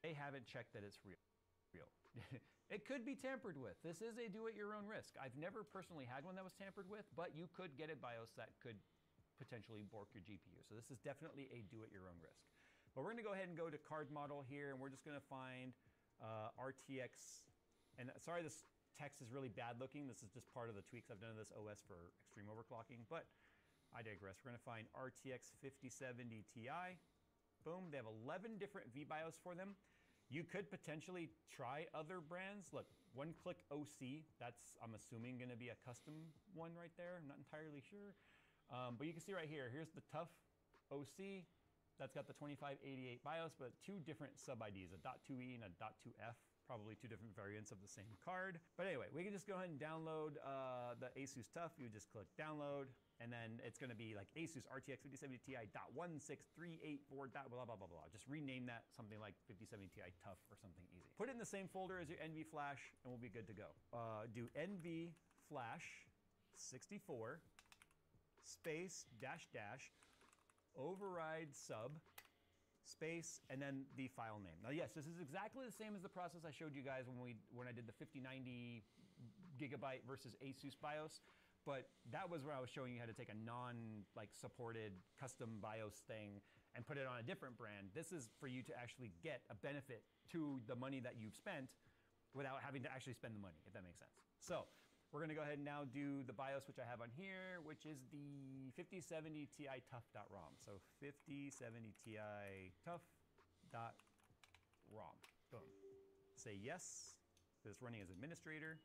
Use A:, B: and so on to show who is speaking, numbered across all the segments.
A: they haven't checked that it's real. It could be tampered with. This is a do-at-your-own risk. I've never personally had one that was tampered with, but you could get a BIOS that could potentially bork your GPU. So this is definitely a do-at-your-own risk. But we're going to go ahead and go to card model here, and we're just going to find RTX. And sorry, this text is really bad looking. This is just part of the tweaks I've done to this OS for extreme overclocking, but I digress. We're going to find RTX 5070 Ti. Boom. They have 11 different VBIOS for them. You could potentially try other brands. Look, one-click OC, that's, I'm assuming, going to be a custom one right there. I'm not entirely sure. But you can see right here, here's the Tough OC. That's got the 2588 BIOS, but two different sub-IDs, a .2E and a .2F, probably two different variants of the same card. But anyway, we can just go ahead and download the Asus Tough. You just click download, and then it's going to be like Asus RTX 5070 Ti .16384. Blah, blah, blah, blah. Just rename that something like 5070 Ti Tough or something easy. Put it in the same folder as your NV Flash, and we'll be good to go. Do NV Flash 64 space dash dash override sub space and then the file name. Now yes, this is exactly the same as the process I showed you guys when I did the 5090 gigabyte versus Asus BIOS, but that was where I was showing you how to take a non-like supported custom BIOS thing and put it on a different brand. This is for you to actually get a benefit to the money that you've spent without having to actually spend the money, if that makes sense. So we're going to go ahead and now do the BIOS, which I have on here, which is the 5070 Ti Tough.ROM. So 5070 Ti Tough.ROM. Boom. Say yes. It's running as administrator.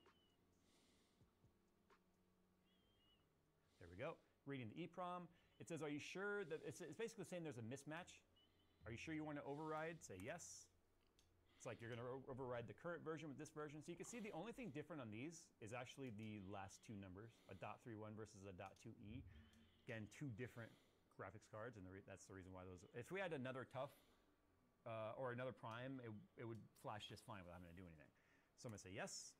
A: There we go. Reading the EEPROM. It says, are you sure that it's basically saying there's a mismatch? Are you sure you want to override? Say yes. It's like you're going to override the current version with this version. So you can see the only thing different on these is actually the last two numbers, a .31 versus a .2E. Again, two different graphics cards, and that's the reason why those. If we had another Tough or another Prime, it would flash just fine without having to do anything. So I'm going to say yes.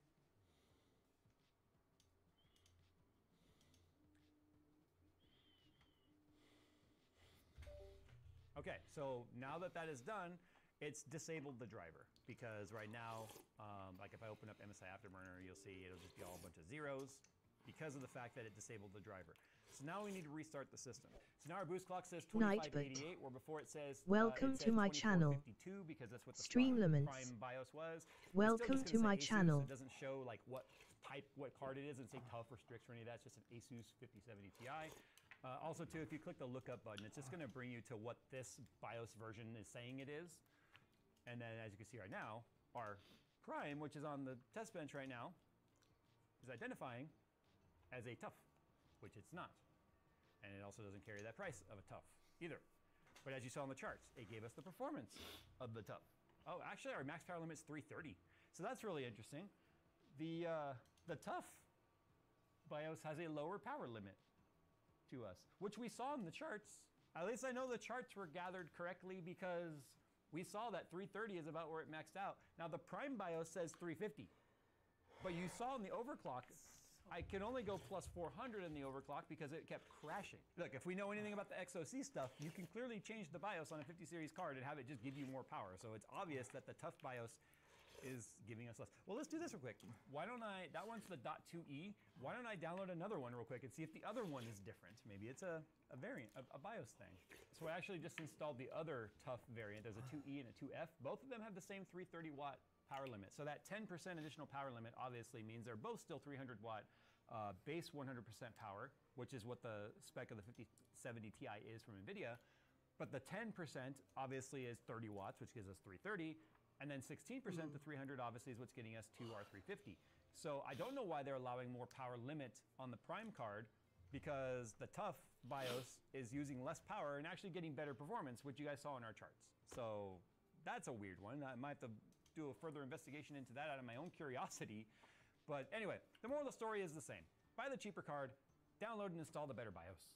A: Okay, so now that that is done, it's disabled the driver because right now, like if I open up MSI Afterburner, you'll see it'll just be all a bunch of zeros because of the fact that it disabled the driver. So now we need to restart the system. So now our boost clock says 2588, where before it says
B: welcome to my channel.
A: Because that's what the
B: Streamlaments.
A: Prime BIOS was.
B: Welcome to my channel.
A: It doesn't show like what card it is and say Tough or Strix or any of that. It's just an Asus 5070 Ti. Also, too, if you click the lookup button, it's just going to bring you to what this BIOS version is saying it is. And then, as you can see right now, our Prime, which is on the test bench right now, is identifying as a Tough, which it's not. And it also doesn't carry that price of a Tough either. But as you saw in the charts, it gave us the performance of the Tough. Oh, actually, our max power limit is 330. So that's really interesting. The Tough BIOS has a lower power limit to us, which we saw in the charts. At least I know the charts were gathered correctly because we saw that 330 is about where it maxed out. Now the Prime BIOS says 350, but you saw in the overclock, I can only go plus 400 in the overclock because it kept crashing. Look, if we know anything about the XOC stuff, you can clearly change the BIOS on a 50 series card and have it just give you more power. So it's obvious that the Tough BIOS is giving us less. Well, let's do this real quick. Why don't that one's the .2E. Why don't I download another one real quick and see if the other one is different? Maybe it's a variant, a BIOS thing. So I actually just installed the other Tough variant. There's a 2E and a 2F. Both of them have the same 330 watt power limit. So that 10% additional power limit obviously means they're both still 300 watt base 100% power, which is what the spec of the 5070 Ti is from NVIDIA. But the 10% obviously is 30 watts, which gives us 330. And then 16% to 300 obviously is what's getting us to our 350. So I don't know why they're allowing more power limit on the Prime card because the Tough BIOS is using less power and actually getting better performance, which you guys saw in our charts. So that's a weird one. I might have to do a further investigation into that out of my own curiosity. But anyway, the moral of the story is the same. Buy the cheaper card, download and install the better BIOS.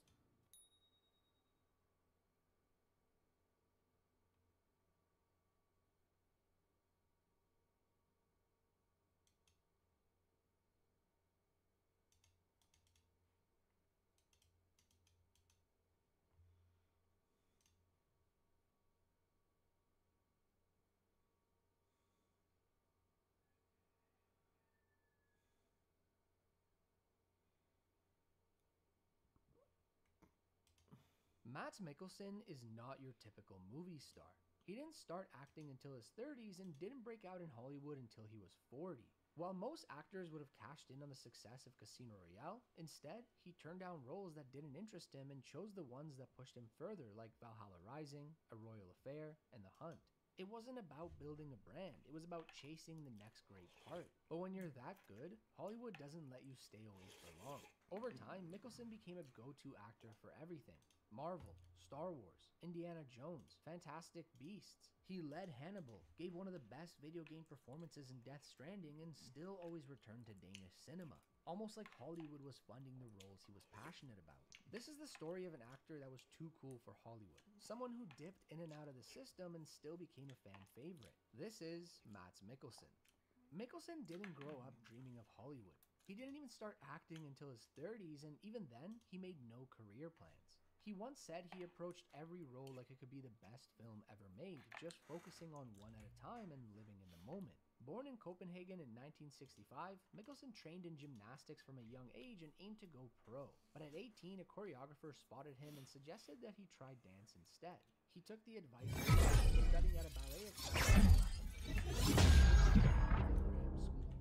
C: Mads Mikkelsen is not your typical movie star. He didn't start acting until his 30s and didn't break out in Hollywood until he was 40. While most actors would have cashed in on the success of Casino Royale, instead, he turned down roles that didn't interest him and chose the ones that pushed him further, like Valhalla Rising, A Royal Affair, and The Hunt. It wasn't about building a brand, it was about chasing the next great part. But when you're that good, Hollywood doesn't let you stay away for long. Over time, Mikkelsen became a go-to actor for everything. Marvel, Star Wars, Indiana Jones, Fantastic Beasts. He led Hannibal, gave one of the best video game performances in Death Stranding, and still always returned to Danish cinema. Almost like Hollywood was funding the roles he was passionate about. This is the story of an actor that was too cool for Hollywood. Someone who dipped in and out of the system and still became a fan favorite. This is Mads Mikkelsen. Mikkelsen didn't grow up dreaming of Hollywood. He didn't even start acting until his 30s, and even then, he made no career plans. He once said he approached every role like it could be the best film ever made, just focusing on one at a time and living in the moment. Born in Copenhagen in 1965, Mikkelsen trained in gymnastics from a young age and aimed to go pro. But at 18, a choreographer spotted him and suggested that he try dance instead. He took the advice and studying at a ballet academy school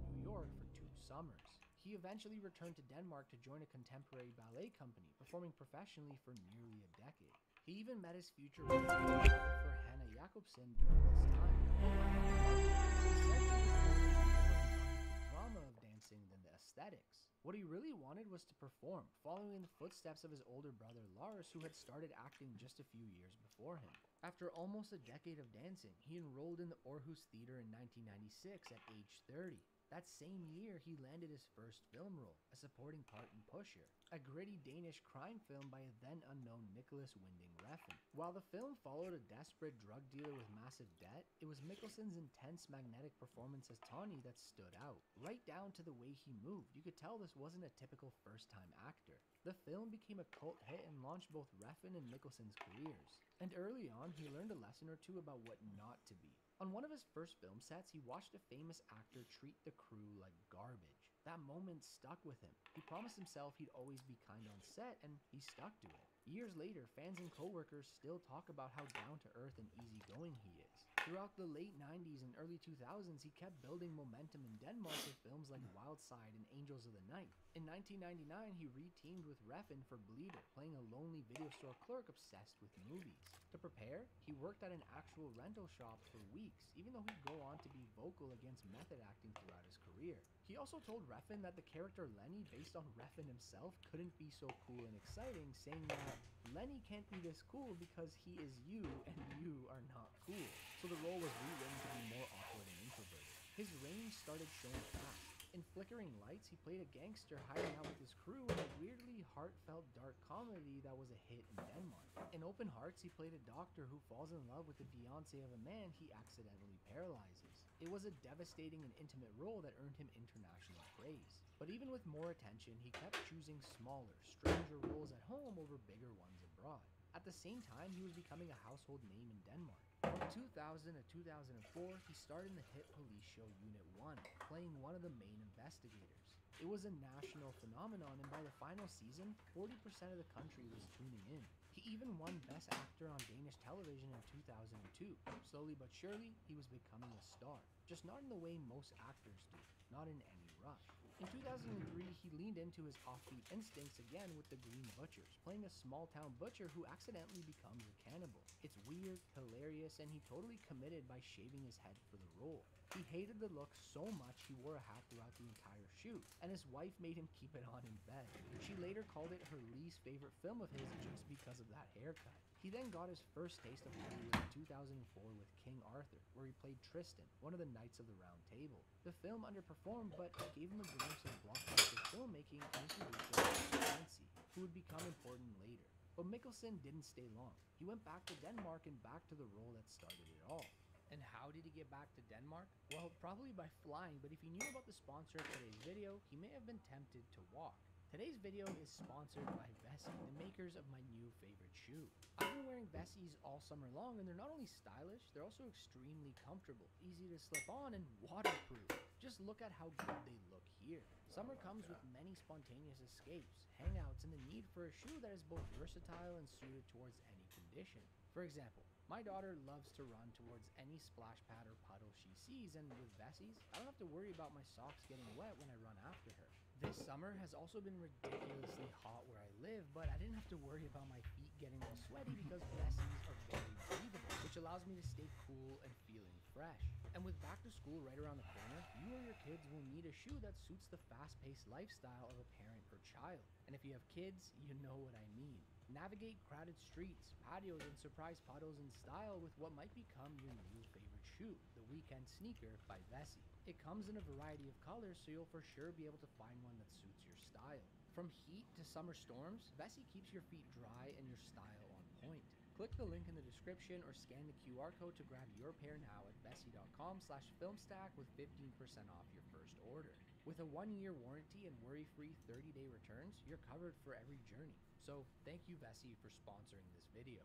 C: in New York for 2 summers. He eventually returned to Denmark to join a contemporary ballet company, performing professionally for nearly a decade. He even met his future wife for Hannah Jacobsen during this time. He said he was more the drama of dancing than the aesthetics. What he really wanted was to perform, following in the footsteps of his older brother Lars, who had started acting just a few years before him. After almost a decade of dancing, he enrolled in the Aarhus Theater in 1996 at age 30. That same year, he landed his first film role, a supporting part in Pusher, a gritty Danish crime film by a then-unknown Nicholas Winding Refn. While the film followed a desperate drug dealer with massive debt, it was Mikkelsen's intense magnetic performance as Tawny that stood out. Right down to the way he moved, you could tell this wasn't a typical first-time actor. The film became a cult hit and launched both Refn and Mikkelsen's careers. And early on, he learned a lesson or two about what not to be. On one of his first film sets, he watched a famous actor treat the crew like garbage. That moment stuck with him. He promised himself he'd always be kind on set, and he stuck to it. Years later, fans and coworkers still talk about how down-to-earth and easygoing he is. Throughout the late 90s and early 2000s, he kept building momentum in Denmark with films like Wild Side and Angels of the Night. In 1999, he re-teamed with Refn for Bleeder, playing a lonely video store clerk obsessed with movies. To prepare, he worked at an actual rental shop for weeks, even though he'd go on to be vocal against method acting throughout his career. He also told Refn that the character Lenny, based on Refn himself, couldn't be so cool and exciting, saying that Lenny can't be this cool because he is you and you are not cool. So the role was rewritten to be more awkward and introverted. His range started showing fast. In Flickering Lights, he played a gangster hiding out with his crew in a weirdly heartfelt dark comedy that was a hit in Denmark. In Open Hearts, he played a doctor who falls in love with the fiancé of a man he accidentally paralyzes. It was a devastating and intimate role that earned him international praise. But even with more attention, he kept choosing smaller, stranger roles at home over bigger ones abroad. At the same time, he was becoming a household name in Denmark. From 2000 to 2004, he starred in the hit police show Unit 1, playing one of the main investigators. It was a national phenomenon, and by the final season, 40% of the country was tuning in. He even won Best Actor on Danish television in 2002. Slowly but surely, he was becoming a star. Just not in the way most actors do, not in any rush. In 2003, he leaned into his offbeat instincts again with The Green Butchers, playing a small-town butcher who accidentally becomes a cannibal. It's weird, hilarious, and he totally committed by shaving his head for the role. He hated the look so much he wore a hat throughout the entire shoot, and his wife made him keep it on in bed. She later called it her least favorite film of his just because of that haircut. He then got his first taste of Hollywood in 2004 with King Arthur, where he played Tristan, one of the Knights of the Round Table. The film underperformed, but gave him a glimpse of blockbuster filmmaking and introduced him to Clancy, who would become important later. But Mikkelsen didn't stay long. He went back to Denmark and back to the role that started it all. And how did he get back to Denmark? Well, probably by flying, but if he knew about the sponsor of today's video, he may have been tempted to walk. Today's video is sponsored by Vessi, the makers of my new favorite shoe. I've been wearing Vessis all summer long, and they're not only stylish, they're also extremely comfortable, easy to slip on, and waterproof. Just look at how good they look here. Summer comes with many spontaneous escapes, hangouts, and the need for a shoe that is both versatile and suited towards any condition. For example, my daughter loves to run towards any splash pad or puddle she sees, and with Vessis, I don't have to worry about my socks getting wet when I run after her. This summer has also been ridiculously hot where I live, but I didn't have to worry about my feet getting all sweaty because Vessis are very breathable, which allows me to stay cool and feeling fresh. And with back to school right around the corner, you or your kids will need a shoe that suits the fast-paced lifestyle of a parent or child. And if you have kids, you know what I mean. Navigate crowded streets, patios, and surprise puddles in style with what might become your new favorite shoe, the Weekend Sneaker by Vessi. It comes in a variety of colors, so you'll for sure be able to find one that suits your style. From heat to summer storms, Vessi keeps your feet dry and your style on point. Click the link in the description or scan the QR code to grab your pair now at vessi.com/filmstack with 15% off your first order. With a 1-year warranty and worry-free 30-day returns, you're covered for every journey. So thank you Vessi for sponsoring this video.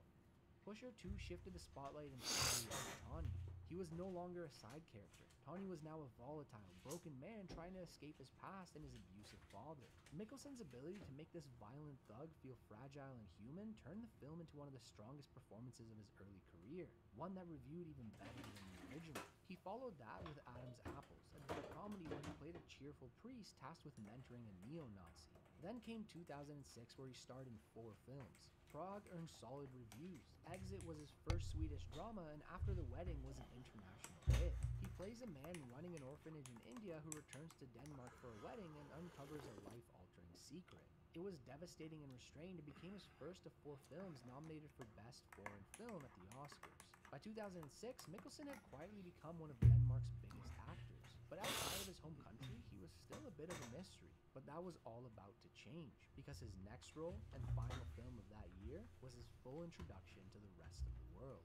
C: Pusher 2 shifted the spotlight entirely onto Tawny. He was no longer a side character. Tawny was now a volatile, broken man trying to escape his past and his abusive father. Mikkelsen's ability to make this violent thug feel fragile and human turned the film into one of the strongest performances of his early career, one that reviewed even better than the original. He followed that with Adam's Apples, a dark comedy where he played a cheerful priest tasked with mentoring a neo-Nazi. Then came 2006, where he starred in 4 films. Prague earned solid reviews. Exit was his first Swedish drama, and After the Wedding was an international hit. He plays a man running an orphanage in India who returns to Denmark for a wedding and uncovers a life-altering secret. It was devastating and restrained and became his first of 4 films nominated for Best Foreign Film at the Oscars. By 2006, Mikkelsen had quietly become one of Denmark's biggest actors. But outside of his home country, he was still a bit of a mystery. But that was all about to change, because his next role and final film of that year was his full introduction to the rest of the world.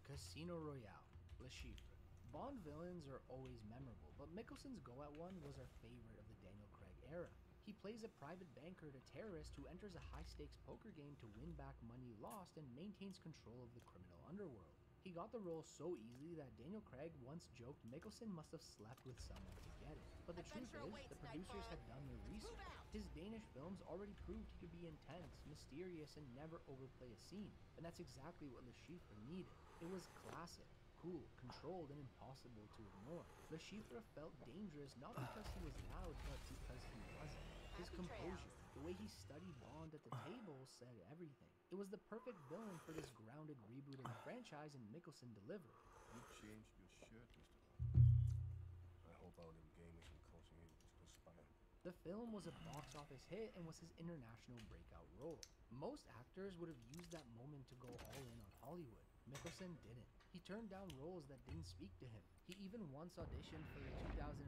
C: Casino Royale, Le Chiffre. Bond villains are always memorable, but Mikkelsen's go-at-one was our favorite of the Daniel Craig era. He plays a private banker to terrorist who enters a high-stakes poker game to win back money lost and maintains control of the criminal underworld. He got the role so easily that Daniel Craig once joked Mikkelsen must have slept with someone to get it. But the truth is, the producers had done their research. His Danish films already proved he could be intense, mysterious, and never overplay a scene. And that's exactly what Le Chiffre needed. It was classic, cool, controlled, and impossible to ignore. Le Chiffre felt dangerous not because he was loud, but because he wasn't. His composure, the way he studied Bond at the table, said everything. It was the perfect villain for this grounded reboot of the franchise, and Mikkelsen delivered.
D: You changed your shirt, Mr. Bond. I hope our little game isn't causing you to aspire.
C: The film was a box office hit and was his international breakout role. Most actors would have used that moment to go all in on Hollywood. Mikkelsen didn't. He turned down roles that didn't speak to him. He even once auditioned for the 2005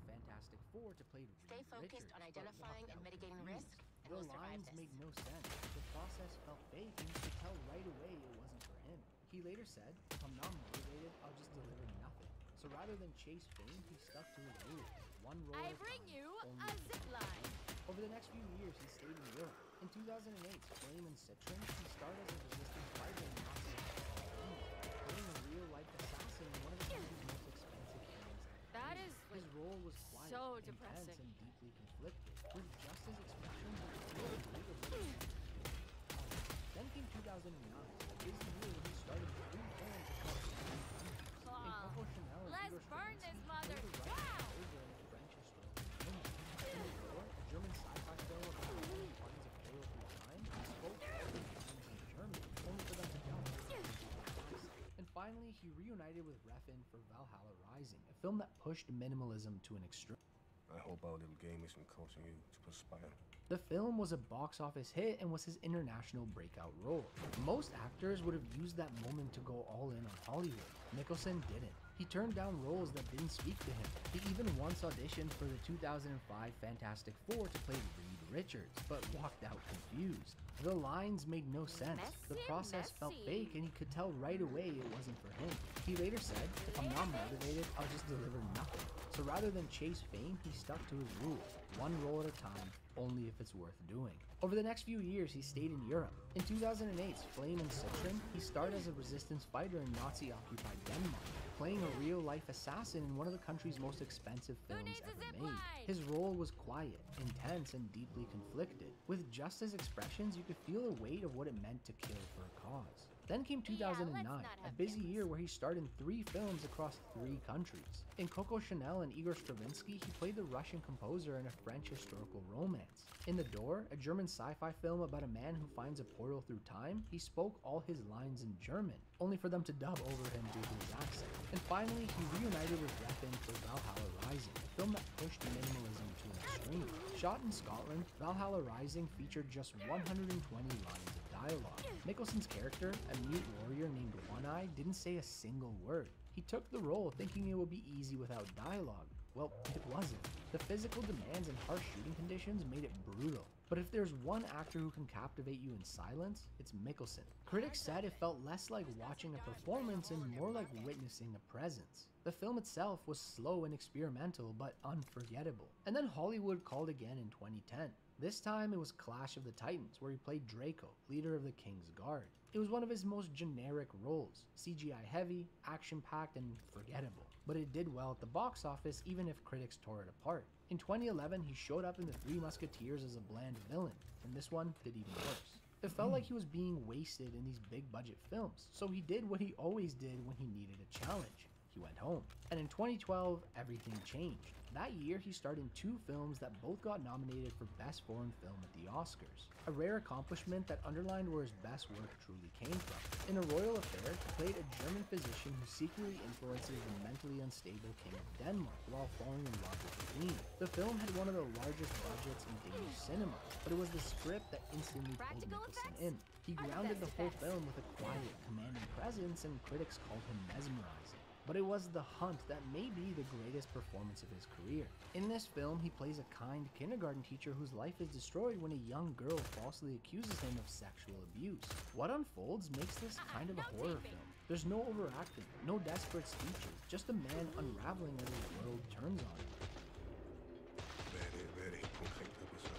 C: Fantastic Four to play Reed
E: Stay focused
C: Richards,
E: on
C: but
E: identifying
C: walked
E: and
C: out
E: mitigating
C: confused.
E: risk, and
C: The
E: we'll survive
C: lines
E: this.
C: made no sense. The process felt fake, and you could tell right away it wasn't for him. He later said, "If I'm not motivated, I'll just deliver nothing." So rather than chase fame, he stuck to his rules. One role
E: I
C: at a
E: bring
C: time,
E: you
C: only
E: a
C: one.
E: zip line.
C: Over the next few years, he stayed in Europe. In 2008's Flame and Citron, he starred as a resistance fighter in Nazi playing a real-life assassin in one of the movie's most expensive films ever.
E: That is
C: His role was quiet,
E: so
C: intense,
E: depressing.
C: and deeply conflicted, with just his expressions and clear. Then came 2009, a busy year when he started 3 films across the country. In Coco Chanel and
E: Let's
C: Igor
E: burn
C: Stravinsky,
E: this
C: he
E: mother.
C: played the
E: Wow!
C: right over in French historical cinema. In The Door, a German sci-fi film about how he finds a portal through time, he spoke all the lines in German, only for them to jump. And finally, he reunited with Refn for Valhalla Rising, a film that pushed minimalism to an extreme.
D: I hope our little game isn't causing you to perspire.
C: The film was a box office hit and was his international breakout role. Most actors would have used that moment to go all in on Hollywood. Mikkelsen didn't. He turned down roles that didn't speak to him. He even once auditioned for the 2005 Fantastic Four to play Reed Richards, but walked out confused. The lines made no sense. The process felt fake, and he could tell right away it wasn't for him. He later said, "If I'm not motivated, I'll just deliver nothing." So So rather than chase fame, he stuck to his rule, one role at a time, only if it's worth doing. Over the next few years, he stayed in Europe. In 2008's Flame and Citron, he starred as a resistance fighter in Nazi-occupied Denmark, playing a real-life assassin in one of the country's most expensive films ever made. His role was quiet, intense, and deeply conflicted. With just his expressions, you could feel the weight of what it meant to kill for a cause. Then came 2009, a busy year where he starred in 3 films across 3 countries. In Coco Chanel and Igor Stravinsky, he played the Russian composer in a French historical romance. In The Door, a German sci-fi film about a man who finds a portal through time, he spoke all his lines in German, only for them to dub over him due to his accent. And finally, he reunited with Refn for Valhalla Rising, a film that pushed minimalism to an extreme. Shot in Scotland, Valhalla Rising featured just 120 lines of dialogue. Mikkelsen's character, a mute warrior named One Eye, didn't say a single word. He took the role thinking it would be easy without dialogue. Well, it wasn't. The physical demands and harsh shooting conditions made it brutal. But if there's one actor who can captivate you in silence, it's Mikkelsen. Critics said it felt less like watching a performance and more like witnessing a presence. The film itself was slow and experimental, but unforgettable. And then Hollywood called again in 2010. This time it was Clash of the Titans, where he played Draco, leader of the King's Guard. It was one of his most generic roles, CGI heavy, action-packed, and forgettable. But it did well at the box office even if critics tore it apart. In 2011, he showed up in The Three Musketeers as a bland villain, and this one did even worse. It felt like he was being wasted in these big-budget films, so he did what he always did when he needed a challenge. He went home. And in 2012, everything changed. That year, he starred in 2 films that both got nominated for Best Foreign Film at the Oscars, a rare accomplishment that underlined where his best work truly came from. In A Royal Affair, he played a German physician who secretly influences the mentally unstable king of Denmark while falling in love with the queen. The film had one of the largest budgets in Danish cinema, but it was the script that instantly pulled Mikkelsen in. He grounded the whole film with a quiet, commanding presence, and critics called him mesmerizing. But it was The Hunt that may be the greatest performance of his career. In this film, he plays a kind kindergarten teacher whose life is destroyed when a young girl falsely accuses him of sexual abuse. What unfolds makes this kind of a horror film. There's no overacting, no desperate speeches, just a man unraveling as his world turns on him.
D: Very concrete episode.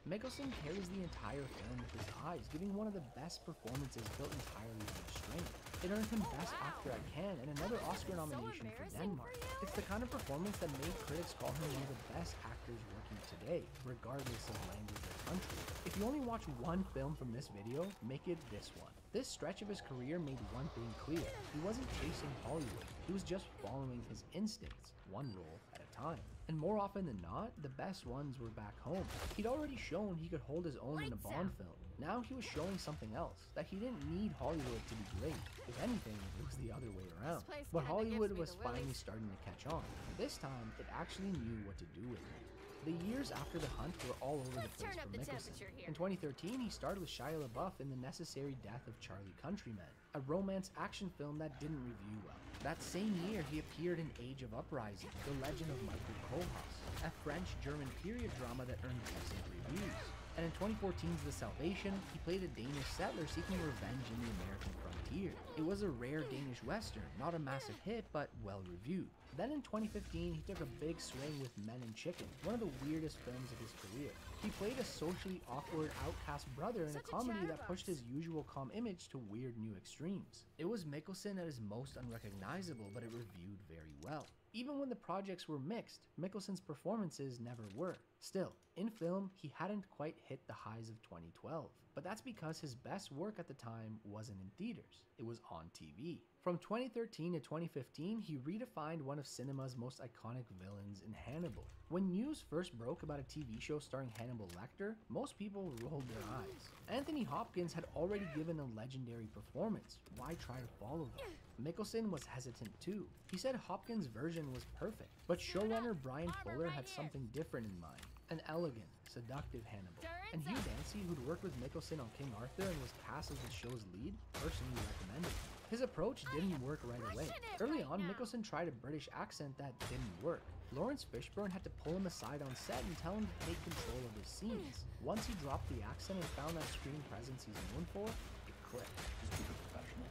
C: Mikkelsen carries the entire film with his eyes, giving one of the best performances built entirely on strength. It earned him Best Actor at Cannes and another Oscar nomination for Denmark. It's the kind of performance that made critics call him one of the best actors working today, regardless of language or country. If you only watch one film from this video, make it this one. This stretch of his career made one thing clear. He wasn't chasing Hollywood. He was just following his instincts, one role at a time. And more often than not, the best ones were back home. He'd already shown he could hold his own in a Bond film. Now he was showing something else, that he didn't need Hollywood to be great. If anything, it was the other way around. But Hollywood was finally starting to catch on. This time, it actually knew what to do with him. The years after The Hunt were all over the place for Mikkelsen. In 2013, he starred with Shia LaBeouf in The Necessary Death of Charlie Countryman, a romance action film that didn't review well. That same year, he appeared in Age of Uprising, The Legend of Michael Kohlhaas, a French-German period drama that earned decent reviews. And in 2014's The Salvation, he played a Danish settler seeking revenge in the American frontier. It was a rare Danish western, not a massive hit, but well-reviewed. Then in 2015, he took a big swing with Men and Chicken, one of the weirdest films of his career. He played a socially awkward outcast brother in a comedy that pushed his usual calm image to weird new extremes. It was Mikkelsen at his most unrecognizable, but it reviewed very well. Even when the projects were mixed, Mikkelsen's performances never were. Still, in film, he hadn't quite hit the highs of 2012. But that's because his best work at the time wasn't in theaters, it was on TV. From 2013 to 2015, he redefined one of cinema's most iconic villains in Hannibal. When news first broke about a TV show starring Hannibal Lecter, most people rolled their eyes. Anthony Hopkins had already given a legendary performance, why try to follow them? Mikkelsen was hesitant too. He said Hopkins' version was perfect, but showrunner Brian Fuller had something different in mind. An elegant, seductive Hannibal. And Hugh Dancy, who'd worked with Mikkelsen on King Arthur and was cast as the show's lead, personally recommended him. His approach didn't work right away. Early on, Mikkelsen tried a British accent that didn't work. Lawrence Fishburne had to pull him aside on set and tell him to take control of his scenes. Once he dropped the accent and found that screen presence he's known for, it clicked.
D: Just keep it professional.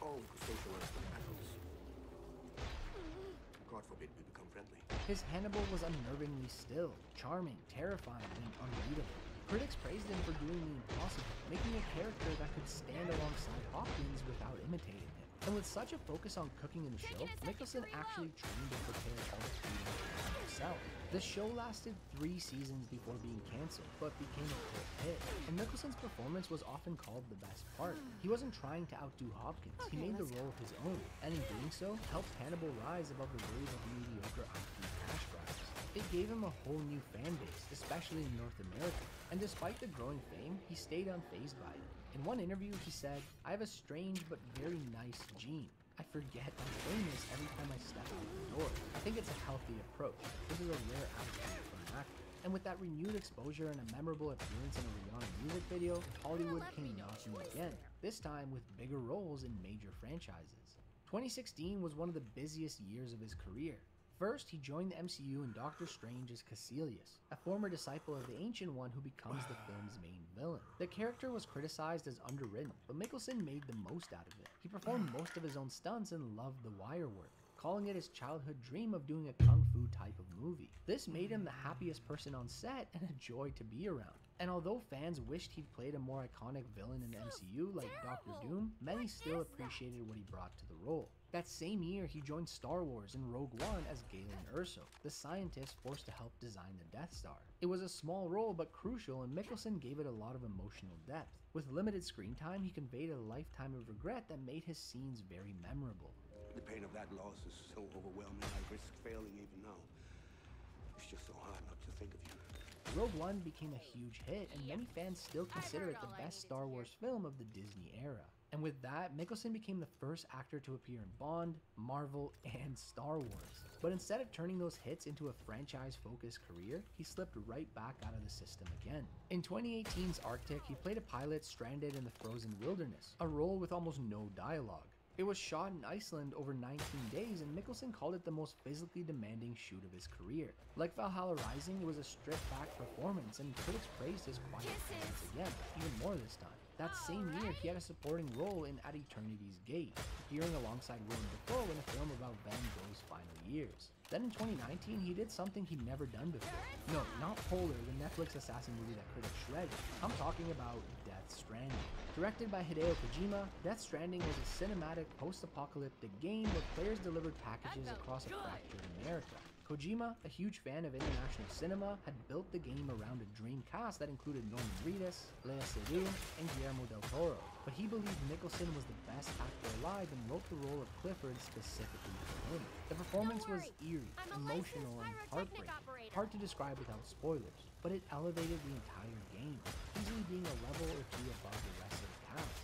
D: Oh, so socialize with apples. God forbid we become friendly.
C: His Hannibal was unnervingly still, charming, terrifying, and unreadable. Critics praised him for doing the impossible, making a character that could stand alongside Hopkins without imitating him. And with such a focus on cooking in the show, Mickelson actually trained and prepared all the food himself. The show lasted 3 seasons before being cancelled, but became a cult hit. And Mickelson's performance was often called the best part. He wasn't trying to outdo Hopkins, he made the role his own, and in doing so, helped Hannibal rise above the wave of mediocre IQ cash grabs. It gave him a whole new fan base, especially in North America, and despite the growing fame, he stayed unfazed by it. In one interview, he said, "I have a strange but very nice gene. I forget I'm famous every time I step out the door. I think it's a healthy approach. This is a rare attitude for an actor." And with that renewed exposure and a memorable appearance in a Rihanna music video, Hollywood came knocking again, this time with bigger roles in major franchises. 2016 was one of the busiest years of his career. First, he joined the MCU in Doctor Strange as Caecilius, a former disciple of the Ancient One who becomes the film's main villain. The character was criticized as underwritten, but Mickelson made the most out of it. He performed most of his own stunts and loved the wire work, calling it his childhood dream of doing a kung fu type of movie. This made him the happiest person on set and a joy to be around. And although fans wished he'd played a more iconic villain in the MCU like Doctor Doom, many still appreciated what he brought to the role. That same year, he joined Star Wars in Rogue One as Galen Erso, the scientist forced to help design the Death Star. It was a small role but crucial, and Mickelson gave it a lot of emotional depth. With limited screen time, he conveyed a lifetime of regret that made his scenes very memorable.
D: The pain of that loss is so overwhelming, I risk failing even now. It's just so hard not to think of you.
C: Rogue One became a huge hit, and many fans still consider it the best Star Wars film of the Disney era. And with that, Mickelson became the first actor to appear in Bond, Marvel, and Star Wars. But instead of turning those hits into a franchise-focused career, he slipped right back out of the system again. In 2018's Arctic, he played a pilot stranded in the frozen wilderness, a role with almost no dialogue. It was shot in Iceland over 19 days, and Mickelson called it the most physically demanding shoot of his career. Like Valhalla Rising, it was a stripped-back performance, and critics praised his quiet performance again, even more this time. That same year, he had a supporting role in At Eternity's Gate, appearing alongside Willem Dafoe in a film about Van Gogh's final years. Then in 2019, he did something he'd never done before. No, not Polar, the Netflix assassin movie that critics shredded. I'm talking about Death Stranding. Directed by Hideo Kojima, Death Stranding was a cinematic post-apocalyptic game where players delivered packages across a fractured America. Kojima, a huge fan of international cinema, had built the game around a dream cast that included Norman Reedus, Lea Seydoux, and Guillermo del Toro. But he believed Mickelson was the best actor alive and wrote the role of Clifford specifically for him. The performance was eerie, emotional, and heartbreaking. Hard to describe without spoilers, but it elevated the entire game, easily being a level or two above the rest of the cast.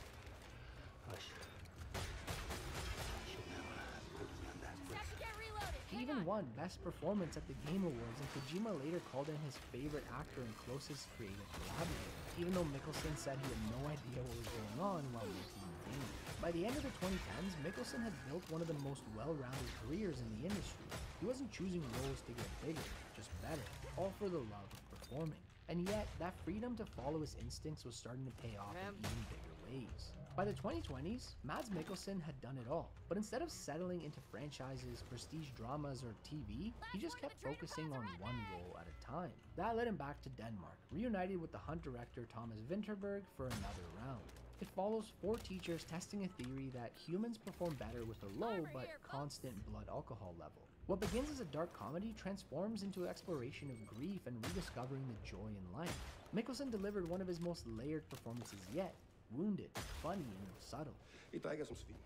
C: He even won Best Performance at the Game Awards, and Kojima later called him his favorite actor and closest creative collaborator, even though Mickelson said he had no idea what was going on while making the game. By the end of the 2010s, Mickelson had built one of the most well-rounded careers in the industry. He wasn't choosing roles to get bigger, just better, all for the love of performing. And yet, that freedom to follow his instincts was starting to pay off in even bigger ways. By the 2020s, Mads Mikkelsen had done it all, but instead of settling into franchises, prestige dramas, or TV, he just kept focusing on one role at a time. That led him back to Denmark, reunited with the Hunt director Thomas Vinterberg for another round. It follows 4 teachers testing a theory that humans perform better with a low but constant blood alcohol level. What begins as a dark comedy transforms into an exploration of grief and rediscovering the joy in life. Mikkelsen delivered one of his most layered performances yet, wounded, funny, and subtle.
D: I drikker som svin.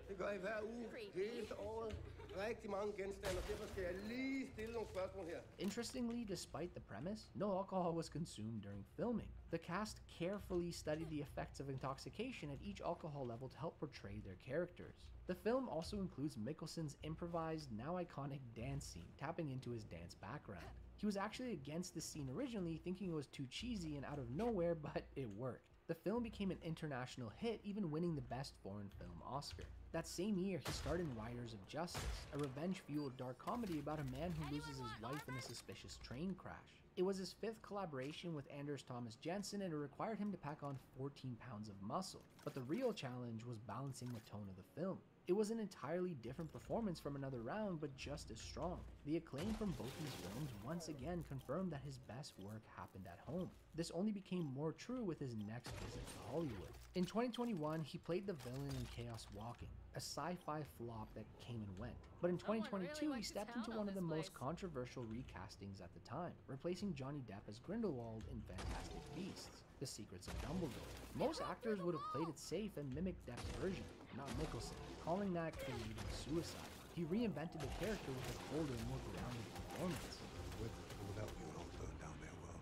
D: Det gør I hver uge, hele året. Rigtig mange genstande, og derfor skal jeg lige stille nogle spørgsmål her.
C: Interestingly, despite the premise, no alcohol was consumed during filming. The cast carefully studied the effects of intoxication at each alcohol level to help portray their characters. The film also includes Mikkelsen's improvised, now iconic dance scene, tapping into his dance background. He was actually against the scene originally, thinking it was too cheesy and out of nowhere, but it worked. The film became an international hit, even winning the Best Foreign Film Oscar. That same year, he starred in Riders of Justice, a revenge-fueled dark comedy about a man who loses his wife in a suspicious train crash. It was his 5th collaboration with Anders Thomas Jensen, and it required him to pack on 14 pounds of muscle. But the real challenge was balancing the tone of the film. It was an entirely different performance from Another Round, but just as strong. The acclaim from both these films once again confirmed that his best work happened at home. This only became more true with his next visit to Hollywood. In 2021, he played the villain in Chaos Walking, a sci-fi flop that came and went. But in 2022, he stepped into one of the most controversial recastings at the time, replacing Johnny Depp as Grindelwald in Fantastic Beasts: The Secrets of Dumbledore. Most actors would have played it safe and mimicked Depp's version, not Nicholson, calling that creative suicide. He reinvented the character with a colder, more grounded performance.
E: With or without you, I'll burn down their world.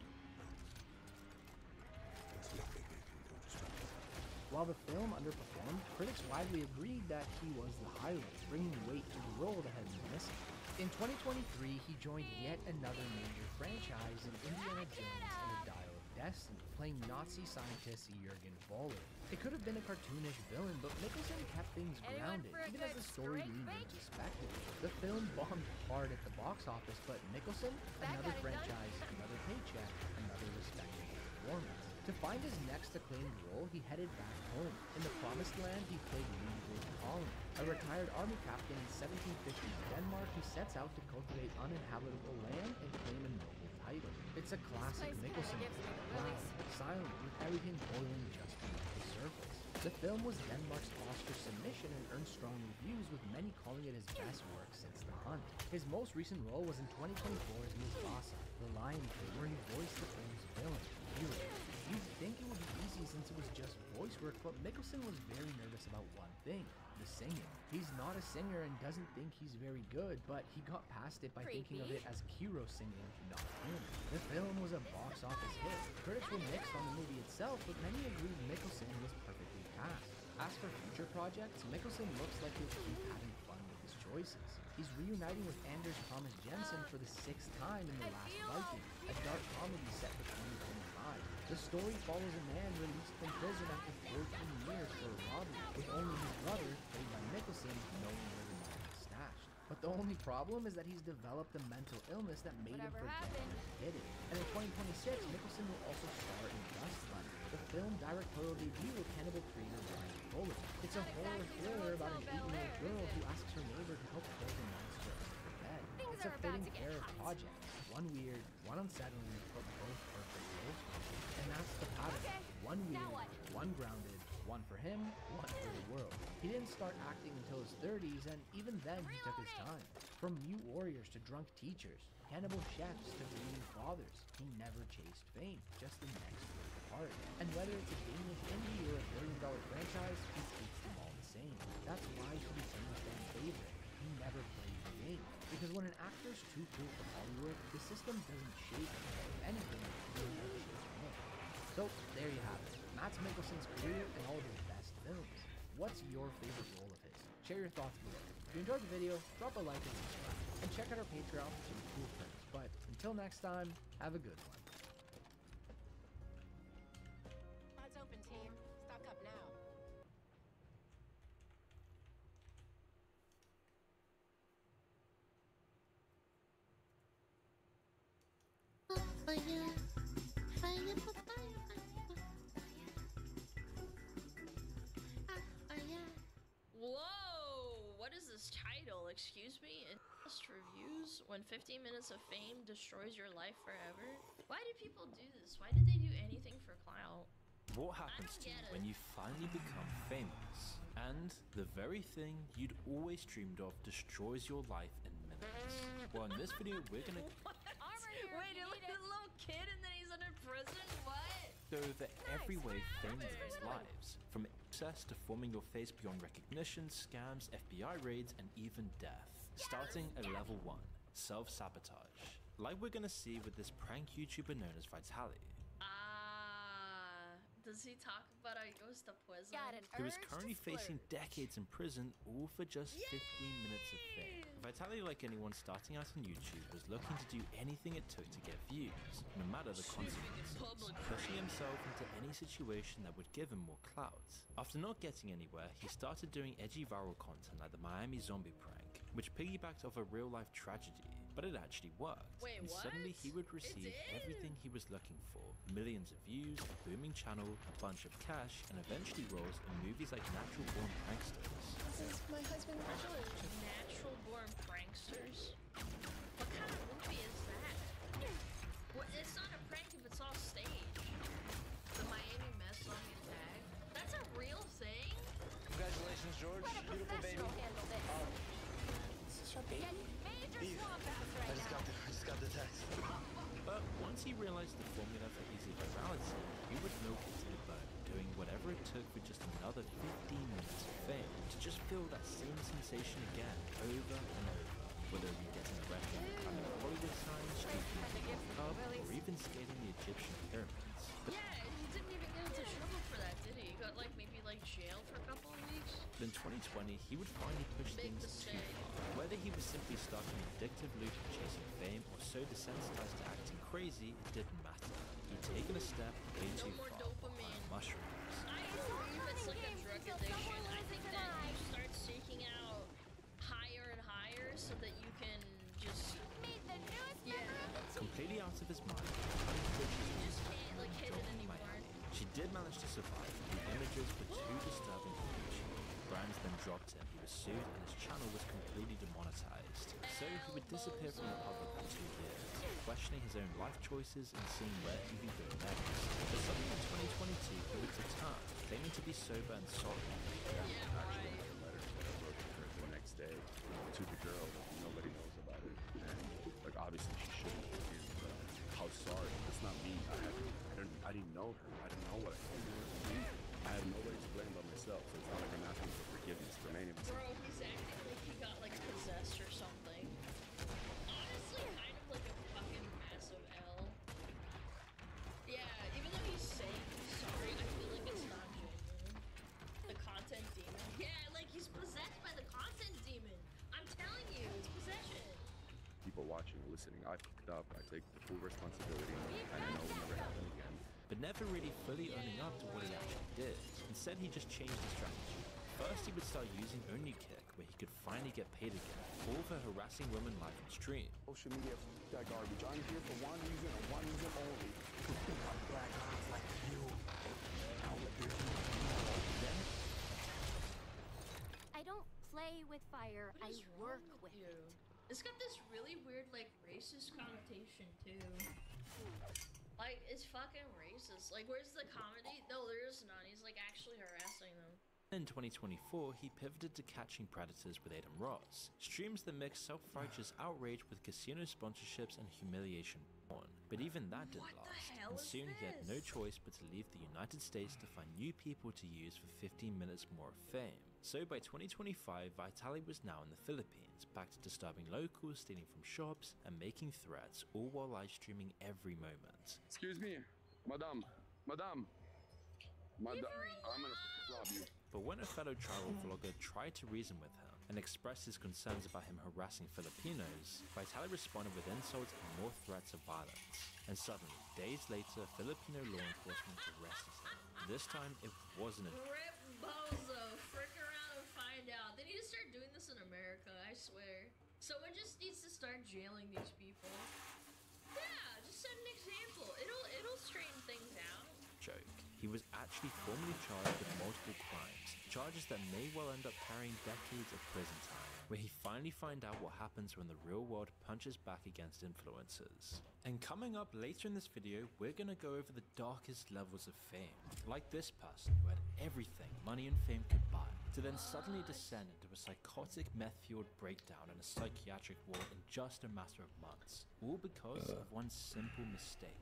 E: There's nothing they can do to stop it.
C: While the film underperformed, critics widely agreed that he was the highlight, bringing weight to the role that had been missing. In 2023, he joined yet another major franchise in Indiana Jones and the Dial of Destiny, playing Nazi scientist Jürgen Voller. It could have been a cartoonish villain, but Nicholson kept things grounded, even as the story leaned into spectacle. The film bombed hard at the box office, but Nicholson, another franchise, another paycheck, another respectable performance. To find his next acclaimed role, he headed back home. In The Promised Land, he played Ludwig Collin. A retired army captain in 1750 Denmark, he sets out to cultivate uninhabitable land and claim a noble title. It's a classic Nicholson, loud, silent, with everything boiling just beneath the surface. The film was Denmark's Oscar submission and earned strong reviews, with many calling it his best work since The Hunt. His most recent role was in 2024's Mufasa, The Lion King, where he voiced the film's villain, Hero. You'd think it would be easy since it was just voice work, but Nicholson was very nervous about one thing: the singing. He's not a singer and doesn't think he's very good, but he got past it by thinking of it as Kiro singing, not him. The film was a box office hit. Critics were mixed on the movie itself, but many agreed Nicholson was perfectly cast. As for future projects, Nicholson looks like he'll keep having fun with his choices. He's reuniting with Anders Thomas Jensen for the 6th time in The Last Viking, a dark comedy set for 2025. The story follows a man released from prison after 14 years for a robbery, with only his brother, played by Nicholson, knowing where the money is stashed. But the only problem is that he's developed a mental illness that made him forget where he hid it. And in 2026, Nicholson will also star in Dust Bunny, the film directorial debut with Cannibal creator Brian Fuller. It's a horror thriller about an 8-year-old girl who asks her neighbor to help kill the monster under her bed. It's a fitting pair of projects, one weird, one unsettling, but both perfect roles for him. And that's the pattern. One weird, one grounded, one for him, one for the world. He didn't start acting until his 30s, and even then he took his time. From mute warriors to drunk teachers, cannibal chefs to grieving fathers, he never chased fame, just the next work part. And whether it's a Danish indie or a billion-dollar franchise, he treats them all the same. That's why he became a fan favorite. He never played the game. Because when an actor's too cool for Hollywood, the system doesn't shape him. If anything, it really shapes him. So, there you have it. Mads Mikkelsen's career and all of his best films. What's your favorite role of his? Share your thoughts below. If you enjoyed the video, drop a like and subscribe. And check out our Patreon for some cool perks. But until next time, have a good one.
F: Eyes open, team. Stock up now.
G: Whoa! What is this title? Excuse me? Just reviews when 15 minutes of fame destroys your life forever? Why do people do this? Why did they do anything for clout?
H: What happens to you when you finally become famous, and the very thing you'd always dreamed of destroys your life in minutes? Well, in this video, we're gonna
G: Wait, a little kid and then he's under prison? What?
H: go over every way fame ruins lives, from access to forming your face beyond recognition, scams, FBI raids, and even death. Starting at level 1, self-sabotage, like we're gonna see with this prank YouTuber known as Vitaly.
G: Does he talk about how he goes to prison?
H: Who is currently facing decades in prison, all for just 15 minutes of fame. Vitaly, like anyone starting out on YouTube, was looking to do anything it took to get views, no matter the consequences, pushing himself into any situation that would give him more clout. After not getting anywhere, he started doing edgy viral content like the Miami zombie prank, which piggybacked off a real-life tragedy. But it actually worked.
G: Wait,
H: and
G: what?
H: suddenly he would
G: It
H: receive
G: did?
H: everything he was looking for. Millions of views, a booming channel, a bunch of cash, and eventually roles in movies like Natural Born Pranksters.
F: This is my husband, George.
G: Natural Born Pranksters? What kind of movie is that? Well, it's not a prank if it's all staged. The Miami Mess on your tag? That's a real thing?
I: Congratulations, George.
F: Let a
I: Beautiful baby.
F: professional handle this. This is your baby? Major swamp ass right now.
I: I just got the text.
H: But once he realized the formula for easy virality, he would milk it to the bone, doing whatever it took for just another 15 minutes of fame to just feel that same sensation again, over and over. Whether it be getting arrested, becoming a Hollywood sign, streaking the World Cup, or even scaling the Egyptian pyramids.
G: Yeah, he didn't even get into trouble for that, did he? He got maybe jail for a couple of weeks?
H: In 2020, he would finally push
G: Big
H: things too
G: mistake.
H: far. Whether he was simply stuck in an addictive loop of chasing fame or so desensitized to acting crazy, it didn't matter. He'd taken a step way
G: No
H: too
G: more
H: far
G: dopamine.
H: behind mushrooms.
G: I believe it's like a drug addiction. I think that you start seeking out higher and higher so that you can just
F: Meet the newest member of the
H: Completely out of his mind, cutting bridges
G: you just can't hit it anymore.
H: She did manage to survive, but the images were too disturbing for YouTube. Brands then dropped him, he was sued, and his channel was completely demonetized. So he would disappear from the public for 2 years, questioning his own life choices and seeing where he could go next. But suddenly in 2022, he would return, claiming to be sober and sorry.
G: Yeah, right.
J: Letter that I wrote to her the next day to the girl that nobody knows about it, and obviously she shouldn't. And how sorry. That's not me. I didn't know her. I didn't know what I did. I had nobody to blame but myself. So it's not like I'm asking for forgiveness for any of this.
G: Bro, he's acting like he got possessed or something. Honestly, kind of like a fucking massive L. Yeah, even though he's saying he's sorry, I feel like it's not genuine. The content demon. Yeah, he's possessed by the content demon. I'm telling you, it's possession.
J: People watching, listening, I fucked up. I take the full responsibility, and I know it will never happen again.
H: But never really fully owning up to what he actually did. Instead, he just changed his strategy. First, he would start using OnlyKick, where he could finally get paid again, all for harassing women live on stream.
J: Social media, that garbage. I'm here for one reason and one reason only. Black eyes like you.
H: Then,
F: I don't play with fire,
G: What
F: I
G: is
F: work
G: wrong
F: with
G: you?
F: it.
G: It's got this really weird, racist connotation, too. It's fucking racist. Where's the comedy? No, there is none. He's, actually harassing them.
H: in 2024, he pivoted to catching predators with Adam Ross. Streams that mix self-righteous outrage with casino sponsorships and humiliation porn. But even that didn't
G: What the
H: last,
G: hell
H: and
G: is
H: soon he had no
G: this?
H: choice but to leave the United States to find new people to use for 15 minutes more of fame. So by 2025, Vitaly was now in the Philippines, back to disturbing locals, stealing from shops, and making threats, all while live streaming every moment.
J: Excuse me, madam, I'm gonna rob you.
H: But when a fellow travel vlogger tried to reason with him and expressed his concerns about him harassing Filipinos, Vitaly responded with insults and more threats of violence. And suddenly, days later, Filipino law enforcement arrested him. This time, it wasn't a
G: Rip Bozo, frick around and find out. They need to start doing this in America, I swear. Someone just needs to start jailing these people. Yeah, just set an example. It'll straighten things out.
H: joke. He was actually formally charged with multiple crimes, charges that may well end up carrying decades of prison time, where he finally find out what happens when the real world punches back against influencers. And coming up later in this video, we're gonna go over the darkest levels of fame, like this person who had everything money and fame could buy, to then suddenly descend into a psychotic meth-fueled breakdown and a psychiatric ward in just a matter of months, all because of one simple mistake.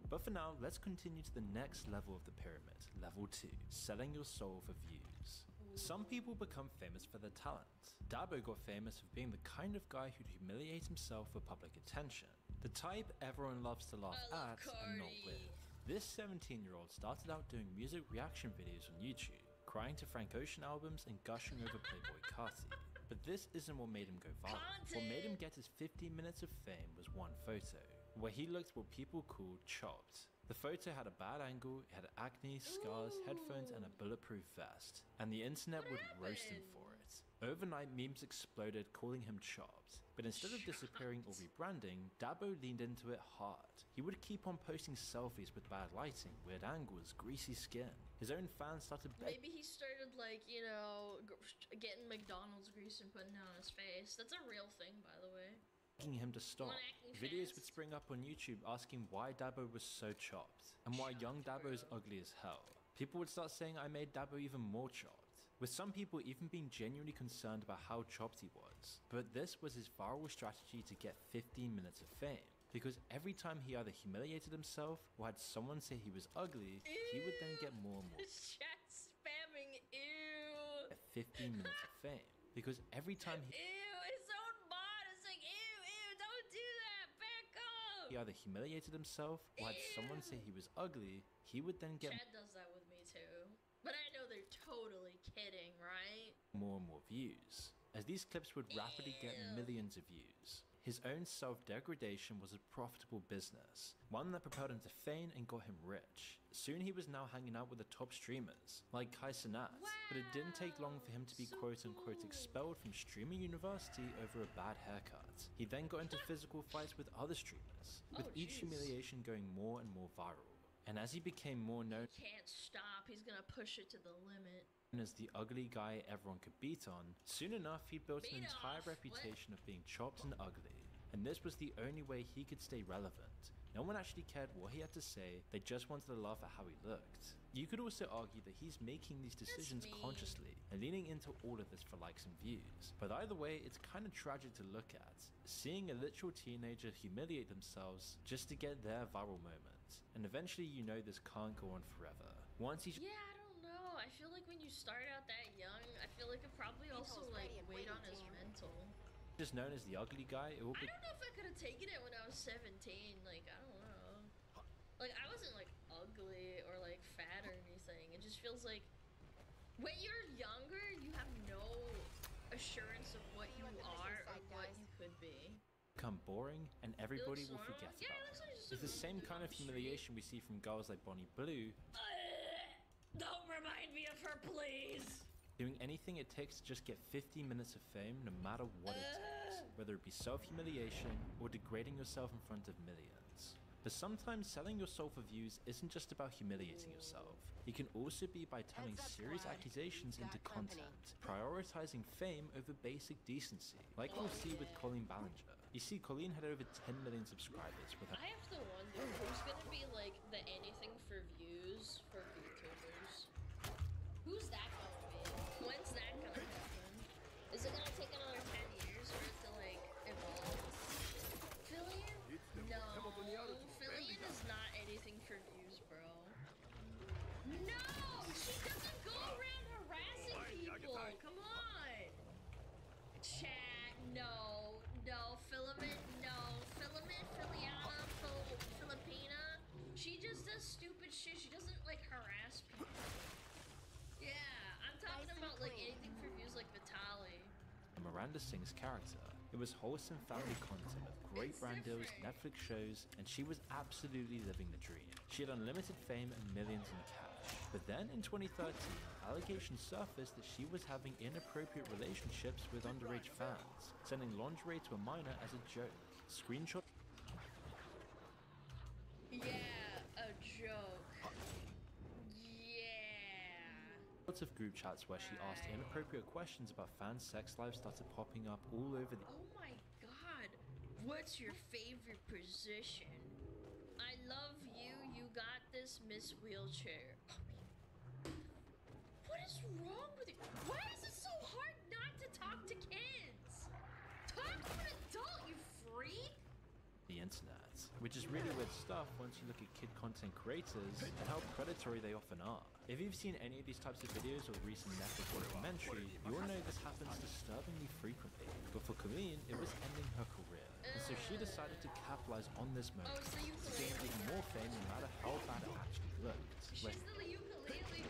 H: But for now, let's continue to the next level of the pyramid, level 2, selling your soul for views. Some people become famous for their talent. Dabo got famous for being the kind of guy who'd humiliate himself for public attention, the type everyone loves to laugh at and not with. This 17-year-old started out doing music reaction videos on YouTube, crying to Frank Ocean albums and gushing over Playboy Carti. But this isn't what made him go viral. What made him get his 15 minutes of fame was one photo. where he looked what people called chopped. The photo had a bad angle, it had acne, scars, headphones, and a bulletproof vest, and the internet would roast him for it. Overnight, memes exploded calling him chopped, but instead of disappearing or rebranding, Dabo leaned into it hard. He would keep on posting selfies with bad lighting, weird angles, greasy skin. His own fans started
G: Maybe he started like, you know, getting McDonald's grease and putting it on his face. That's a real thing, by the way.
H: begging him to stop. Videos would spring up on YouTube asking why Dabo was so chopped, and why young Dabo is ugly as hell. People would start saying I made Dabo even more chopped, with some people even being genuinely concerned about how chopped he was. But this was his viral strategy to get 15 minutes of fame, because every time he either humiliated himself or had someone say he was ugly, he would then get more and more.
G: Chat spamming, ew.
H: At 15 minutes of fame, because every time he
G: his own bot is like, ew, don't do that, back up.
H: He either humiliated himself or had someone say he was ugly, he would then get
G: Chad does that with me too. But I know they're totally kidding, right?
H: more and more views, as these clips would rapidly get millions of views. His own self-degradation was a profitable business, one that propelled him to fame and got him rich. Soon he was now hanging out with the top streamers, like Kai Cenat, but it didn't take long for him to be quote-unquote expelled from streaming university over a bad haircut. He then got into physical fights with other streamers, with each humiliation going more and more viral. And as he became more known,
G: He can't stop, he's gonna push it to the limit.
H: as the ugly guy everyone could beat on, soon enough he built an entire reputation of being chopped and ugly, and this was the only way he could stay relevant. No one actually cared what he had to say, they just wanted to laugh at how he looked. You could also argue that he's making these decisions consciously and leaning into all of this for likes and views, but either way it's kind of tragic to look at, seeing a literal teenager humiliate themselves just to get their viral moment, and eventually you know this can't go on forever. Once he's
G: I don't know. I feel like when you start out that young, I feel like it probably also like weighed on his mental.
H: just known as the ugly guy, it will be
G: I don't know if I could have taken it when I was 17. Like, I don't know. Like, I wasn't like ugly or like fat or anything. It just feels like when you're younger, you have no assurance of what you are or what you could be.
H: become boring and everybody will
G: normal?
H: forget
G: Yeah, it
H: about
G: looks
H: it.
G: like just
H: It's the
G: a
H: same
G: dude
H: kind
G: on
H: of
G: the street.
H: humiliation we see from girls like Bonnie Blue,
G: Don't remind me of her, please.
H: doing anything it takes to just get 15 minutes of fame no matter what it takes, whether it be self-humiliation or degrading yourself in front of millions. But sometimes selling your soul for views isn't just about humiliating yourself. It can also be by turning serious accusations into content, prioritizing fame over basic decency, like we'll see with Colleen Ballinger. You see, Colleen had over 10 million subscribers with her
G: I have to wonder who's gonna be like the anything for views for VTubers. Who's that gonna be? When's that gonna happen? Is it gonna take another 10 years for it to like evolve? Fillion? No. Fillion is not anything for views, bro. No! She doesn't go around harassing people! Come on! Chat, no. No. Filament, no. Filament, Filiana, Filipina. She just does stupid shit. She doesn't like harass people. Yeah, I'm talking about like anything for views like Vitaly.
H: Miranda Singh's character. It was wholesome family content of great brand deals, Netflix shows, and she was absolutely living the dream. She had unlimited fame and millions in cash. But then in 2013, allegations surfaced that she was having inappropriate relationships with underage fans, sending lingerie to a minor as a joke. Screenshot
G: Yeah, a joke.
H: Lots of group chats where she asked inappropriate questions about fans' sex lives started popping up all over the
G: Oh my god. What's your favorite position? I love you. You got this, Miss Wheelchair. What is wrong with you? Why is it so hard not to talk to kids? Talk to an adult, you freak!
H: internet, which is really weird stuff once you look at kid content creators and how predatory they often are. If you've seen any of these types of videos or recent Netflix documentary, you'll know this happens disturbingly frequently. But for Colleen, it was ending her career, and so she decided to capitalize on this moment to gain even more fame no matter how bad it actually looked.
G: She's the ukulele.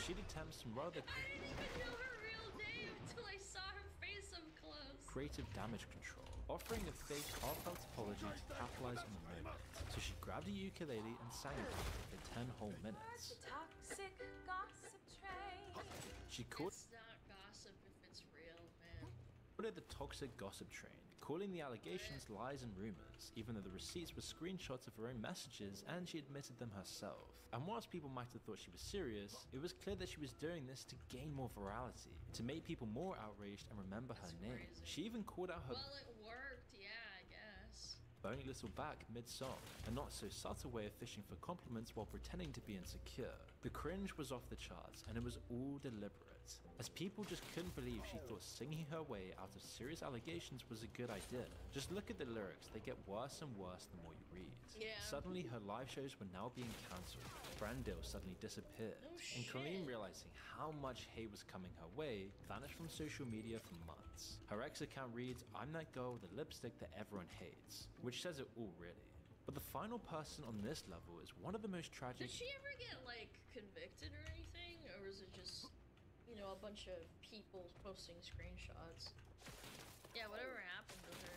H: She'd attempt some rather
G: I didn't even know her real name until I saw her face up close.
H: creative damage control, offering a fake heartfelt apology to capitalize on the moment. So she grabbed a ukulele and sang it for 10 whole minutes.
F: Toxic gossip train.
H: She called
G: It's not gossip if it's real, man.
H: it the toxic gossip train, calling the allegations lies and rumors, even though the receipts were screenshots of her own messages and she admitted them herself. And whilst people might have thought she was serious, it was clear that she was doing this to gain more virality, to make people more outraged and remember her name.
G: crazy.
H: She even called out her
G: Well, it worked, yeah, I guess.
H: bony little back mid-song, a not so subtle way of fishing for compliments while pretending to be insecure. The cringe was off the charts and it was all deliberate, as people just couldn't believe she thought singing her way out of serious allegations was a good idea. Just look at the lyrics, they get worse and worse the more you read.
G: Yeah.
H: Suddenly her live shows were now being cancelled, brand deals suddenly disappeared,
G: Oh,
H: and Colleen,
G: shit.
H: realizing how much hate was coming her way, vanished from social media for months. Her ex account reads, "I'm that girl with the lipstick that everyone hates," which says it all really. But the final person on this level is one of the most tragic.
G: Did she ever get, like, convicted or anything? Or was it just, you know, a bunch of people posting screenshots? Yeah, whatever happened to her.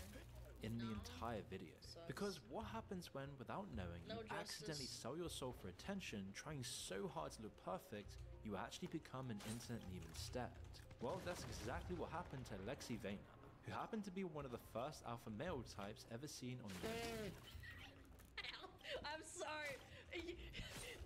H: in the
G: No.
H: entire video.
G: Sucks.
H: Because what happens when, without knowing,
G: No
H: you accidentally
G: justice.
H: sell your soul for attention, trying so hard to look perfect, you actually become an internet meme instead? Well, that's exactly what happened to Alexei Vayner, who happened to be one of the first alpha male types ever seen on YouTube.
G: I'm sorry.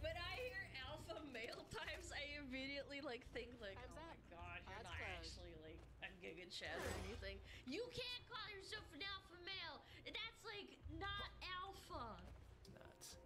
G: When I hear alpha male types, I immediately like think like, oh my god, you're not actually like a giga chat or anything. You can't call yourself an alpha male. That's like not alpha.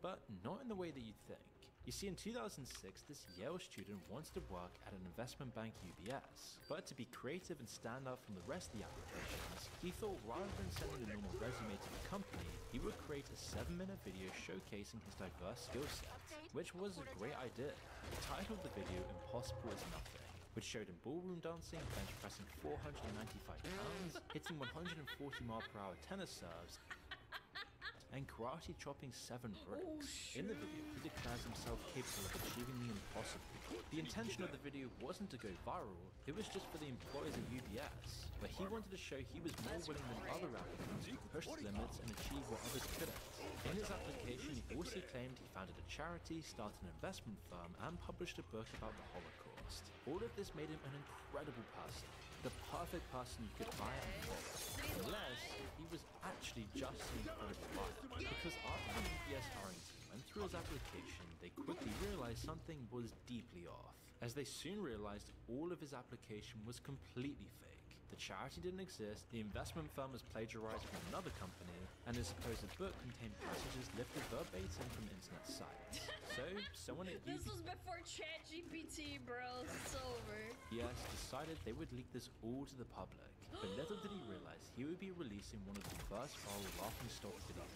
H: But not in the way that you think. You see, in 2006, this Yale student wants to work at an investment bank UBS. But to be creative and stand out from the rest of the applications, he thought rather than sending a normal resume to the company, he would create a 7-minute video showcasing his diverse skill set, which was a great idea. The title of the video, Impossible is Nothing, which showed him ballroom dancing, bench pressing 495 pounds, hitting 140-mile-per-hour tennis serves, and karate chopping 7 bricks. In the video, he declares himself capable of achieving the impossible. The intention of the video wasn't to go viral, it was just for the employees at UBS, but he wanted to show he was more willing than other applicants to push the limits and achieve what others couldn't. In his application, he also claimed he founded a charity, started an investment firm, and published a book about the Holocaust. All of this made him an incredible person. The perfect person you could hire and follow, unless he was actually just an incredible liar. Because after the UBS hiring team went through his application, they quickly realized something was deeply off, as they soon realized all of his application was completely fake. The charity didn't exist, the investment firm was plagiarized from another company, and his supposed book contained passages lifted verbatim from internet sites. So, someone at
G: This
H: UBS
G: was before ChatGPT, bros. It's over.
H: decided they would leak this all to the public. But little did he realize he would be releasing one of the first viral laughingstock videos.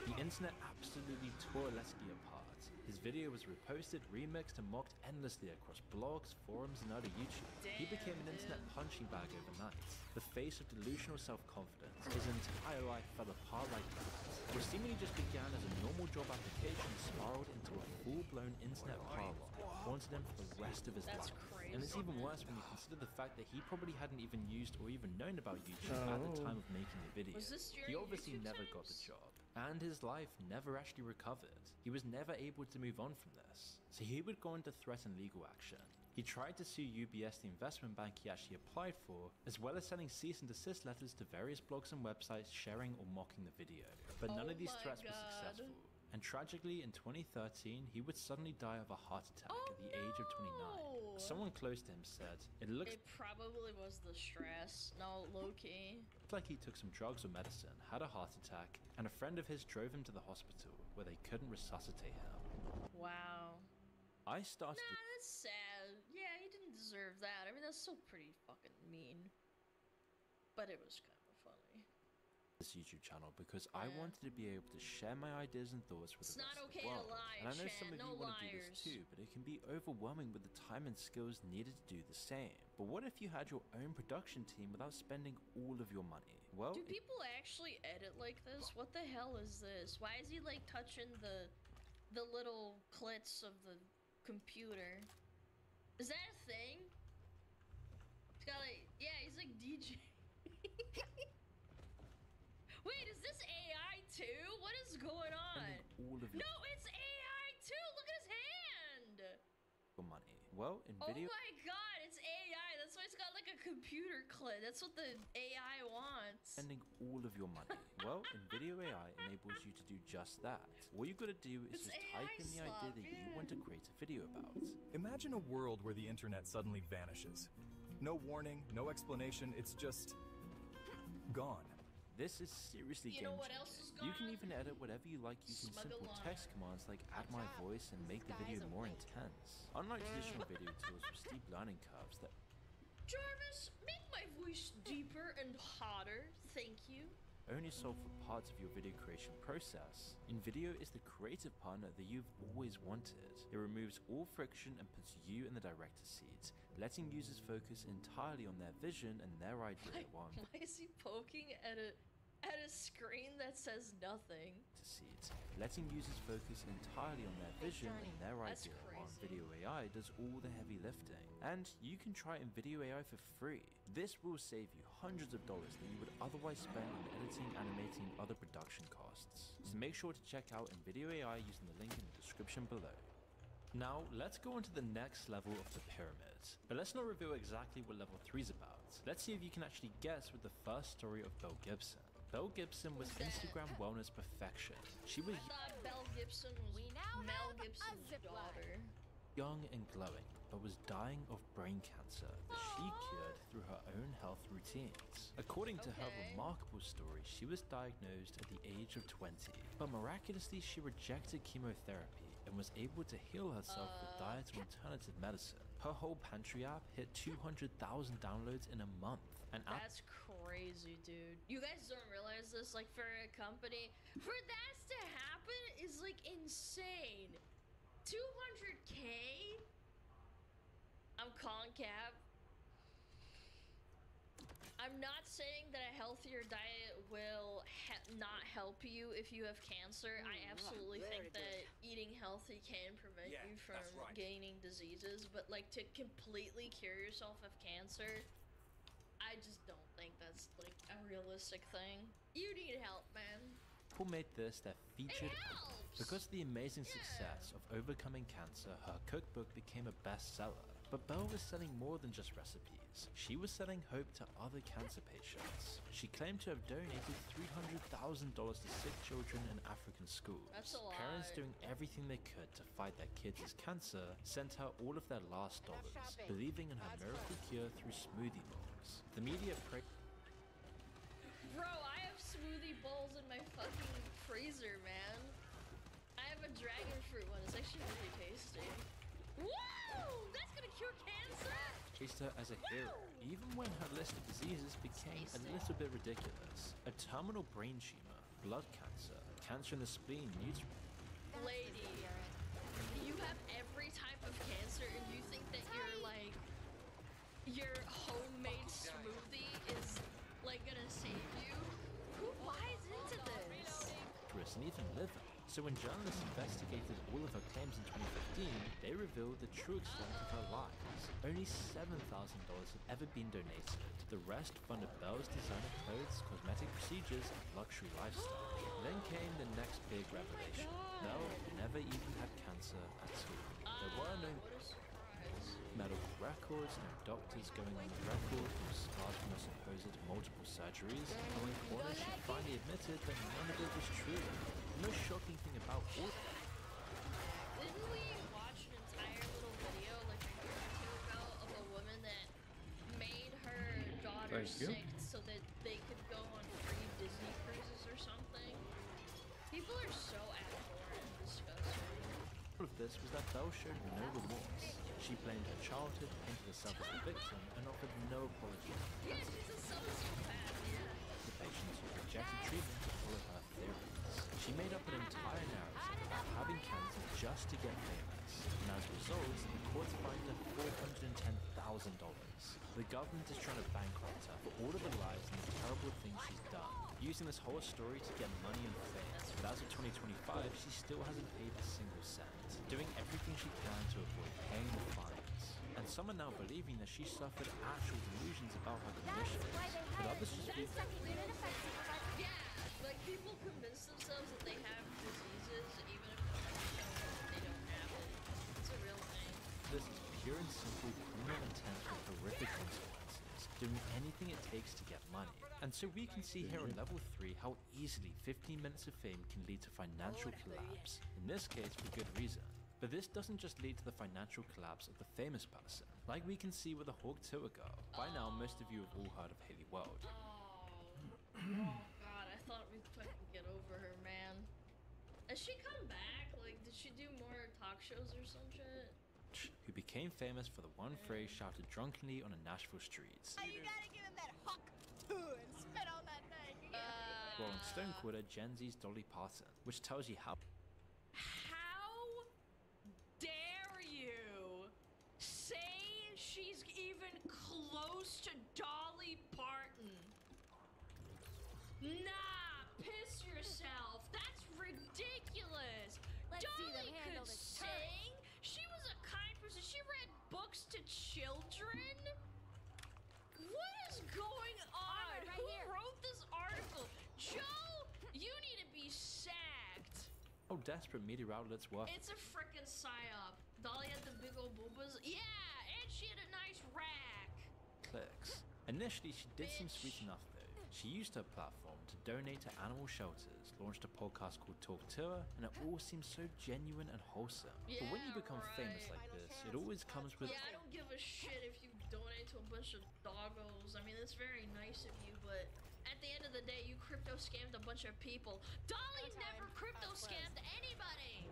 H: The internet absolutely tore Lesky apart. His video was reposted, remixed, and mocked endlessly across blogs, forums, and other YouTube. He became an internet punching bag overnight, the face of delusional self-confidence. His entire life fell apart like that. What seemingly just began as a normal job application spiraled into a full-blown internet parlor, haunted him for the rest of his life. And it's even worse when you consider the fact that he probably hadn't even used or even known about YouTube at the time of making the video.
G: Was this
H: He
G: during
H: obviously
G: YouTube
H: never got the
G: times?
H: job, and his life never actually recovered. He was never able to move on from this, so he would go on to threaten legal action. He tried to sue UBS, the investment bank he actually applied for, as well as sending cease and desist letters to various blogs and websites sharing or mocking the video. But none
G: Oh
H: of these
G: my
H: threats were
G: God.
H: successful. And tragically, in 2013, he would suddenly die of a heart attack at the age of 29.
G: no.
H: Someone close to him said, "It looks
G: It probably was the stress. No, low key.
H: like he took some drugs or medicine, had a heart attack, and a friend of his drove him to the hospital where they couldn't resuscitate him."
G: Wow.
H: I started
G: Nah, that's sad. Yeah, he didn't deserve that. I mean, that's still pretty fucking mean. But it was kind of funny.
H: this YouTube channel because I wanted to be able to share my ideas and thoughts with
G: It's
H: the
G: not
H: rest of
G: okay
H: the
G: to
H: world.
G: lie,
H: And I know some
G: Chan.
H: of
G: No
H: you want to do
G: liars.
H: this too, but it can be overwhelming with the time and skills needed to do the same. But what if you had your own production team without spending all of your money? Well,
G: Do people actually edit like this? What the hell is this? Why is he like touching the little clits of the computer? Is that a thing? It's got like, yeah, he's like DJ.
H: all of your
G: No, it's AI too. Look at his hand.
H: money? Well, in
G: Oh
H: video
G: my god, it's AI. That's why it's got like a computer clip. That's what the AI wants.
H: spending all of your money. Well, in video AI enables you to do just that. All you gotta do is
G: It's
H: just
G: AI
H: type in the idea that you want to create a video about.
K: Imagine a world where the internet suddenly vanishes. No warning, no explanation, it's just gone.
H: This is seriously
G: You know what
H: game-changing.
G: else is
H: You can
G: gone?
H: even edit whatever you like using
G: Smuggle
H: simple
G: on.
H: text commands like add my voice and make the video more intense. Unlike traditional video tools with steep learning curves that
G: Jarvis, make my voice deeper and hotter. Thank you.
H: only solve for parts of your video creation process, InVideo is the creative partner that you've always wanted. It removes all friction and puts you in the director's seat, letting users focus entirely on their vision and their idea while
G: Why is he poking at a screen that says nothing?
H: letting users focus entirely on their vision and their
G: That's
H: idea while
G: crazy.
H: Video AI does all the heavy lifting. And you can try InVideo AI for free. This will save you hundreds of dollars that you would otherwise spend on editing, animating, other production costs. So make sure to check out InVideo AI using the link in the description below. Now, let's go on to the next level of the pyramid. But let's not reveal exactly what level 3 is about. Let's see if you can actually guess with the first story of Belle Gibson. Belle Gibson was Instagram wellness perfection. She was
G: I thought Belle Gibson was Mel Gibson's daughter.
H: young and glowing, but was dying of brain cancer that she cured through her own health routines. According to her
G: Okay.
H: remarkable story, she was diagnosed at the age of 20, but miraculously she rejected chemotherapy and was able to heal herself with diet and alternative medicine. Her whole pantry app hit 200,000 downloads in a month. An app
G: That's crazy, dude. You guys don't realize this? Like, for a company, for that to happen is like insane. 200K? I'm calling cap. I'm not saying that a healthier diet will not help you if you have cancer. I absolutely think that eating healthy can prevent you from gaining diseases, but like to completely cure yourself of cancer, I just don't think that's like a realistic thing. You need help, man.
H: Apple made this their featured.
G: helps!
H: Because of the amazing success of overcoming cancer, her cookbook became a bestseller. But Belle was selling more than just recipes. She was selling hope to other cancer patients. She claimed to have donated $300,000 to sick children in African schools.
G: That's a lot.
H: Parents doing everything they could to fight their kids' cancer sent her all of their last dollars, believing in her miracle cure through smoothie bowls. The media
G: Bro, I have smoothie bowls in my fucking freezer, man. I have a dragon fruit one. It's actually really tasty. Woo! That's gonna cure cancer?
H: praised her as a hero, even when her list of diseases became a little bit ridiculous. A terminal brain tumor, blood cancer, cancer in the spleen,
G: Lady, you have every type of cancer and you think that your homemade smoothie is like gonna save you? Who buys into this?
H: and even liver. So when journalists investigated all of her claims in 2015, they revealed the true extent of her lies. Only $7,000 had ever been donated. The rest funded Belle's designer clothes, cosmetic procedures, and luxury lifestyle. Then came the next big revelation. Belle never even had cancer at all. There were no medical records, no doctors going on the record, no scars from her supposed multiple surgeries. And when cornered, she finally admitted that none of it was true. The most shocking thing about all
G: Didn't we watch an entire little video like a year or two ago of a woman that made her daughter sick so that they could go on free Disney cruises or something? People are so abhorrent and disgusting.
H: All of this was that Belle showed no remorse. She blamed her childhood, painted herself as the victim, and offered no apology.
G: Yeah, she's a sociopath, yeah.
H: The patients who rejected treatment to follow her theories. She made up an entire narrative about having cancer just to get famous. And as a result, the courts fined her $410,000. The government is trying to bankrupt her for all of the lies and the terrible things she's done, using this whole story to get money and fame. But as of 2025, she still hasn't paid a single cent, doing everything she can to avoid paying the fines. And some are now believing that she suffered actual delusions about her condition. But others just believe
G: Yeah, like people convince themselves that they have diseases even if
H: this is pure and simple criminal intent with horrific consequences, doing anything it takes to get money. And so we can see here on level 3 how easily 15 minutes of fame can lead to financial collapse, in this case for good reason. But this doesn't just lead to the financial collapse of the famous person, like we can see with the Hawk Tour girl. By now, most of you have all heard of Haley World.
G: Oh god, I thought we'd fucking get over her, man. Has she come back? Like, did she do more talk shows or some shit?
H: Who became famous for the one phrase shouted drunkenly on a Nashville streets.
F: Oh, you gotta give him that hawk and spit on that thing.
H: Rolling Stone quoted Gen Z's Dolly Parton, which tells you how
G: dare you say she's even close to Dolly Parton? Nah, piss yourself. That's ridiculous. Dolly could sing. She was a kind person. She read books to children. What is going on?
F: Right
G: Who
F: here.
G: wrote this article? Joe, you need to be sacked.
H: how desperate media outlets were.
G: It's a frickin' psyop. Dolly had the big old boobas. Yeah, and she had a nice rack.
H: Clicks. Initially, she did seem sweet enough though. She used her platform to donate to animal shelters, launched a podcast called Talk Tour, and it all seems so genuine and wholesome. But when you become famous like this, it always comes with...
G: Yeah, I don't give a shit if you donate to a bunch of doggos. I mean, it's very nice of you, but at the end of the day, you crypto scammed a bunch of people. Dolly never crypto scammed anybody!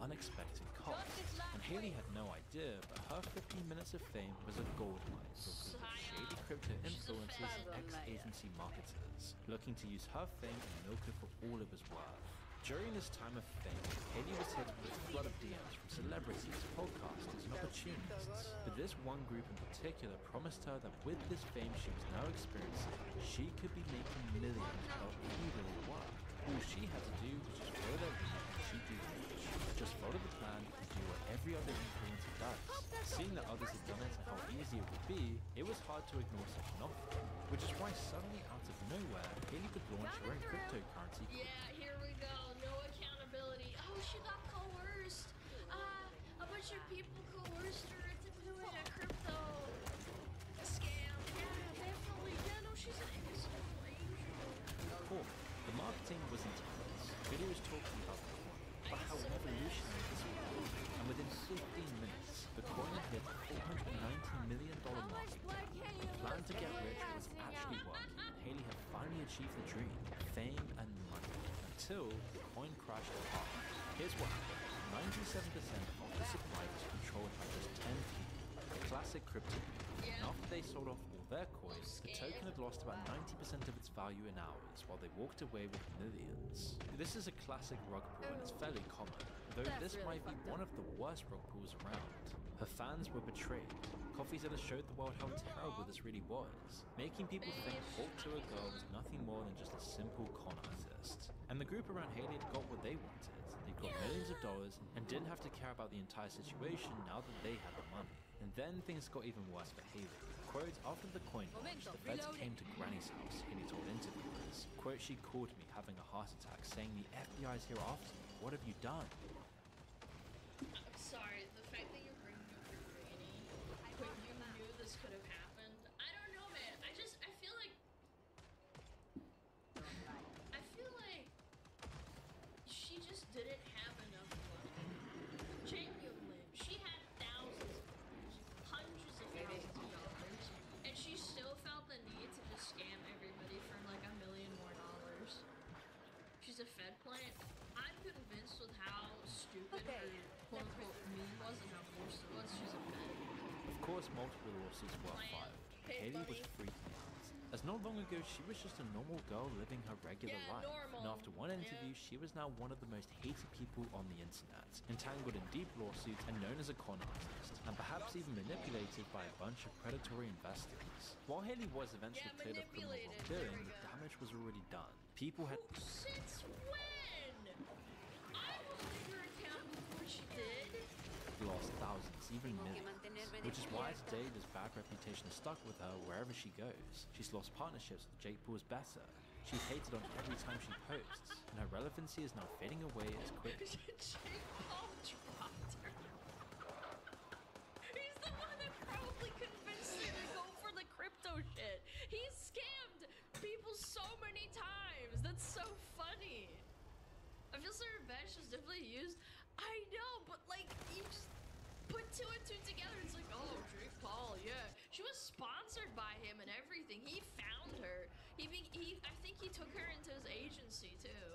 H: unexpected costs. And Haley had no idea, but her 15 minutes of fame was a goldmine for a group of shady crypto influencers and ex-agency marketers, looking to use her fame and milk it for all it was worth. During this time of fame, Haley was hit with a flood of DMs from celebrities, podcasters, and opportunists. But this one group in particular promised her that with this fame she was now experiencing, she could be making millions without any real work. All she had to do was just follow their lead and she'd be rich. Just follow the plan and do what every other influencer does. Seeing that others had done it and how easy it would be, it was hard to ignore such an offer. Which is why suddenly out of nowhere, Haley would launch her own cryptocurrency.
G: Yeah, here we go. No accountability. Oh, she got coerced. A bunch of people coerced her into doing a crypto scam. Yeah, definitely. Yeah, no, she's an innocent angel.
H: Cool. The marketing was intense. Haley was talking about the coin, about how revolutionary this would be. And within 15 minutes, the coin had hit a $490 million market cap. The plan to get rich was actually working, and Haley had finally achieved the dream, fame and money, until the coin crashed hard. Here's what happened. 97% of the supply was controlled by just 10 people. A classic crypto. And after they sold off all their coins, the token had lost about 90% of its value in hours, while they walked away with millions. This is a classic rug pull and it's fairly common, though this might be one of the worst rug pulls around. Her fans were betrayed. Coffeezilla showed the world how terrible this really was, making people think Hawk Tour Girl was nothing more than just a simple con artist. And the group around Haley had got what they wanted. They got millions of dollars and didn't have to care about the entire situation now that they had the money. And then things got even worse for Haley. Quote, after the coin launch, the feds came to Granny's house, Haley told interviewers. Quote, she called me having a heart attack, saying the FBI's here after me. What have you done?
G: I'm sorry, the fact that you're bringing up your granny when you knew this could have happened. I don't know, man. I feel like she just didn't have enough money. Genuinely. She had thousands, hundreds of thousands of dollars, and she still felt the need to just scam everybody for like $1 million more. She's a Fed plant. I'm convinced with how stupid her quote-unquote meme was and how forced it was, she's a Fed.
H: Of course, multiple lawsuits were filed. Haley was freaking out. As not long ago, she was just a normal girl living her regular life.
G: Normal.
H: And after one interview, she was now one of the most hated people on the internet, entangled in deep lawsuits and known as a con artist, and perhaps even manipulated by a bunch of predatory investors. While Haley was eventually cleared of criminal wrongdoing, the damage was already done. People had...
G: Since when? I wasn't her account before she did.
H: lost thousands, even millions. Which is why today this bad reputation is stuck with her wherever she goes. She's lost partnerships with Jake Paul's better. She's hated on every time she posts, and her relevancy is now fading away as quick.
G: Jake Paul dropped her. definitely used. I know, but like you just put two and two together. It's like, oh, Jake Paul, yeah. She was sponsored by him and everything. He found her. I think he took her into his agency too.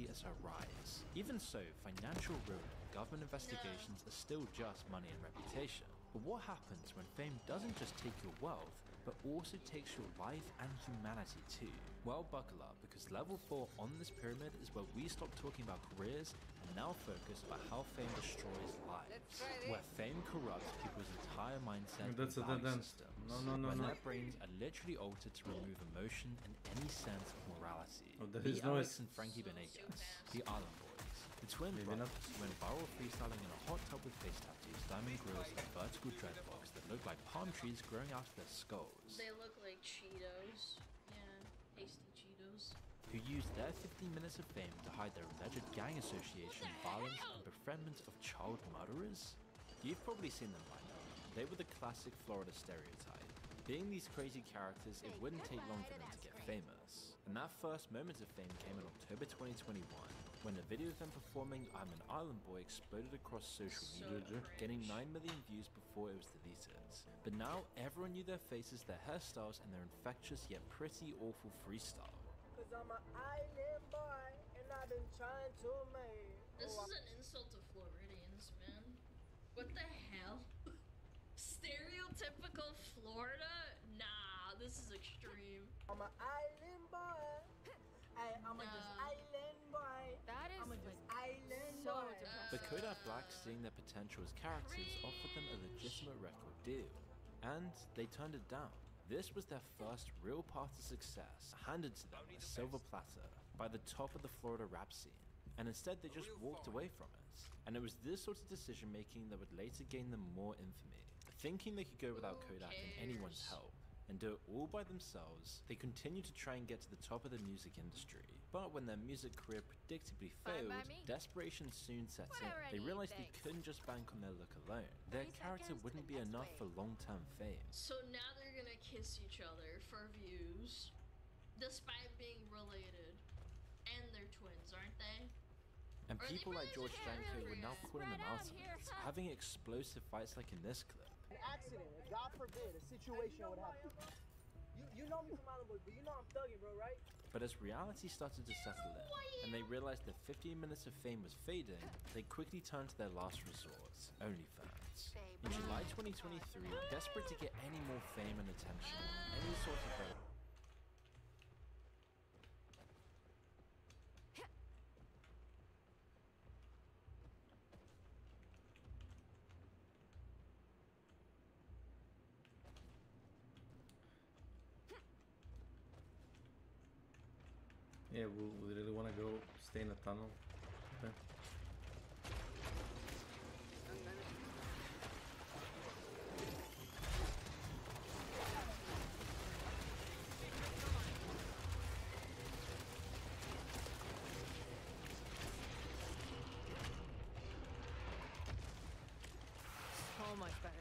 H: As her rise. Even so, financial ruin and government investigations are still just money and reputation. But what happens when fame doesn't just take your wealth, but also takes your life and humanity too? Well, buckle up, because level 4 on this pyramid is where we stop talking about careers and now focus about how fame destroys lives. Where fame corrupts people's entire mindset and
L: That's a
H: value
L: dead end.
H: systems.
L: No.
H: When their brains are literally altered to remove emotion and any sense of morality.
L: Oh, there
H: The
L: is noise.
H: Alex and Frankie Benegas, the Island Boys, the twin brothers who went viral freestyling in a hot tub with face tattoos, diamond grills, and vertical dreadlocks that look like palm trees growing out of their skulls.
G: They look like Cheetos. Yeah, tasty Cheetos.
H: Who used their 15 minutes of fame to hide their alleged gang association, violence, and befriendment of child murderers? You've probably seen them by now. They were the classic Florida stereotype. Being these crazy characters, it wouldn't take long for them to get famous. And that first moment of fame came in October 2021, when a video of them performing I'm an Island Boy exploded across social media, getting 9 million views before it was deleted. But now everyone knew their faces, their hairstyles, and their infectious yet pretty awful freestyle.
M: Cause I'm an island boy, and I've been trying to make.
G: This is an insult to Floridians, man. What the hell? Stereotypical Florida? Nah, this is extreme.
M: I'm an island boy. I'm a just island boy.
F: That is
M: I'm a just island
F: so
M: boy.
H: But Kodak Black, seeing their potential as characters, offered them a legitimate record deal. And they turned it down. This was their first real path to success, handed to them on a silver platter by the top of the Florida rap scene. And instead they just walked away from it. And it was this sort of decision making that would later gain them more infamy. Thinking they could go without Kodak and anyone's help, and do it all by themselves, they continued to try and get to the top of the music industry. But when their music career predictably failed, desperation soon set in. They realized they couldn't just bank on their look alone. Their character wouldn't be enough for long-term fame.
G: So now they're gonna kiss each other for views, despite being related. And they're twins, aren't they?
H: And people like George Janko were now calling them out on it, having explosive fights like in this clip.
M: An accident, God forbid, a situation would happen. You know me from Island Boys, but you know I'm thugging, bro, right?
H: But as reality started to settle in, and they realized their 15 minutes of fame was fading, they quickly turned to their last resort, OnlyFans. In July 2023, desperate to get any more fame and attention, any sort of
L: Yeah, we really want to go stay in a tunnel. Okay.
F: So much better.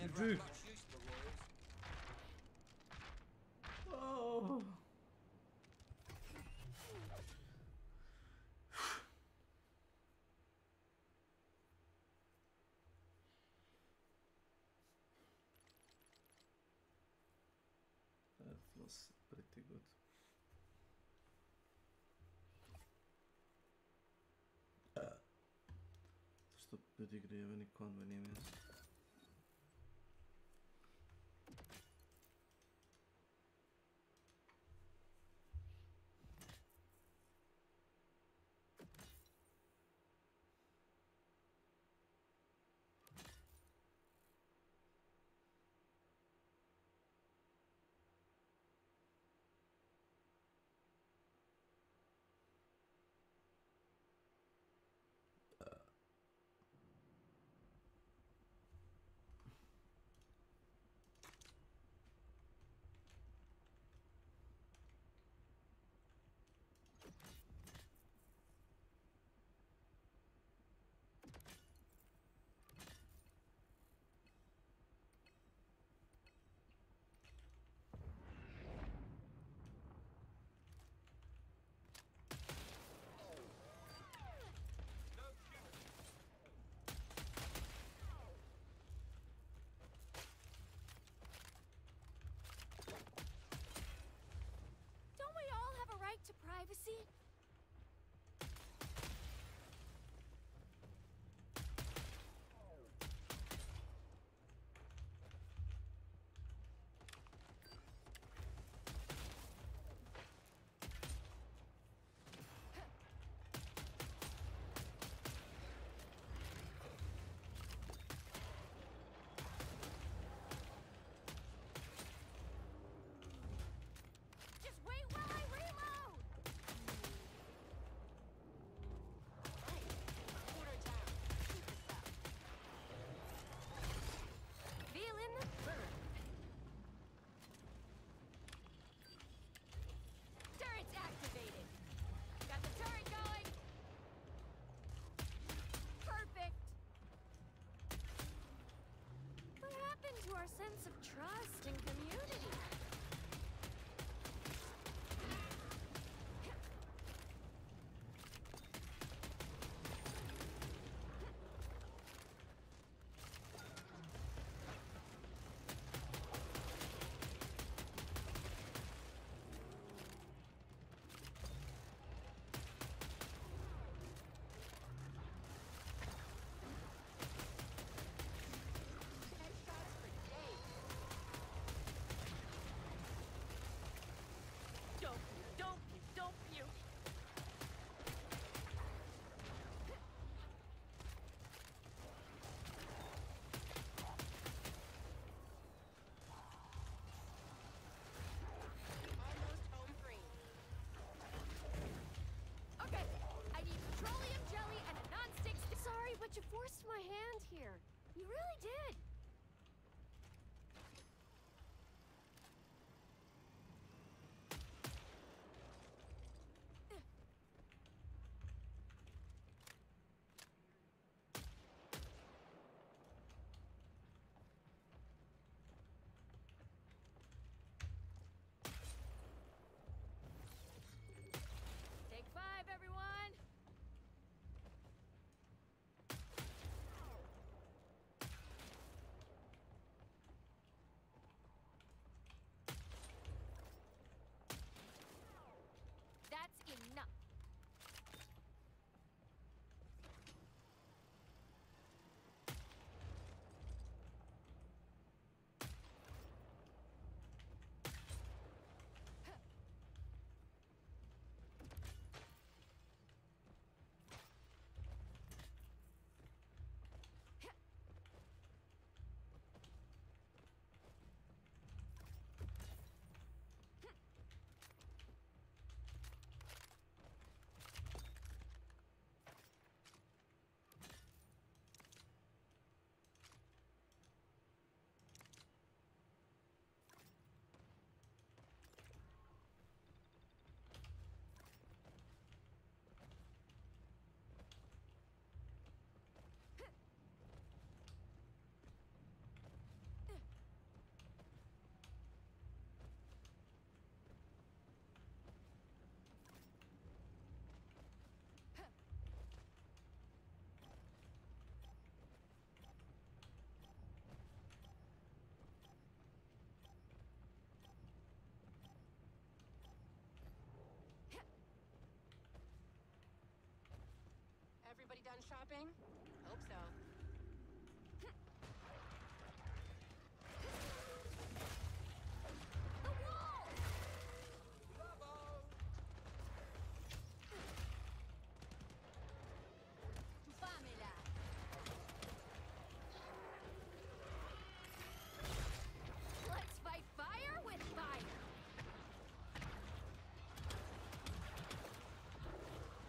L: Never had much use for Royals.
C: Oh.
L: That was pretty good. Sto pedigree nikon venim jaz.
F: Don't we all have a right to privacy? Just wait while I reload! Order down. Keep this up. Feeling the burn. Turret's activated. Got the turret going. Perfect. What happened to our sense of trust and community? Headshots for days. shopping? Hope so. The wall! Famila. Let's fight fire with fire.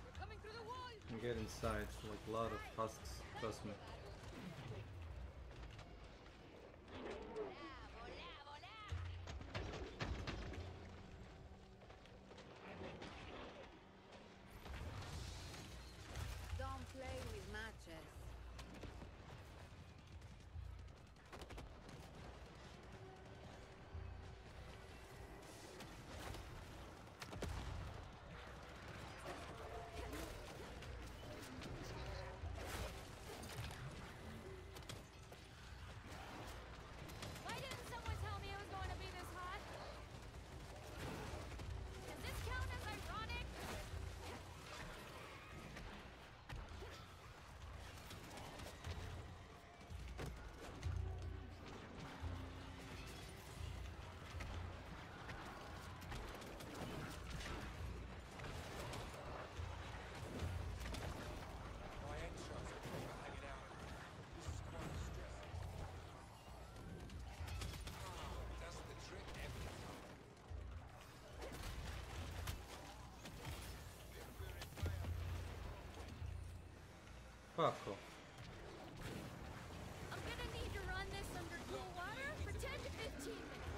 F: We're coming through the wall.
L: I get inside, like a lot of husks, trust me.
F: Don't play with matches. Why didn't someone tell me it was going to be this hot? Does this count as ironic?
L: Fuck off.
F: I'm gonna need to run this under cool water for 10 to 15 minutes.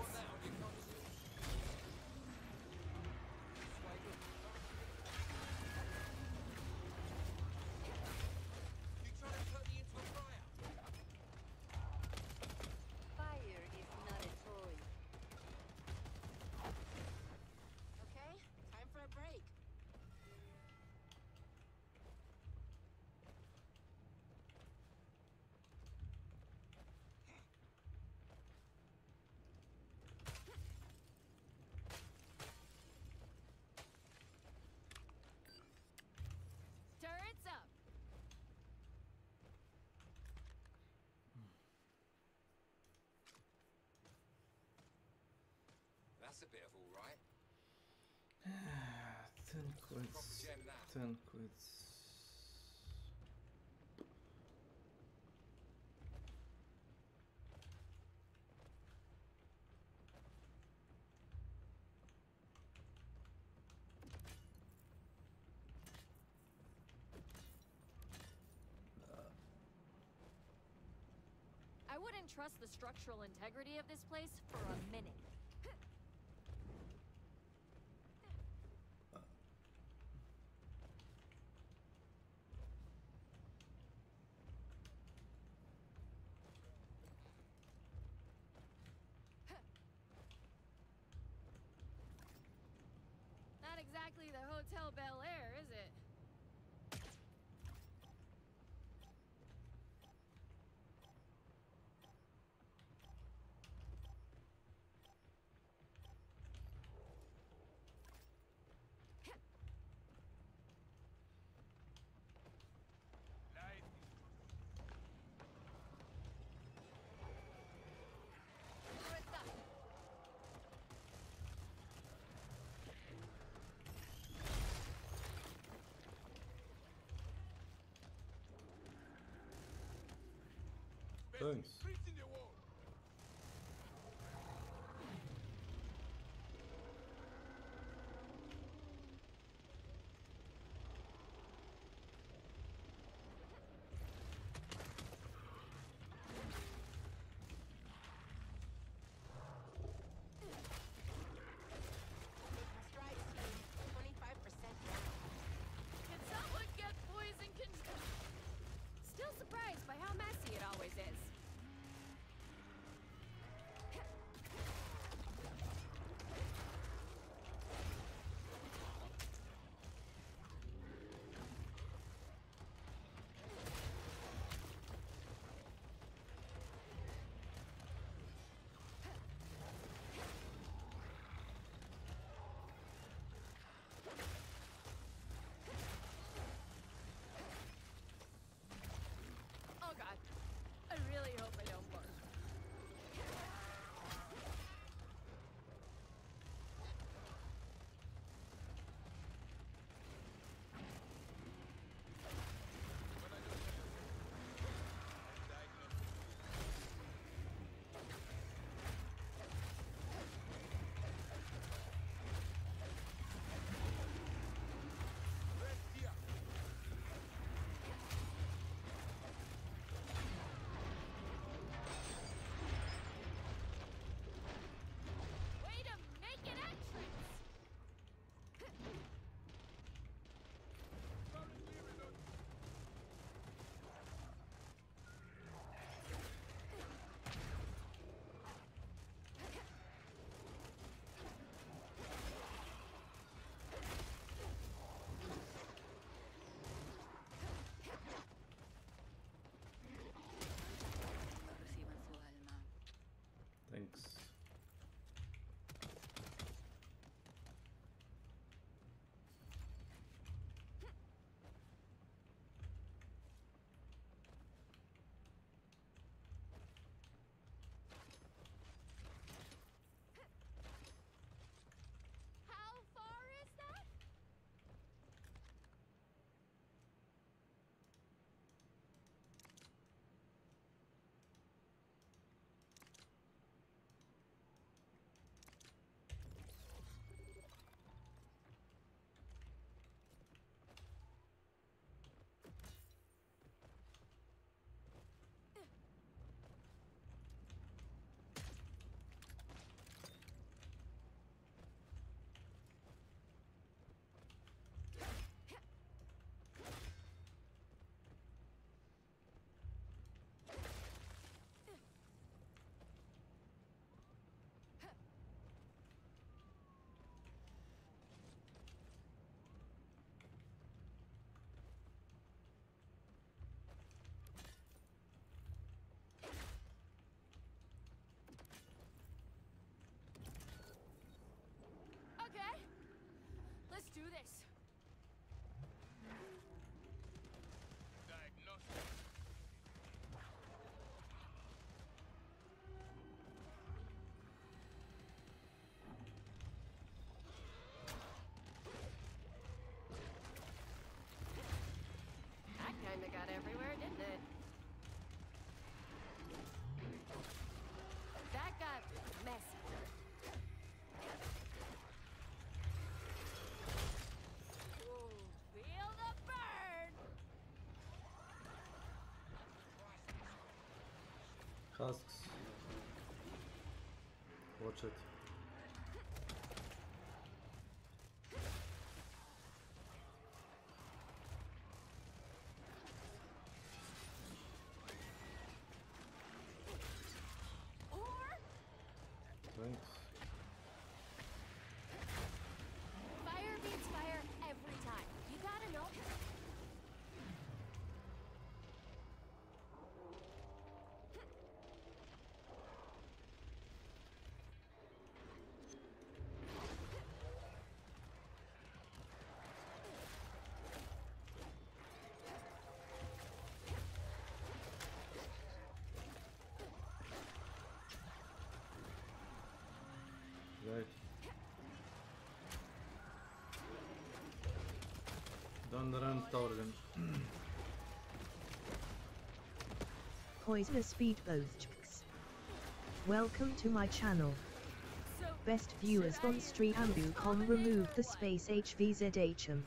F: Fire is not a toy. Okay, time for a break. Turrets up.
N: That's a bit of all right.
L: 10 quids. 10 quids.
F: I wouldn't trust the structural integrity of this place for a minute. Not exactly the Hotel Bel Air, is it?
L: Thanks.
F: Strikes 25% down. Can someone get poison control? Still surprised by how messy it always is. this.
N: That kinda got everywhere, didn't it? That got messy. Ooh, feel the burn!
L: Casks. Watch it. Thanks.
N: Fire beats fire every time. You gotta know.
L: Right. Döndüren Torgen.
B: Poisonous speedboats. Welcome to my channel. Best viewers on streamambu.com. Remove the space HVZHM.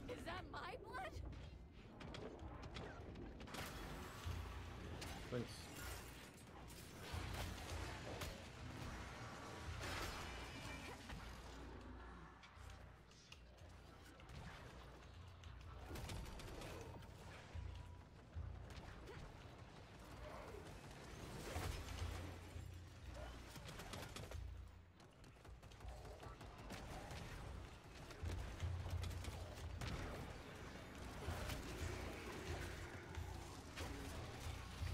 N: Is that my blood?
L: Thanks.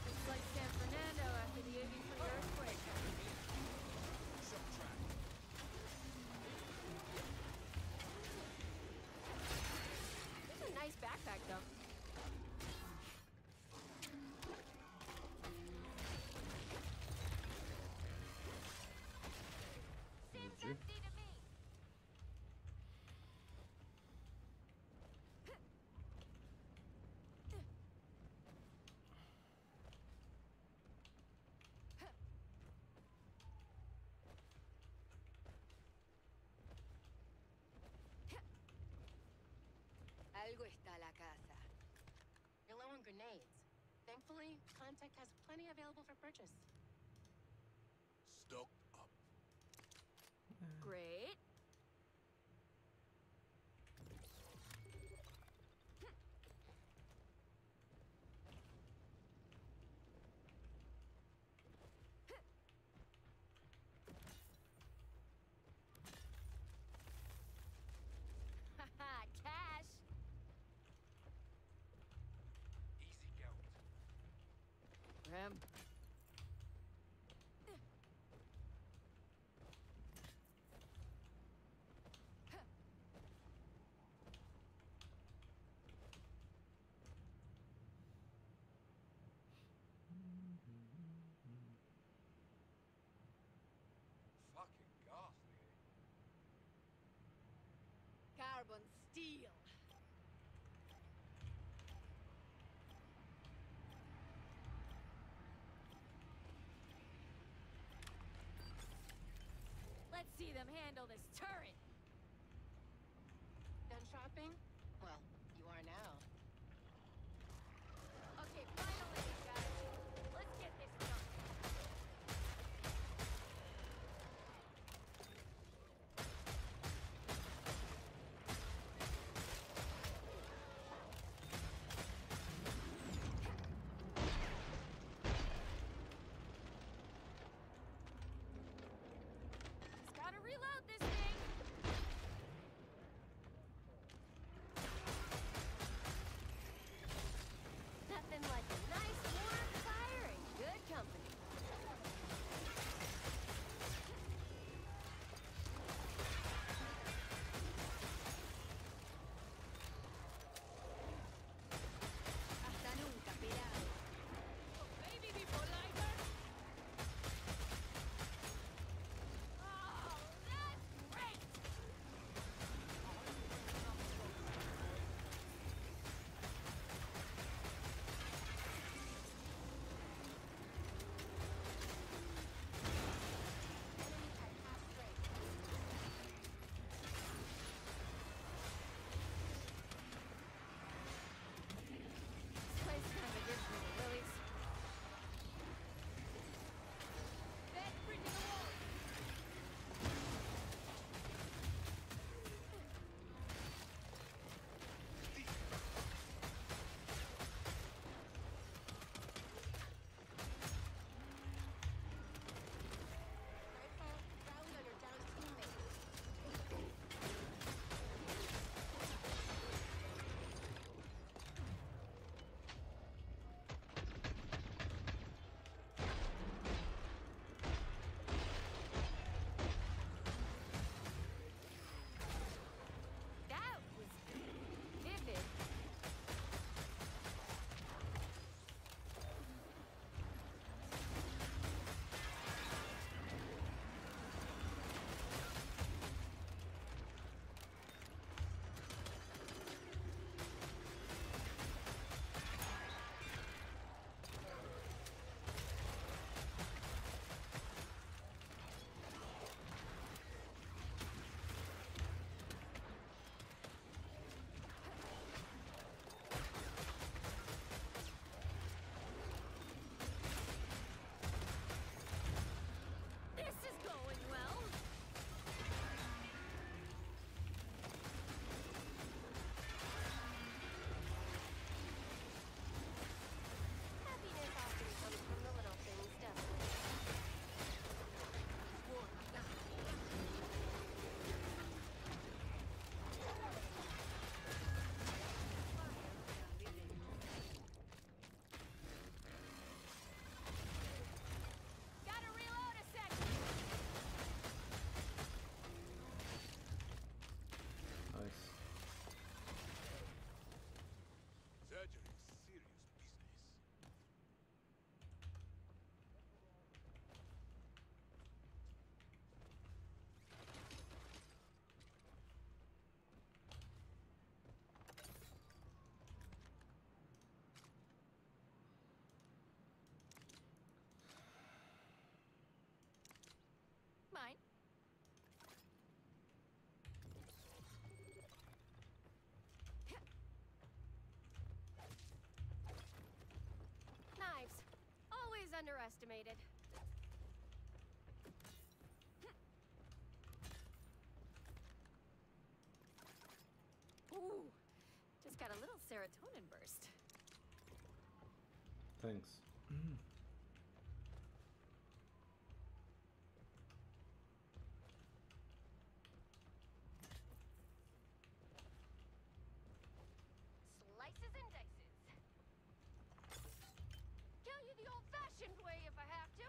N: It's like San Fernando after the 83 earthquake. This is a nice backpack, though. Seems empty to me.
O: Algo está la casa. You're low on grenades. Thankfully, Contact has plenty available for purchase.
E: Stoked up.
N: Great. Haha, cash.
E: Easy count.
N: Ram.
E: Fucking ghastly.
N: Carbon steel. Let's see them handle this turret.
O: Done shopping? Well, you are now.
N: Okay, finally, guys. Let's get this done.
F: underestimated. Ooh, just got a little serotonin burst.
L: Thanks.
F: Slices and dices. Kill you the old-fashioned way if I have to.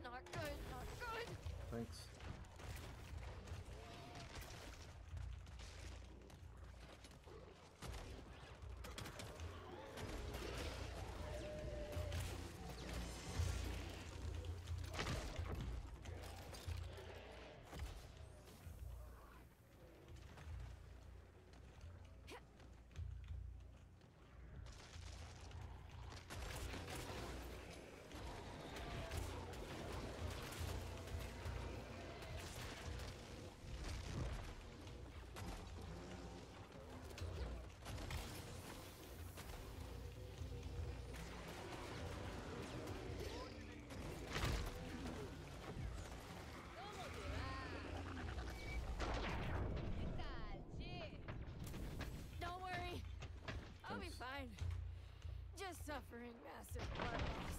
F: Not good, not good.
L: Thanks.
F: Don't worry. I'll be fine. Just suffering massive blood loss.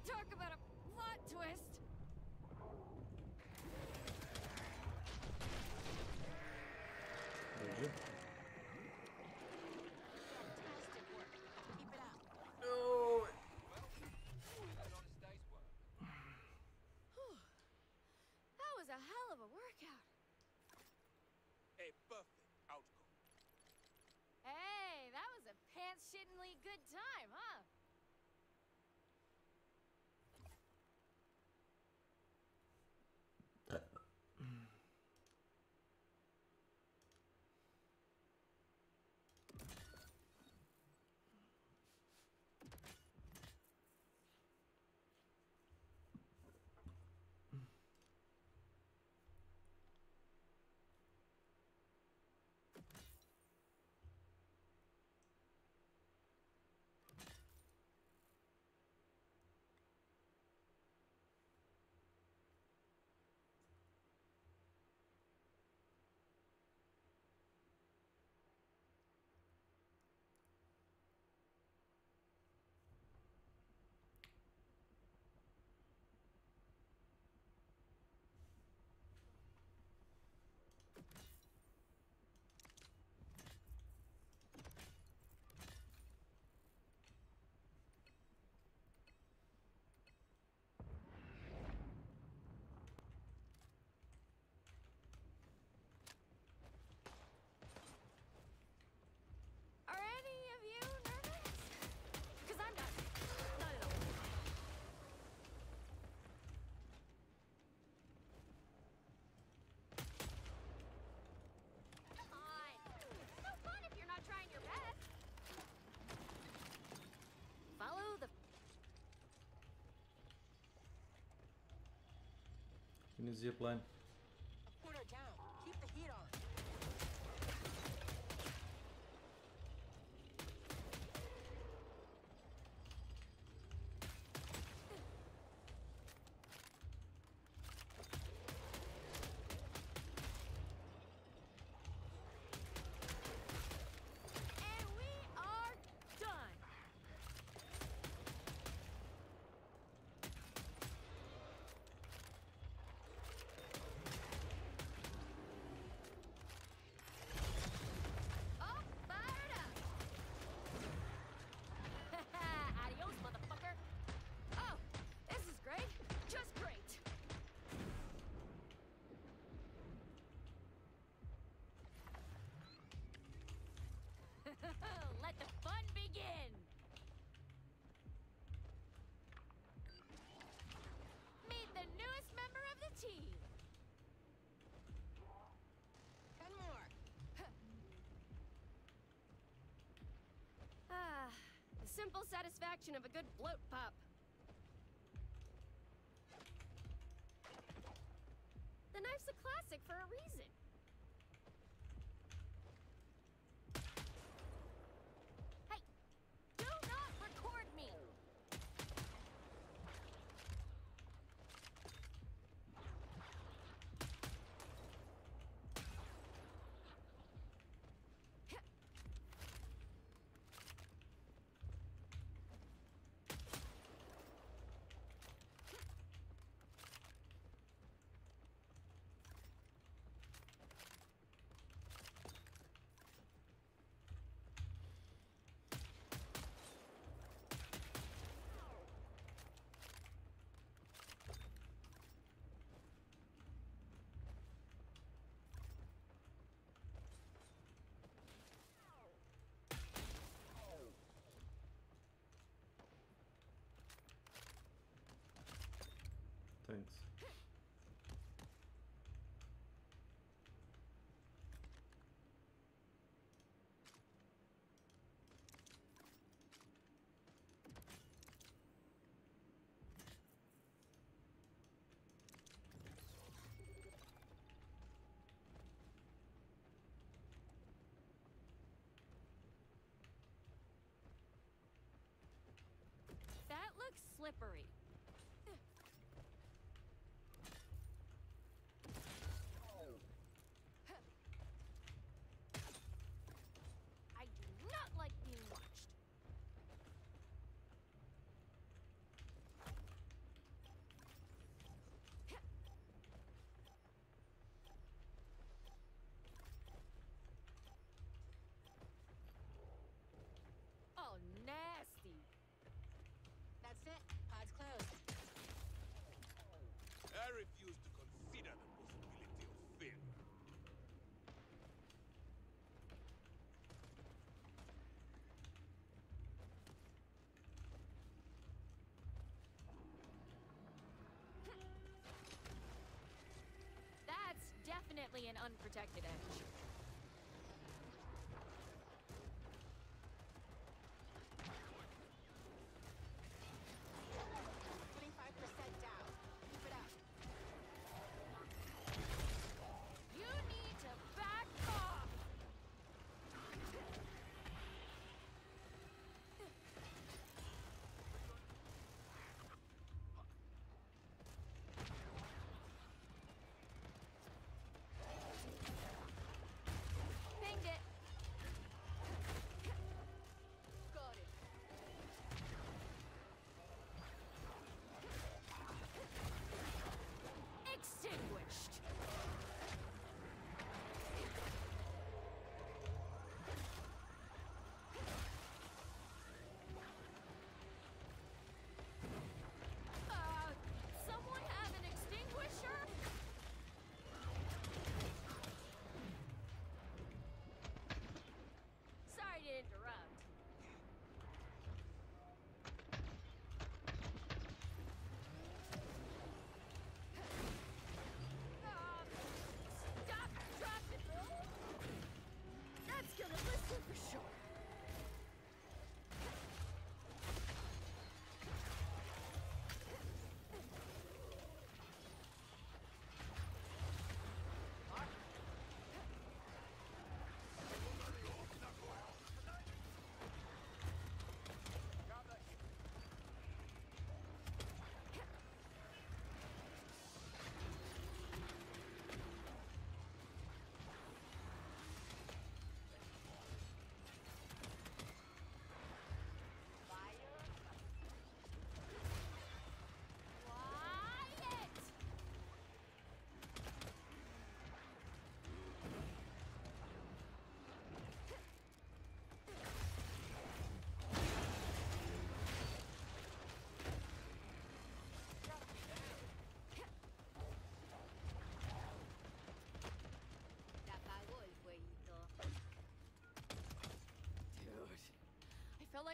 F: Talk about a plot twist.
L: GG.
F: Fantastic work. Keep it up.
L: No.
F: That was a hell of a workout.
E: A perfect outcome.
F: Hey, that was a pants-shittingly good time, huh?
L: Can you zip line?
O: Put her down. Keep the heat on.
N: And we are done. Oh, fired up. Adios, motherfucker. Oh, this is great. Just great. Let the fun begin. Meet the newest member of the team.
O: 10 more.
N: Ah, the simple satisfaction of a good bloat pop. The knife's a classic for a reason. Hey, do not record me.
L: Thanks.
N: That looks slippery. I do not like being watched. Oh, nasty.
O: That's it. Pod's closed.
E: I refuse to consider the possibility of failure.
N: That's definitely an unprotected edge.
O: Putting 5% down. Keep it up.
N: You need to back off!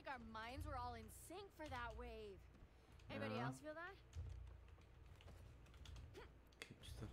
N: like our minds were all in sync for that wave. Anybody
L: Yeah.
N: else feel that?
L: İşte.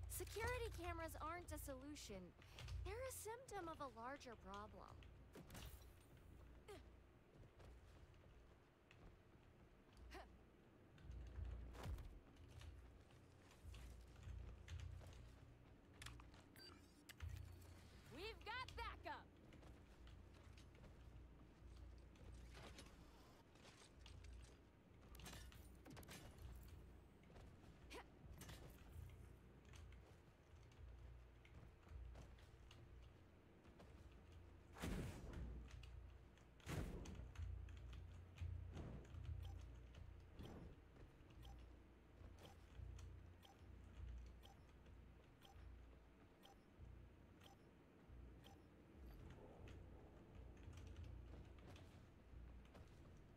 N: Security cameras aren't a solution. They're a symptom of a larger problem. We've got backup.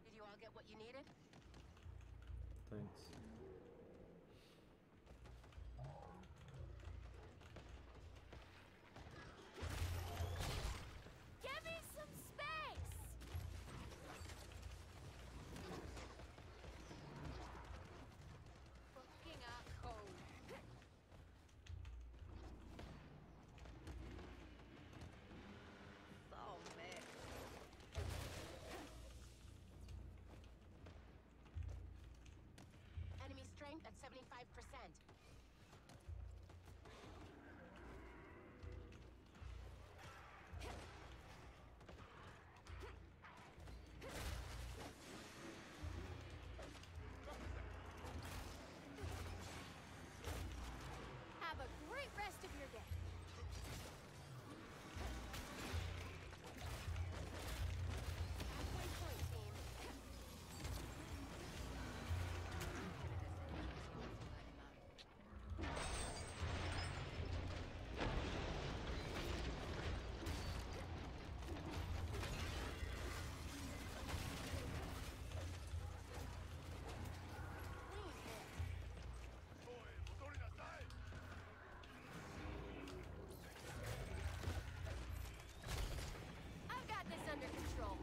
O: Did you all get what you needed?
L: Thanks.
N: Give me some space!
O: Fucking up code. So mixed. Enemy strength at 75%.
N: Have a great rest of your day.
O: Halfway point, team.
N: I've got this under control.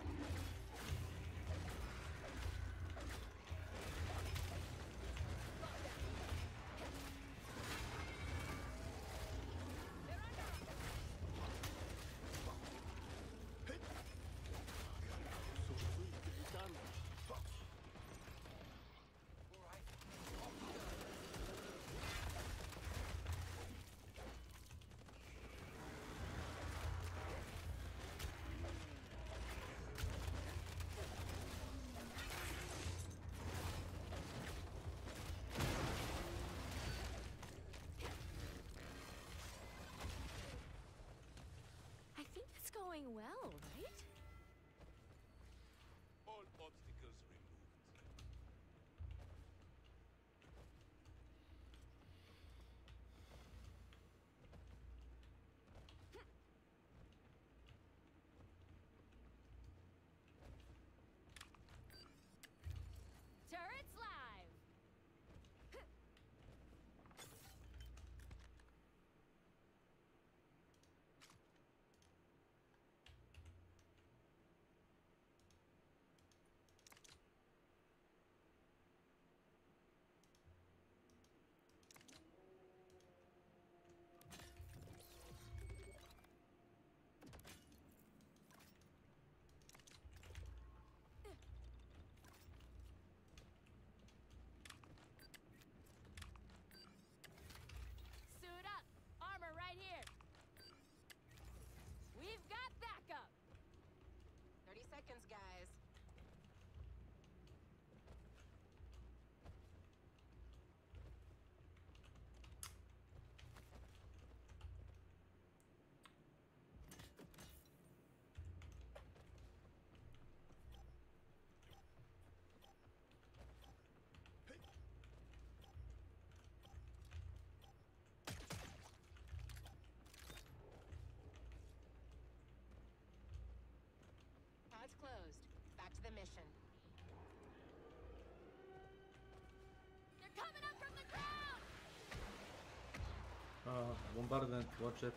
N: I think it's going well, right?
E: All obstacles removed.
N: Turrets live!
O: mission.
N: They're coming up from the ground!
L: Bombardment, watch it.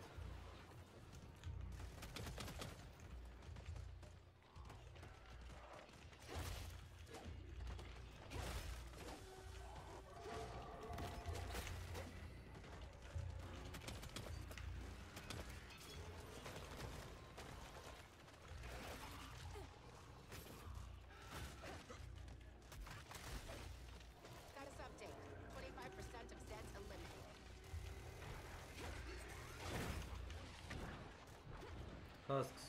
O: Status update. 25% of Zeds eliminated.
L: Husks.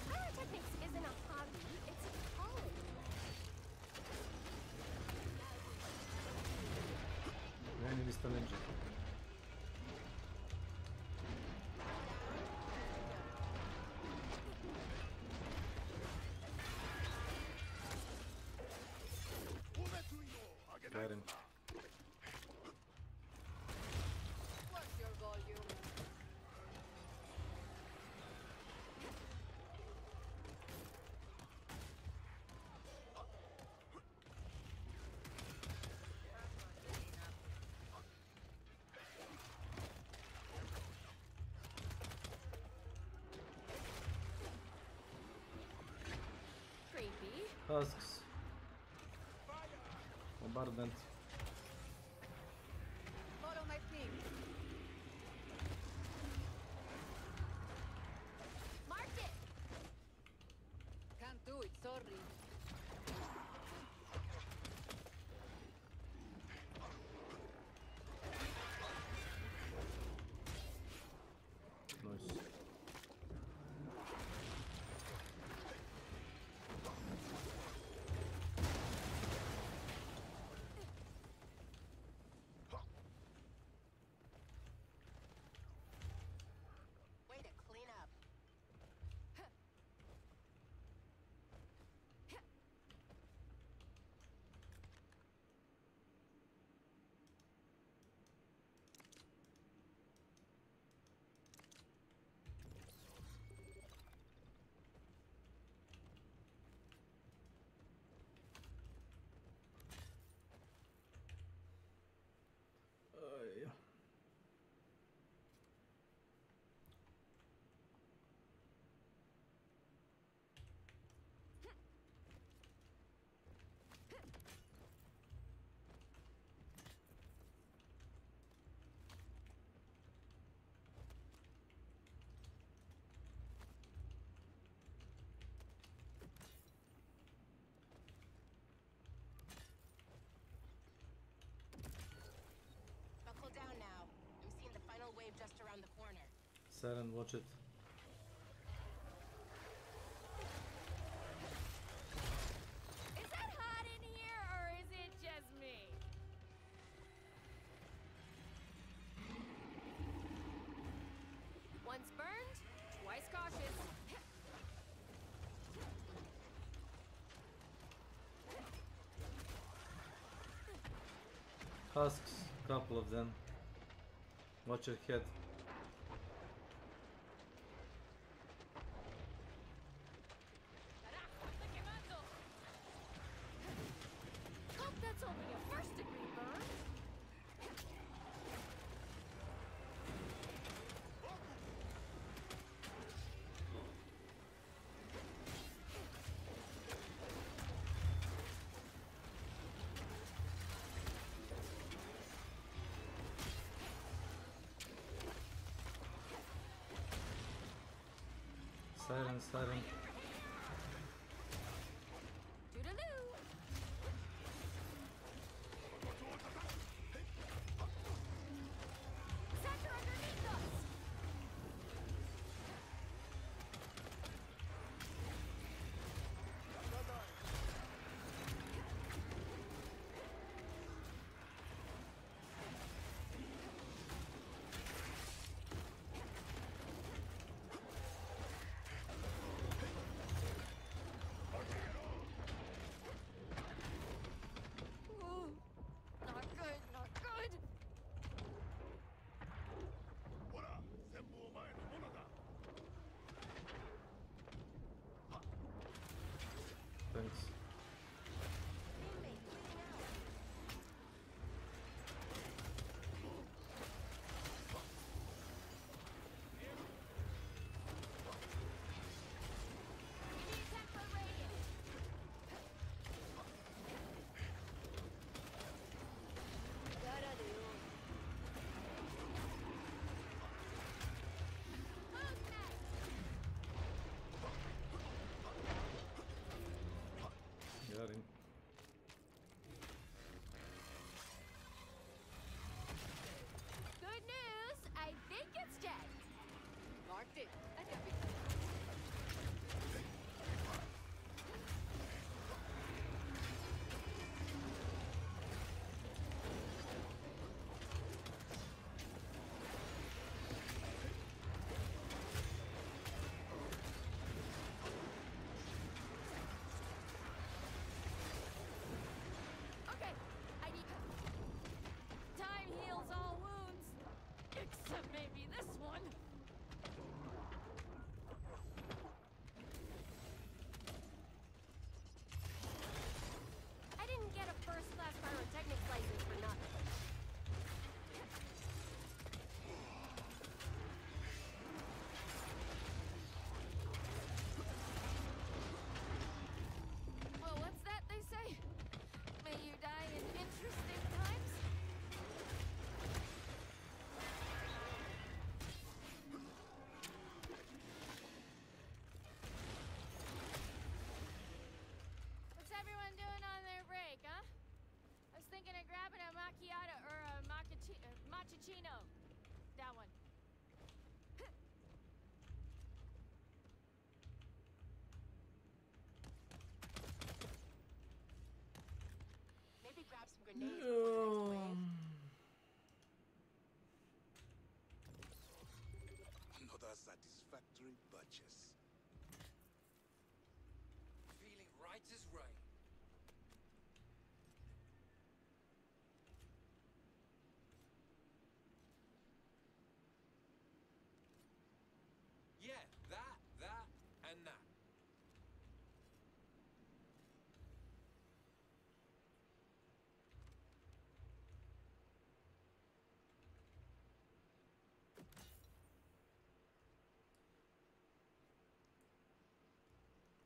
N: Pyrotechnics isn't a hobby, it's a calling.
L: The enemy still injured. Got him.
O: What's your volume?
N: Creepy.
L: Husks. Bombardment.
O: Follow my team.
N: Marked it!
O: Can't do it, sorry.
L: Nice.
O: Way to clean up.
L: Yeah.
O: Buckle down now. I'm seeing the final wave just around the corner.
L: Siren, watch it.
N: Is that hot in here, or is it just me? Once burned, twice cautious.
L: Husks, couple of them. Watch your head.
N: Hope that's only a first-degree burn.
L: Siren, siren.
N: Toodaloo. Sector underneath us.
L: Thanks. Got him.
N: Good news, I think it's dead.
O: Marked it. That got me.
N: Okay, I need time heals all wounds, except maybe this one. I didn't get a first-class pyrotechnics license for nothing. Well, what's that they say? May you die in interesting times? What's everyone doing on their break, huh? I was thinking of grabbing a macchiato or a macchiato. That one.
O: Maybe grab some grenades before the next wave.
E: Another satisfactory purchase.
P: Feeling right as rain. Yeah, that, and that.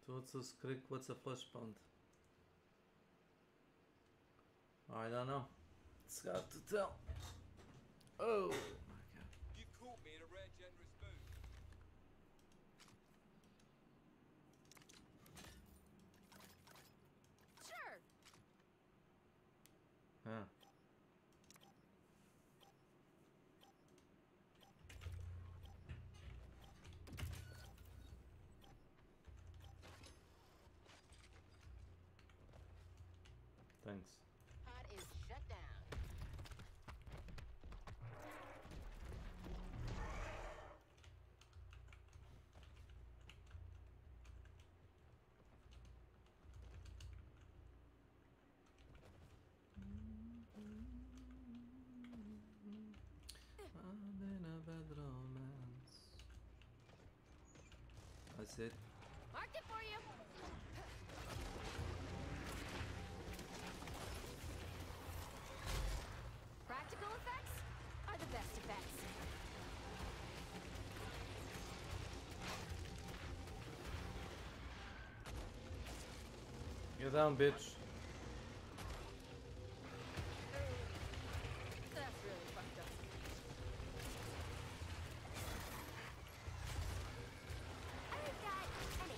L: What's a scrick? What's a flesh pound? I don't know. It's hard to tell. Oh my god.
P: You've caught me in a rare generous mood.
N: Sure.
L: Huh. Thanks.
O: Pod is shut down.
L: I'm in a bad romance. That's it.
N: Marked it for you. Practical effects are the best effects.
L: Get down, bitch.
N: That's really fucked up. I got an 8.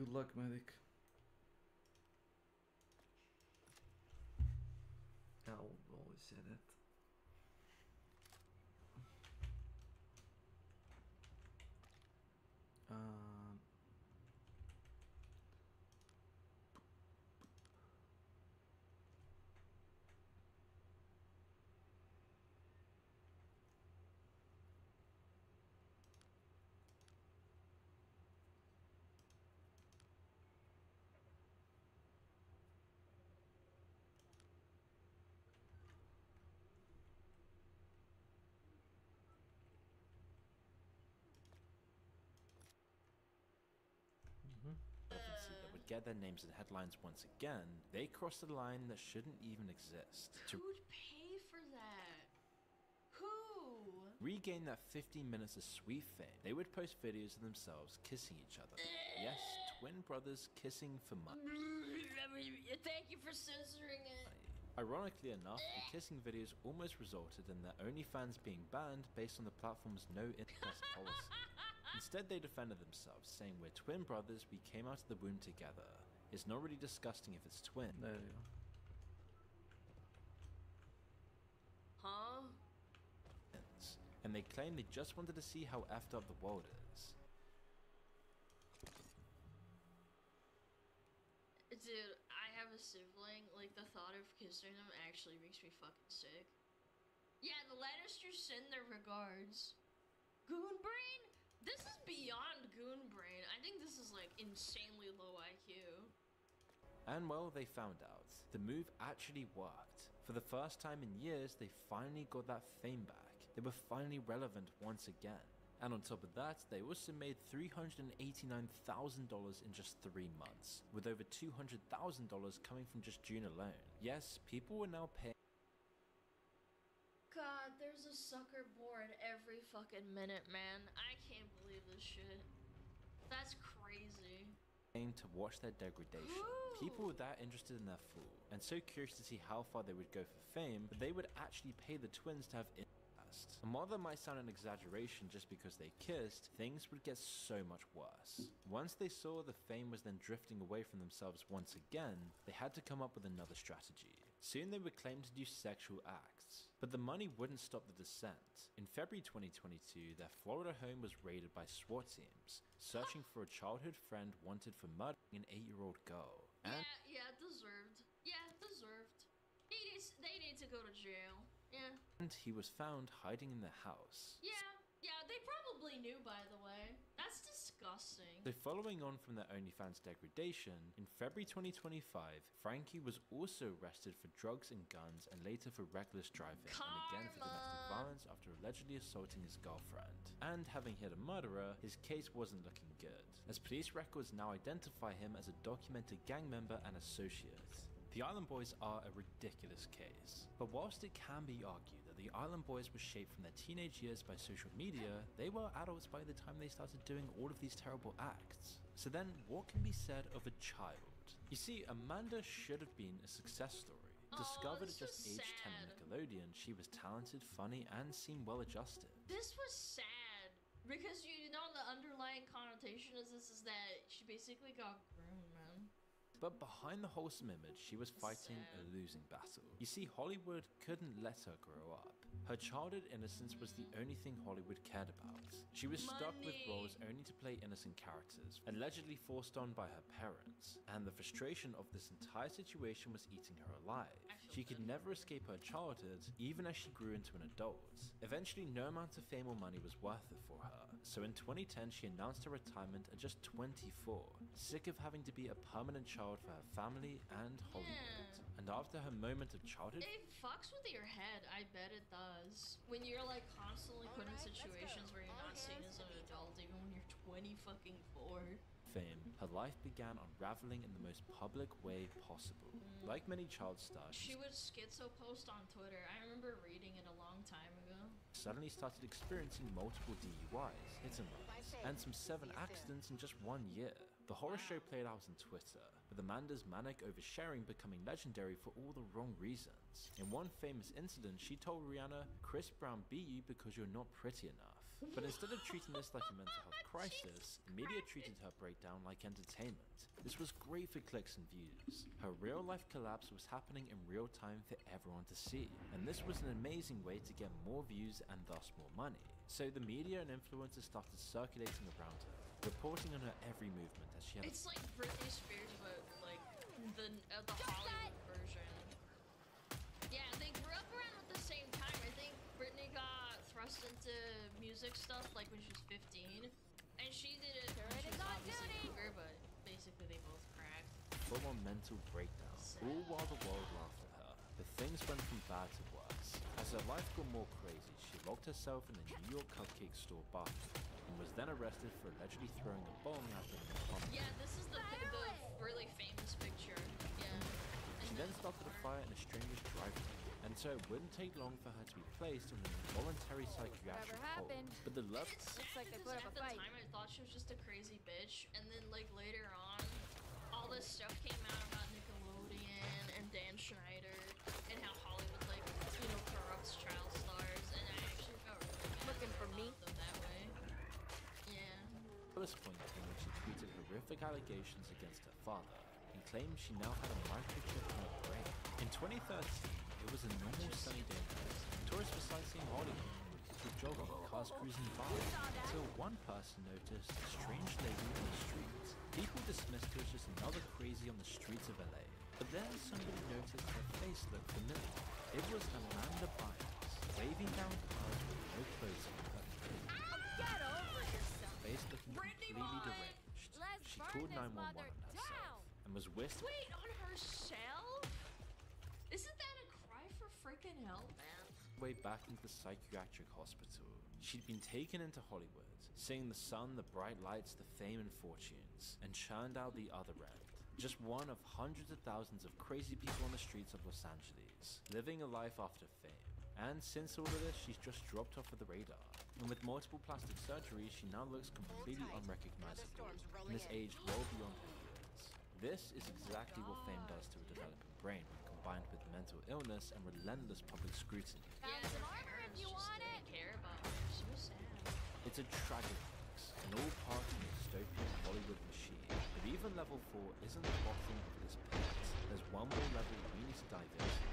L: Good luck, medic. I'll always say that.
H: Relevancy that would get their names in headlines once again, they crossed a line that shouldn't even exist. To
G: Who'd pay for that? Who?
H: regain that 15 minutes of sweet fame, they would post videos of themselves kissing each other. Yes, twin brothers kissing for money.
G: Thank you for censoring it.
H: Ironically enough, the kissing videos almost resulted in their OnlyFans being banned based on the platform's no incest policy. Instead, they defended themselves, saying, "We're twin brothers, we came out of the womb together. It's not really disgusting if it's twin."
L: There you go.
G: Huh?
H: And they claim they just wanted to see how effed up the world is.
G: Dude, I have a sibling. Like, the thought of kissing them actually makes me fucking sick. Yeah, the Lannisters send their regards. Goon brain? This is beyond goon brain. I think this is, like, insanely low IQ.
H: And well, they found out. The move actually worked. For the first time in years, they finally got that fame back. They were finally relevant once again. And on top of that, they also made $389,000 in just 3 months, with over $200,000 coming from just June alone. Yes, people were now paying
G: God, there's a sucker born every fucking minute, man. I can't believe this shit. That's crazy.
H: to watch their degradation. People were that interested in their fall, and so curious to see how far they would go for fame, that they would actually pay the twins to have incest. And while that might sound an exaggeration just because they kissed, things would get so much worse. Once they saw the fame was then drifting away from themselves once again, they had to come up with another strategy. Soon they would claim to do sexual acts, but the money wouldn't stop the descent. In February 2022, their Florida home was raided by SWAT teams, searching for a childhood friend wanted for murdering an 8-year-old girl. And
G: Yeah, deserved. Yeah, deserved. They need to go to jail. Yeah.
H: And he was found hiding in the house.
G: Yeah, they probably knew, by the way. That's disgusting.
H: So following on from their OnlyFans degradation, in February 2025, Frankie was also arrested for drugs and guns and later for reckless driving, and again for domestic violence after allegedly assaulting his girlfriend. And having hit a murderer, his case wasn't looking good, as police records now identify him as a documented gang member and associate. The Island Boys are a ridiculous case, but whilst it can be argued that the Island Boys were shaped from their teenage years by social media, they were adults by the time they started doing all of these terrible acts. So then, what can be said of a child? You see, Amanda should have been a success story. Discovered at just age 10 on Nickelodeon, she was talented, funny, and seemed well adjusted.
G: This was sad, because you know the underlying connotation is that she basically got groomed, man.
H: But behind the wholesome image, she was fighting a losing battle. You see, Hollywood couldn't let her grow up. Her childhood innocence was the only thing Hollywood cared about. She was stuck with roles only to play innocent characters, allegedly forced on by her parents. And the frustration of this entire situation was eating her alive. She could never escape her childhood, even as she grew into an adult. Eventually, no amount of fame or money was worth it for her. So in 2010, she announced her retirement at just 24, sick of having to be a permanent child for her family and Hollywood. And after her moment of childhood,
G: it fucks with your head, I bet it does. When you're like constantly put in situations where you're not seen as an adult, even when you're 24.
H: Fame, her life began unraveling in the most public way possible. Like many child stars,
G: she would schizo post on Twitter. I remember reading it a long time ago.
H: Suddenly started experiencing multiple DUIs, hit and runs, and some 7 accidents in just 1 year. The horror show played out on Twitter, with Amanda's manic oversharing becoming legendary for all the wrong reasons. In one famous incident, she told Rihanna, "Chris Brown beat you because you're not pretty enough." But instead of treating this like a mental health crisis, the media treated her breakdown like entertainment. This was great for clicks and views. Her real-life collapse was happening in real time for everyone to see, and this was an amazing way to get more views and thus more money. So the media and influencers started circulating around her, reporting on her every movement as she had.
G: It's like Britney Spears, but like the Hollywood version. Yeah, they grew up around at the same time. I think Britney got thrust into music stuff like when she was 15, and she did it when she was obviously younger, but basically they both cracked.
H: Full-on mental breakdown, all while the world laughed at her. But things went from bad to worse. As her life got more crazy, she locked herself in a New York cupcake store bathroom and was then arrested for allegedly throwing a bomb at them in public.
G: Yeah, this is the really famous picture. Yeah.
H: She then started a fire in a stranger's driveway, and so it wouldn't take long for her to be placed on an involuntary psychiatric hold. But the love
G: Looks like they put up a fight. At the time, I thought she was just a crazy bitch, and then like later on, all this stuff came out about Nickelodeon and Dan Schneider and how Hollywood like corrupts child stars, and I actually felt really bad looking for me that way. Yeah.
H: This point came when she tweeted horrific allegations against her father and claimed she now had a microchip in her brain. In 2013, it was a normal sunny day night. Tourists were sightseeing Hollywood, people jogging, cars cruising by, until one person noticed a strange lady in the street. People dismissed her as just another crazy on the streets of LA. But then somebody noticed her face looked familiar. It was Amanda Bynes, waving down cars with no clothes on her.
N: Get over yourself.
H: Face looking completely deranged. She called 911 on herself and was whisked.
G: Wait, on herself? Isn't that a cry for freaking help, man?
H: Way back into the psychiatric hospital. She'd been taken into Hollywood, seeing the sun, the bright lights, the fame and fortunes, and churned out the other end. Just one of hundreds of thousands of crazy people on the streets of Los Angeles, living a life after fame. And since all of this, she's just dropped off of the radar. And with multiple plastic surgeries, she now looks completely unrecognizable and has aged well beyond her years. This is exactly what fame does to a developing brain when combined with mental illness and relentless public scrutiny.
G: Yeah, her parents just didn't care about her. So sad.
H: It's a tragic mix, and all part of the dystopian Hollywood machine. But even level 4 isn't the bottom of this pit. There's one more level we need to dive into.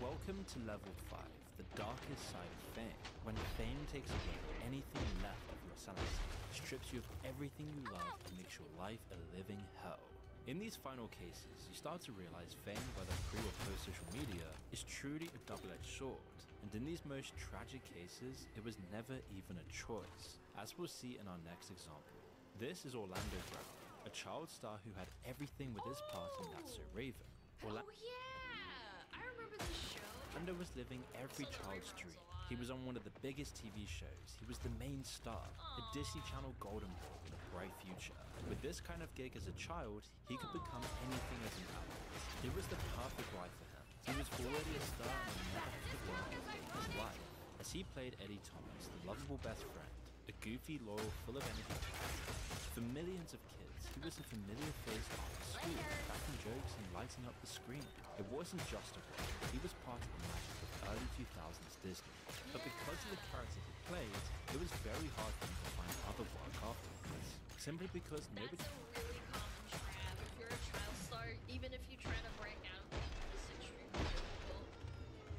H: Welcome to level 5, the darkest side of fame. When fame takes away anything left of your sanity, strips you of everything you love and makes your life a living hell. In these final cases, you start to realize fame, whether pre or post social media, is truly a double-edged sword. And in these most tragic cases, it was never even a choice, as we'll see in our next example. This is Orlando Brown, a child star who had everything with his part in That's So Raven.
G: Oh yeah, I remember this show.
H: Orlando was living every child's dream. He was on one of the biggest TV shows. He was the main star, a Disney Channel golden boy with a bright future. With this kind of gig as a child, he could become anything as an adult. It was the perfect ride for him. He was already a star and never had to worry about his life, as he played Eddie Thomas, the lovable best friend, a goofy, loyal, full of energy character. For millions of kids, he was a familiar face after school, cracking jokes and lighting up the screen. It wasn't just a role, he was part of the magic of early 2000s Disney. But because of the character he played, it was very hard for him to find other work afterwards. Simply because nobody...
G: That's a really common trap. If you're a child star, even if you try to break out, it's extremely difficult.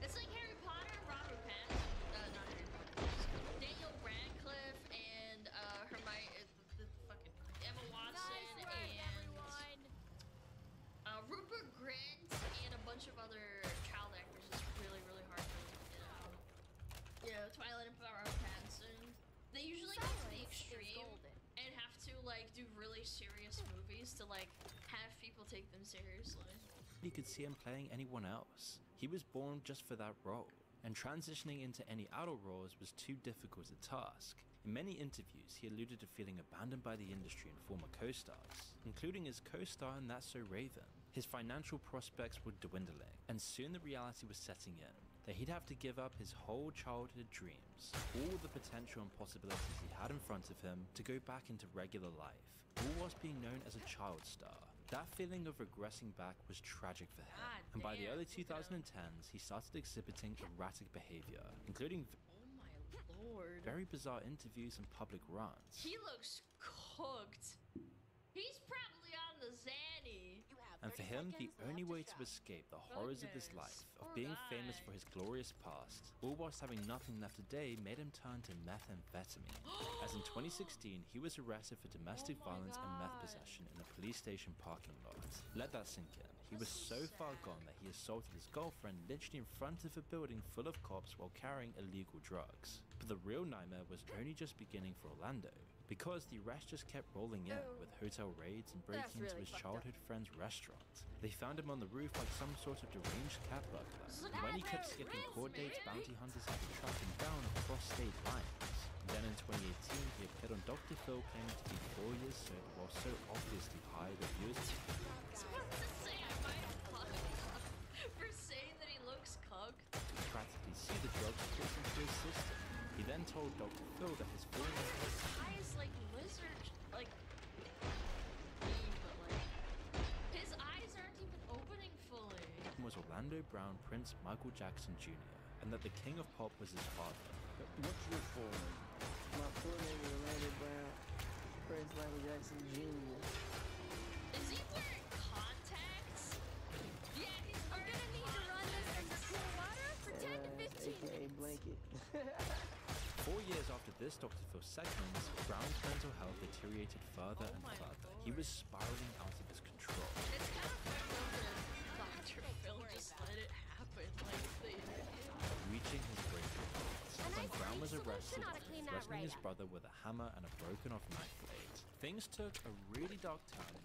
G: It's like Harry Potter and Robert Pattinson. Not Harry Potter. Daniel Radcliffe and Hermione, the fucking Emma Watson and Rupert Grint and a bunch of other child actors. It's really, really hard for them to get out. Yeah, Twilight and Robert Pattinson. They usually go to the extreme and have to like do really serious movies to like have people take them seriously.
H: You could see him playing anyone else. He was born just for that role, and transitioning into any adult roles was too difficult a task. In many interviews, he alluded to feeling abandoned by the industry and former co-stars, including his co-star in That's So Raven. His financial prospects were dwindling, and soon the reality was setting in that he'd have to give up his whole childhood dreams, all the potential and possibilities he had in front of him, to go back into regular life, all whilst being known as a child star. That feeling of regressing back was tragic for him, and by the early 2010s, he started exhibiting erratic behavior, including...
G: Oh my Lord.
H: very bizarre interviews and public runs.
G: He looks cooked. He's probably on the Zanny.
H: And for him, the only way to escape the horrors of this life, of being famous for his glorious past, all whilst having nothing left today, made him turn to methamphetamine. As in 2016, he was arrested for domestic violence and meth possession in a police station parking lot. Let that sink in. He was so far gone that he assaulted his girlfriend literally in front of a building full of cops while carrying illegal drugs. But the real nightmare was only just beginning for Orlando, because the arrest just kept rolling in, with hotel raids and breaking into his childhood friend's restaurant. They found him on the roof like some sort of deranged cat burglar, and when he kept skipping court dates, bounty hunters had to track him down across state lines. Then in 2018, he appeared on Dr. Phil claiming to be 4 years sober while so obviously high that viewers...
G: For saying that he looks cooked.
H: ...practically see the drugs put into his system. He then told Dr. Phil that his feelings...
G: His eyes like lizard, like... His eyes aren't even opening fully.
H: ...was Orlando Brown Prince Michael Jackson Jr., and that the king of pop was his father.
Q: What's your full name? My full name is Orlando Brown Prince Michael Jackson Jr.
G: Is he wearing contacts? Yeah, he's wearing contacts. We're gonna need to run this into cool water for 10 to 15
Q: AKA
G: minutes.
Q: blanket.
H: 4 years after this Dr. Phil segment, Brown's mental health deteriorated further and further. He was spiraling out of his control.
G: It's kind of fun that Dr. Phil just let it happen, like the
H: Reaching his breaking point, when Brown was arrested after threatening his brother with a hammer and a broken-off knife blade. Things took a really dark turn in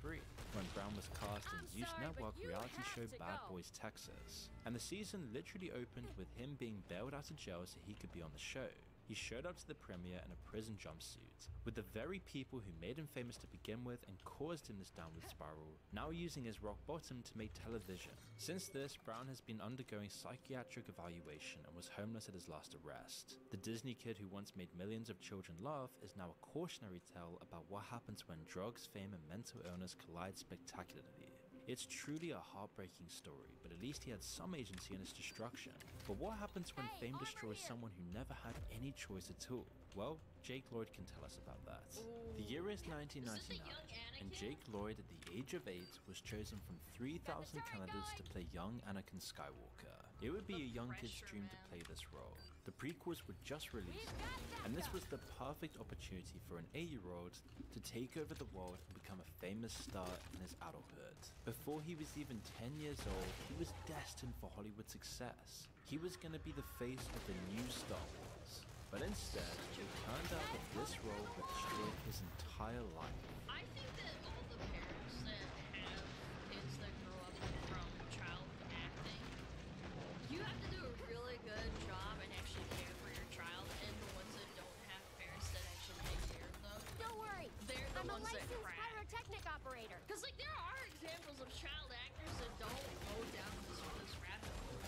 H: 2023, when Brown was cast in Youth Network reality show Bad Boys Texas. And the season literally opened with him being bailed out of jail so he could be on the show. He showed up to the premiere in a prison jumpsuit, with the very people who made him famous to begin with and caused him this downward spiral, now using his rock bottom to make television. Since this, Brown has been undergoing psychiatric evaluation and was homeless at his last arrest. The Disney kid who once made millions of children laugh is now a cautionary tale about what happens when drugs, fame, and mental illness collide spectacularly. It's truly a heartbreaking story, but at least he had some agency in his destruction. But what happens when fame destroys someone who never had any choice at all? Well, Jake Lloyd can tell us about that. The year is 1999, and Jake Lloyd at the age of 8 was chosen from 3,000 candidates to play young Anakin Skywalker. It would be a young kid's dream to play this role. The prequels were just released, and this was the perfect opportunity for an 8-year-old to take over the world and become a famous star in his adulthood. Before he was even 10 years old, he was destined for Hollywood success. He was going to be the face of the new Star Wars. But instead, it turned out that this role would destroy his entire life.
G: I think that all the parents that have kids that grow up from childhood acting, you have to do a really good job and actually care for your child, and the ones that don't have parents that actually take care of them.
N: Don't worry,
G: They're the
N: I'm a
G: ones that
N: licensed
G: crack.
N: pyrotechnic operator.
G: Because, like, there are examples of child actors that don't go down this rabbit hole.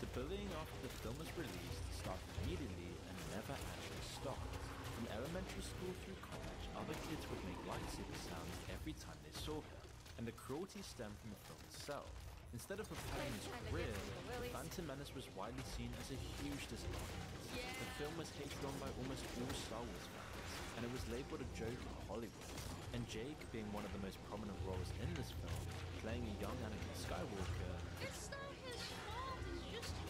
H: The bullying after the film was released started immediately and never actually stopped. From elementary school through college, other kids would make lightsaber sounds every time they saw him, and the cruelty stemmed from the film itself. Instead of propelling his career, The Phantom Menace was widely seen as a huge disappointment. The film was hated on by almost all Star Wars fans, and it was labeled a joke in Hollywood. And Jake, being one of the most prominent roles in this film, playing a young Anakin Skywalker,
G: It's not his fault, he's just a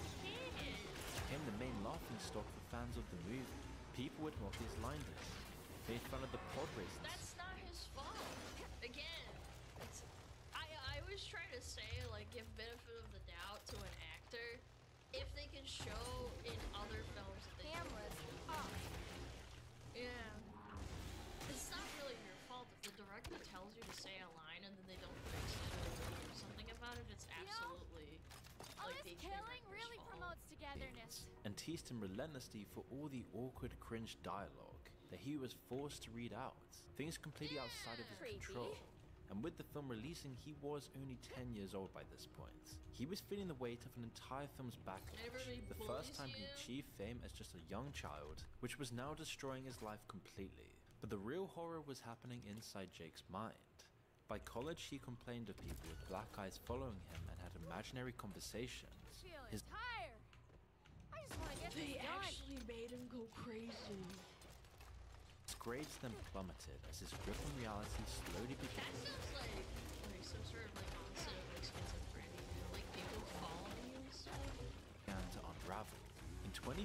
G: kid.
H: became the main laughing stock for fans of the movie. People would mock his line days, made fun of the pod races.
G: That's not his fault. Again, it's, I always try to say, like, give benefit of the doubt to an actor if they can show in other films that they
N: Cameras off.
G: Yeah. It's not really your fault if the director tells you to say a line and then they don't fix it or do something about it. It's absolutely
N: All
G: like
N: this
G: the
N: killing
G: director's
N: really
G: fault.
N: promotes togetherness.
H: And teased him relentlessly for all the awkward, cringe dialogue that he was forced to read out. Things completely outside of his
N: Creepy.
H: control. And with the film releasing, he was only 10 years old by this point. He was feeling the weight of an entire film's backlash.
G: Everybody
H: The first
G: bullies
H: time he
G: you.
H: achieved fame as just a young child, which was now destroying his life completely. But the real horror was happening inside Jake's mind. By college, he complained of people with black eyes following him and had imaginary conversations.
N: Feeling
H: His
N: tired. I just want to get
G: They
N: this done.
G: actually crazy.
H: His grades then plummeted as his grip on reality slowly began.
G: That sounds like some sort of like onset of like schizophrenia. Like people following you and stuff.
H: Began to unravel. In 2015,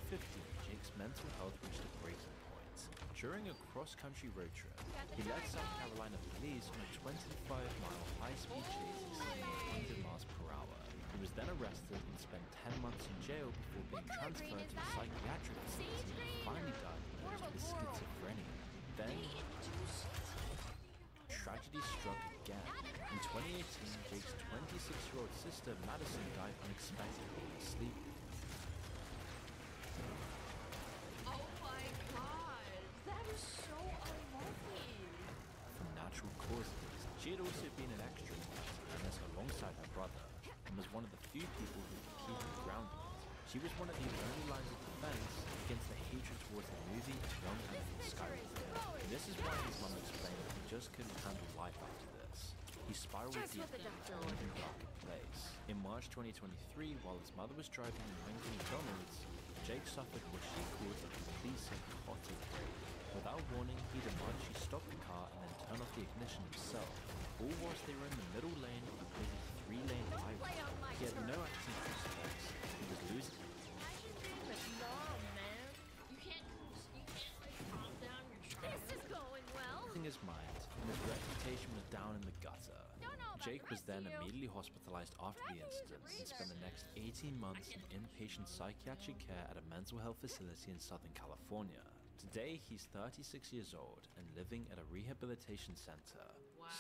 H: Jake's mental health reached a breaking point. During a cross-country road trip, he led South Carolina police on a 25-mile high-speed chase exceeding 100 miles per hour. He was then arrested and spent 10 months in jail before being transferred to a psychiatric facility and finally diagnosed with schizophrenia. Then, tragedy struck again. In 2018, Jake's 26-year-old sister Madison died unexpectedly in his sleep.
G: Oh my god, that is so unlucky.
H: From natural causes. She had also been an extra alongside her brother, and was one of the few people who could keep her grounded. She was one of the only lines of defense against the hatred towards the movie young Anakin Skywalker. And this is why his mom explained that he just couldn't handle life after this. He spiraled deeper into an even darker place. In March 2023, while his mother was driving an angry McDonald's, Jake suffered what she called a complete psychotic break. Without warning, he demanded she stop the car and then turn off the ignition himself, all whilst they were in the middle lane of a busy 3-lane highway. He had no acting prospects. He was losing.
G: No, man. You can't like calm down your child.
N: This is going well.
H: Losing his mind, and his reputation was down in the gutter. Jake was then immediately hospitalized after the incident and spent the next 18 months in inpatient psychiatric care at a mental health facility in Southern California. Today, he's 36 years old and living at a rehabilitation center,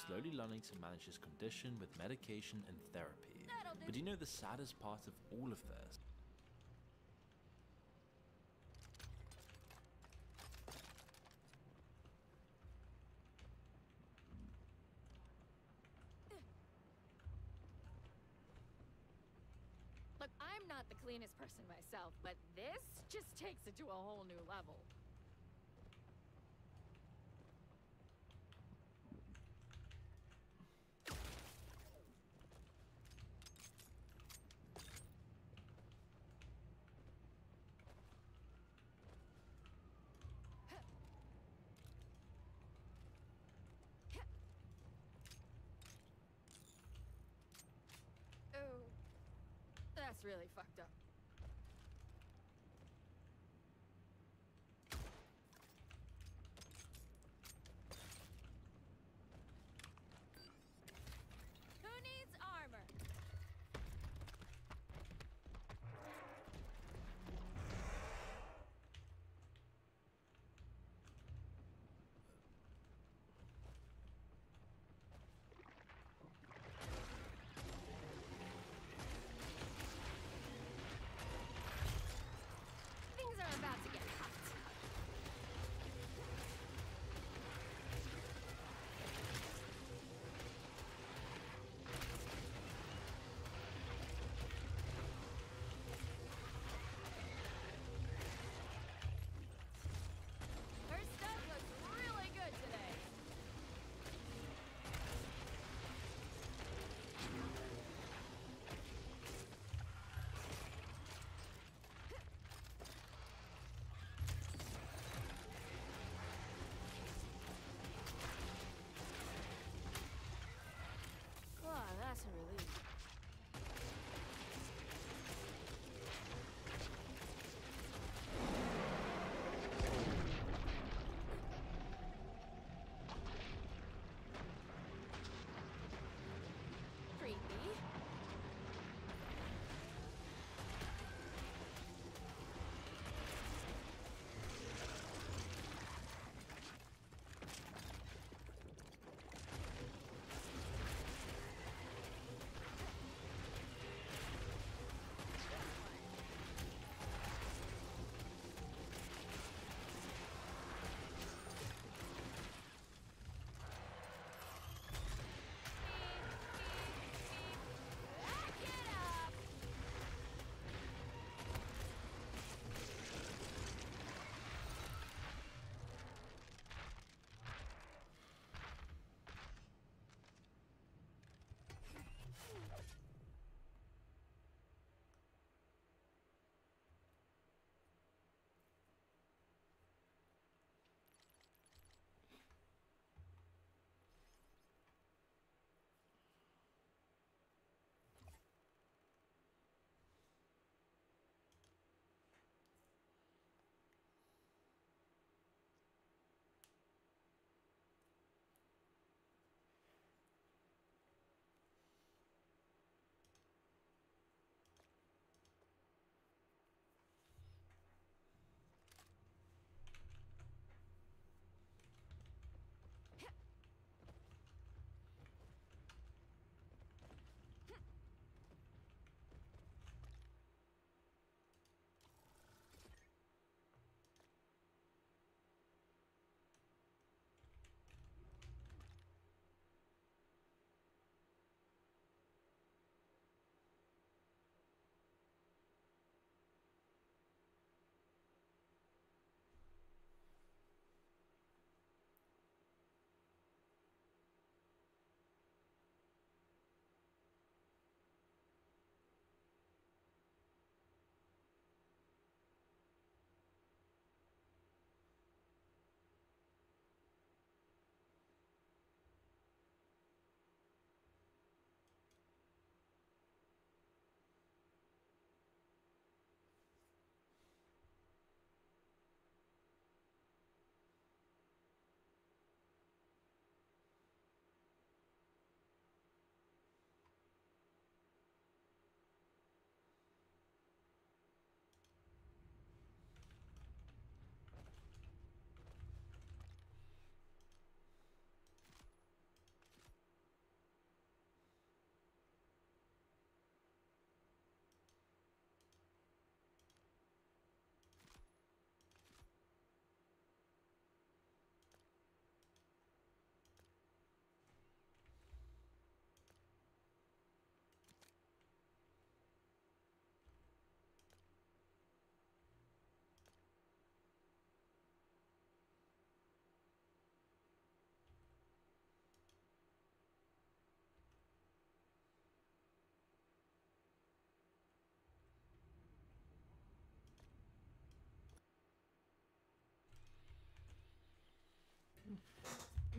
H: slowly learning to manage his condition with medication and therapy. But do you know the saddest part of all of this?
N: Look, I'm not the cleanest person myself, but this just takes it to a whole new level. Oh, that's really fucked up. Who needs armor?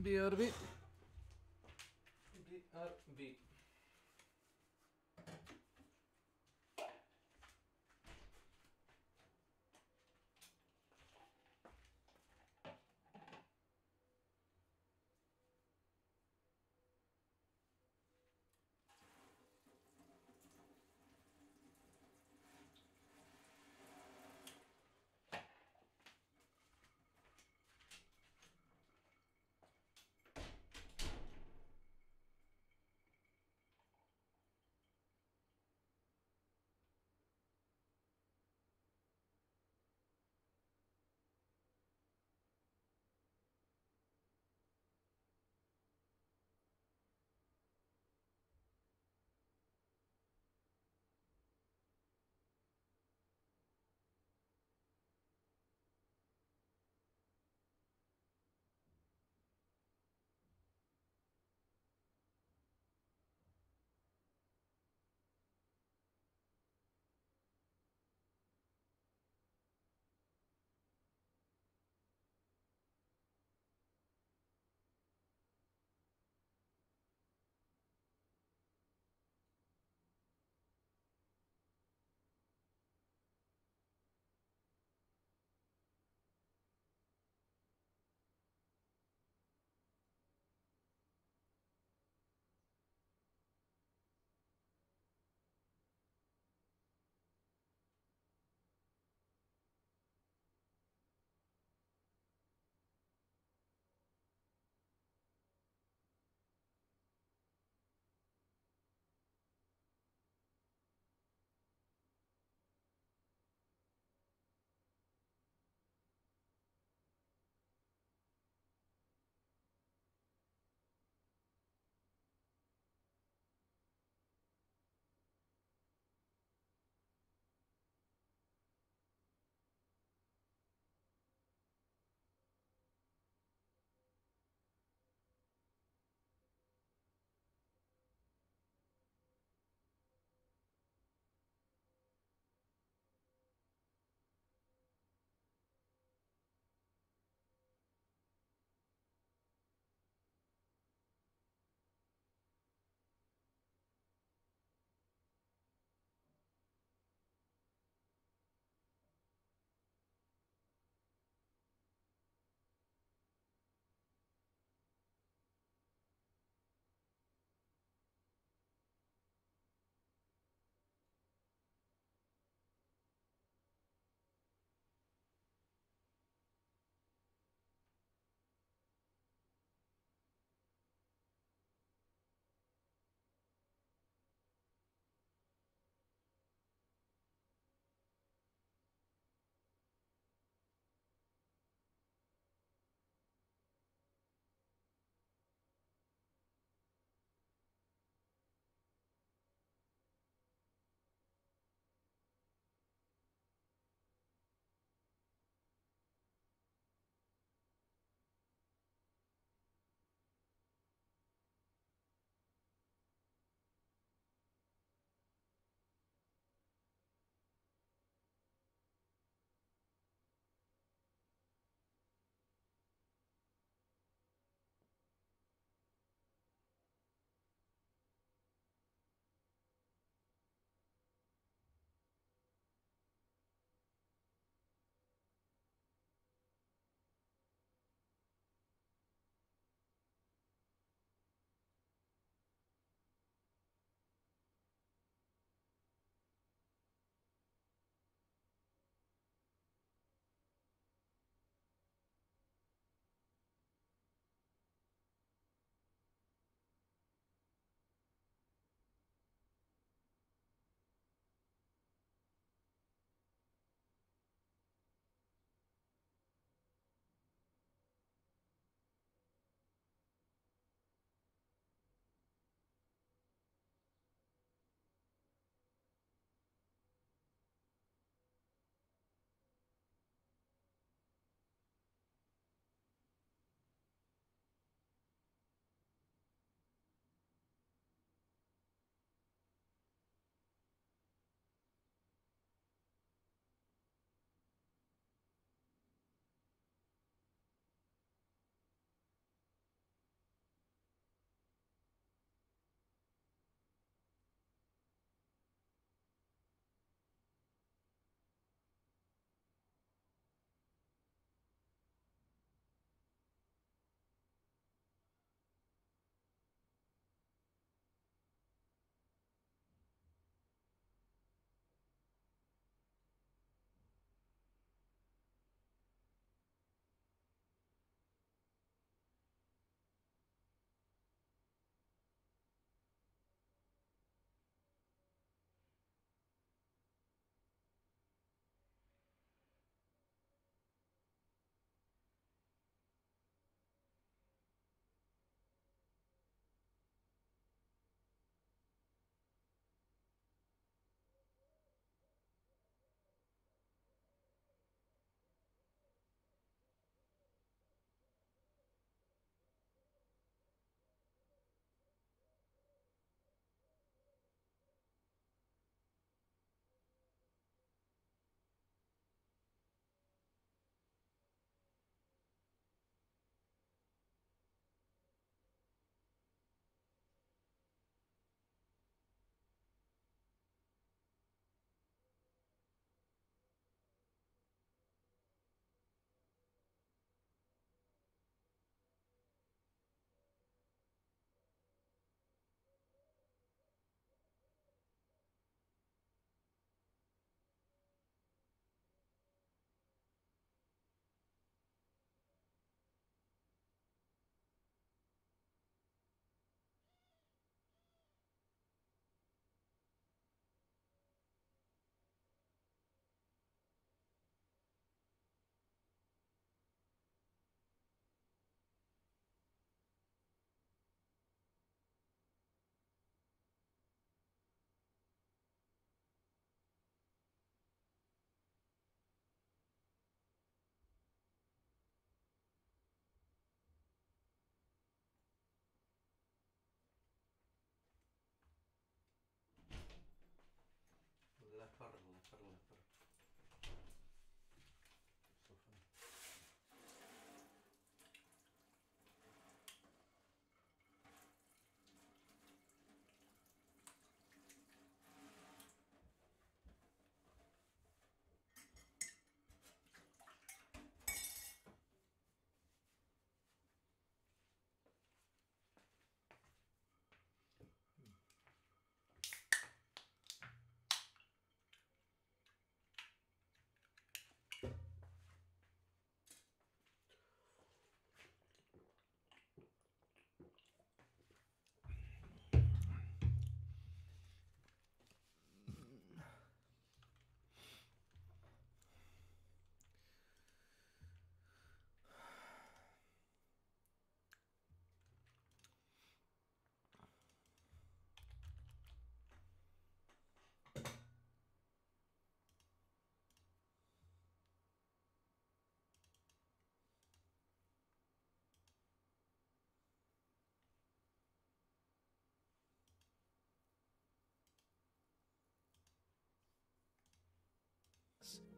L: BRB. BRB.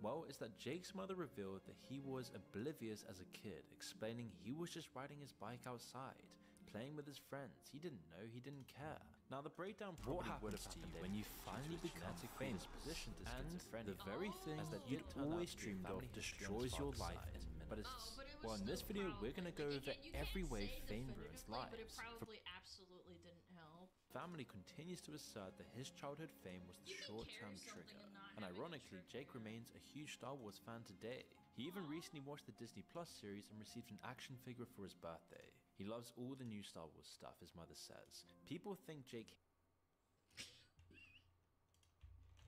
H: Well, it's that Jake's mother revealed that he was oblivious as a kid, explaining he was just riding his bike outside, playing with his friends. He didn't know, he didn't care. Now the breakdown probably would have happened when you finally become famous position to schizophrenia. The very thing that you'd always dreamed of destroys your life in minutes. But well, in this video we're gonna go over every way fame ruins lives.
G: But it probably absolutely didn't help.
H: Family continues to assert that his childhood fame was the short-term trigger. And ironically, Jake remains a huge Star Wars fan today. He even recently watched the Disney Plus series and received an action figure for his birthday. He loves all the new Star Wars stuff, his mother says. People think Jake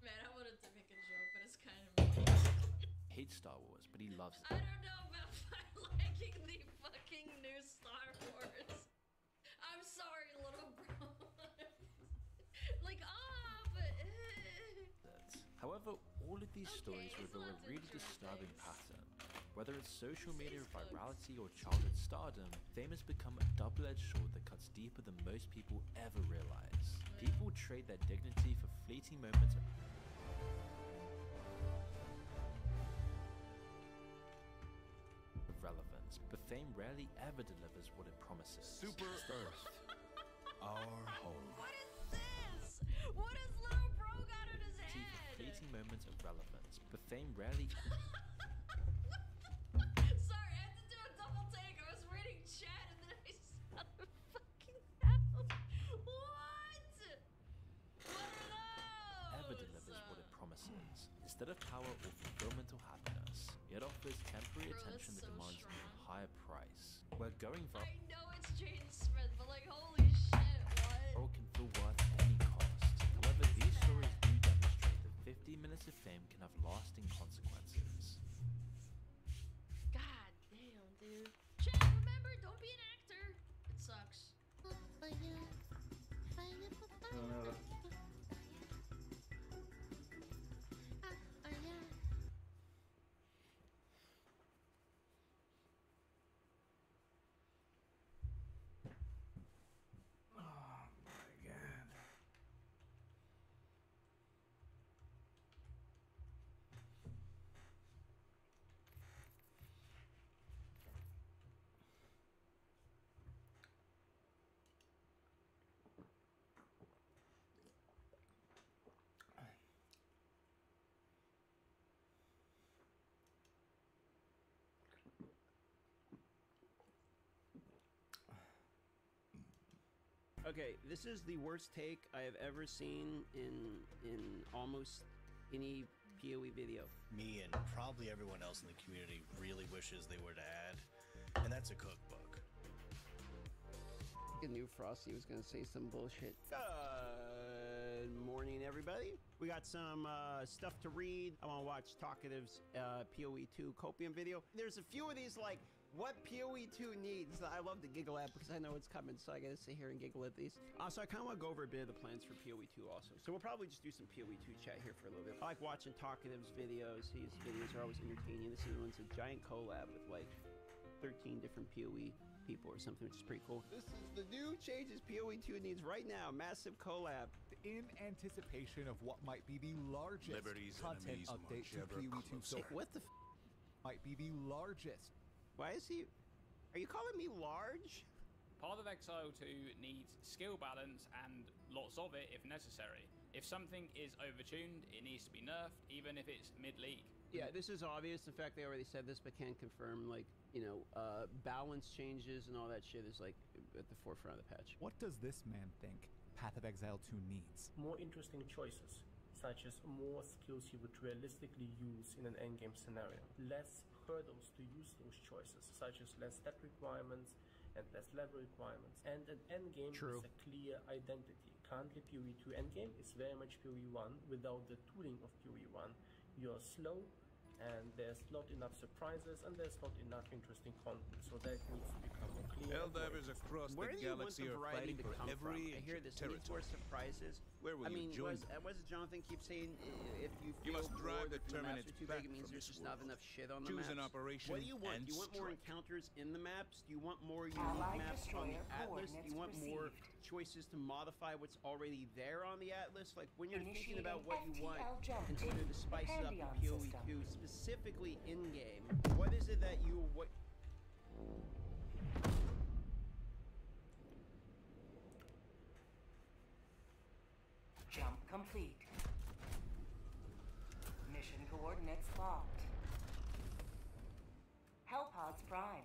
G: Man, I wanted to make a joke, but it's kind of mean.
H: hates Star Wars, but he loves it.
G: I don't know about liking the fucking new Star Wars. I'm sorry, little bro. Like, but...
H: However, all of these stories reveal a really disturbing pattern. Whether it's social media virality or childhood stardom, fame has become a double-edged sword that cuts deeper than most people ever realize. People trade their dignity for fleeting moments of relevance, but fame rarely ever delivers what it promises.
E: Super Earth, our home.
G: What is this? What has little bro got on his head?
H: Fleeting moments of relevance, but fame rarely...
G: Sorry, I had to do a double take. I was reading chat and then I saw the fucking house. What? What are those?
H: Ever delivers what it promises. Instead of power or fulfillment or happiness, it offers temporary attention that demands an even higher price. We're going for...
G: I know it's Jaden Smith, but like, holy shit, what?
H: Can feel worth any cost. However, these stories do demonstrate that 15 minutes of fame can have lasting consequences.
G: God damn, dude. Chat, remember, don't be an actor. It sucks.
R: Okay, this is the worst take I have ever seen in almost any PoE video.
S: Me and probably everyone else in the community really wishes they were to add, and that's a cookbook.
R: I knew Frosty was gonna say some bullshit. Good morning, everybody. We got some stuff to read. I want to watch Talkative's PoE 2 Copium video. There's a few of these like what PoE 2 needs that I love to giggle at because I know it's coming, so I gotta sit here and giggle at these. So I kind of want to go over a bit of the plans for PoE 2 also. So we'll probably just do some PoE 2 chat here for a little bit. I like watching Talkative's videos. His videos are always entertaining. This one's a giant collab with like 13 different PoE people or something, which is pretty cool. This is the new changes PoE 2 needs right now. Massive collab.
T: In anticipation of what might be the largest content update to PoE 2 so far.
R: What the
T: might be the largest.
R: Why is he... Are you calling me large?
U: Path of Exile 2 needs skill balance and lots of it if necessary. If something is overtuned, it needs to be nerfed, even if it's mid-league.
R: Yeah, this is obvious. In fact, they already said this, but can't confirm, like, you know, balance changes and all that shit is, like, at the forefront of the patch.
T: What does this man think Path of Exile 2 needs?
V: More interesting choices, such as more skills you would realistically use in an endgame scenario. Less hurdles to use those choices, such as less stat requirements and less level requirements. And an endgame is a clear identity. Currently, PoE 2 endgame is very much PoE 1 without the tooling of PoE 1. You're slow, and there's not enough surprises, and there's not enough interesting content, so that needs to become more clear.
E: Helldivers across the galaxy are fighting for every
R: I hear this need for surprises.
E: Where will you join?
R: What does Jonathan keep saying? If you feel
E: must drive
R: bored,
E: the
R: if the maps
E: Terminids
R: are too
E: back
R: big, it means
E: from
R: there's
E: this
R: just not
E: world.
R: enough shit on the
E: Choose
R: maps.
E: an operation
R: What do you want?
E: and
R: Do you want more
E: strike.
R: encounters in the maps? Do you want more unique maps on the Atlas? Do you want more choices to modify what's already there on the Atlas? Like when you're thinking about what you want, consider to spice it up in PoE 2, specifically in-game? What is it that you... What?
A: Jump complete. Mission coordinates locked. Hellpods primed.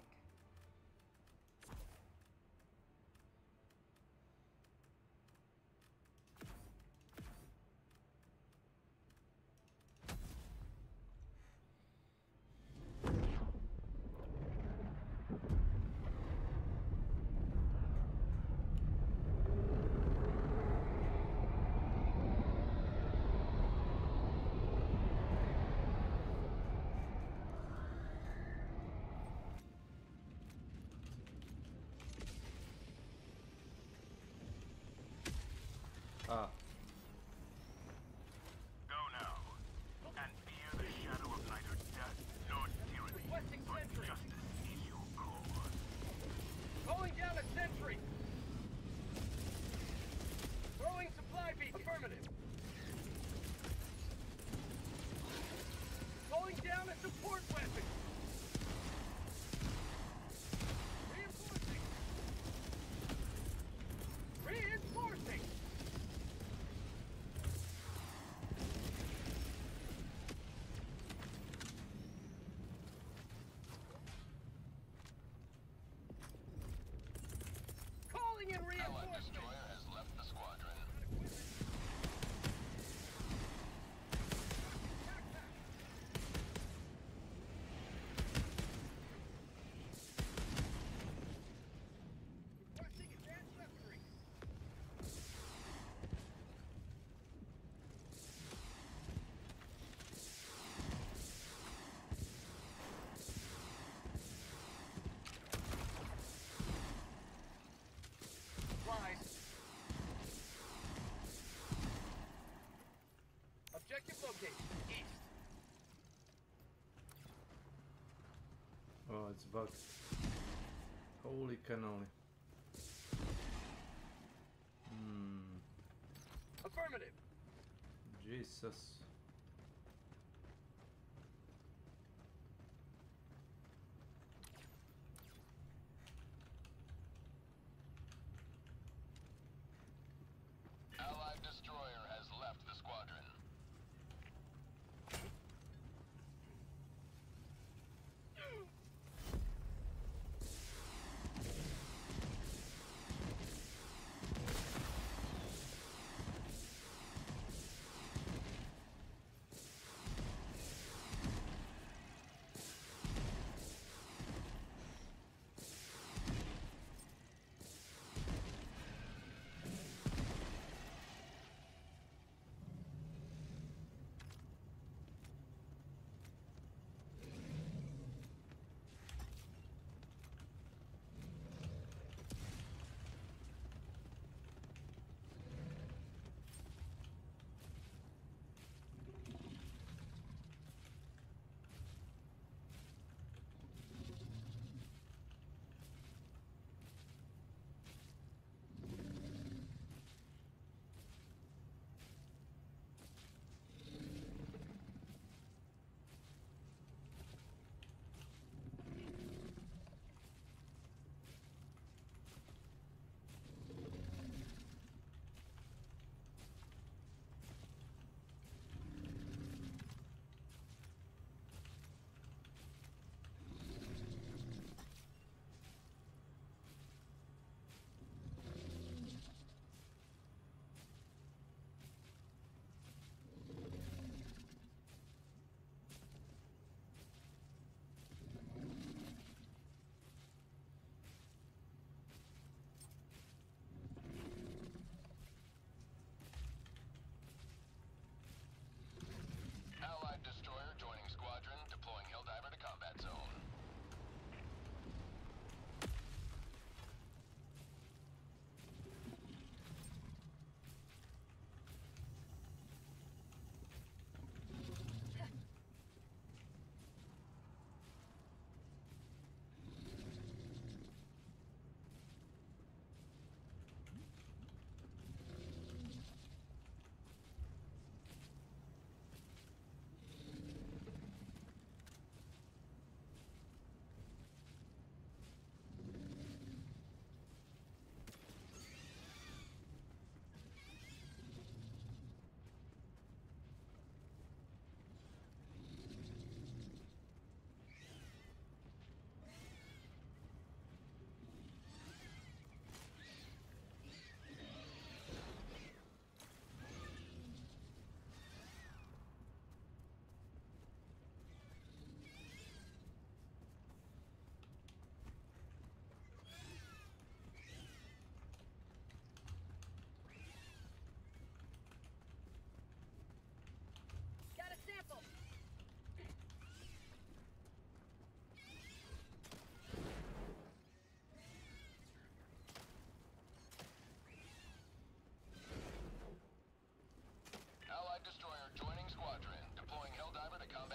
L: Ah.
E: Go now, and fear the shadow of neither death nor tyranny, but justice is your cause.
M: Calling down a sentry! Throwing supply beacon. Affirmative. Calling down a support weapon! Reinforcing! Reinforcing! Calling in reinforcements!
E: Destroyer has left the squadron.
M: Requesting advanced weaponry! Supplies. Objective location, east.
L: Oh, it's bugged. Holy cannoli.
M: Affirmative.
L: Jesus.
E: Allied destroyer has left the squadron.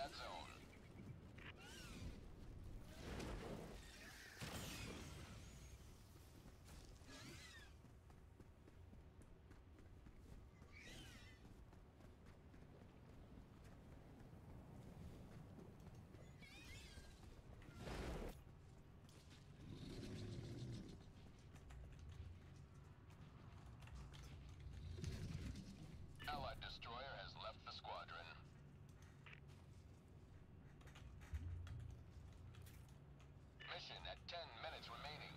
E: that zone. Allied destroyer has left the squadron. Mission at 10 minutes remaining.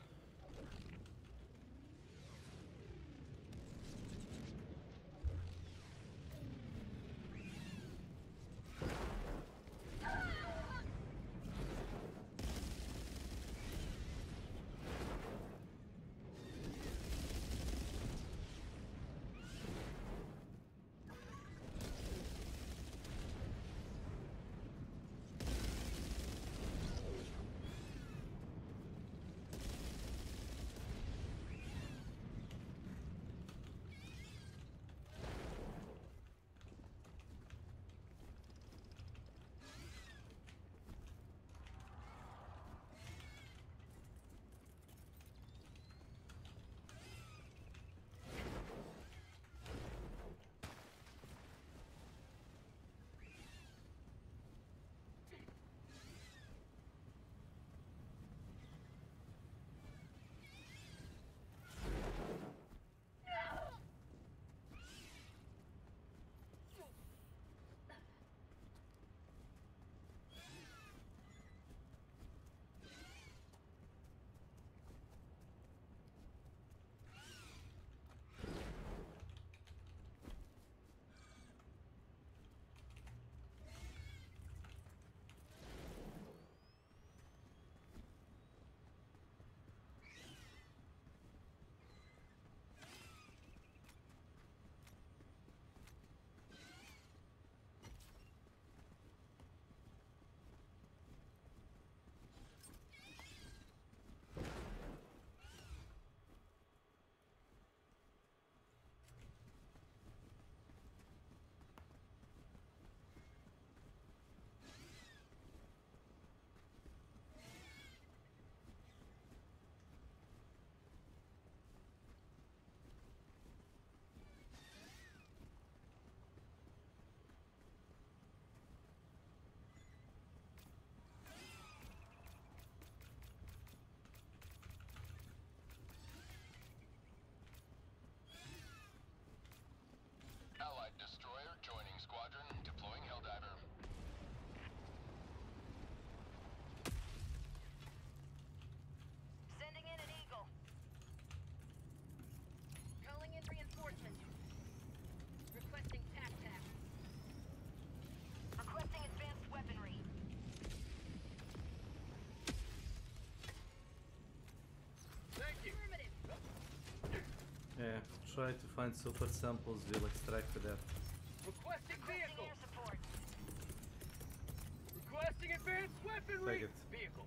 E: Allied destroyer joining squadron, deploying Helldiver.
O: Sending in an Eagle. Calling in reinforcements. Requesting TAC. Requesting advanced weaponry.
P: Thank you.
L: Yeah, try to find super samples, we'll extract that.
P: Requesting vehicle. Air support. Requesting advanced weaponry.
L: Take it.
P: Vehicle.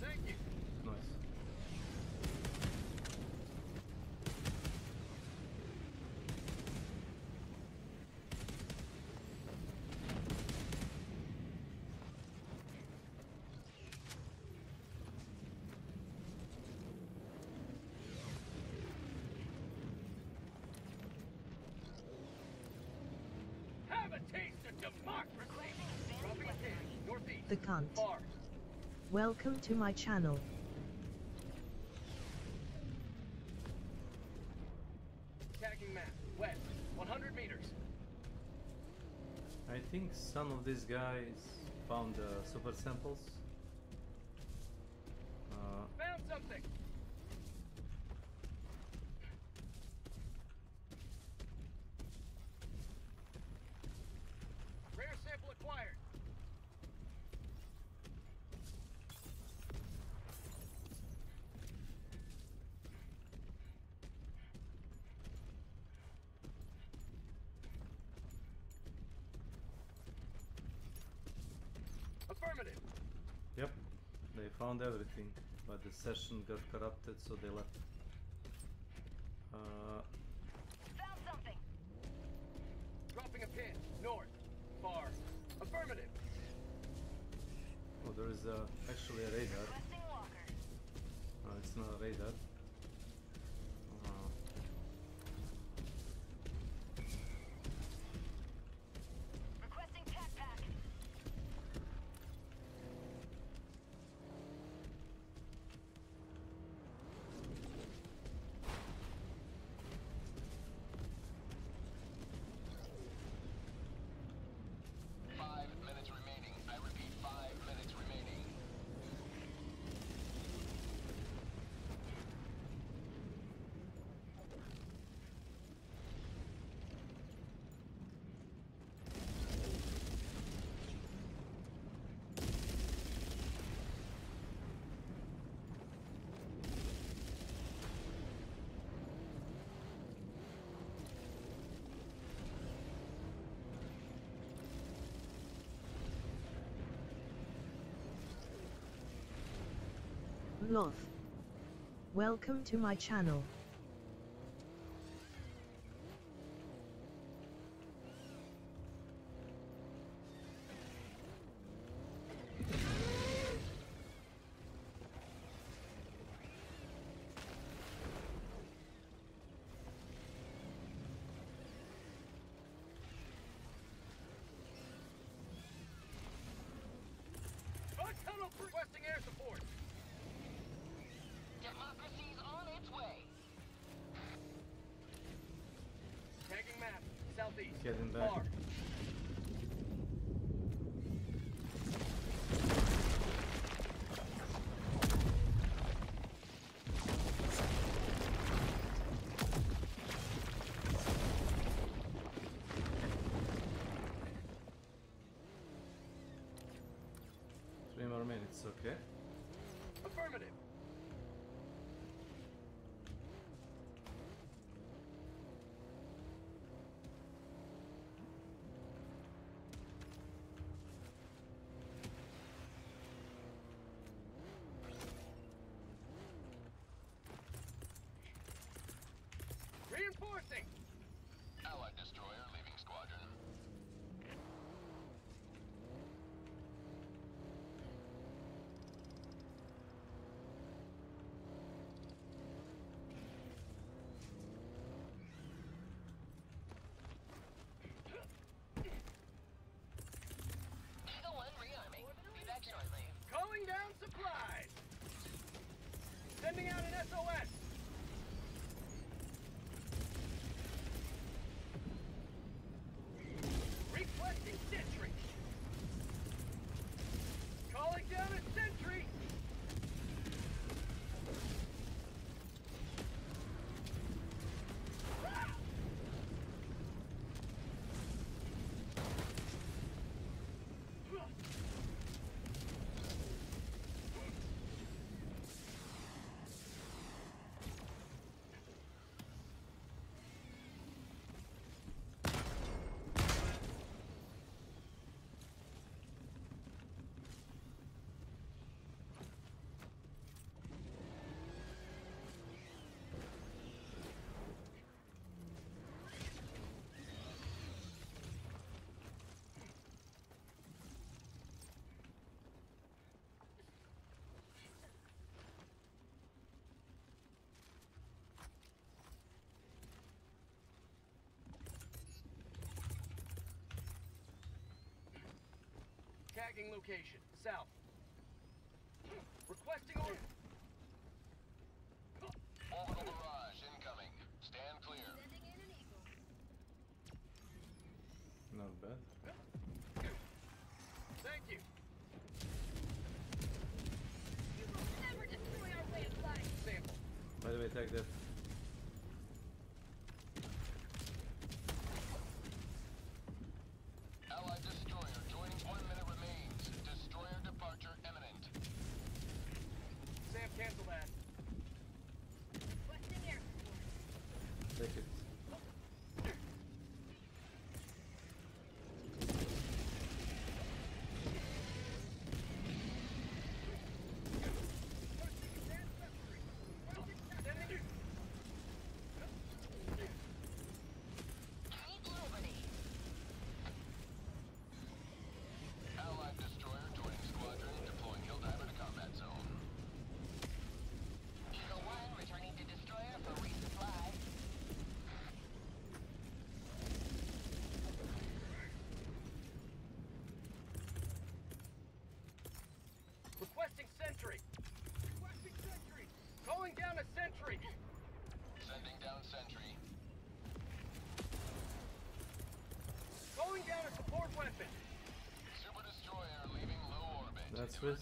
P: Thank you.
L: Nice.
P: Have a taste of democracy. Dropping in. Northeast.
B: The cunt.
P: Far.
B: Welcome to my channel.
P: Tagging map. West. 100 meters.
L: I think some of these guys found super samples.
P: Found something. Rare sample acquired. Affirmative.
L: Yep, they found everything, but the session got corrupted, so they left.
O: Found something.
L: there is actually a radar. No, it's not a radar.
B: Loth. Welcome to my channel.
P: Tunnel requesting air support.
D: Democracy's on its way.
P: Tagging map. Southeast.
L: Getting back.
P: Far.
L: Three more minutes, okay?
P: Affirmative. Reinforcing.
E: Allied destroyer leaving squadron.
D: Eagle 1 rearming. Be back shortly.
P: Calling down supplies. Sending out an SOS. Requesting sentry. Calling down a sentry. Tagging location. South. Requesting order.
E: Orbital barrage incoming. Stand clear.
L: Not bad.
P: Thank you.
D: You will never destroy our way of life.
P: Sample.
L: By the way, take that.
E: Allied destroyer joining. 1 minute remains. Destroyer departure imminent.
P: Sam, cancel that.
D: Requesting air support.
L: Take it.
D: Keep liberty.
E: Allied destroyer joining squadron. Deploying
L: That's Swiss.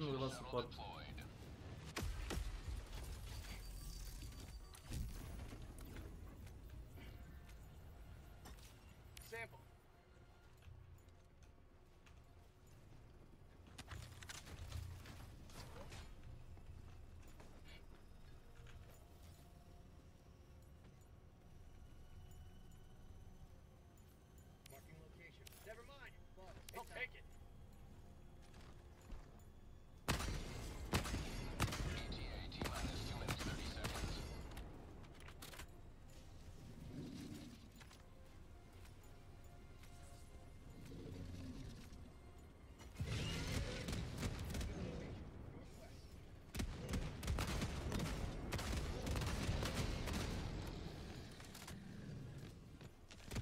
L: We lost support.
P: Sample. Marking location. Never mind. I'll take it.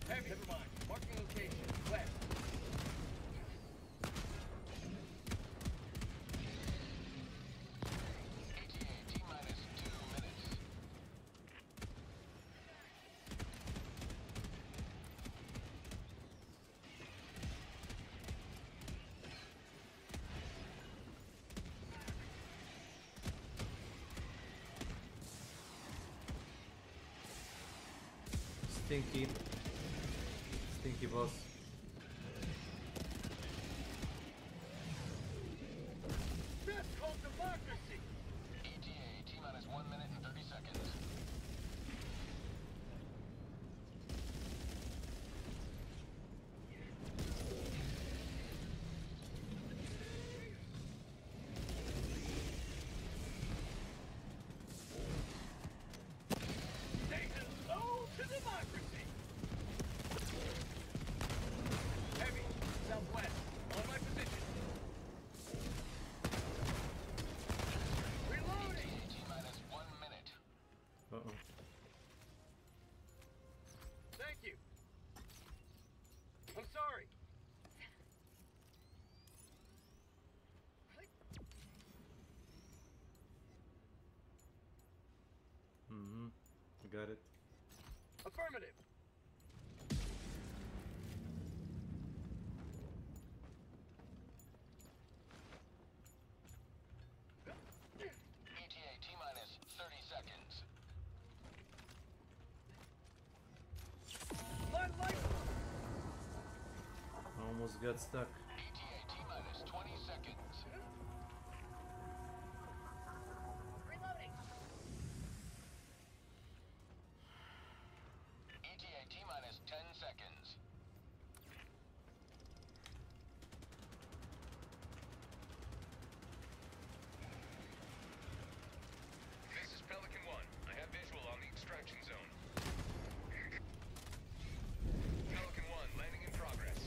P: Heavy. Never mind. Marking location. West.
L: Stinky. Stinky boss.
P: That's called democracy.
E: ETA, T-minus 1 minute and 30 seconds.
P: Say hello to democracy. Heavy. Southwest. On my position. Reloading.
E: T-minus 1 minute.
L: Uh-oh.
P: Thank you. I'm sorry.
L: Mm-hmm. Got it.
P: Affirmative.
E: ETA, T-minus 30 seconds.
P: Light, light.
L: Almost got stuck.
E: ETA, T-minus 20 seconds.
P: Reloading.
E: ETA, T-minus 10 seconds.
P: This is Pelican 1. I have visual on the extraction zone. Pelican 1, landing in progress.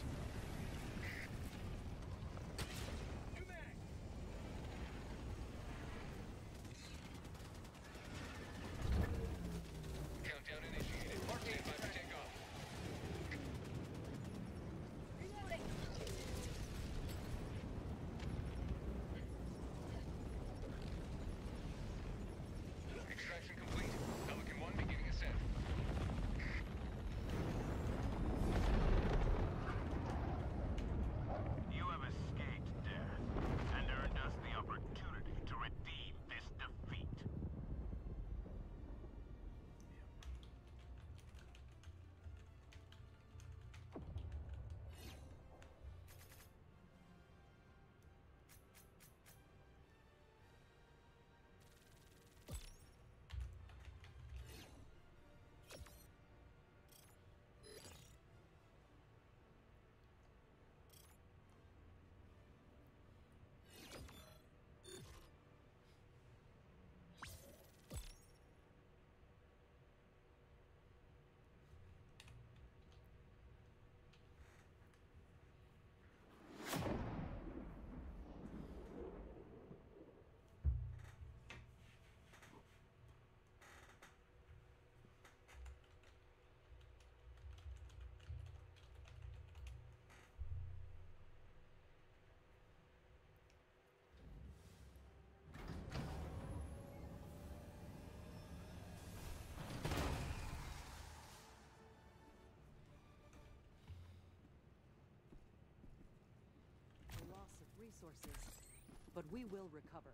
I: resources, but we will recover.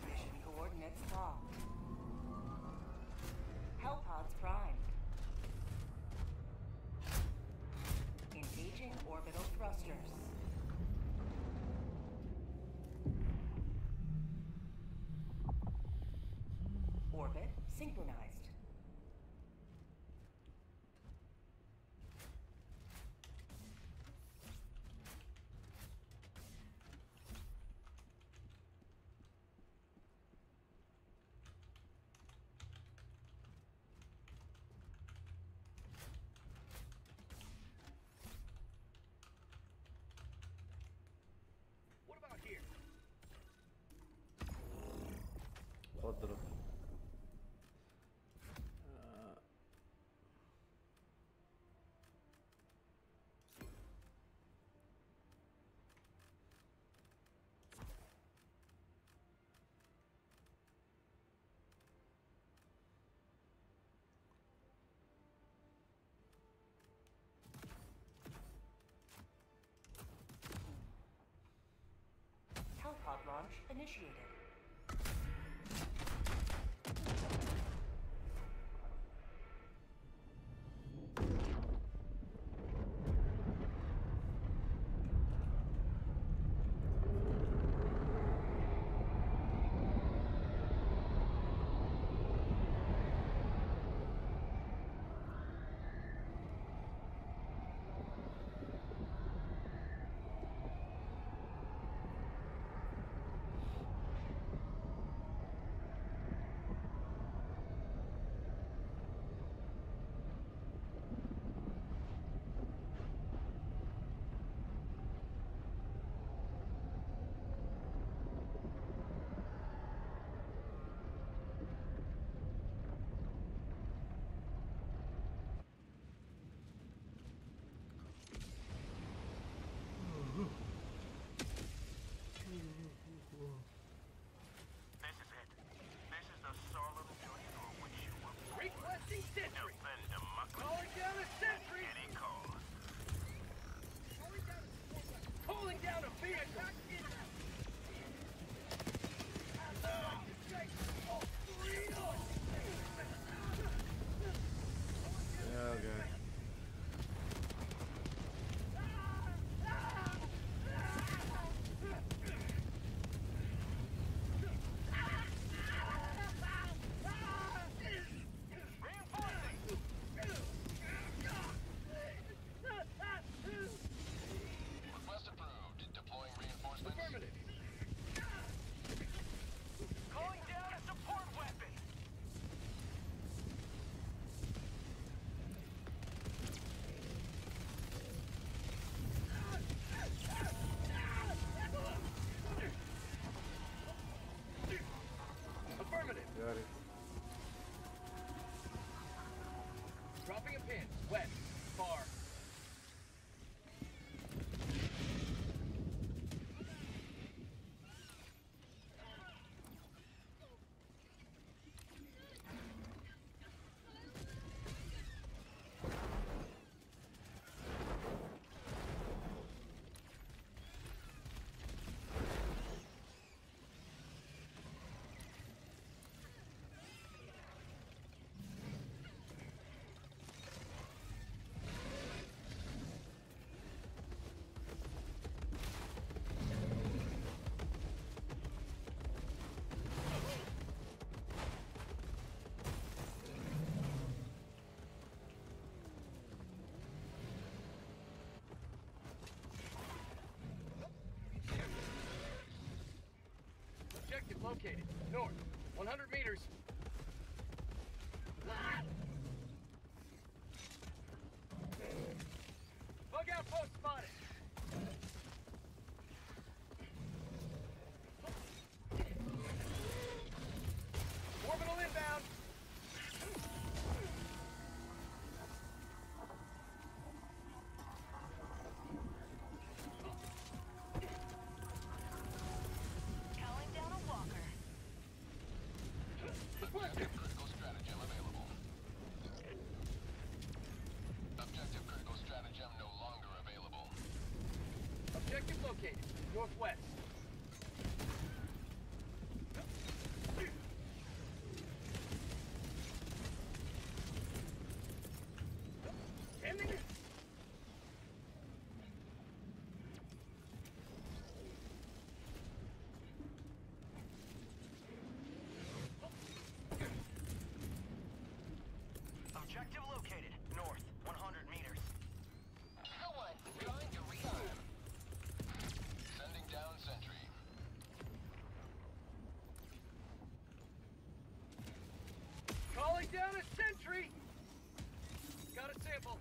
A: Mission coordinates locked. Hellpods primed. Engaging orbital thrusters. Orbit synchronized.
P: What about here?
L: اضرب.
A: Hellpod launch initiated.
E: This is it. This is the solemn duty for which you were born.
P: Requesting sentry.
E: Defend democracy.
P: Calling down a sentry.
E: Any call.
P: Calling down a vehicle.
L: Yeah, okay.
E: Request approved. Deploying reinforcements.
P: Affirmative.
E: Calling down a support weapon.
P: Affirmative.
L: Got it.
P: Dropping a pin. West. Far. Objective located. North. 100 meters. Bug outpost spotted.
E: Objective located. North, 100 meters.
D: No one. Trying to rearm.
E: Sending down sentry.
P: Calling down a sentry! Got a sample.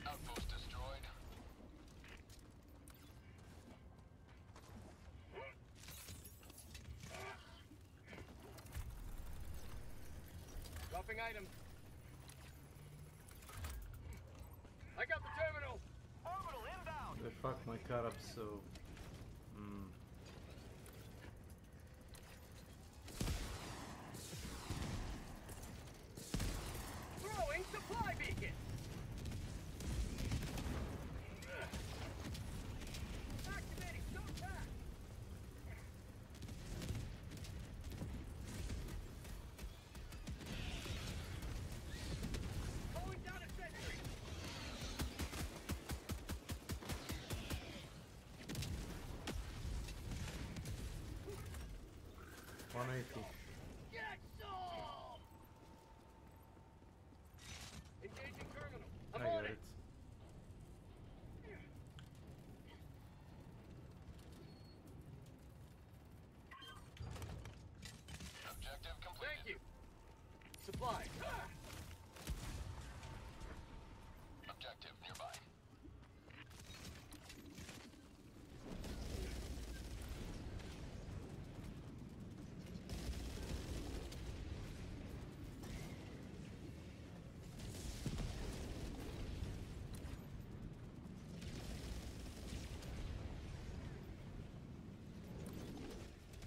E: Outpost destroyed.
P: Dropping items. I got the terminal.
E: Orbital inbound.
L: They fucked my car up so.
P: Throwing supply beacon. Activating stone pack. Calling down a sentry. Get some! Engaging terminal. I'm
L: I
P: on
L: got
P: it.
L: it.
E: Objective completed.
P: Thank you. Supplies.
E: Objective nearby.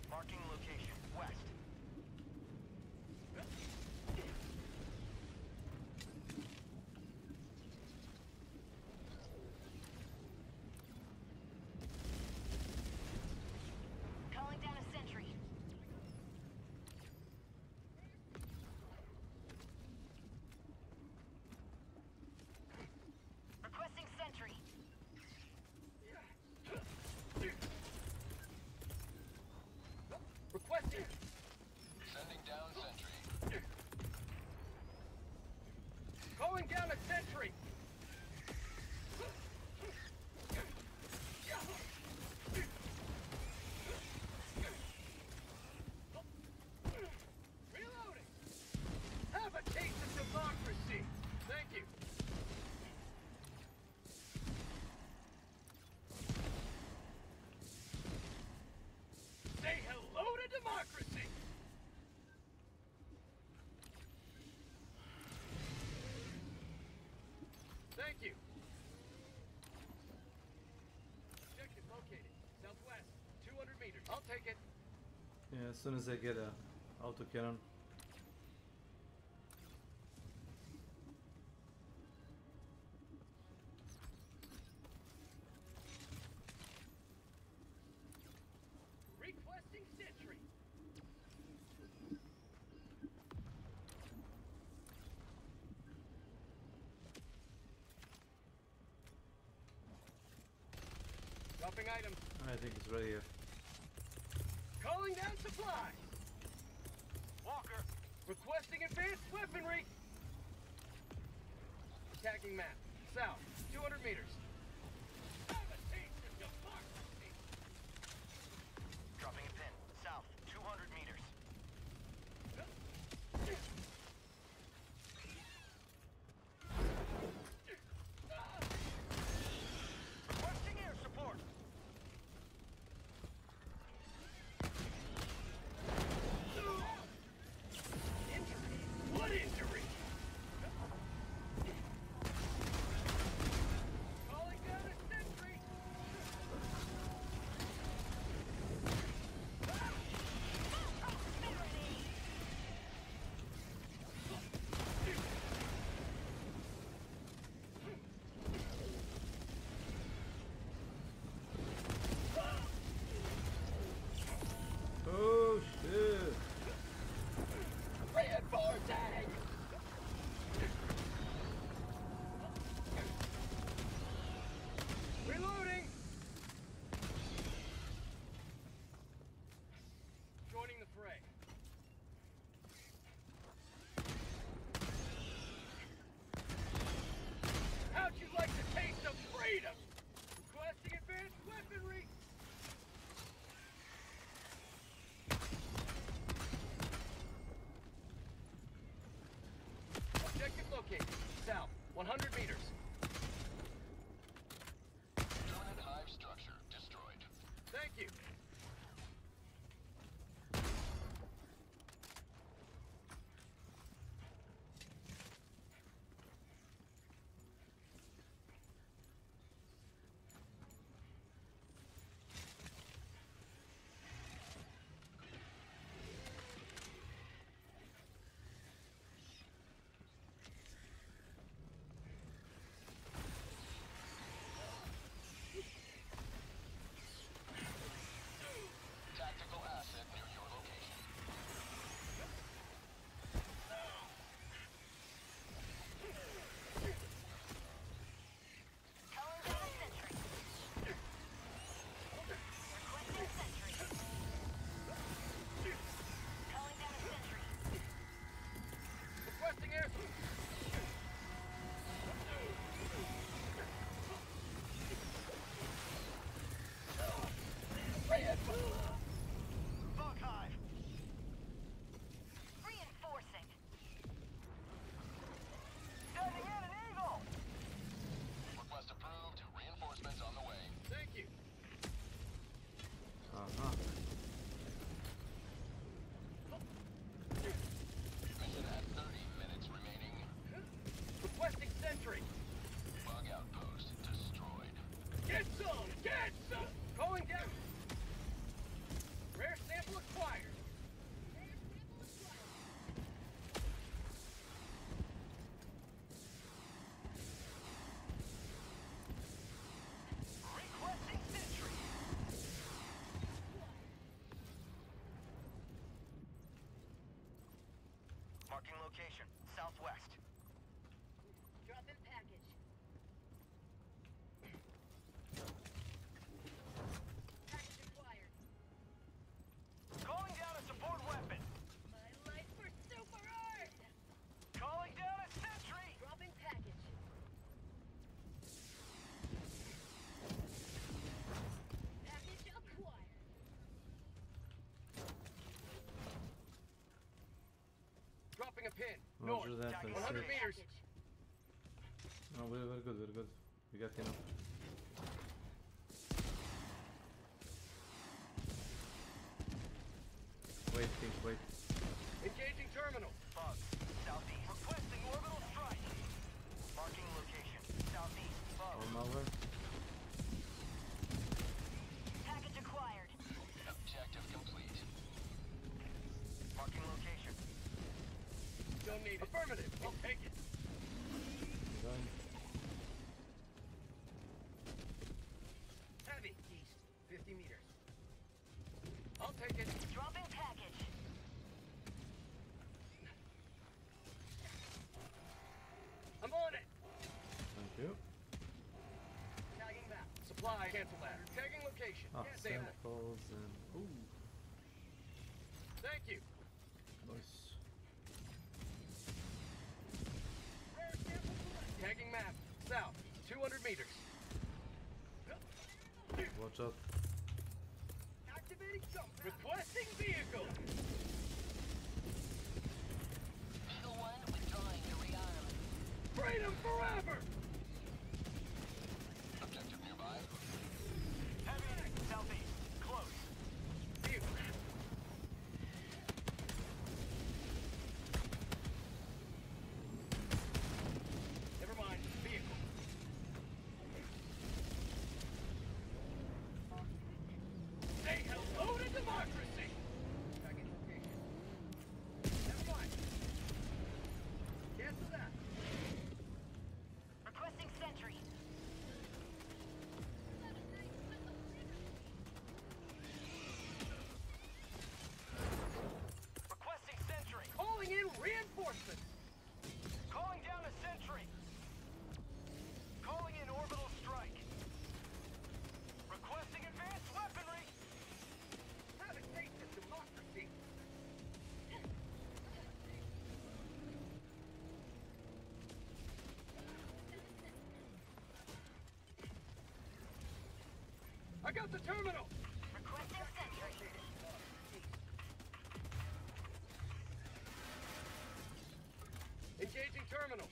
E: Marking location. West.
D: Calling down a sentry. Requesting sentry.
P: Requesting.
E: Sending down sentry.
P: Calling down a sentry. Reloading. Have a taste of democracy. Thank you. Say hello to democracy. Thank you. Objective located. Southwest. 200 meters. I'll take it.
L: Yeah, as soon as I get a autocannon.
P: Requesting sentry. Dropping items.
L: I think it's right here.
P: Calling down supplies.
E: Walker.
P: Requesting advanced weaponry. Attacking map. South. 200 meters. Have a taste of democracy.
E: Dropping a pin. South. 200 meters. Requesting air support.
P: Injury. What injury? located. South, 100 meters.
E: Unit hive structure destroyed.
P: Thank you.
E: Tactical asset near your location.
D: Calling down a sentry. Requesting sentry. Calling down a sentry.
P: Requesting air.
E: Bug hive.
D: Reinforcing.
E: Sending in an eagle. Request approved. Reinforcements on the way.
P: Thank you.
L: Aha.
E: Mission at 30 minutes remaining.
P: Requesting sentry.
E: Bug outpost destroyed.
P: Get some! Get some! Calling down. Rare sample acquired.
E: Requesting sentry.
P: Marking location. Southwest.
D: Drop-in package. Package acquired.
E: Calling down a support weapon.
D: My life for super art.
E: Calling down a sentry.
D: Dropping package. Package acquired.
P: Dropping a pin.
L: Roger
P: North.
L: that,
P: 100
L: that's it.
P: meters.
L: No, we're good, we're good. We got enough. Wait, Pink, wait.
P: Engaging terminal.
E: Bug. Southeast. Requesting orbital strike. Marking location. Southeast. Bug.
L: All over.
D: Package acquired.
E: Objective complete.
P: Marking location. Don't need it. Affirmative. I'll take it.
L: Done.
P: Heavy. East. 50 meters. I'll take it.
D: Dropping package.
P: I'm on it.
L: Thank you.
P: Tagging map. Supply. Cancel that. Tagging location.
L: Ah,
P: Can't say that.
L: samples and... Ooh,
P: Thank you.
L: nice.
P: Rare sample select. Tagging map. South. 200 meters.
L: Watch out.
P: Activating jump. Requesting vehicle.
D: Eagle 1 withdrawing to rearm.
P: Freedom forever.
E: Objective nearby. Heavy. Southeast. Close.
P: Vehicle. Never mind. Vehicle. Say hello to democracy. Tagging location. Never mind. Cancel that.
D: Requesting sentry.
E: Requesting sentry.
P: Calling in reinforcements.
E: Calling down a sentry. Calling in orbital strike. Requesting advanced weaponry.
P: Have a taste of democracy. I got the terminal.
D: Requesting sentry.
P: Engaging terminal.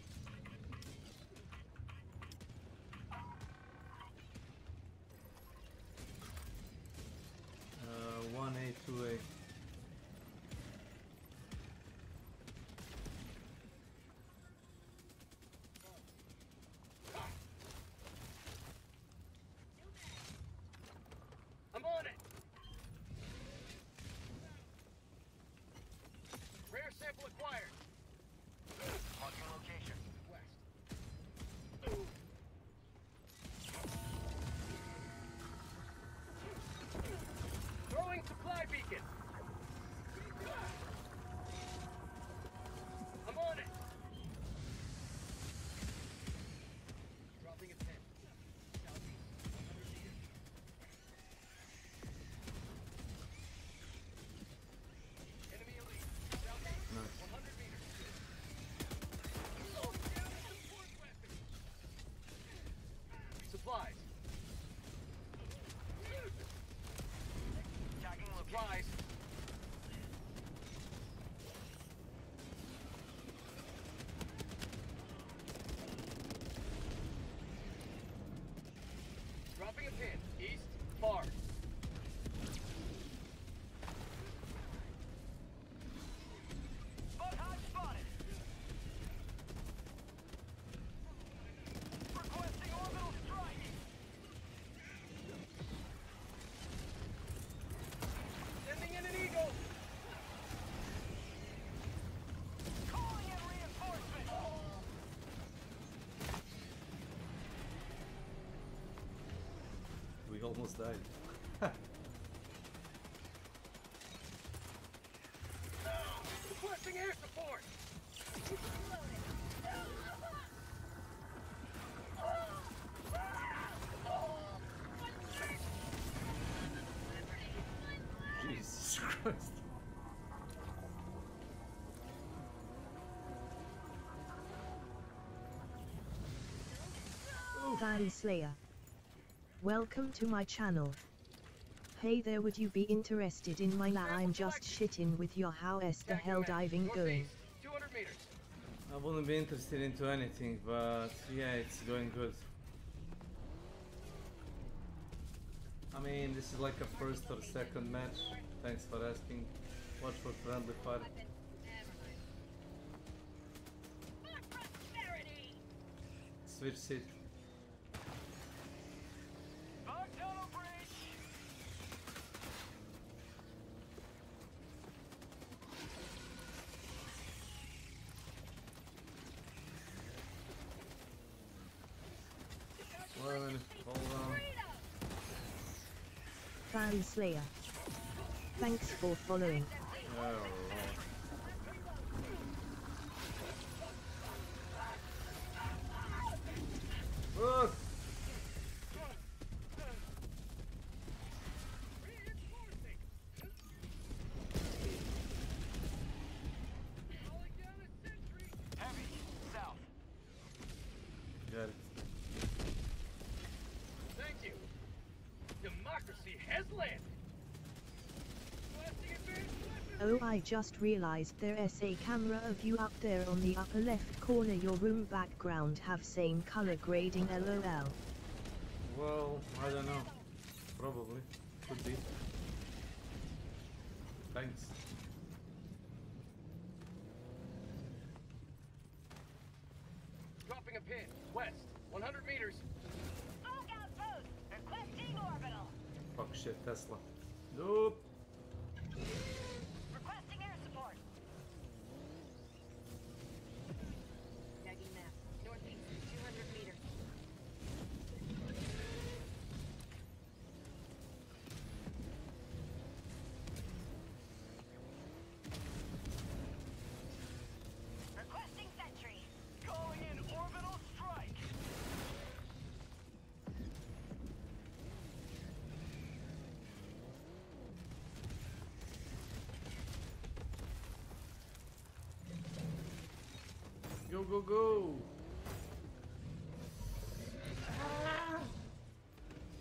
P: pin. East, far. Bug hide spotted. Requesting orbital strike. Sending in an eagle. Calling in reinforcement.
L: We almost died.
P: Requesting air support.
L: Jesus Christ.
B: Van Slayer. Welcome to my channel. Hey there, would you be interested in my la? I'm just shitting with your how is the hell diving going?
P: 200 meters.
L: I wouldn't be interested into anything, but yeah, it's going good. I mean, this is like a first or second match. Thanks for asking. Watch for friendly fire. Switch seat. Wait a minute, hold on.
B: Fan Slayer. Thanks for following.
L: Oh, Lord. Look!
P: Heavy, south.
L: Got it.
P: Thank you. Democracy has landed.
B: Oh, I just realized there's a camera of you up there on the upper left corner. Your room background have same color grading, lol.
L: Well, I don't know. Probably. Could be. Thanks.
P: Dropping a pin. West. 100 meters.
J: Smoke outpost. Requesting orbital.
L: Fuck shit, Tesla. Nope.
J: Requesting air support. Tagging map. Northeast, 200 meters. Requesting sentry.
P: Calling in orbital strike.
L: Go, go, go!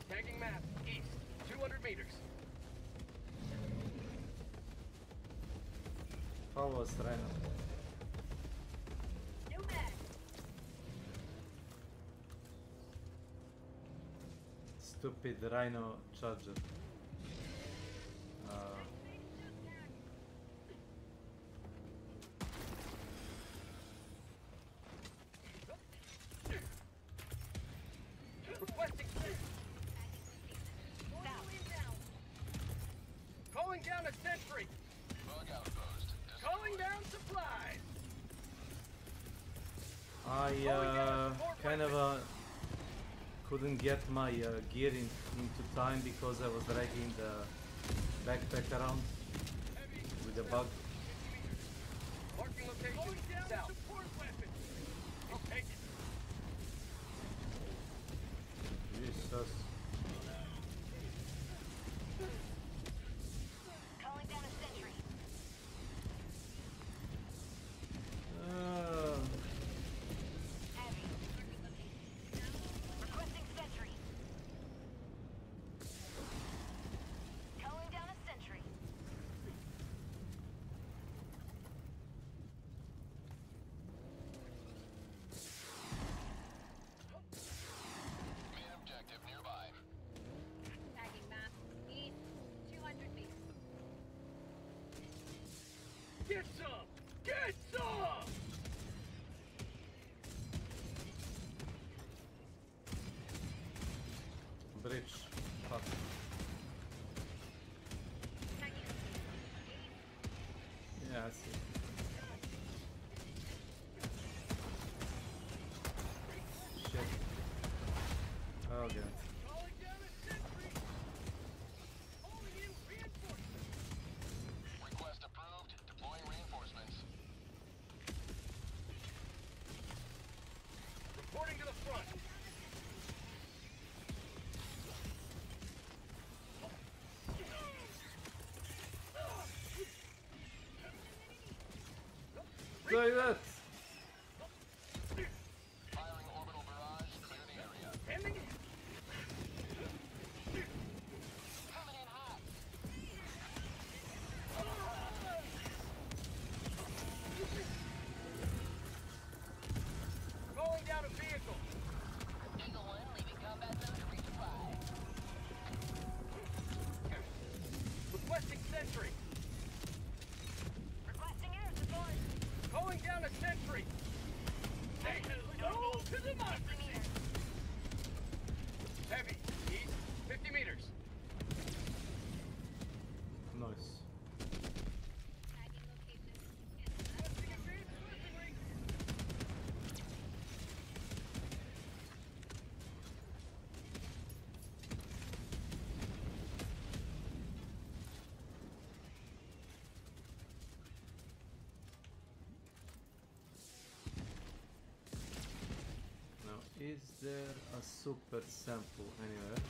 P: Tagging map. East. 200 meters.
L: Follow us, Rhino.
J: New mag.
L: Stupid Rhino charger.
P: Requesting. Calling down a sentry. Calling down supplies.
L: I kind of couldn't get my gear into time because I was dragging the backpack around with the bug.
P: Marking location. South. Support weapon. I'll take it.
L: Jesus.
J: Calling down a sentry. Heavy. Requesting sentry. Calling down a sentry.
L: passive. Shit. Oh god.
E: Request approved. Deploying reinforcements.
P: Reporting to the front.
L: Like that!
E: Firing orbital barrage. Clear the area.
P: Ending.
E: Coming in hot.
P: Calling down a vehicle.
D: Eagle 1 leaving combat zone to resupply.
P: Requesting sentry.
J: Requesting air support.
P: Calling down a sentry. Hey, go to the democracy. Heavy. East. 50 meters.
L: Nice. Now, is there a super sample anywhere?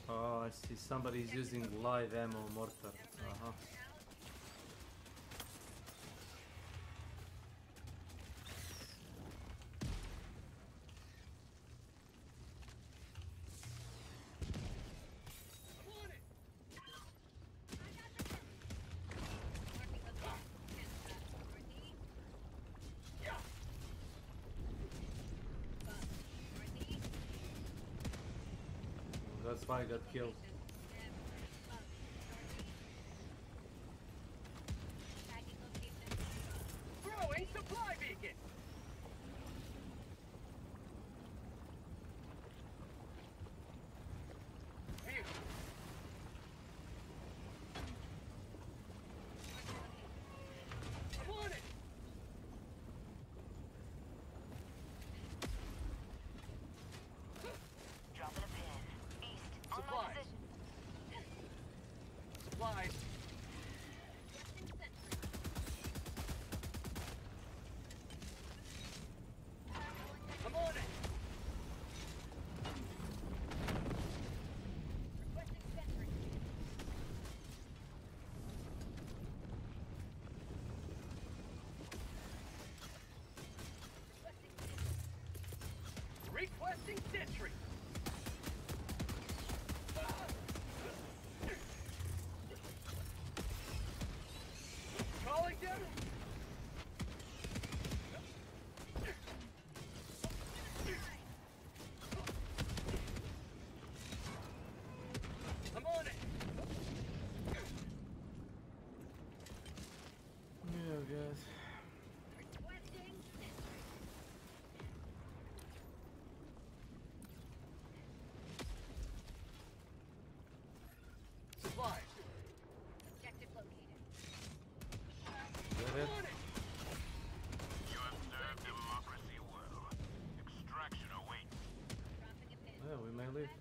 L: Oh, I see. Somebody's using live ammo mortar. Uh-huh. That's why I got killed.
P: Throwing supply beacon. View. I'm on it.
J: Dropping a pin. East. On my
P: Supplies.
J: position.
P: Supplies. I'm on it.
J: Requesting sentry.
P: Requesting sentry. Calling down. I'm on it.
L: Oh god.
J: Requesting sentry.
P: Supplies.
J: Objective located.
L: Get it?
P: On it.
E: You have served democracy well. Extraction awaits.
J: Dropping a pin.
L: Yeah, we may leave.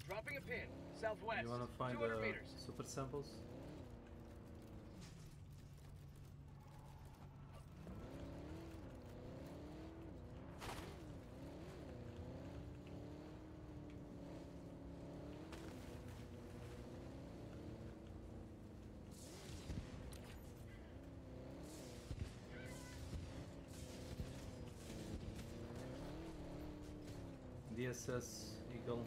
P: Dropping a pin. Southwest.
L: You wanna find
P: 200
L: the
P: meters.
L: super samples? DSS Eagle.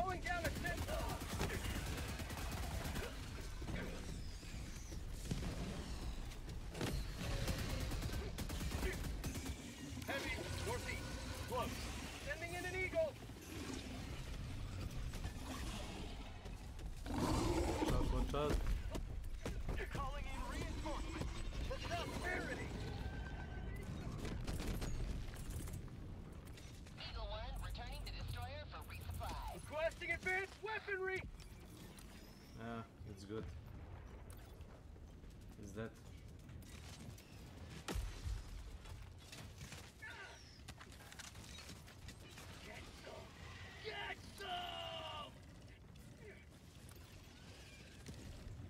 P: Calling down a sensor. Heavy, northeast. Close. Sending in an eagle.
L: Watch out.
P: Calling in reinforcements. Prosperity.
D: Eagle 1 returning to destroyer for resupply.
P: Requesting advanced weaponry.
L: Ah, it's good. Is that?
P: Get some. Get some.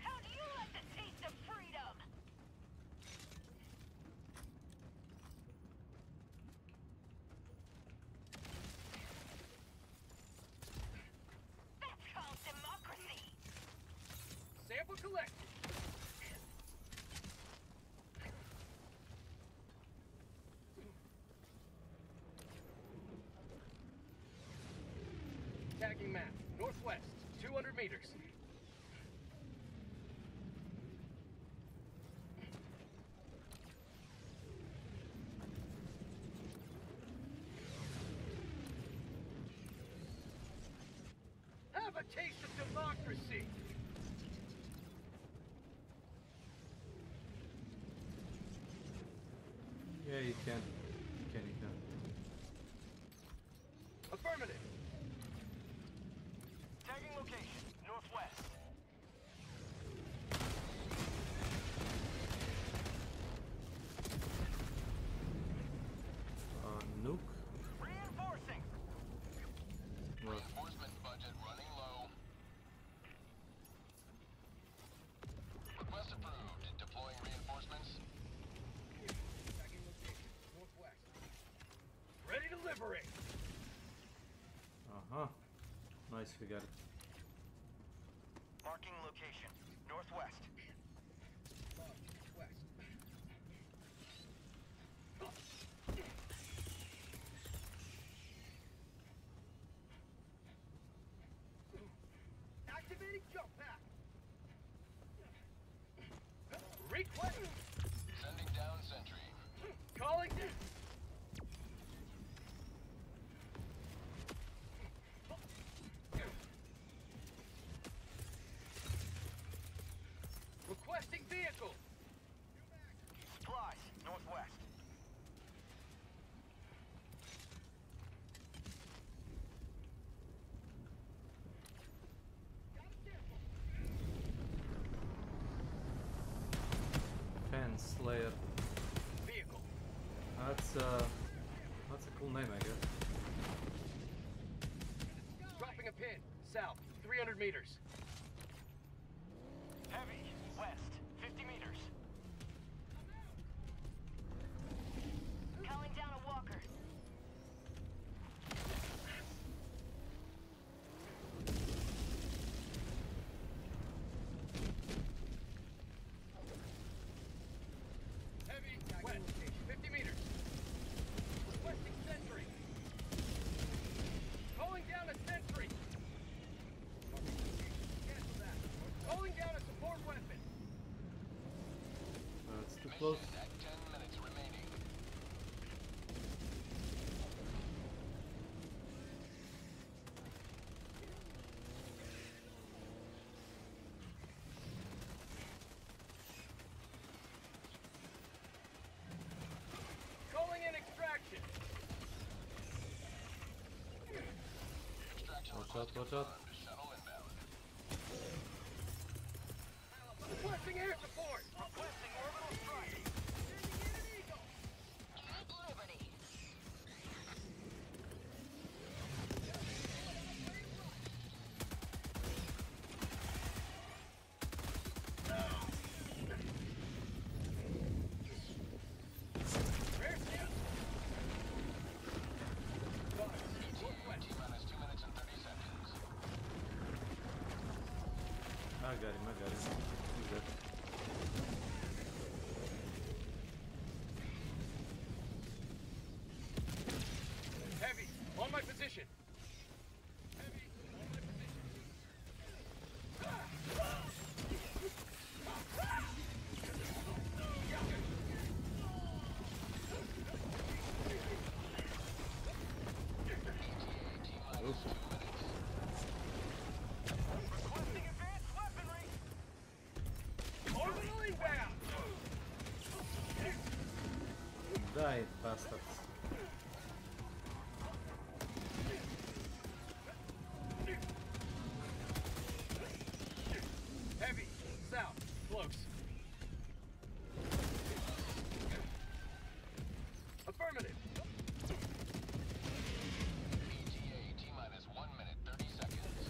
J: How do you like the taste of freedom? That's called democracy.
P: Sample collected. Tagging map. Northwest. 200 meters. Have a taste of democracy.
L: Yeah, you can. You can.
P: Affirmative. Tagging location. Northwest.
L: Nuke.
P: Reinforcing.
L: What?
S: Reinforcement budget running low. Request approved. Deploying reinforcements.
P: Tagging location. Northwest. Ready to liberate.
L: Uh-huh. Nice, we got it.
P: Marking location. Northwest. West. Activating jump pack. Request.
S: Sending down sentry.
P: Calling. Requesting vehicle. Supplies. Northwest.
L: Fan Slayer.
P: Vehicle.
L: That's a cool name, I guess.
P: Dropping a pin. South. 300 meters. Heavy. West. 50 meters.
J: Calling down a walker.
P: Heavy. West. 50 meters. Requesting sentry. Calling down a sentry. Cancel that. Calling down a support weapon.
L: It's too close.
S: At 10 minutes remaining.
P: Calling in extraction.
S: Extraction
L: Watch out, watch out.
S: shuttle inbound.
P: Requesting air support. Requesting orbital strike. Sending in an eagle.
D: Keep liberty.
P: Rare shield.
S: T-minus 2 minutes and 30 seconds.
L: I got him. He's dead. Die, bastards.
P: Heavy, south, close. Affirmative.
E: ETA T-minus 1 minute, 30 seconds.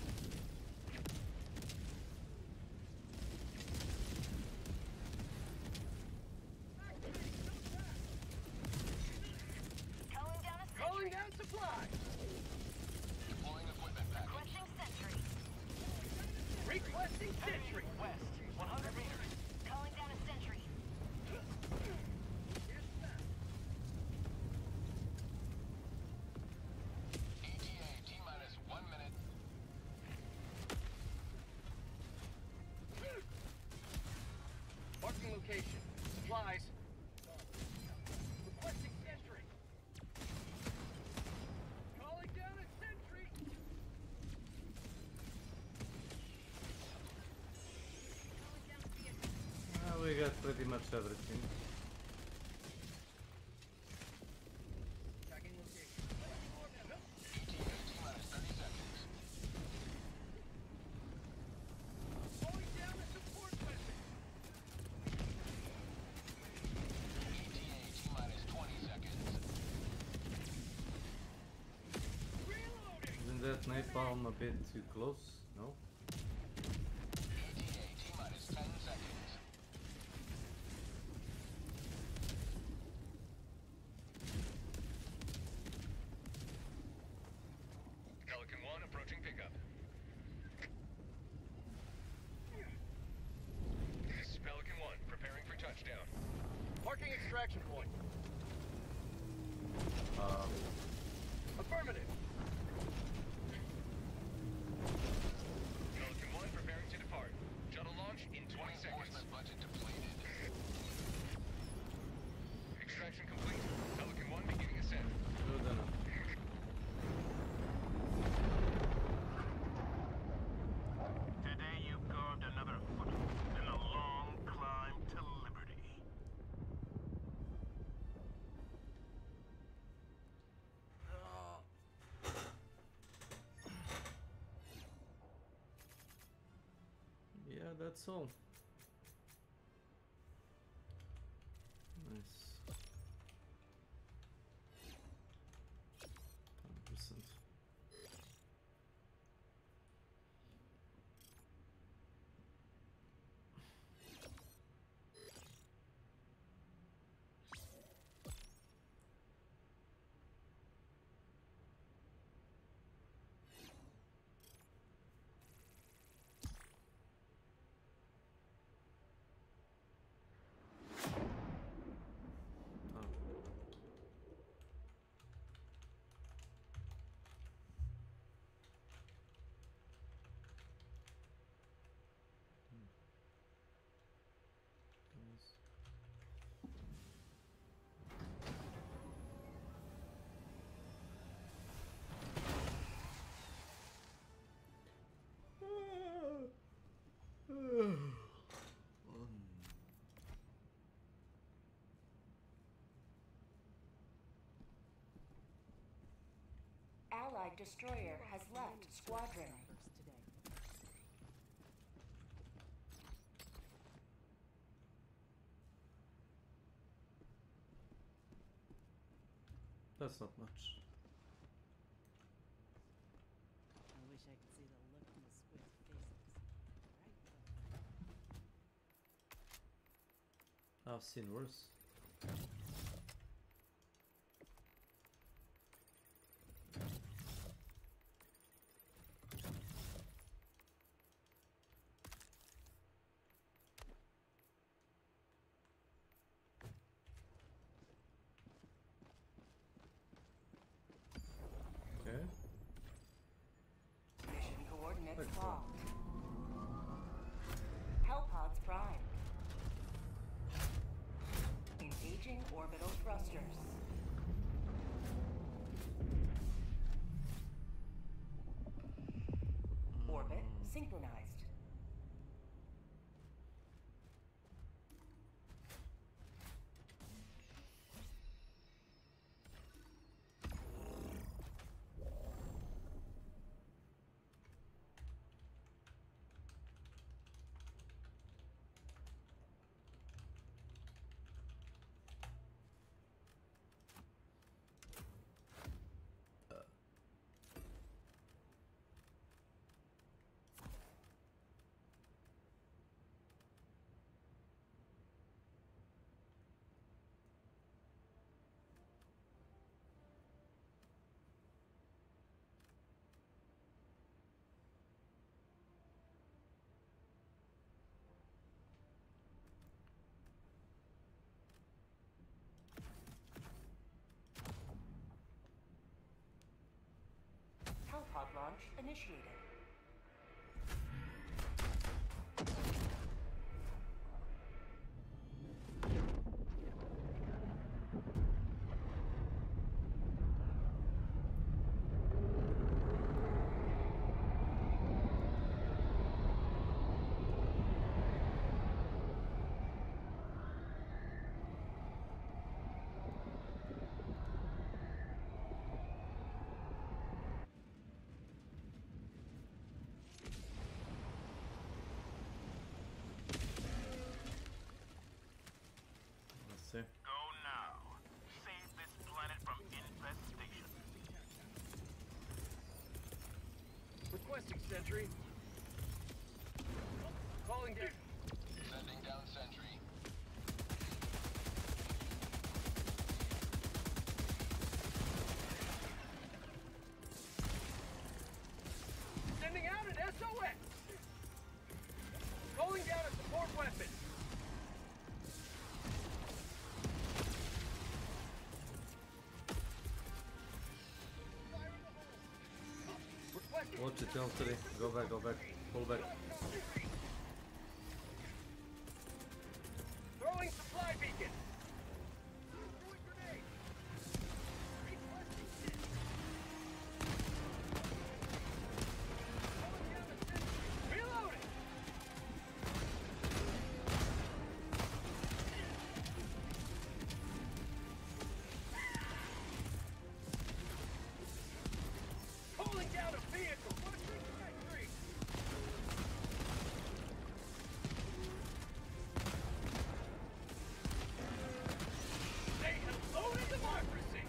P: Calling down supply.
E: Deploying equipment package.
P: Requesting sentry.
E: West, 100 meters.
J: Calling down a sentry.
E: ETA T-minus 1 minute.
P: Marking location. Supplies. Requesting sentry. Calling down a sentry.
L: We got pretty much everything.
P: Tracking location.
E: ETA T-minus 30 seconds.
P: Calling down a support weapon.
E: ETA T-minus 20 seconds.
L: Isn't that napalm a bit too close? No?
E: ETA T-minus 10 seconds.
P: Pelican 1 approaching pickup. This is Pelican 1 preparing for touchdown. Marking extraction point. Affirmative. Pelican 1 preparing to depart. Shuttle launch in 20 seconds.
E: Enforcement budget depleted.
P: Extraction complete. Pelican 1 beginning ascent.
L: Good enough.
E: Today you carved another foot in a long climb to liberty.
L: Yeah, that's all. Nice. 100%.
A: Allied destroyer has left squadron.
L: That's not much.
I: I wish I could see the look on the squid's faces.
L: I've seen worse. Okay.
A: Mission coordinates
L: Excellent.
A: locked. Hellpods prime. Engaging orbital thrusters. Orbit synchronized. initiated.
E: Go now. Save this planet from infestation.
P: Requesting sentry. Calling down.
C: Sending down sentry.
P: Sending out an SOS. Calling down a support weapon.
L: Watch it, L3. Go back, go back. Pull back.
P: Throwing supply beacon. Reloading. Pulling down a vehicle. Say hello to democracy.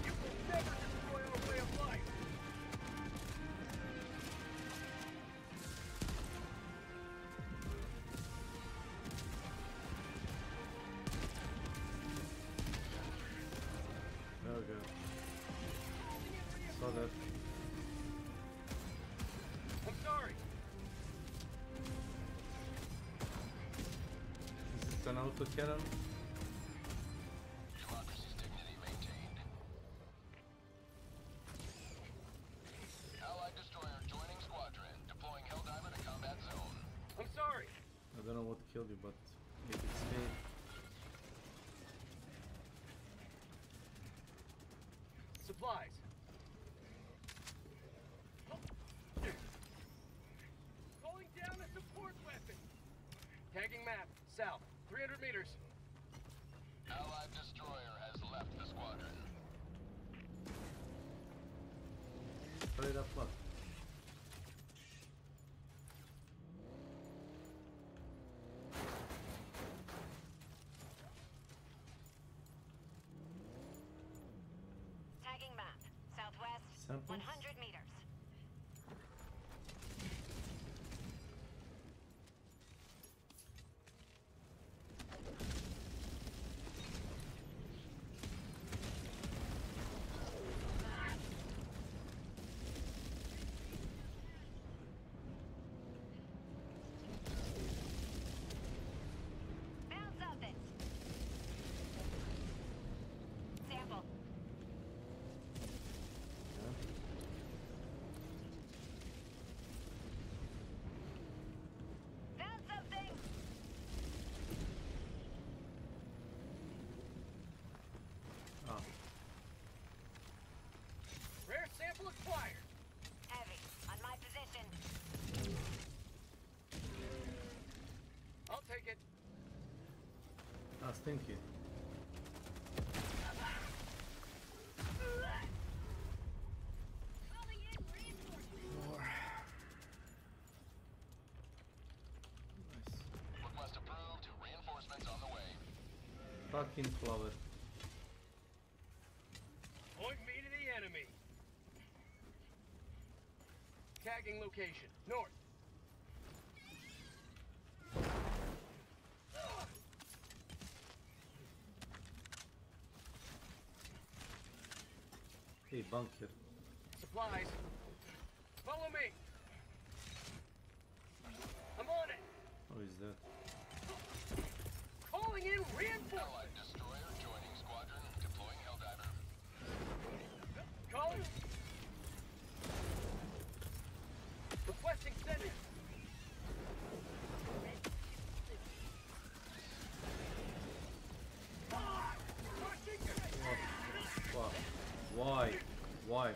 P: You will never destroy our way of life.
L: Oh god. Saw that.
P: I'm sorry.
L: Is it an auto cannon?
C: Democracy's dignity maintained. Allied destroyer joining squadron. Deploying Helldiver to combat zone.
P: I'm sorry.
L: I don't know what killed you, but if it's me.
P: Supplies. Calling down a support weapon. Tagging map. South. 300 meters.
C: Allied destroyer has left the squadron.
L: Straight up left.
J: Tagging map. Southwest.
L: Samples?
J: 100 meters. Bounce off it. Sample. Found something.
L: Ah.
P: Rare sample acquired.
J: Heavy. On my position.
P: I'll take it.
L: Ah, stinky.
C: Request approved. Reinforcements on the way.
L: Fucking flower.
P: Point me to the enemy. Tagging location. North.
L: Hey, bunker.
P: Supplies. Follow me.
L: Who is that?
P: Calling in reinforcements!
C: Allied destroyer joining squadron, deploying Helldiver.
P: Calling. Requesting sending.
L: What? Why? Why?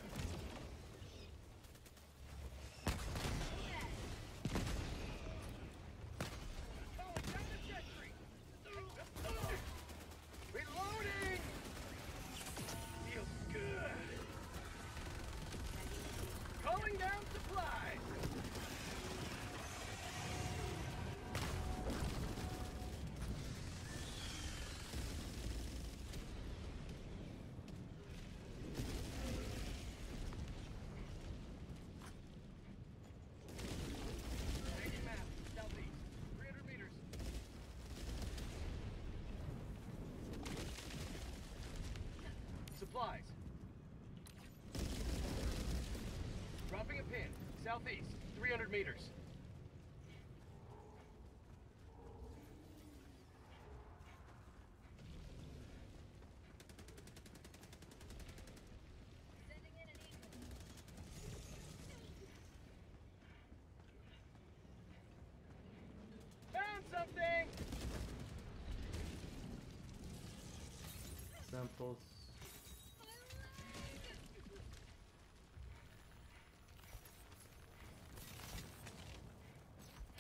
P: Reloading! Feels good. Calling down supplies. Taking map, southeast, 300 meters. Supplies. Dropping a pin, southeast, 300 meters. Found something!
L: Samples.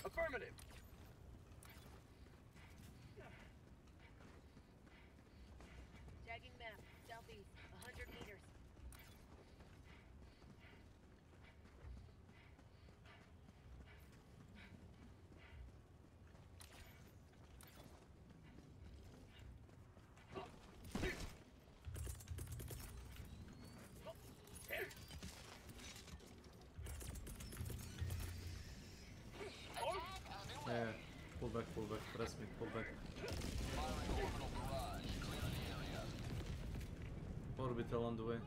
P: Affirmative.
J: Tagging map, southeast, 100 meters.
L: Yeah, pull back, press me, pull back. Orbital on the way.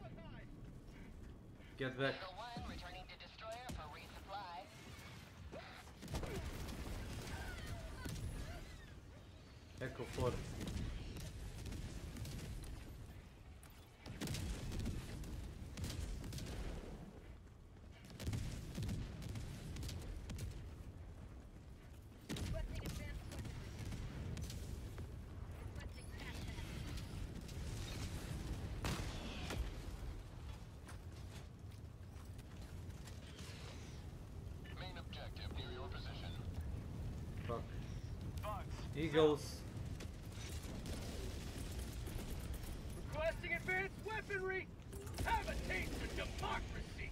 L: Get back.
D: Eagle 1 returning to destroyer for resupply.
L: Echo 4.
C: Main objective near your position.
L: Fuck. Eagles.
P: Requesting advanced weaponry! Have a taste of democracy!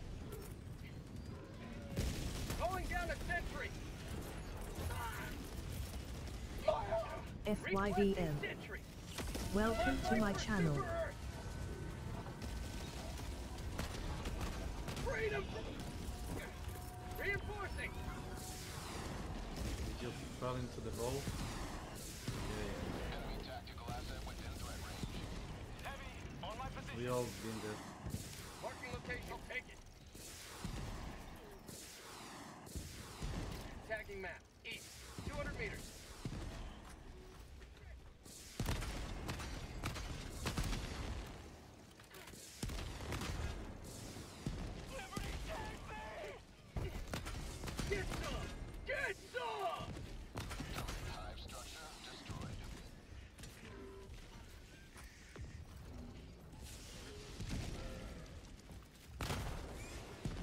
P: Calling down a sentry!
B: FYVM. Welcome to my channel.
P: Freedom! Reinforcing!
L: Did you fall into the hole?
C: Enemy tactical asset within threat range.
P: Heavy, on my position!
L: We all been there.
P: Marking location, take it! Tagging map, east, 200 meters. Get some! Get some!
C: Hive structure destroyed.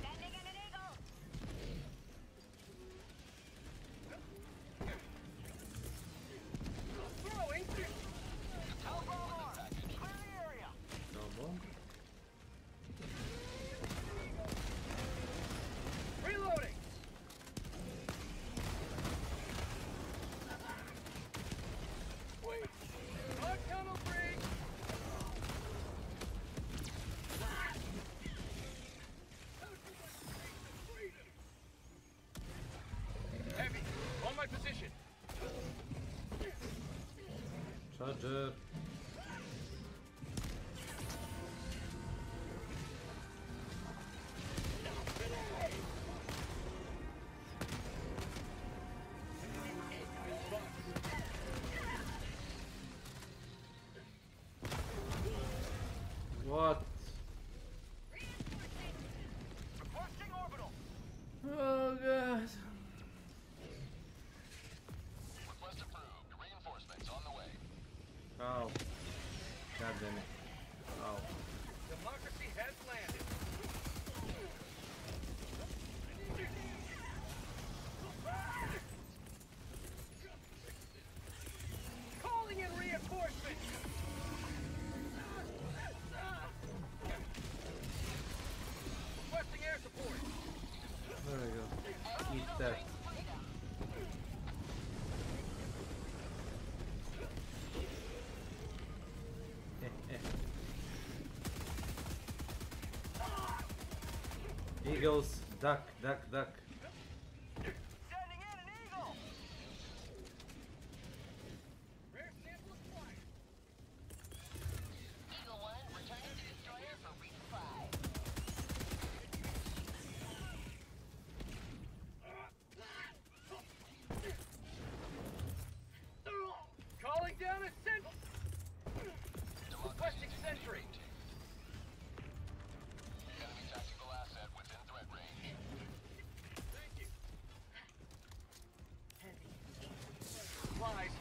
J: Sending in an eagle!
P: Throwing! Alpha arm! Clear the area!
L: No bomb.
P: Reloading! Wait! Dog tunnel break! Heavy, on my position.
L: Charger. What?
P: Requesting orbital.
L: Oh god.
C: Request approved. Reinforcements on the way.
L: Oh. God damn it. Oh.
P: Democracy has landed. Calling in reinforcements. Requesting air support.
L: There we go. Eat that. Eagles, duck, duck, duck.
P: Sending in an eagle. Rare sample acquired.
D: Eagle 1 returning to destroyer for resupply.
P: Calling down a sentry. Requesting sentry.
C: Enemy tactical asset within threat range.
P: Thank you. Supplies.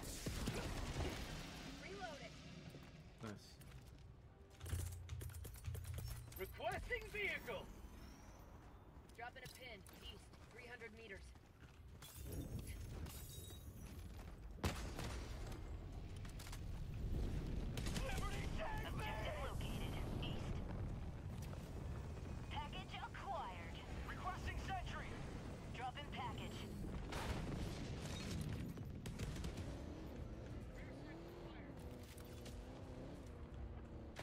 N: Reloading.
L: Nice.
P: Requesting vehicle.
N: Dropping a pin. East. 300 meters.
J: Objective located. East. Package acquired.
P: Requesting sentry.
J: Drop in package.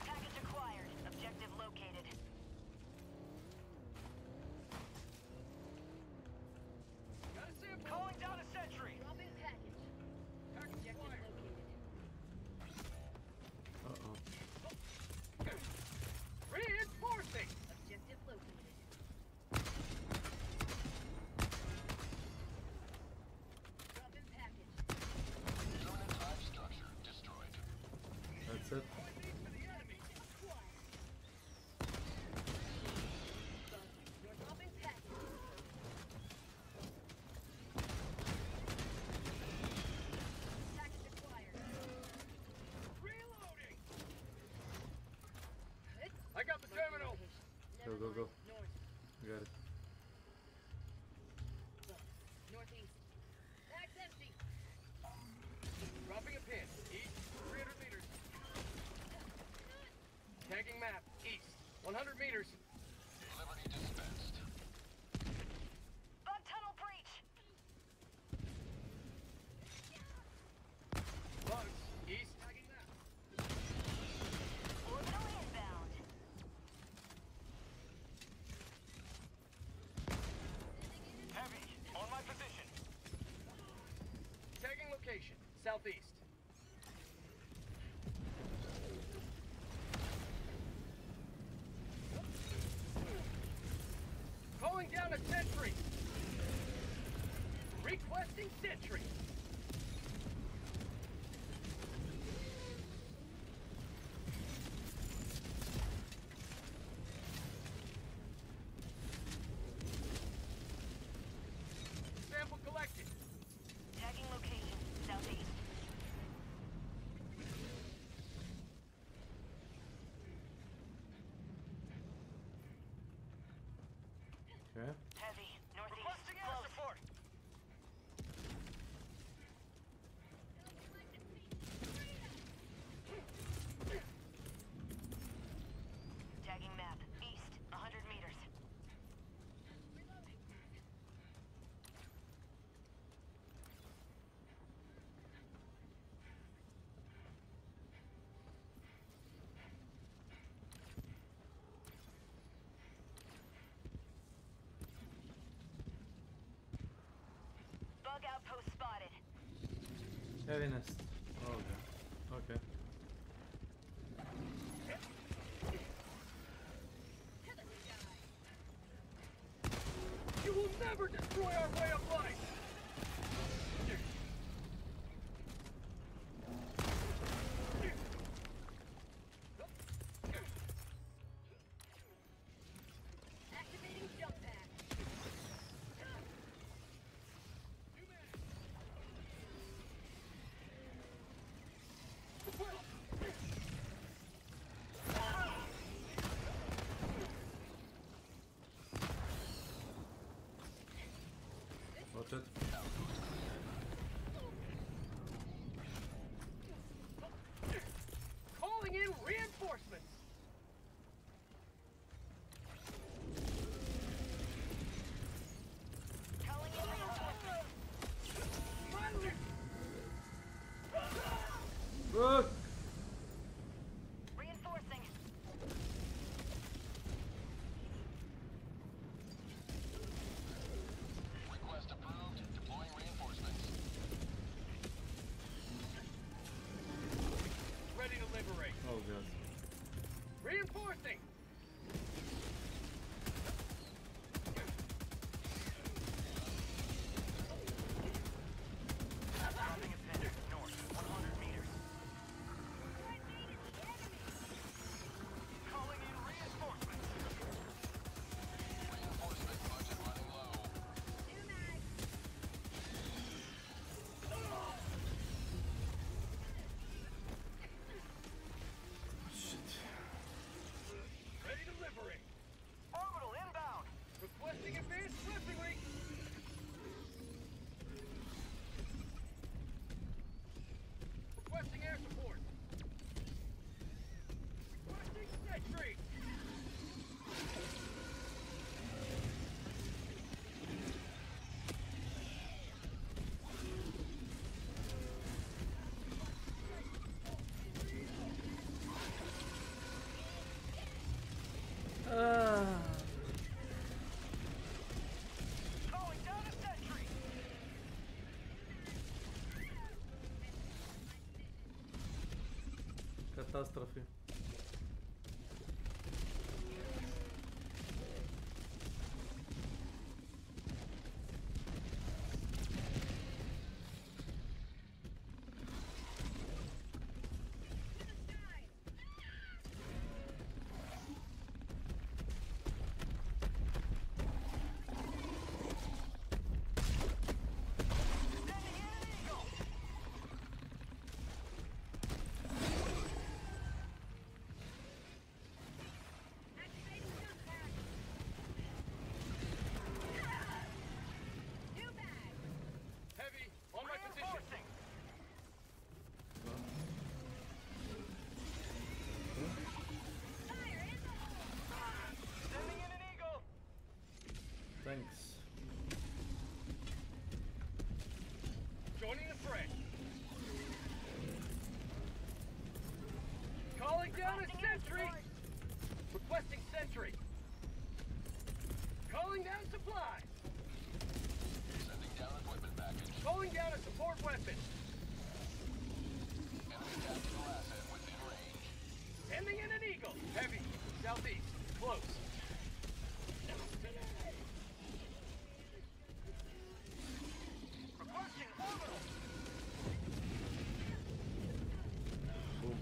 J: Package acquired. Objective located.
P: Got a sample. Calling down a sentry.
N: Drop in package. Objective located.
L: Uh-oh.
P: Reinforcing.
N: Objective located. Drop in package.
C: Unit hive structure destroyed.
L: That's it.
N: Drop in package. Package acquired.
P: Reloading. I got the terminal.
L: Go, go, go.
N: North.
L: We got it.
N: Northeast. Bag's empty.
P: Dropping a pin. East. 300 meters. Tagging map. East. 100 meters.
C: Liberty dispensed.
J: Bug tunnel breach.
P: Bugs. East. Tagging map.
J: Orbital inbound.
P: Heavy. On my position. Tagging location. Southeast. Calling down a sentry. Requesting sentry. Sample collected.
J: Tagging location. Southeast.
L: Okay.
J: Heavy. Northeast.
P: Requesting air
J: Close.
P: support.
J: Tagging map. East. 100 meters. Bug outpost spotted.
L: Heavy nest. Oh, okay. Okay.
P: You will never destroy our way of life. Requesting.
E: Dropping a pin north, 100 meters. Calling in reinforcements.
C: Reinforcement budget running low.
P: Ready to liberate.
E: Orbital inbound.
P: Requesting advanced swiftly. Requesting air support. Requesting sentry.
E: Calling down a sentry.
L: Catastrophe.
P: Heavy on my position.
E: Sending in an eagle.
L: Thanks.
P: Joining the fray. Calling down a sentry. Requesting sentry. Calling down supplies.
C: Sending down equipment package.
P: Calling down a support weapon.
C: Enemy tactical asset within range.
P: Sending in an eagle. Heavy. Southeast. Close.
E: Requesting orbital.
L: Boom.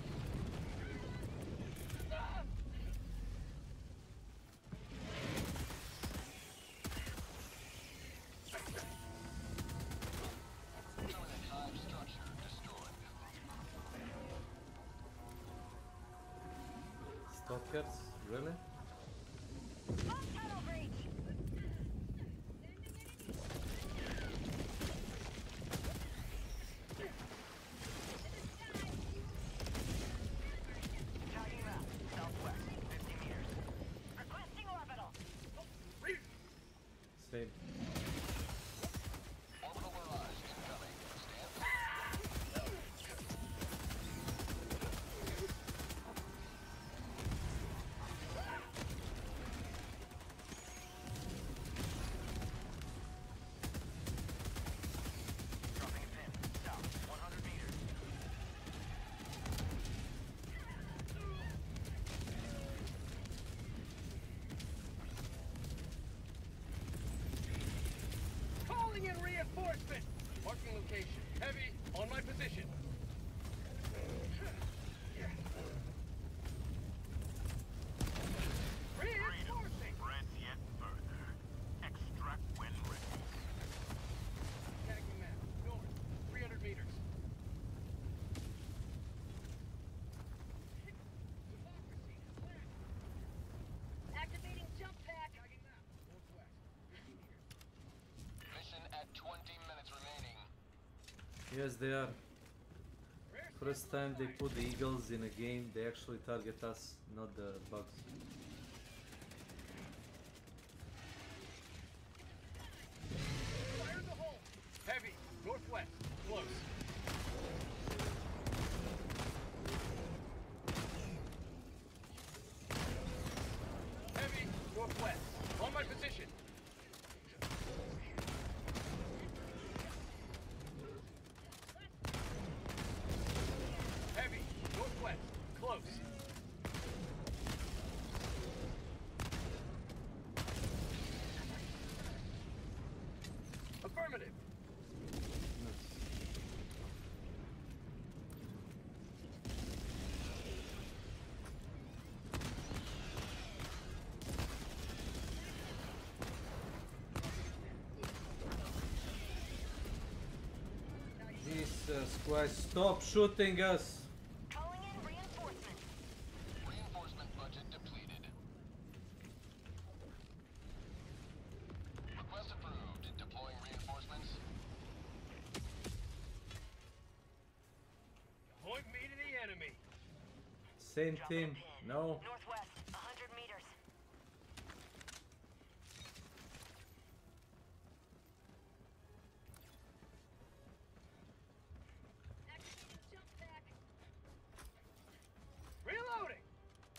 C: Permanent hive structure destroyed.
L: Stalkers? Really?
J: Tunnel breach.
E: Tagging map. Southwest, 50 meters.
J: Requesting orbital.
L: Same.
C: Orbital barrage incoming. Stand clear.
E: Dropping a pin. South, 100 meters.
P: Calling in reinforcement. Marking location. Heavy on my position. Reinforcing.
E: Spread yet further. Extract when ready.
P: Tagging map. North. 300 meters. Democracy is last.
J: Activating jump pack.
P: Tagging map. Northwest. 50 meters.
C: Mission at 20 minutes remaining.
L: Yes, they are. First time they put the eagles in a game, they actually target us, not the bugs.
P: Fire in the hole. Heavy. Northwest. Close. Heavy. Northwest. On my position. Heavy. Northwest. Close.
L: Jesus Christ, stop shooting us!
J: Calling in reinforcements.
C: Reinforcement budget depleted. Request approved. Deploying reinforcements.
P: Point me to the enemy.
L: Same team, no.
J: Northwest, 100 meters.
P: Reloading!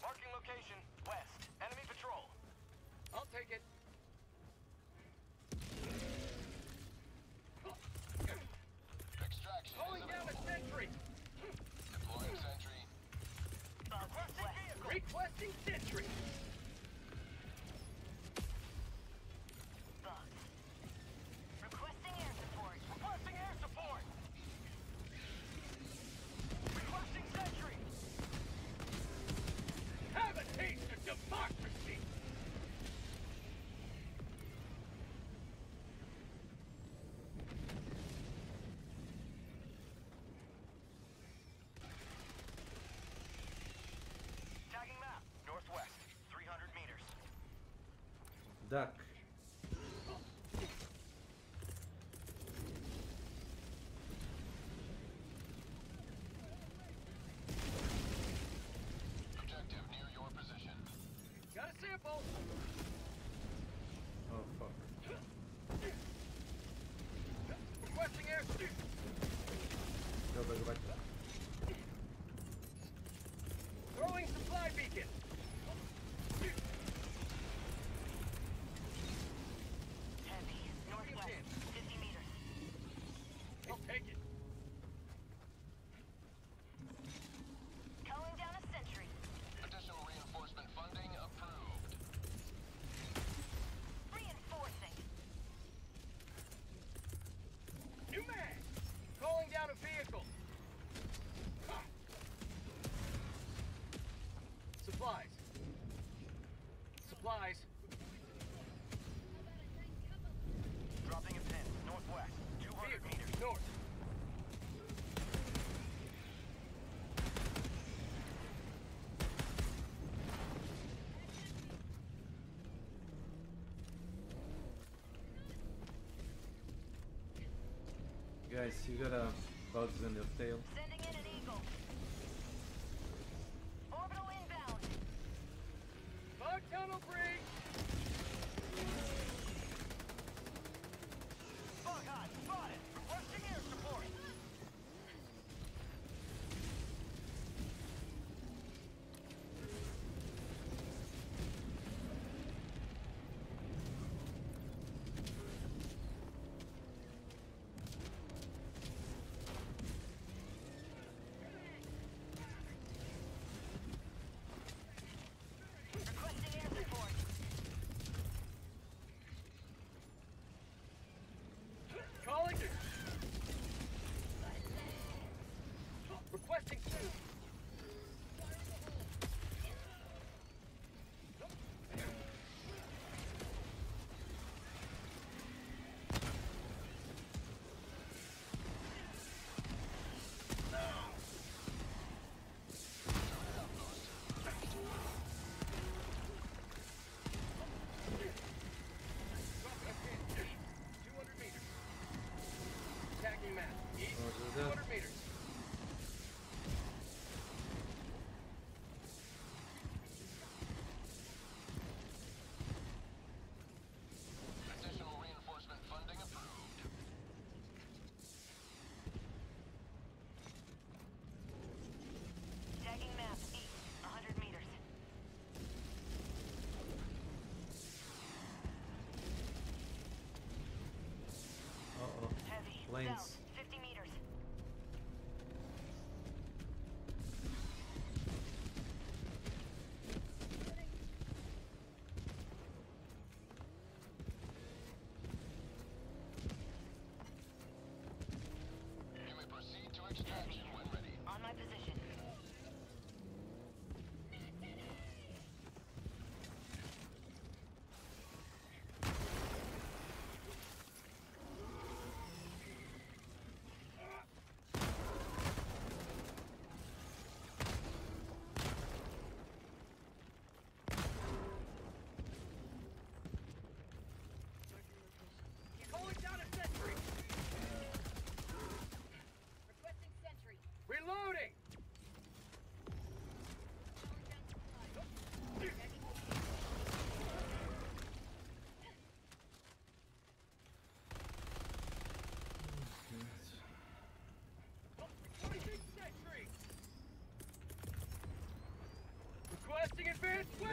P: Marking location, west. Enemy patrol. I'll take it.
C: Extraction
P: Calling
C: is
P: down a
C: available.
P: sentry.
C: Deploying sentry.
P: Requesting vehicle. Requesting sentry.
J: Requesting air support.
P: Requesting air support. Requesting sentry. Have a taste of democracy. Tagging map. Northwest. 300 meters.
L: Duck.
C: Objective near your position.
P: Got a sample.
L: Oh fuck.
P: Requesting air support.
L: Go back.
P: Throwing supply beacon.
J: Heavy. Northwest, 50 meters.
P: I'll take it.
J: Calling down a sentry.
C: Additional reinforcement funding approved.
J: Reinforcing.
P: New mag. Calling down a vehicle. Supplies. Supplies. Dropping a pin. Northwest. 200 meters. North.
L: Guys, you got bugs in your tail.
J: Sending in an eagle. Orbital inbound.
P: Bug tunnel breach. Bug hot. Spotted. Requesting air support.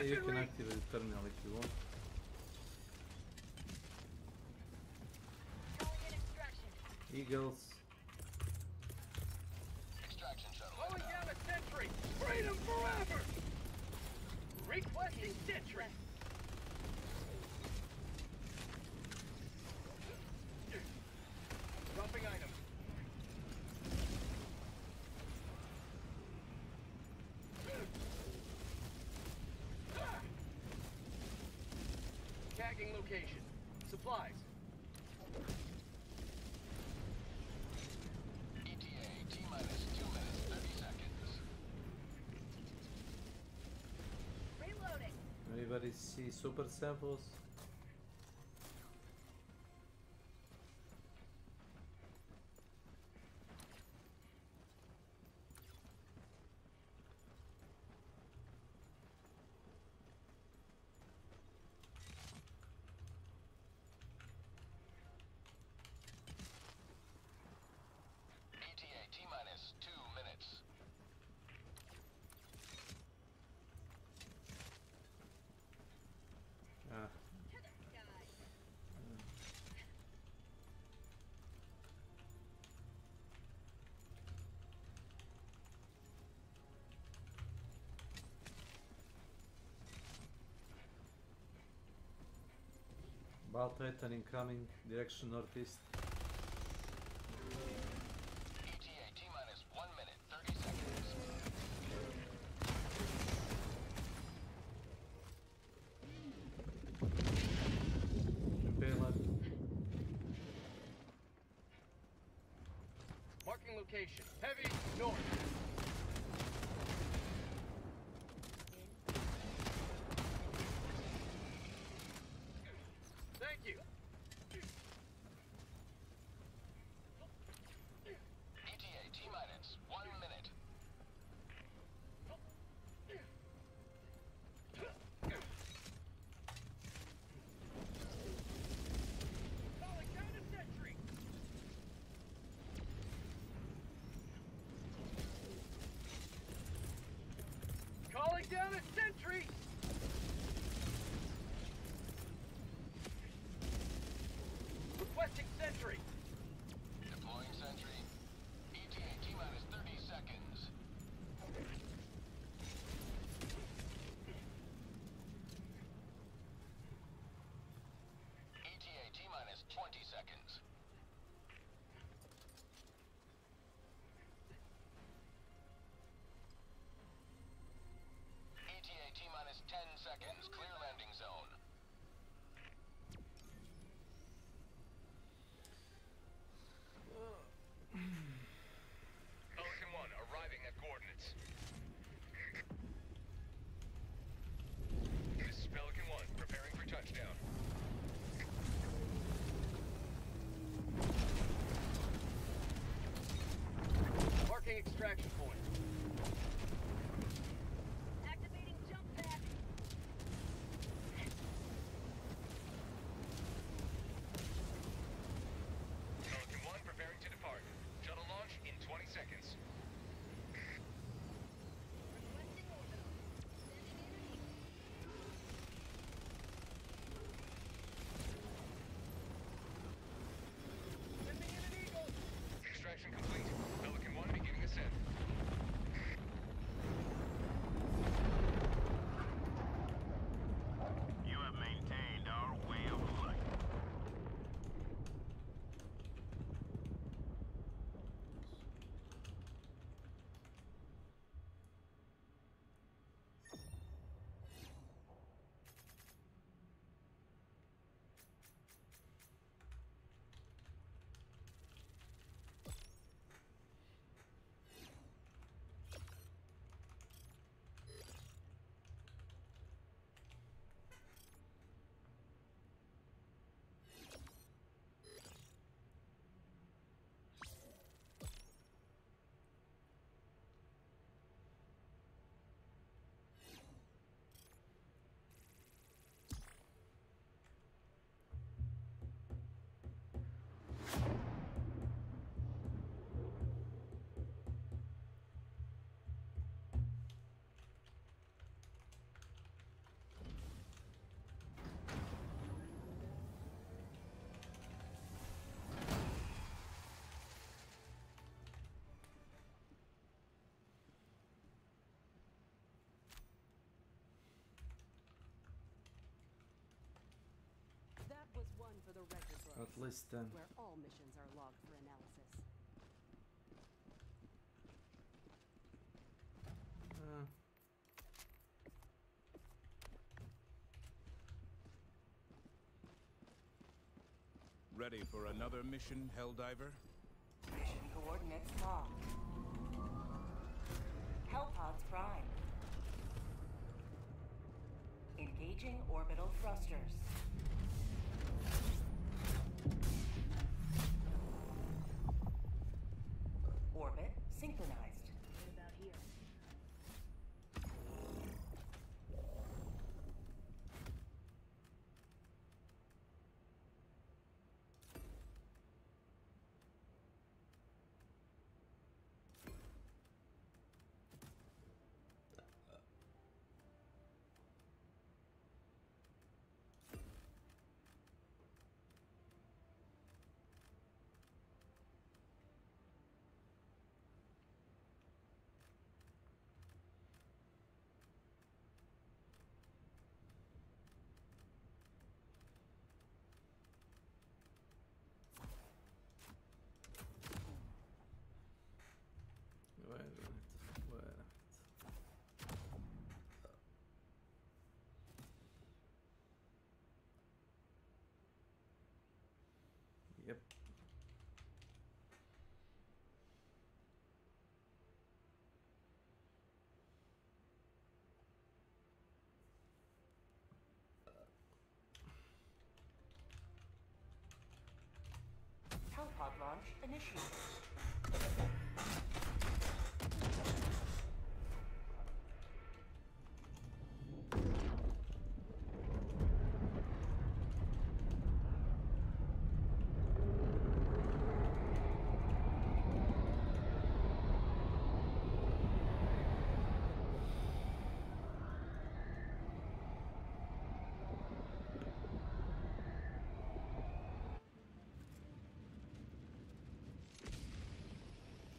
L: You can activate the terminal if you want. Eagles.
C: Extraction shuttle.
P: Calling down a sentry. Freedom forever. Requesting sentry. Dropping item. Tagging location. Supplies.
C: ETA T-minus 2 minutes 30 seconds.
J: Reloading.
L: Anybody see super samples?
C: ETA T-minus 2 minutes.
L: Ah. Ball Titan incoming, direction northeast.
C: ETA T-minus 1 minute 30 seconds.
L: Impaler.
P: Marking location. Heavy north. Thank you.
C: ETA T-minus 1 minute.
P: Calling down a sentry. Calling down a sentry. Requesting sentry.
C: Deploying sentry. ETA T-minus 30 seconds. ETA T-minus 20 seconds. ETA T-minus 10 seconds. Clear landing zone.
P: Pelican 1 arriving at coordinates. This is Pelican 1 preparing for touchdown. Marking extraction point.
J: Activating jump pad.
P: Pelican 1 preparing to depart. Shuttle launch in 20 seconds.
J: Requesting orbital.
P: Sending in an eagle. Extraction complete. Pelican 1 beginning ascent.
L: At least then.
F: Where all missions are logged for analysis.
K: Ready for another mission, Helldiver?
A: Mission coordinates locked. Hellpods prime. Engaging orbital thrusters. Orbit synchronized.
F: What about here?
L: Wait a minute. Wait a minute. Yep.
A: Hellpod launch initiated.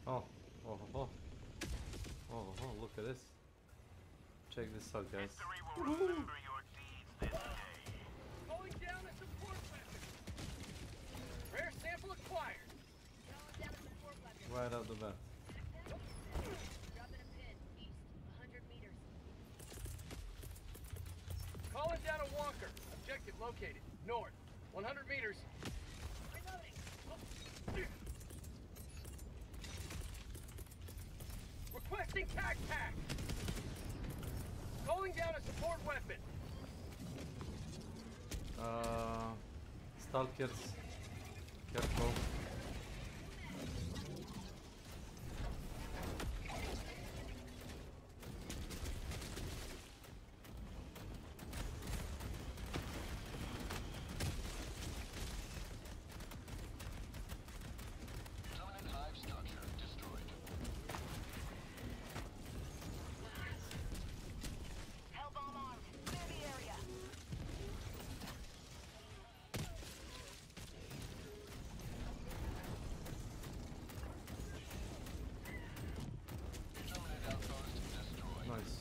L: Oh, look at this. Check this out, guys.
E: Remember your deeds this day.
P: Going down a support weapon. Rare sample acquired.
F: Going down a support weapon.
L: Right out the bat.
F: Dropping a pin. East, 100 meters.
P: Calling down a walker. Objective located. North, 100 meters.
F: Reloading.
P: Requesting tac-tac. Calling down a support weapon.
L: Stalkers. Careful.
C: Dominant hive structure destroyed.
J: Hellbomb armed. Clear the area.
C: Dominant outpost destroyed.
L: Nice.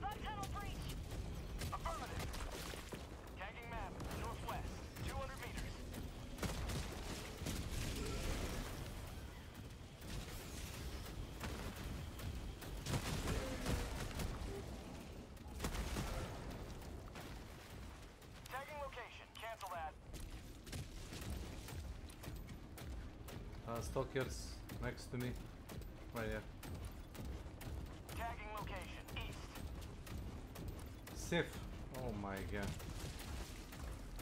J: Bug tunnel breach.
P: Affirmative. Tagging map, northwest, 200 meters. Tagging location, cancel that.
L: Stalkers next to me. Right here.
P: Tagging location, east.
L: Safe. Oh my god.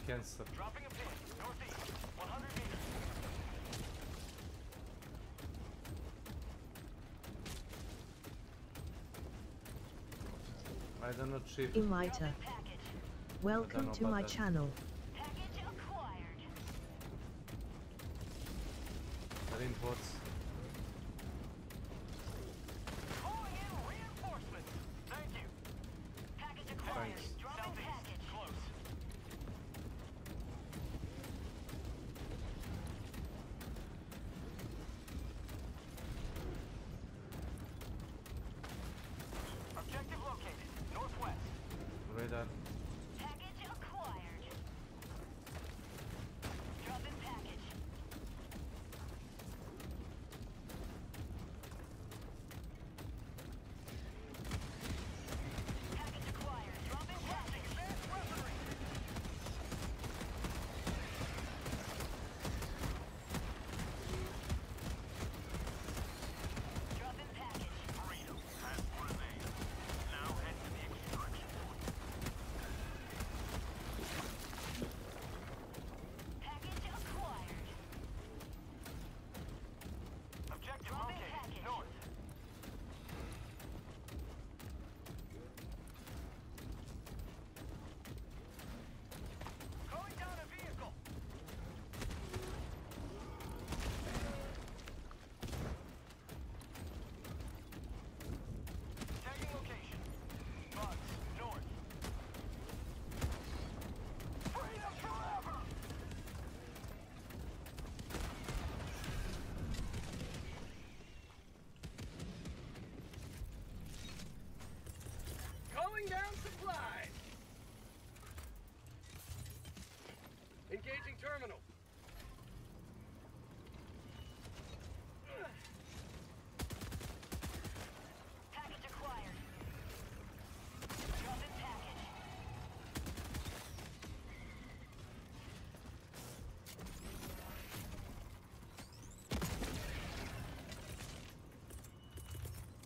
L: Cancer.
P: Dropping a pin, northeast, 100 meters.
L: I don't know, Chief.
B: Imiter. Welcome to my channel.
J: Package acquired.
L: Reinforce.
P: Calling in reinforcements. Thank you.
J: Package acquired.
L: Thanks.
J: Dropping package.
P: Close. Objective located, northwest.
L: Radar.
J: Package acquired. Dropping package.
P: terminal.
J: Package acquired. Dropping package.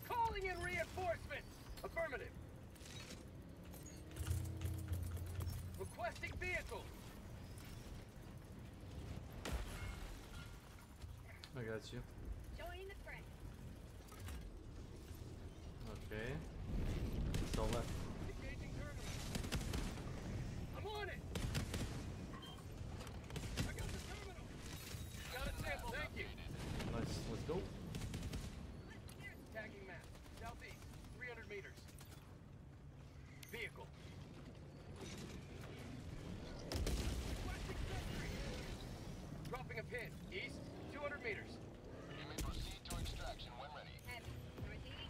P: Calling in reinforcements. Affirmative. Requesting vehicle.
L: I got you.
J: Joining the fray.
L: Okay. It's all left.
P: Engaging terminal. I'm on it. I got the terminal. Got a sample. Thank you.
L: Nice. Let's go.
P: Tagging map. Southeast. 300 meters. Vehicle. Requesting sentry. Dropping a pin. East. 200 meters.
C: You may proceed to extraction when ready.
J: Heavy. Northeast.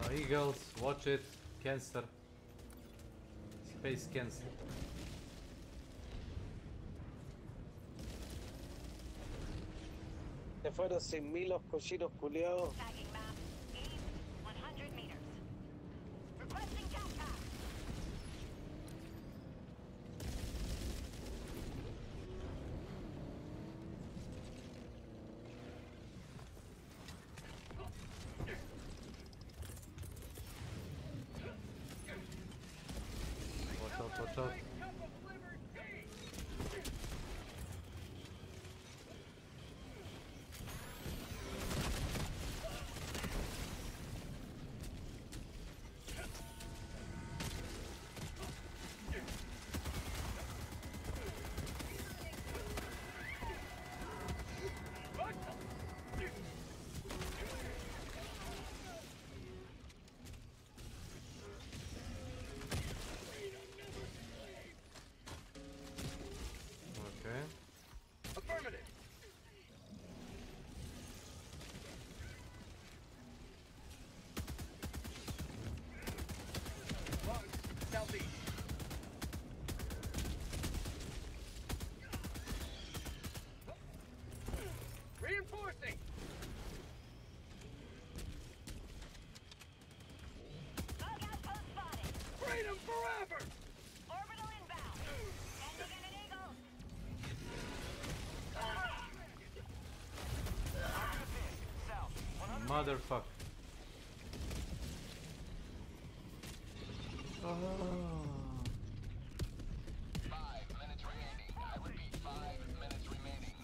J: Low.
L: Eagles, watch it. Cancer. Space cancer.
H: Se fueron sin mí los cochinos culiados.
J: Tagging map. East. 100 meters. Requesting cat pack.
L: Watch out, watch out. Okay.
P: Affirmative. Bugs. Southeast. Reinforcing.
J: Bug outpost spotted.
P: Freedom forever.
J: Orbital inbound. Sending in an eagle.
L: Motherfucker. Oh.
C: 5 minutes remaining. I repeat, 5 minutes remaining.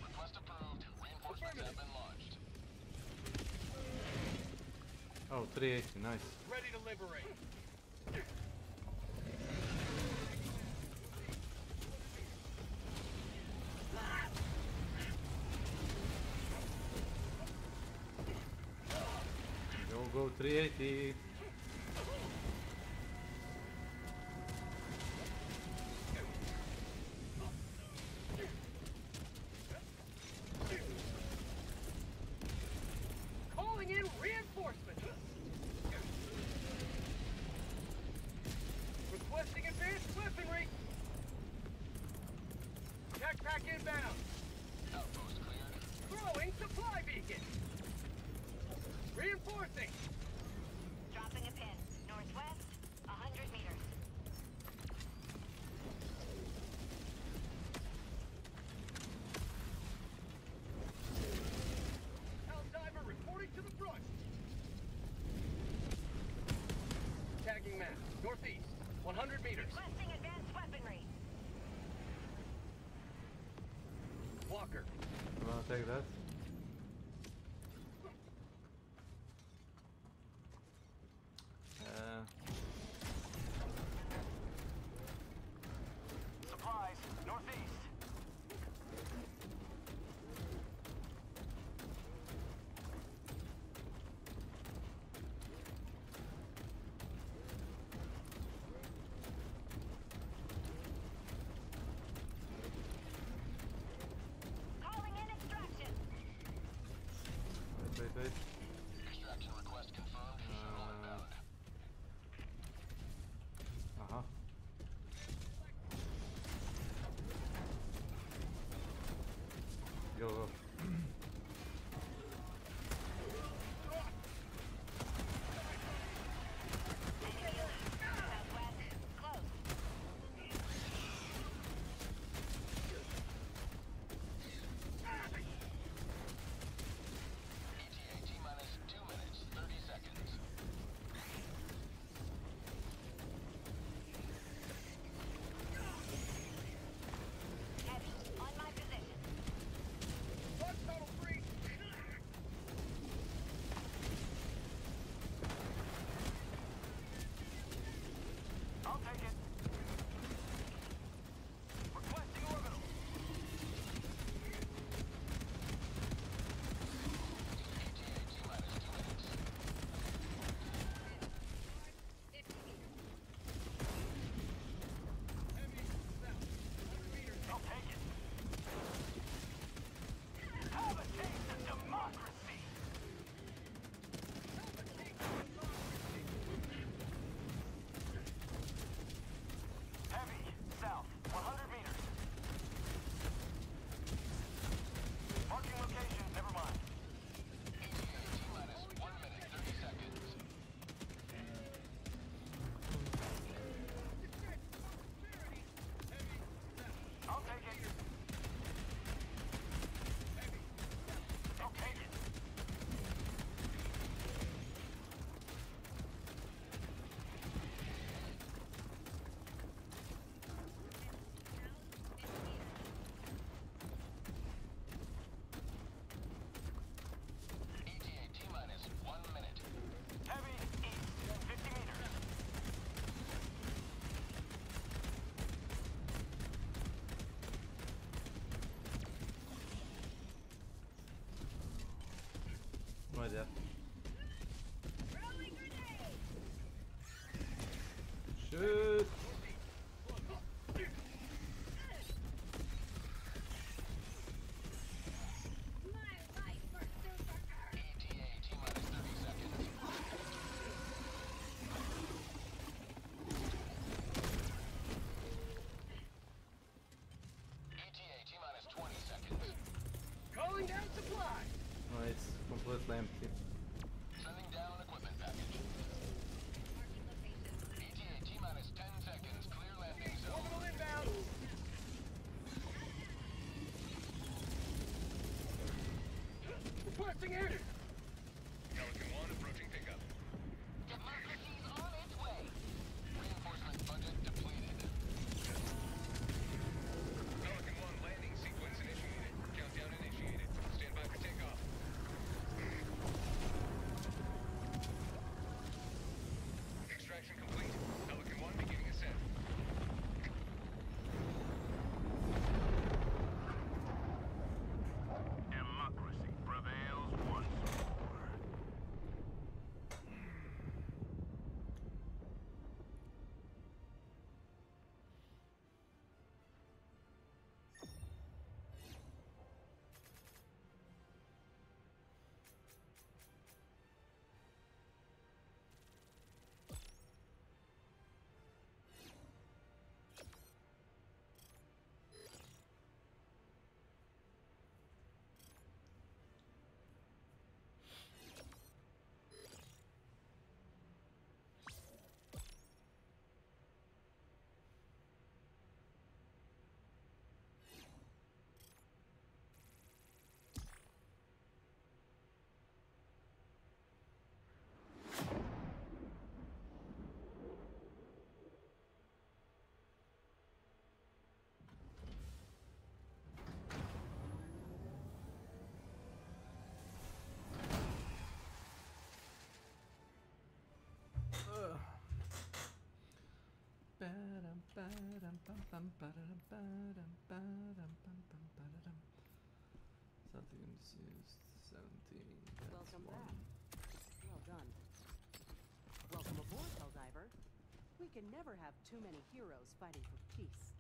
C: Request approved. Reinforcements have been launched.
L: Oh, 380, nice.
P: Ready to liberate.
L: Go 380.
P: Calling in reinforcements. Requesting advanced weaponry. Tech pack inbound.
C: Outpost cleared.
P: Throwing supply beacon. Reinforcing.
J: Dropping a pin. Northwest. 100 meters.
P: Diver reporting to the front. Tagging map. Northeast. 100 meters.
J: Requesting advanced weaponry.
P: Walker.
L: You wanna take that?
P: Supplies. Northeast.
J: Calling in extraction.
L: Wait.
C: Extraction request confirmed. Shuttle inbound.
L: yet. Shoot!
P: Calling down supply.
L: Oh, it's completely empty.
C: Sending down equipment package. ETA T-minus 10 seconds. Clear landing zone.
P: Orbital inbound. Requesting air.
C: Pelican 1 approaching pickup.
D: Democracy's on its way.
C: Reinforcement budget depleted. Pelican 1 landing sequence initiated. Countdown initiated. Stand by for takeoff. Extraction complete. Pelican 1 beginning ascent.
E: Democracy prevails once more.
L: Something used 17.
G: Welcome back. Well done. Welcome aboard, Helldiver. We can never have too many heroes fighting for peace.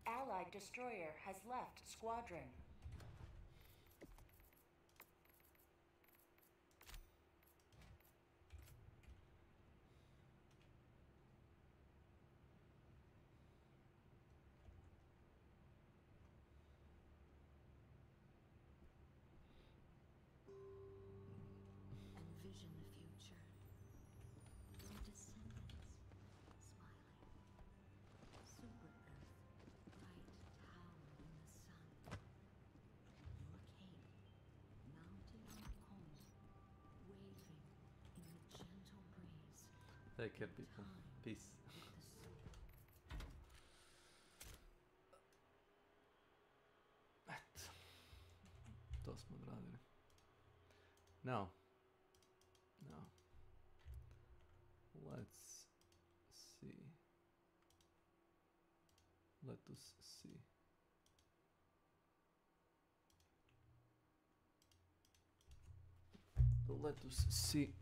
A: Allied destroyer has left squadron.
Q: Envision the future. Your descendants smiling. Super Earth, bright tower in the sun. Your cape, mounted on a comb, waving in the gentle breeze.
L: Take care, people. Peace. Eto. To smo odradili. Now. Let's see. Let us see. Let us see.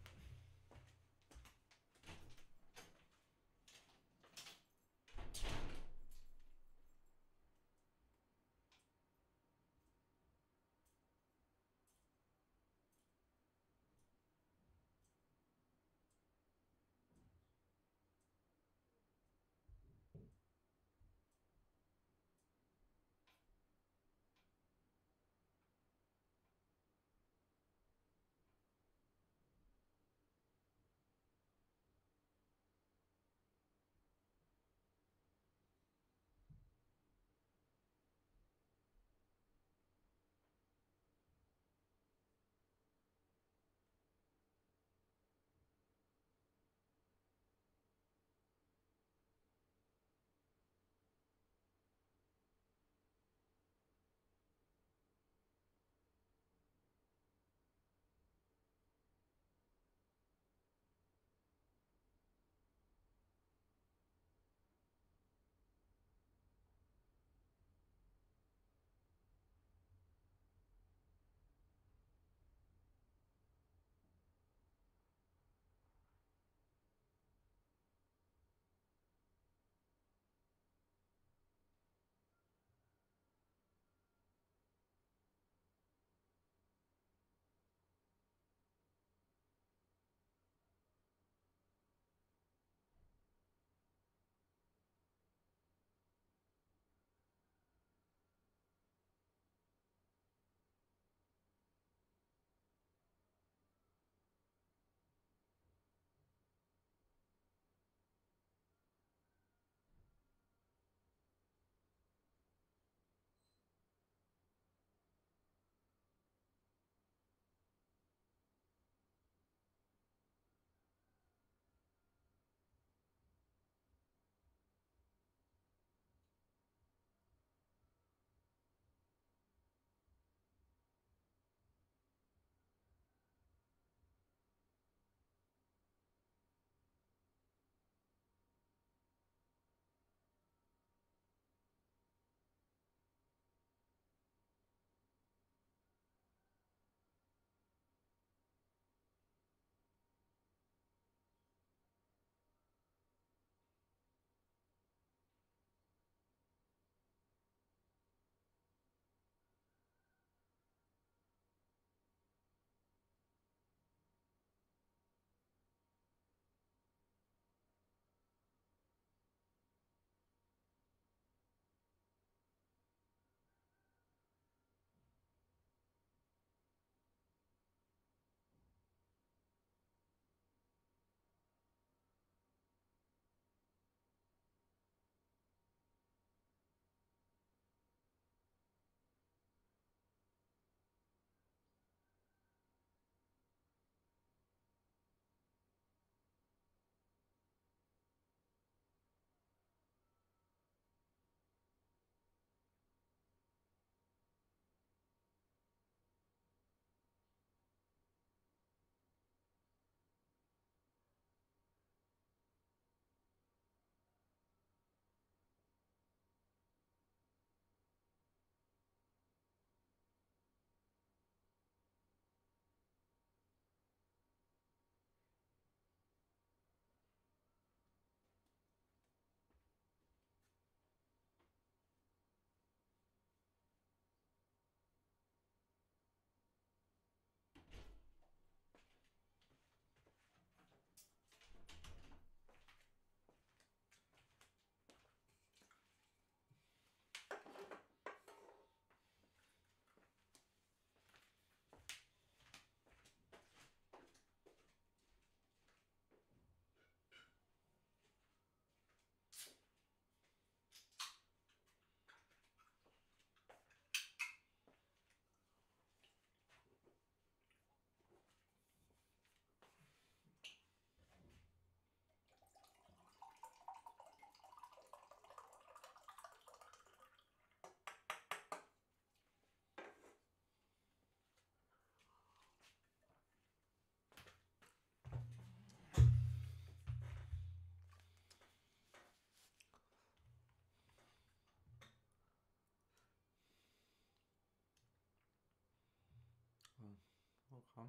L: Huh?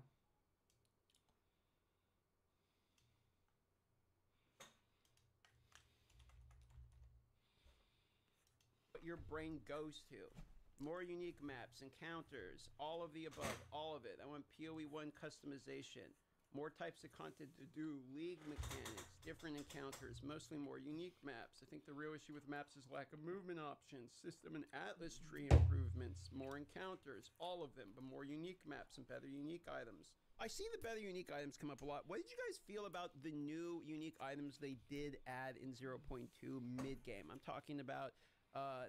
R: What your brain goes to. More unique maps, encounters, all of the above, all of it. I want PoE 1 customization. More types of content to do, league mechanics, different encounters, mostly more unique maps. I think the real issue with maps is lack of movement options, system and atlas tree improvements, more encounters, all of them, but more unique maps and better unique items. I see the better unique items come up a lot. What did you guys feel about the new unique items they did add in 0.2 mid-game? I'm talking about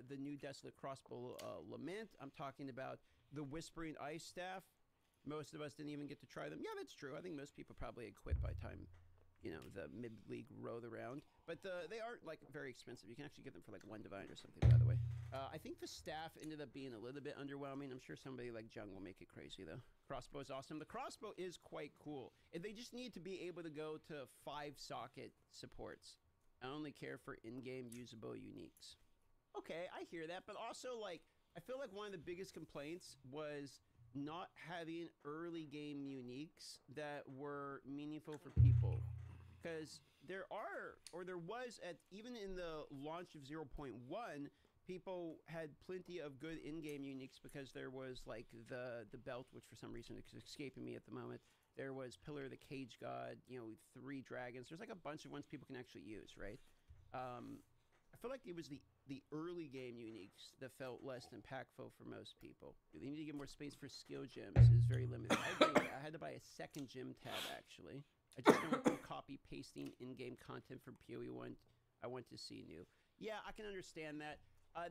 R: the new Desolate Crossbow Lament. I'm talking about the Whispering Ice Staff. Most of us didn't even get to try them. Yeah, that's true. I think most people probably had quit by the time, you know, the mid-league rolled around. But they aren't, like, very expensive. You can actually get them for, like, 1 divine or something, by the way. I think the staff ended up being a little bit underwhelming. I'm sure somebody like Jung will make it crazy, though. Crossbow is awesome. The crossbow is quite cool. They just need to be able to go to 5-socket supports. I only care for in-game usable uniques. Okay, I hear that, but also, like, I feel like one of the biggest complaints was not having early game uniques that were meaningful for people. Because there was, even in the launch of 0.1, people had plenty of good in-game uniques because there was, like, the belt, which for some reason is escaping me at the moment. There was Pillar of the Cage God, you know, 3 dragons. There's, like, a bunch of ones people can actually use, right? I feel like it was the early game uniques that felt less impactful for most people. They need to get more space for skill gems. Is very limited. I had to buy a second gem tab, actually. I just don't want to copy pasting in-game content from PoE 1. I want to see new. Yeah, I can understand that.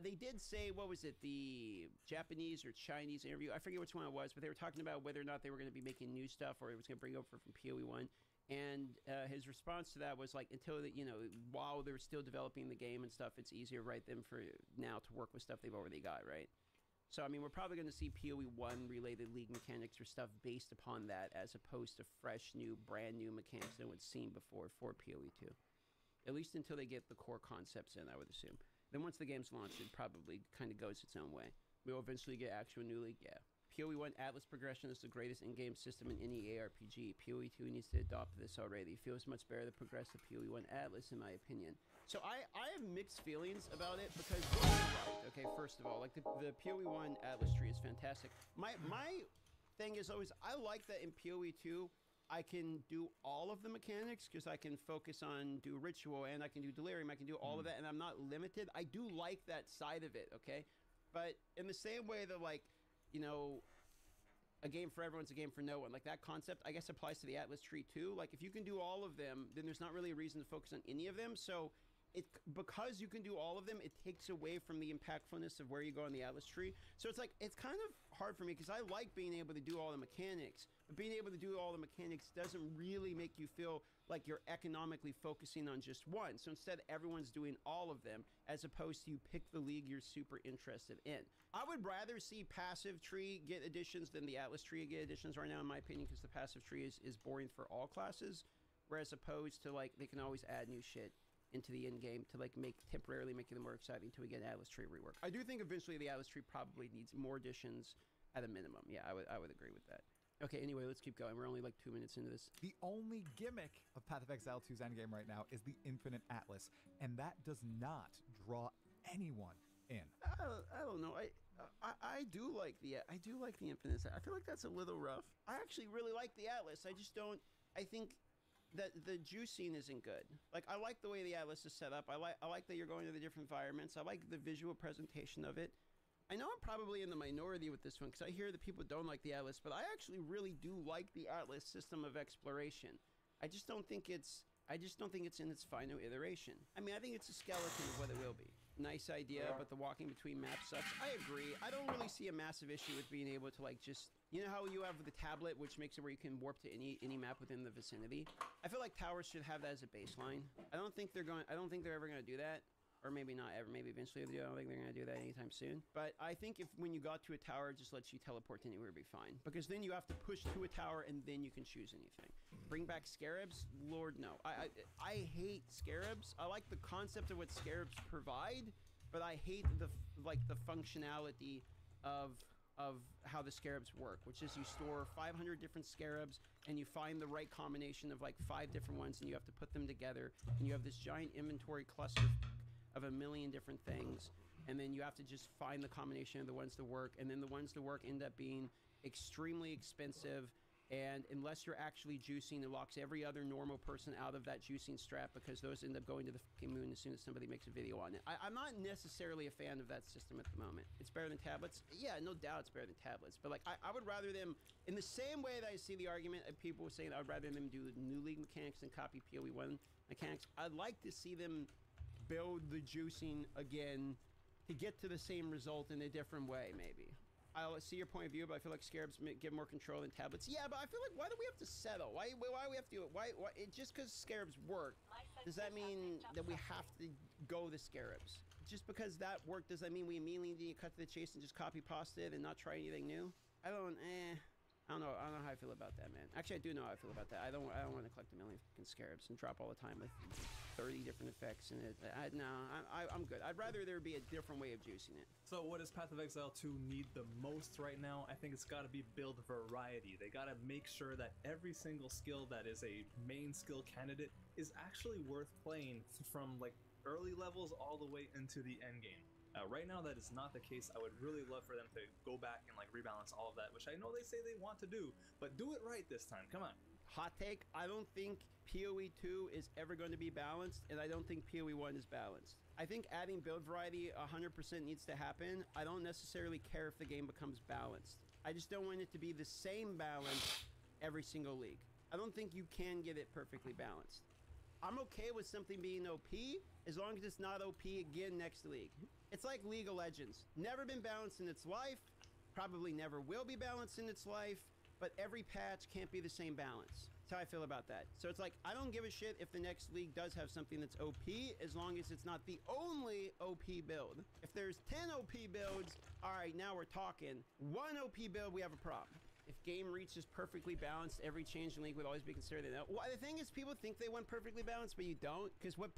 R: They did say, what was it, the Japanese or Chinese interview? I forget which one it was, but they were talking about whether or not they were going to be making new stuff or it was going to bring over from PoE 1. And his response to that was like, until, you know, while they're still developing the game and stuff, it's easier, right, than for now to work with stuff they've already got, right? So, I mean, we're probably going to see PoE 1 related league mechanics or stuff based upon that as opposed to fresh, new, brand new mechanics that we'd seen before for PoE 2. At least until they get the core concepts in, I would assume. Then once the game's launched, it probably kind of goes its own way. We'll eventually get actual new league, yeah. PoE 1 Atlas progression is the greatest in-game system in any ARPG. PoE 2 needs to adopt this already. It feels much better to progress the PoE 1 Atlas, in my opinion. So I have mixed feelings about it because, okay, first of all, like the PoE 1 Atlas tree is fantastic. My thing is always, I like that in PoE 2, I can do all of the mechanics because I can focus on do ritual and I can do delirium. I can do all of that and I'm not limited. I do like that side of it, okay? But in the same way that, like, you know, a game for everyone's a game for no one. Like, that concept, I guess, applies to the Atlas tree, too. Like, if you can do all of them, then there's not really a reason to focus on any of them. So, because you can do all of them, it takes away from the impactfulness of where you go on the Atlas tree. So, it's like, it's kind of hard for me, because I like being able to do all the mechanics. But being able to do all the mechanics doesn't really make you feel like you're economically focusing on just one. So instead, everyone's doing all of them, as opposed to you pick the league you're super interested in. I would rather see passive tree get additions than the Atlas tree get additions right now, in my opinion, because the passive tree is boring for all classes, whereas opposed to, like, they can always add new shit into the end game to, like, temporarily making them more exciting until we get an Atlas tree rework. I do think eventually the Atlas tree probably needs more additions at a minimum. Yeah, I would agree with that. Okay, anyway, let's keep going. We're only like 2 minutes into this.
T: The only gimmick of Path of Exile 2's endgame right now is the Infinite Atlas, and that does not draw anyone in.
R: I don't know. I do like the Infinite. I feel like that's a little rough. I actually really like the Atlas. I just don't. I think that the juicing isn't good. Like, I like the way the Atlas is set up. I like that you're going to the different environments. I like the visual presentation of it. I know I'm probably in the minority with this one because I hear that people don't like the Atlas, but I actually really do like the Atlas system of exploration. I just don't think it's in its final iteration. I mean, I think it's a skeleton of what it will be. Nice idea, but the walking between maps sucks. I agree. I don't really see a massive issue with being able to, like, just, you know how you have the tablet, which makes it where you can warp to any map within the vicinity. I feel like towers should have that as a baseline. I don't think they're ever going to do that. Or maybe not ever. Maybe eventually they'll do. I don't think they're going to do that anytime soon. But I think when you got to a tower, it just lets you teleport to anywhere, be fine. Because then you have to push to a tower and then you can choose anything. Bring back scarabs? Lord, no. I hate scarabs. I like the concept of what scarabs provide, but I hate the functionality of of how the scarabs work, which is you store 500 different scarabs and you find the right combination of like 5 different ones and you have to put them together and you have this giant inventory cluster of a million different things, and then you have to just find the combination of the ones to work, and then the ones to work end up being extremely expensive. And unless you're actually juicing, it locks every other normal person out of that juicing strap because those end up going to the fucking moon as soon as somebody makes a video on it. I'm not necessarily a fan of that system at the moment. It's better than tablets. Yeah, no doubt it's better than tablets. But like, I would rather them, in the same way that I see the argument of people saying I would rather them do new league mechanics than copy PoE 1 mechanics, I'd like to see them build the juicing again to get to the same result in a different way, maybe. I'll see your point of view, but I feel like scarabs give more control than tablets. Yeah, but I feel like, why do we have to settle? Why do we have to do it? Why just because scarabs work, does that mean that we have to go the scarabs? Just because that worked, does that mean we immediately need to cut to the chase and just copy pasta it and not try anything new? I don't know how I feel about that, man. Actually, I do know how I feel about that. I don't want to collect a million fucking scarabs and drop all the time with 30 different effects in it. I'm good. I'd rather there be a different way of juicing it.
U: So what does Path of Exile 2 need the most right now? I think it's got to be build variety. They got to make sure that every single skill that is a main skill candidate is actually worth playing from like early levels all the way into the end game. Right now that is not the case. I would really love for them to go back and like rebalance all of that, which I know they say they want to do, but do it right this time. Come on.
R: Hot take, I don't think PoE 2 is ever going to be balanced, and I don't think PoE 1 is balanced. I think adding build variety 100% needs to happen. I don't necessarily care if the game becomes balanced. I just don't want it to be the same balance every single league. I don't think you can get it perfectly balanced. I'm okay with something being OP as long as it's not OP again next league. It's like League of Legends. Never been balanced in its life, probably never will be balanced in its life, but every patch can't be the same balance. That's how I feel about that. So it's like, I don't give a shit if the next league does have something that's OP as long as it's not the only OP build. If there's 10 OP builds, all right, now we're talking. One OP build, we have a problem. If game reaches perfectly balanced, every change in league would always be considered an L. Well, the thing is, people think they want perfectly balanced, but you don't. Because what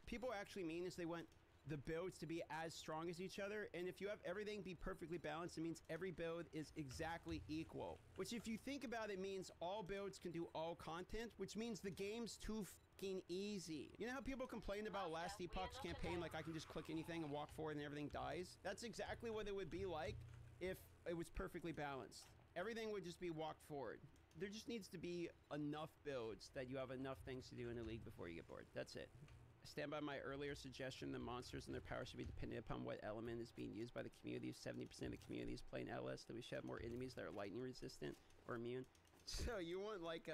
R: people actually mean is they want the builds to be as strong as each other. And if you have everything be perfectly balanced, it means every build is exactly equal. Which, if you think about it, means all builds can do all content, which means the game's too fucking easy. You know how people complain about Last Epoch's campaign, like I can just click anything and walk forward and everything dies? That's exactly what it would be like if it was perfectly balanced. Everything would just be walked forward. There just needs to be enough builds that you have enough things to do in a league before you get bored. That's it. I stand by my earlier suggestion the monsters and their power should be dependent upon what element is being used by the community. If 70% of the community is playing LS, then we should have more enemies that are lightning resistant or immune. So you want like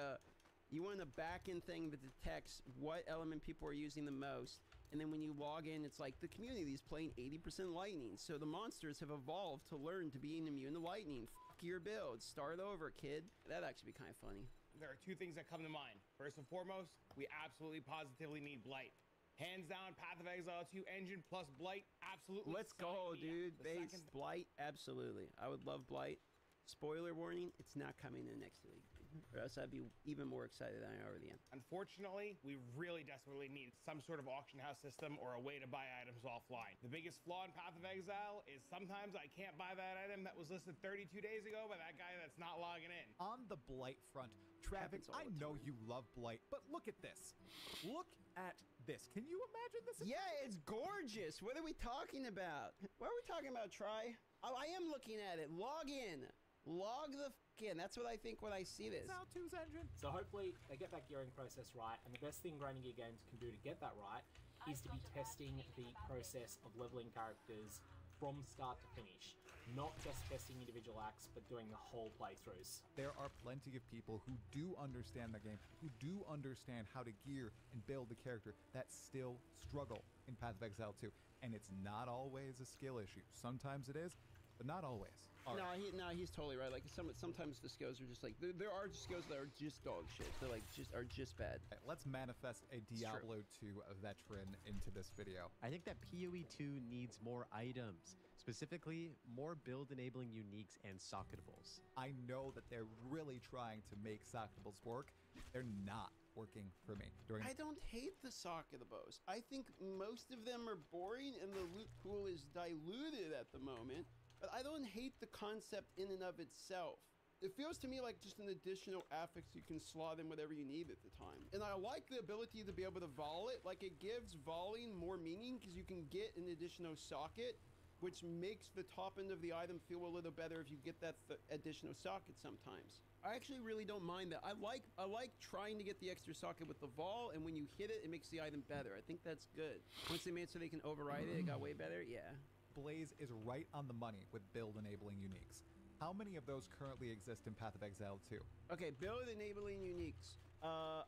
R: you want a back-end thing that detects what element people are using the most. And then when you log in, it's like the community is playing 80% lightning. So the monsters have evolved to learn to be immune to lightning. Fuck your build. Start over, kid. That'd actually be kind of funny.
P: There are two things that come to mind. First and foremost, we absolutely positively need Blight. Hands down, Path of Exile 2 engine plus Blight, absolutely.
R: Let's go, dude. Base Blight, absolutely. I would love Blight. Spoiler warning, it's not coming in next league. Or else I'd be even more excited than I already am.
P: Unfortunately, we really desperately need some sort of auction house system or a way to buy items offline. The biggest flaw in Path of Exile is sometimes I can't buy that item that was listed 32 days ago by that guy that's not logging in.
T: On the Blight front, Travis, I know you love Blight, but look at this. Look at this. Can you imagine this?
R: Yeah, it's gorgeous. What are we talking about? What are we talking about, Try? Oh, I am looking at it. Log in. Log the in. That's what I think when I see this.
T: S.W.Frost engine.
V: So hopefully they get that gearing process right, and the best thing Grinding Gear Games can do to get that right is to be testing the process of leveling characters from start to finish. Not just testing individual acts, but doing the whole playthroughs.
T: There are plenty of people who do understand the game, who do understand how to gear and build the character that still struggle in Path of Exile 2. And it's not always a skill issue. Sometimes it is, but not always.
R: No, he's totally right. Like sometimes the skills are just like there are skills that are just dog shit. They're like just bad.
T: Let's manifest a Diablo 2 veteran into this video.
W: I think that PoE 2 needs more items, specifically more build enabling uniques and socketables.
T: I know that they're really trying to make socketables work. They're not working for me.
R: I don't hate the socketables. I think most of them are boring and the loot pool is diluted at the moment. but I don't hate the concept in and of itself. It feels to me like just an additional affix you can slot in whatever you need at the time. And I like the ability to be able to volley it. Like, it gives volleying more meaning because you can get an additional socket, which makes the top end of the item feel a little better if you get that additional socket sometimes. I actually really don't mind that. I like trying to get the extra socket with the vol, and when you hit it, it makes the item better. I think that's good. Once they made it so they can override it, it got way better, yeah.
T: Blaze is right on the money with build enabling uniques. How many of those currently exist in Path of Exile 2?
R: Okay, build enabling uniques.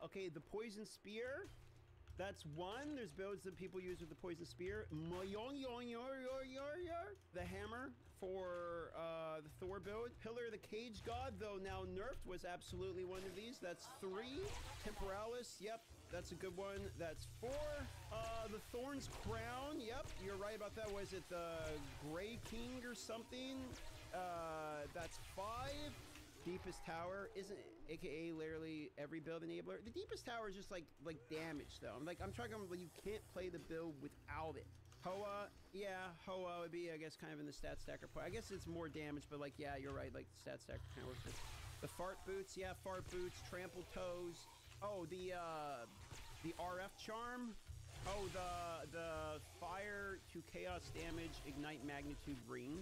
R: Okay, the poison spear. That's one. There's builds that people use with the poison spear. The hammer for the Thor build. Pillar of the Cage God, though now nerfed, was absolutely one of these. That's 3. Temporalis, yep, that's a good one. That's 4. The Thorn's Crown, yep, you're right about that. Was it the Grey King or something? That's 5. Deepest Tower isn't, aka literally every build enabler. The Deepest Tower is just like damage though. I'm talking about you can't play the build without it. Hoa, yeah, Hoa would be, I guess, kind of in the stat stacker part. I guess it's more damage, but like, yeah, you're right. Like the stat stacker kind of works with the fart boots. Yeah, fart boots, trample toes. Oh, the RF charm. Oh, the fire to chaos damage ignite magnitude ring.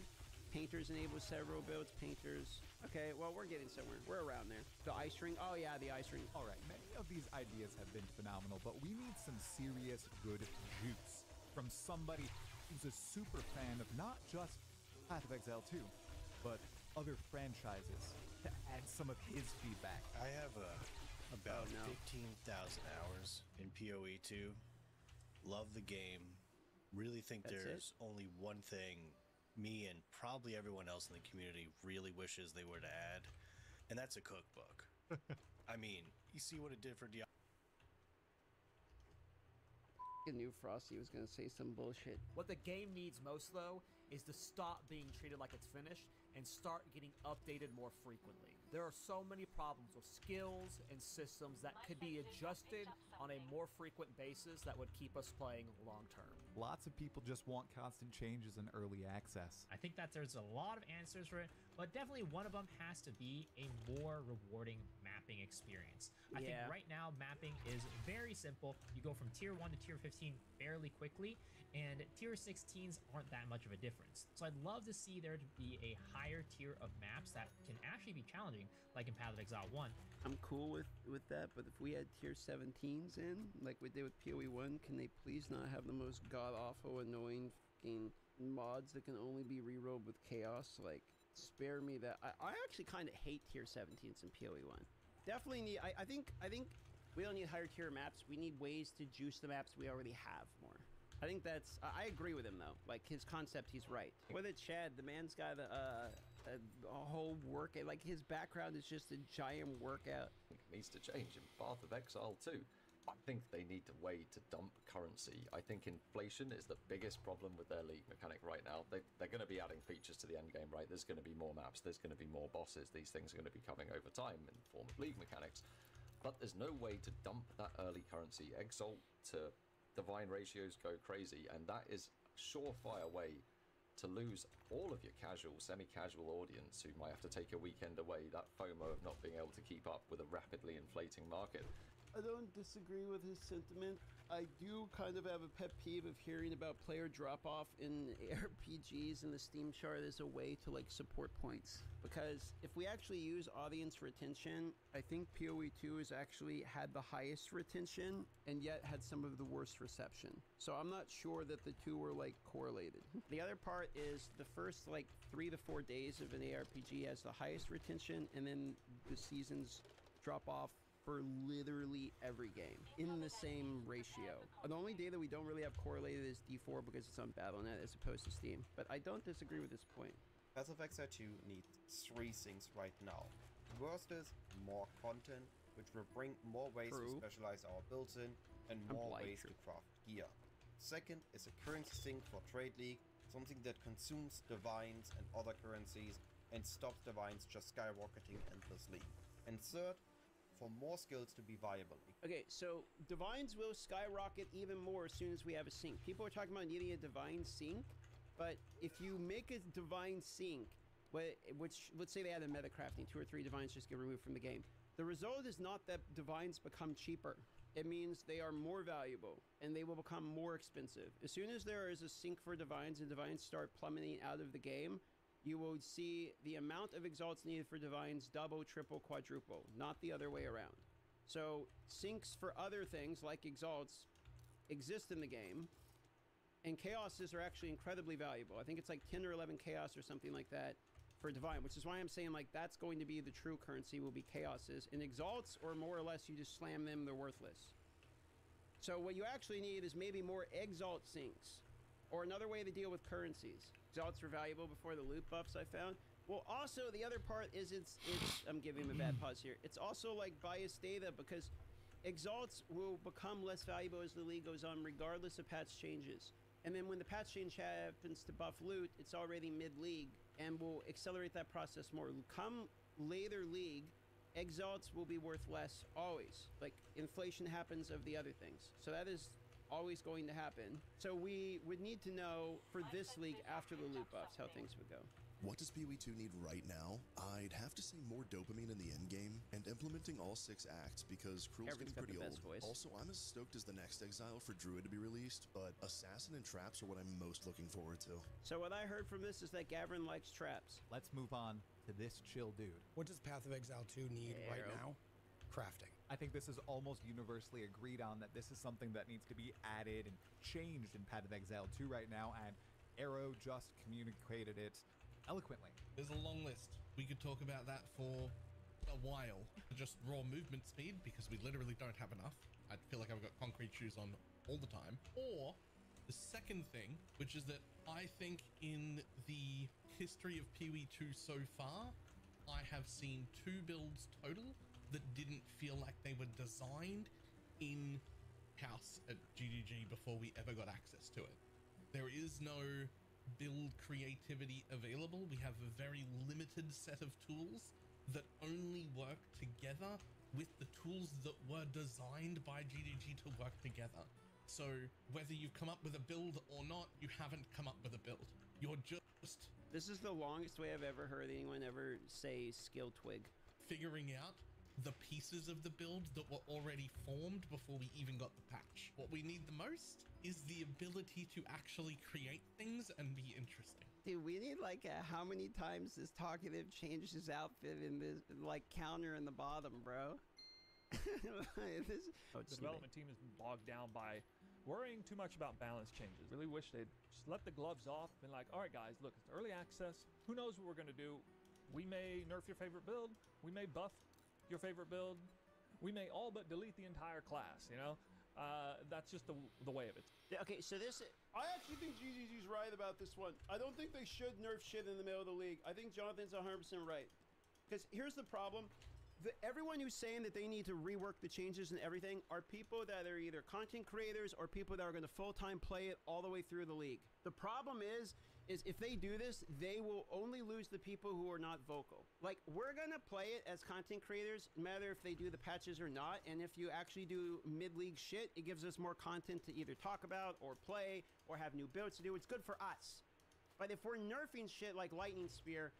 R: Painters enable several builds. Painters. Okay, well, we're getting somewhere. We're around there. The ice ring. Oh, yeah, the ice ring.
T: All right, many of these ideas have been phenomenal, but we need some serious good juice from somebody who's a super fan of not just Path of Exile 2, but other franchises to add some of his feedback.
M: I have about 15,000 hours in PoE 2. Love the game. Really think there's only one thing me and probably everyone else in the community really wishes they were to add, and that's a cookbook. I mean, you see what it did for Diablo.
R: I knew Frosty was gonna say some bullshit.
O: What the game needs most, though, is to stop being treated like it's finished and start getting updated more frequently. There are so many problems with skills and systems that could be adjusted on a more frequent basis that would keep us playing long term.
T: Lots of people just want constant changes in early access.
S: I think that there's a lot of answers for it, but definitely one of them has to be a more rewarding mapping experience. I think right now mapping is very simple. You go from tier 1 to tier 15 fairly quickly, and tier 16s aren't that much of a difference. So I'd love to see there to be a higher tier of maps that can actually be challenging, like in Path of Exile 1.
R: I'm cool with that, but if we had tier 17s in, like we did with PoE 1, can they please not have the most god-awful, annoying fucking mods that can only be rerolled with chaos? Like, spare me that. I actually kind of hate tier 17s in PoE 1. Definitely need, I think we don't need higher tier maps. We need ways to juice the maps we already have more. I think that's, I agree with him though. Like his concept, he's right. With it, Chad, the man's got a whole workout. Like his background is just a giant workout.
X: It needs to change in Path of Exile too. I think they need a way to dump currency. I think inflation is the biggest problem with their league mechanic right now. They're going to be adding features to the end game, right? There's going to be more maps. There's going to be more bosses. These things are going to be coming over time in the form of league mechanics. But there's no way to dump that early currency. Exalt to divine ratios go crazy, and that is a surefire way to lose all of your casual, semi-casual audience who might have to take a weekend away. That FOMO of not being able to keep up with a rapidly inflating market.
R: I don't disagree with his sentiment. I do kind of have a pet peeve of hearing about player drop-off in RPGs in the Steam chart as a way to like support points. Because if we actually use audience retention, I think PoE 2 has actually had the highest retention and yet had some of the worst reception. So I'm not sure that the two were like correlated. The other part is the first like 3 to 4 days of an ARPG has the highest retention, and then the seasons drop off for literally every game in the same ratio. The only day that we don't really have correlated is D4 because it's on Battle.net as opposed to Steam. But I don't disagree with this point.
Y: Path of Exile 2 needs 3 things right now. The first is more content, which will bring more ways to specialize our builds in and more ways to craft gear. Second is a currency sink for Trade League, something that consumes divines and other currencies and stops divines just skyrocketing endlessly. And third, for more skills to be viable.
R: Okay, so divines will skyrocket even more as soon as we have a sync. People are talking about needing a divine sync. but if you make a divine sync, which let's say they added meta crafting, 2 or 3 divines just get removed from the game, the result is not that divines become cheaper. It means they are more valuable and they will become more expensive. As soon as there is a sync for divines and divines start plummeting out of the game, you will see the amount of exalts needed for divines double, triple, quadruple, not the other way around. So syncs for other things like exalts exist in the game, and chaoses are actually incredibly valuable. I think it's like 10 or 11 chaos or something like that for divine, which is why I'm saying like that's going to be the true currency, will be chaoses. And exalts, or more or less you just slam them, they're worthless. So what you actually need is maybe more exalt syncs, or another way to deal with currencies. Exalts are valuable before the loot buffs, I found. Well, also the other part is it's I'm giving him a bad pause here. It's also like biased data, because exalts will become less valuable as the league goes on, regardless of patch changes. And then when the patch change happens to buff loot, it's already mid-league and will accelerate that process more. Come later league, exalts will be worth less always. Like, inflation happens of the other things. So that is always going to happen. So we would need to know for this league after the loot buffs how things would go.
B: What does PoE 2 need right now? I'd have to say more dopamine in the endgame and implementing all 6 acts, because Cruel's getting pretty old. Also, I'm as stoked as the next Exile for Druid to be released, but Assassin and Traps are what I'm most looking forward to.
R: So what I heard from this is that Gavin likes traps.
T: Let's move on to this chill dude.
F: What does Path of Exile 2 need right now? Crafting.
T: I think this is almost universally agreed on that this is something that needs to be added and changed in Path of Exile 2 right now, and Arrow just communicated it eloquently.
I: There's a long list. We could talk about that for a while. Just raw movement speed, because we literally don't have enough. I feel like I've got concrete shoes on all the time. Or the second thing, which is that I think in the history of PoE 2 so far, I have seen 2 builds total that didn't feel like they were designed in-house at GGG before we ever got access to it. There is no build creativity available. We have a very limited set of tools that only work together with the tools that were designed by GGG to work together. So whether you've come up with a build or not, you haven't come up with a build. You're just...
R: This is the longest way I've ever heard anyone ever say skill twig.
I: Figuring out the pieces of the build that were already formed before we even got the patch. What we need the most is the ability to actually create things and be interesting.
R: Dude, we need like how many times this talkative changed his outfit in this like counter in the bottom, bro.
K: The development team has been bogged down by worrying too much about balance changes. Really wish they'd just let the gloves off and like, all right guys, look, it's early access. Who knows what we're gonna do? We may nerf your favorite build. We may buff your favorite build. We may all but delete the entire class, you know? That's just the way of it.
R: Okay, so this... I actually think GGG's right about this one. I don't think they should nerf shit in the middle of the league. I think Jonathan's 100% right. Because here's the problem. Everyone who's saying that they need to rework the changes and everything are people that are either content creators or people that are going to full-time play it all the way through the league. The problem is if they do this, they will only lose the people who are not vocal. Like, we're going to play it as content creators, no matter if they do the patches or not. And if you actually do mid-league shit, it gives us more content to either talk about or play or have new builds to do. It's good for us. But if we're nerfing shit like Lightning Spear,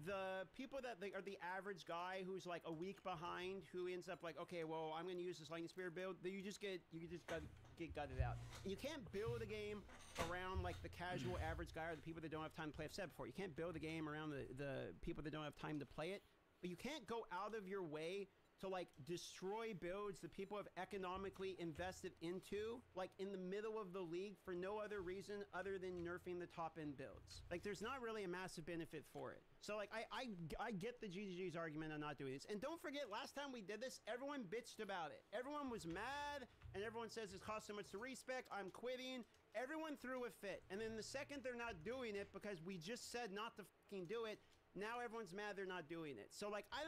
R: the people that are the average guy who's like a week behind, who ends up like, okay, well, I'm going to use this Lightning Spear build, you just get gutted out. And you can't build a game around like the casual average guy or the people that don't have time to play. I've said before, you can't build a game around the people that don't have time to play it, but you can't go out of your way to like destroy builds that people have economically invested into, like in the middle of the league for no other reason other than nerfing the top end builds. Like, there's not really a massive benefit for it. So like I get the GGG's argument on not doing this. And don't forget, last time we did this, everyone bitched about it. Everyone was mad and everyone says it costs so much to respec, I'm quitting. Everyone threw a fit. And then the second they're not doing it because we just said not to fucking do it, now everyone's mad they're not doing it. So like, I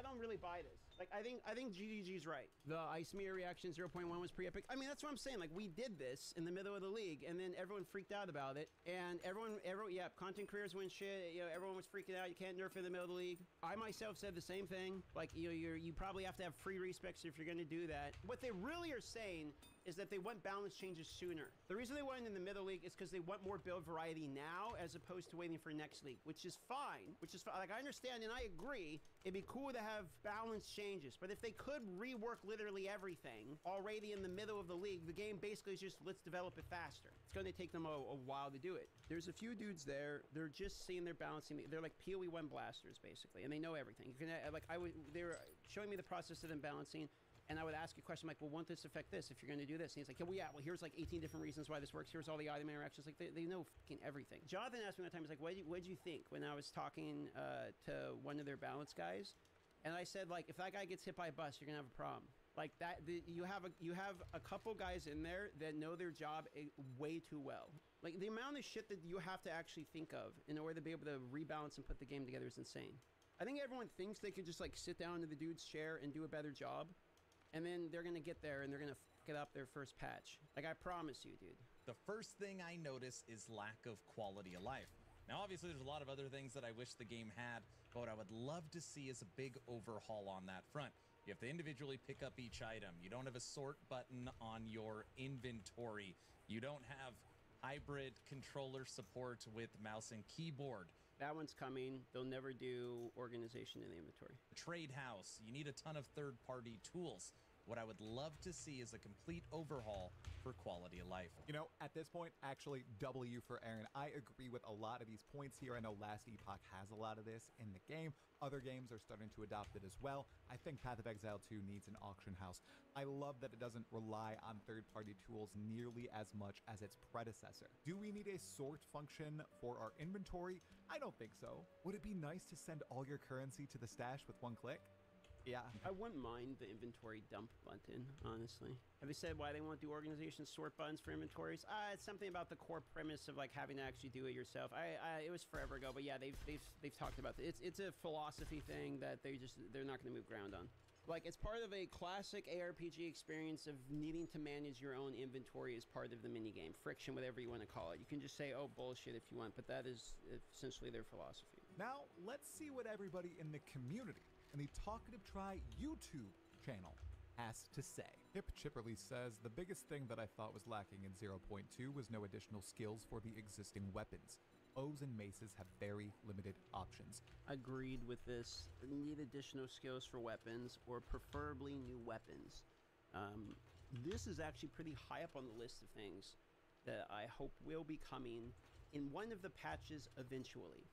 R: don't really buy this. Like, I think GGG's right. The Ice Mirror reaction 0.1 was pretty epic. I mean, that's what I'm saying. Like, we did this in the middle of the league, and then everyone freaked out about it. And everyone, yeah, content creators went shit. You know, everyone was freaking out. You can't nerf in the middle of the league. I myself said the same thing. Like, you know, you probably have to have free respecs if you're gonna do that. What they really are saying is that they want balance changes sooner. The reason they want it in the middle league is because they want more build variety now as opposed to waiting for next league, which is fine. Like, I understand and I agree. It'd be cool to have balance changes, but if they could rework literally everything already in the middle of the league, the game basically is just, let's develop it faster. It's going to take them a while to do it. There's a few dudes there, they're just seeing their balancing. They're like PoE 1 blasters, basically, and they know everything. You can, like, they were showing me the process of them balancing, and I would ask a question like, well, won't this affect this if you're going to do this? And he's like, yeah, well, here's like 18 different reasons why this works. Here's all the item interactions. Like, they know fucking everything. Jonathan asked me one time, he's like, what'd you think when I was talking to one of their balance guys? And I said, like, if that guy gets hit by a bus, you're going to have a problem. Like, you have a couple guys in there that know their job way too well. Like, the amount of shit that you have to actually think of in order to be able to rebalance and put the game together is insane. I think everyone thinks they could just, like, sit down in the dude's chair and do a better job. And then they're going to get there and they're going to fuck it up their first patch. Like, I promise you, dude.
C: The first thing I notice is lack of quality of life. Now, obviously, there's a lot of other things that I wish the game had, but what I would love to see is a big overhaul on that front. You have to individually pick up each item. You don't have a sort button on your inventory. You don't have hybrid controller support with mouse and keyboard.
R: That one's coming. They'll never do organization in the inventory.
C: Trade house. You need a ton of third-party tools. What I would love to see is a complete overhaul for quality of life.
T: You know, at this point, actually, W for Aaron. I agree with a lot of these points here. I know Last Epoch has a lot of this in the game. Other games are starting to adopt it as well. I think Path of Exile 2 needs an auction house. I love that it doesn't rely on third-party tools nearly as much as its predecessor. Do we need a sort function for our inventory? I don't think so. Would it be nice to send all your currency to the stash with one click? Yeah.
R: I wouldn't mind the inventory dump button, honestly. Have they said why they won't do organization sort buttons for inventories? It's something about the core premise of like having to actually do it yourself. It was forever ago, but yeah, they've talked about it. It's a philosophy thing that they're not going to move ground on. Like, it's part of a classic ARPG experience of needing to manage your own inventory as part of the minigame. Friction, whatever you want to call it. You can just say, oh, bullshit if you want, but that is essentially their philosophy.
T: Now, let's see what everybody in the community and the Talkative Try YouTube channel has to say. Hip Chipperly says, the biggest thing that I thought was lacking in 0.2 was no additional skills for the existing weapons. O's and maces have very limited options.
R: Agreed with this. Need additional skills for weapons, or preferably new weapons. This is actually pretty high up on the list of things that I hope will be coming in one of the patches eventually.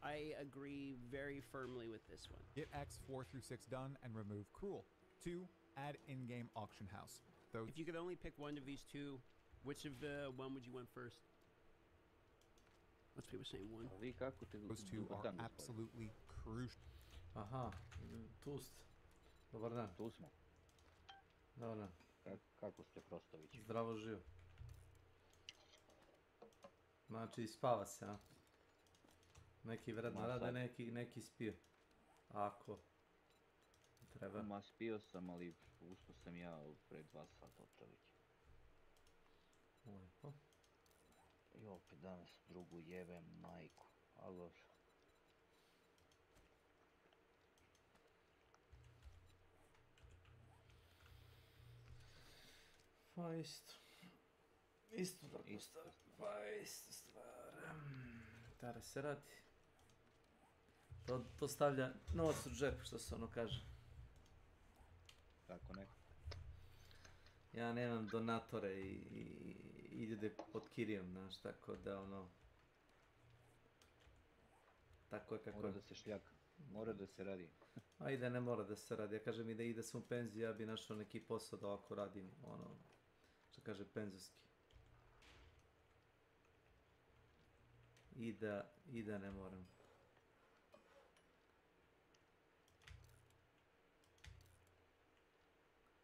R: I agree very firmly with this one.
T: Get X 4 through 6 done and remove Cruel. 2, add in-game auction house. Though
R: if you could only pick one of these two, which of the one would you want first? Lots of people saying one.
T: Those two are absolutely crucial.
L: Aha, tu ste. Dobar dan.
D: Tu smo.
L: Dobar dan.
D: Kako ste, Frostović?
L: Zdravo živo. Znači, spava se, a? Neki vredno rade, neki spio. Ako treba.
D: Ma spio sam, ali usto sam ja pred 2 sata otprilike.
L: Lepo.
D: I opet danas drugu jebem majku, ali dobro.
L: Pa isto. Isto tako stvar. Pa isto stvar. Tara se radi. To stavlja novac u džep, što se ono kaže.
D: Tako neko.
L: Ja nemam donatore i ljude pod kirijom, znaš, tako da ono... Tako je kako...
D: Mora da se šljaka, mora da se radi.
L: Ajde, ne mora da se radi, ja kažem i da ide sam u penziju, ja bi našao neki posao da ovako radim, ono, što kaže, penzijski. I da ne moram.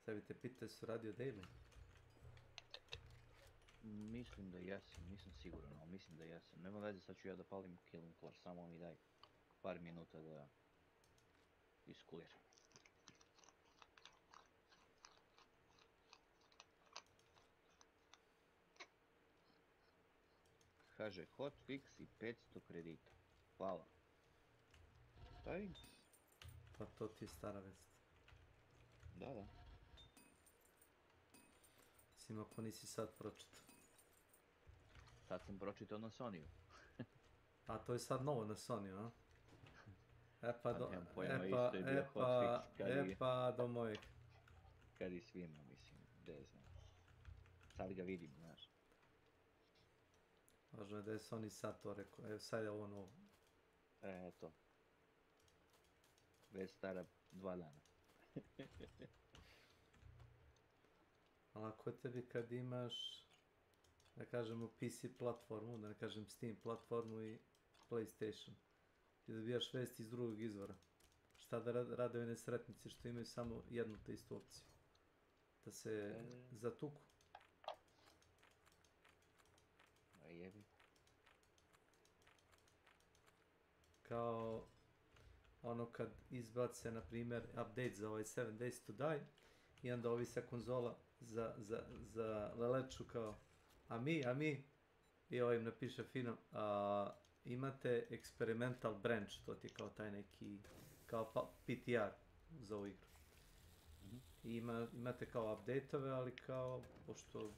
L: Sad bi te pitao su radio daily?
D: Mislim da jesam, nisam siguran, ali mislim da jesam. Nema veze, sad ću ja da palim killing core, samo mi daj. par minuta da iskuliram. Kaže hotfix i 500 kredita. Hvala. Thanks.
L: Pa to ti je stara vest.
D: Da.
L: Sim, ako nisi sad pročitao.
D: Sad sam pročitao na Sonyu.
L: A to je sad novo na Sonyu, a? Do mojeg.
D: Kad i svima, mislim, gde znam. Sad ga vidim, znaš.
L: Važno je da je Sony sad to rekao, evo sad je ovo novo.
D: Eto. Već stara 2 dana.
L: Ali ako tebi kad imaš, da kažemo PC platformu, da ne kažem Steam platformu i PlayStation, ti dobijaš vesti iz drugog izvora. Šta da rade ove nesretnici što imaju samo jednu te istu opciju? Da se zatuku.
D: A jebi.
L: Kao ono kad izbace, na primjer, update za ovaj 7 Days to Die i onda ovi sa konzola za leleču kao a mi i ovaj im napiše fino imate experimental branch, to ti je kao taj neki kao PTR za ovu igru. I imate kao update-ove, ali kao pošto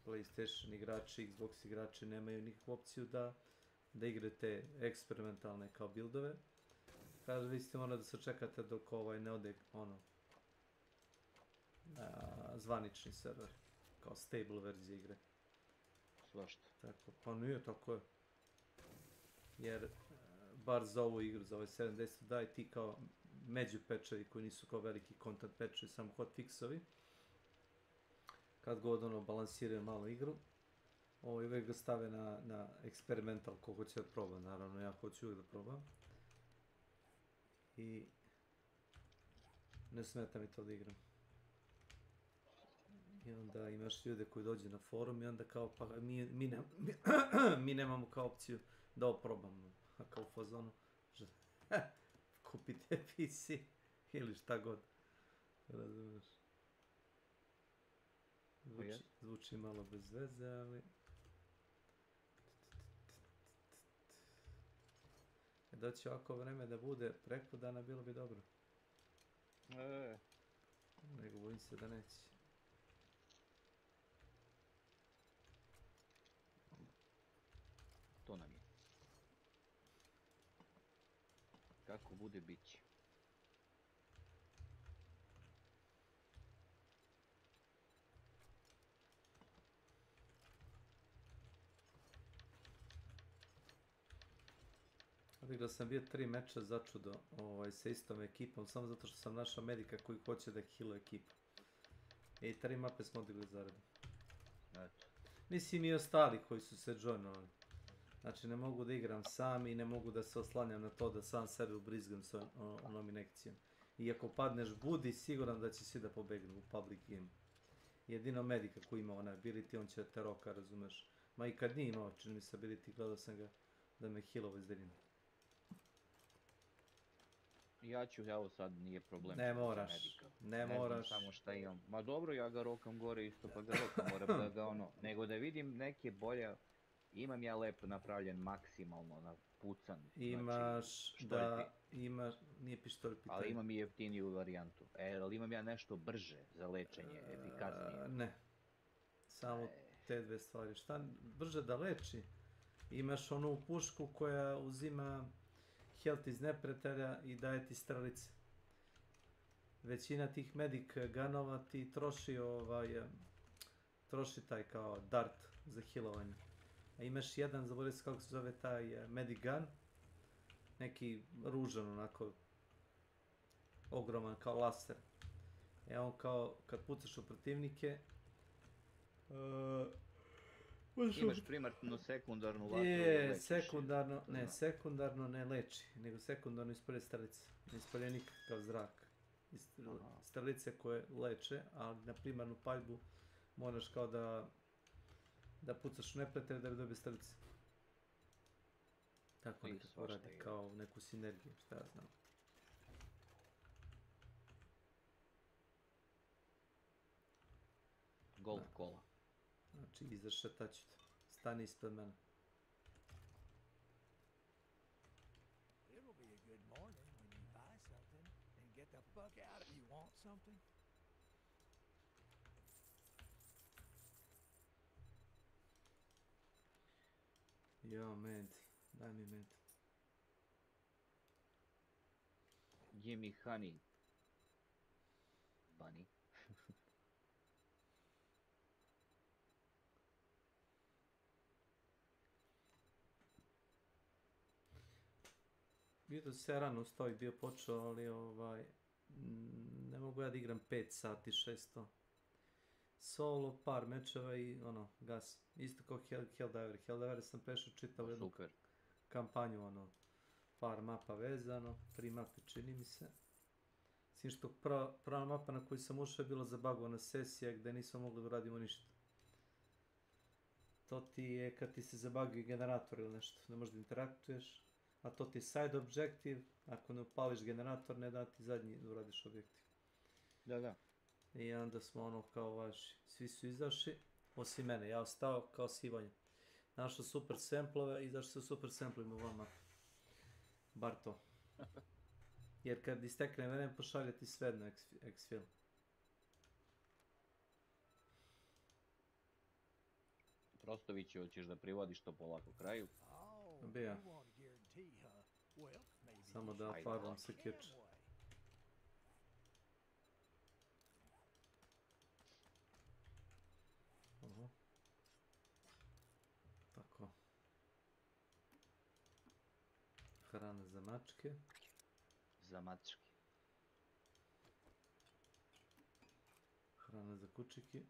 L: PlayStation igrači, Xbox igrači nemaju nikakvu opciju da igrate eksperimentalne kao buildove, kaže vi ste morali da se čekate dok ne ode zvanični server, kao stable verzija igre.
D: Svašta.
L: Tako, pa nije, tako je. Jer, bar za ovu igru, za ovaj 7 Days to Die, ti kao među pečevi koji nisu kao veliki content pečevi, samo hotfixovi, kad god balansiraju malo igru, uvijek ga stave na experimental, ko hoće da proba, naravno ja hoću uvijek da probam. I ne smeta mi to da igram. I onda imaš ljude koji dođu na forum i onda kao pa mi nemamo kao opciju da ovo probamo. A kao u fazonu, kupite PC ili šta god. Razumiješ? Zvuči malo bez veze, ali... Da će ovako vreme da bude preko dana, bilo bi dobro. Nego bojim se da neće.
D: To nam je. Kako bude, bit će.
L: Odigrao sam bio 3 meča začudo sa istom ekipom, samo zato što sam našao medika koji hoće da healuje ekipu. I 3 mape smo odigrali zaredno. Mislim i ostali koji su se joinovali. Znači ne mogu da igram sam i ne mogu da se oslanjam na to da sam sebe ubrizgam s onom inekcijom. I ako padneš budi, siguran da će svi da pobegnu u public game. Jedino medika koji ima onaj ability, on će te roka, razumeš. Ma i kad nije imao, čini mi se ability, gledao sam ga da me healovo iz daljine.
D: Ja ću, evo sad nije problem.
L: Ne moraš, ne moraš.
D: Samo šta imam. Ma dobro, ja ga rokam gore isto, pa ga rokam, moram da ga nego da vidim neke bolje. Imam ja lepo napravljen maksimalno na pucan.
L: Imaš da, nije pištolj pitanje.
D: Ali imam i jeftiniju varijantu. Ali imam ja nešto brže za lečenje, efikasnije.
L: Ne, samo te dve stvari. Šta brže da leči? Imaš onu pušku koja uzima health iz neprijatelja i daje ti strelice. Većina tih medic gunova ti troši taj kao dart za healovanje. A imaš jedan, zaboravim se kako se zove taj medic gun, neki ružan onako, ogroman kao laser. On kao, kad pucaš u protivnike,
D: imaš primarnu sekundarnu vatru.
L: Sekundarno ne leči, nego sekundarno ispalje strelice. Ne ispalje nikakav zrak. Strelice koje leče, ali na primarnu paljbu moraš kao da pucaš u neprijatelja da bi dobio strelice. tako nekako radi kao neku sinergiju, šta ja znam.
D: Golf kola.
L: Znači, izrešetaću te. Stani ispred mene.
E: It'll be a good morning when you buy something and get the fuck out of. You want something?
L: Ja, med. Daj mi med.
D: Jimmy Honey. Bunny.
L: Bio se rano ustao i bio počeo, ali ne mogu ja da igram 5 sati, 600. Solo, par mečeva i gas. Isto kao Helldiver. Helldiver sam prešao čitav jednu kampanju, par mapa vezano, 3 mape čini mi se. Svim što prva mapa na koju sam ušao je bila zabagovana sesija gde nisam mogli da uradimo ništa. To ti je kad ti se zabaguje generator ili nešto, ne možeš da interaktuješ. A to ti je side objective, ako ne upališ generator, ne da ti zadnji da uradiš objektiv.
D: Da.
L: I onda smo kao vaši, svi su izašli, osim mene, ja ostao kao sivanje. Našao super samplove, izašao sa super samplovima u vama. Bar to. Jer kad istekne vreme, pošalje ti svejedno X-Film.
D: Prostović, hoćeš da privodiš to polako kraju?
L: Bija. Samo da farbam se keč. Tako. Hrana za mačke.
D: Za mačke.
L: Hrana za kučiki.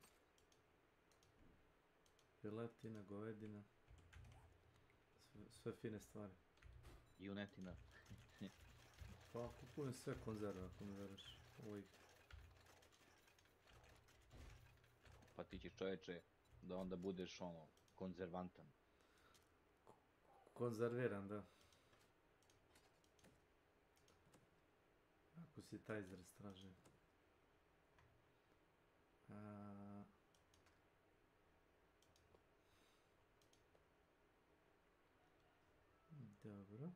L: Piletina, govedina. Sve fine stvari.
D: Junetina.
L: Pa kupujem sve konzerve ako mi veruješ.
D: Pa ti ćeš čoveče da onda budeš konzervantan.
L: Konzerviran, da. Ako si taj izraz traži. Dobro.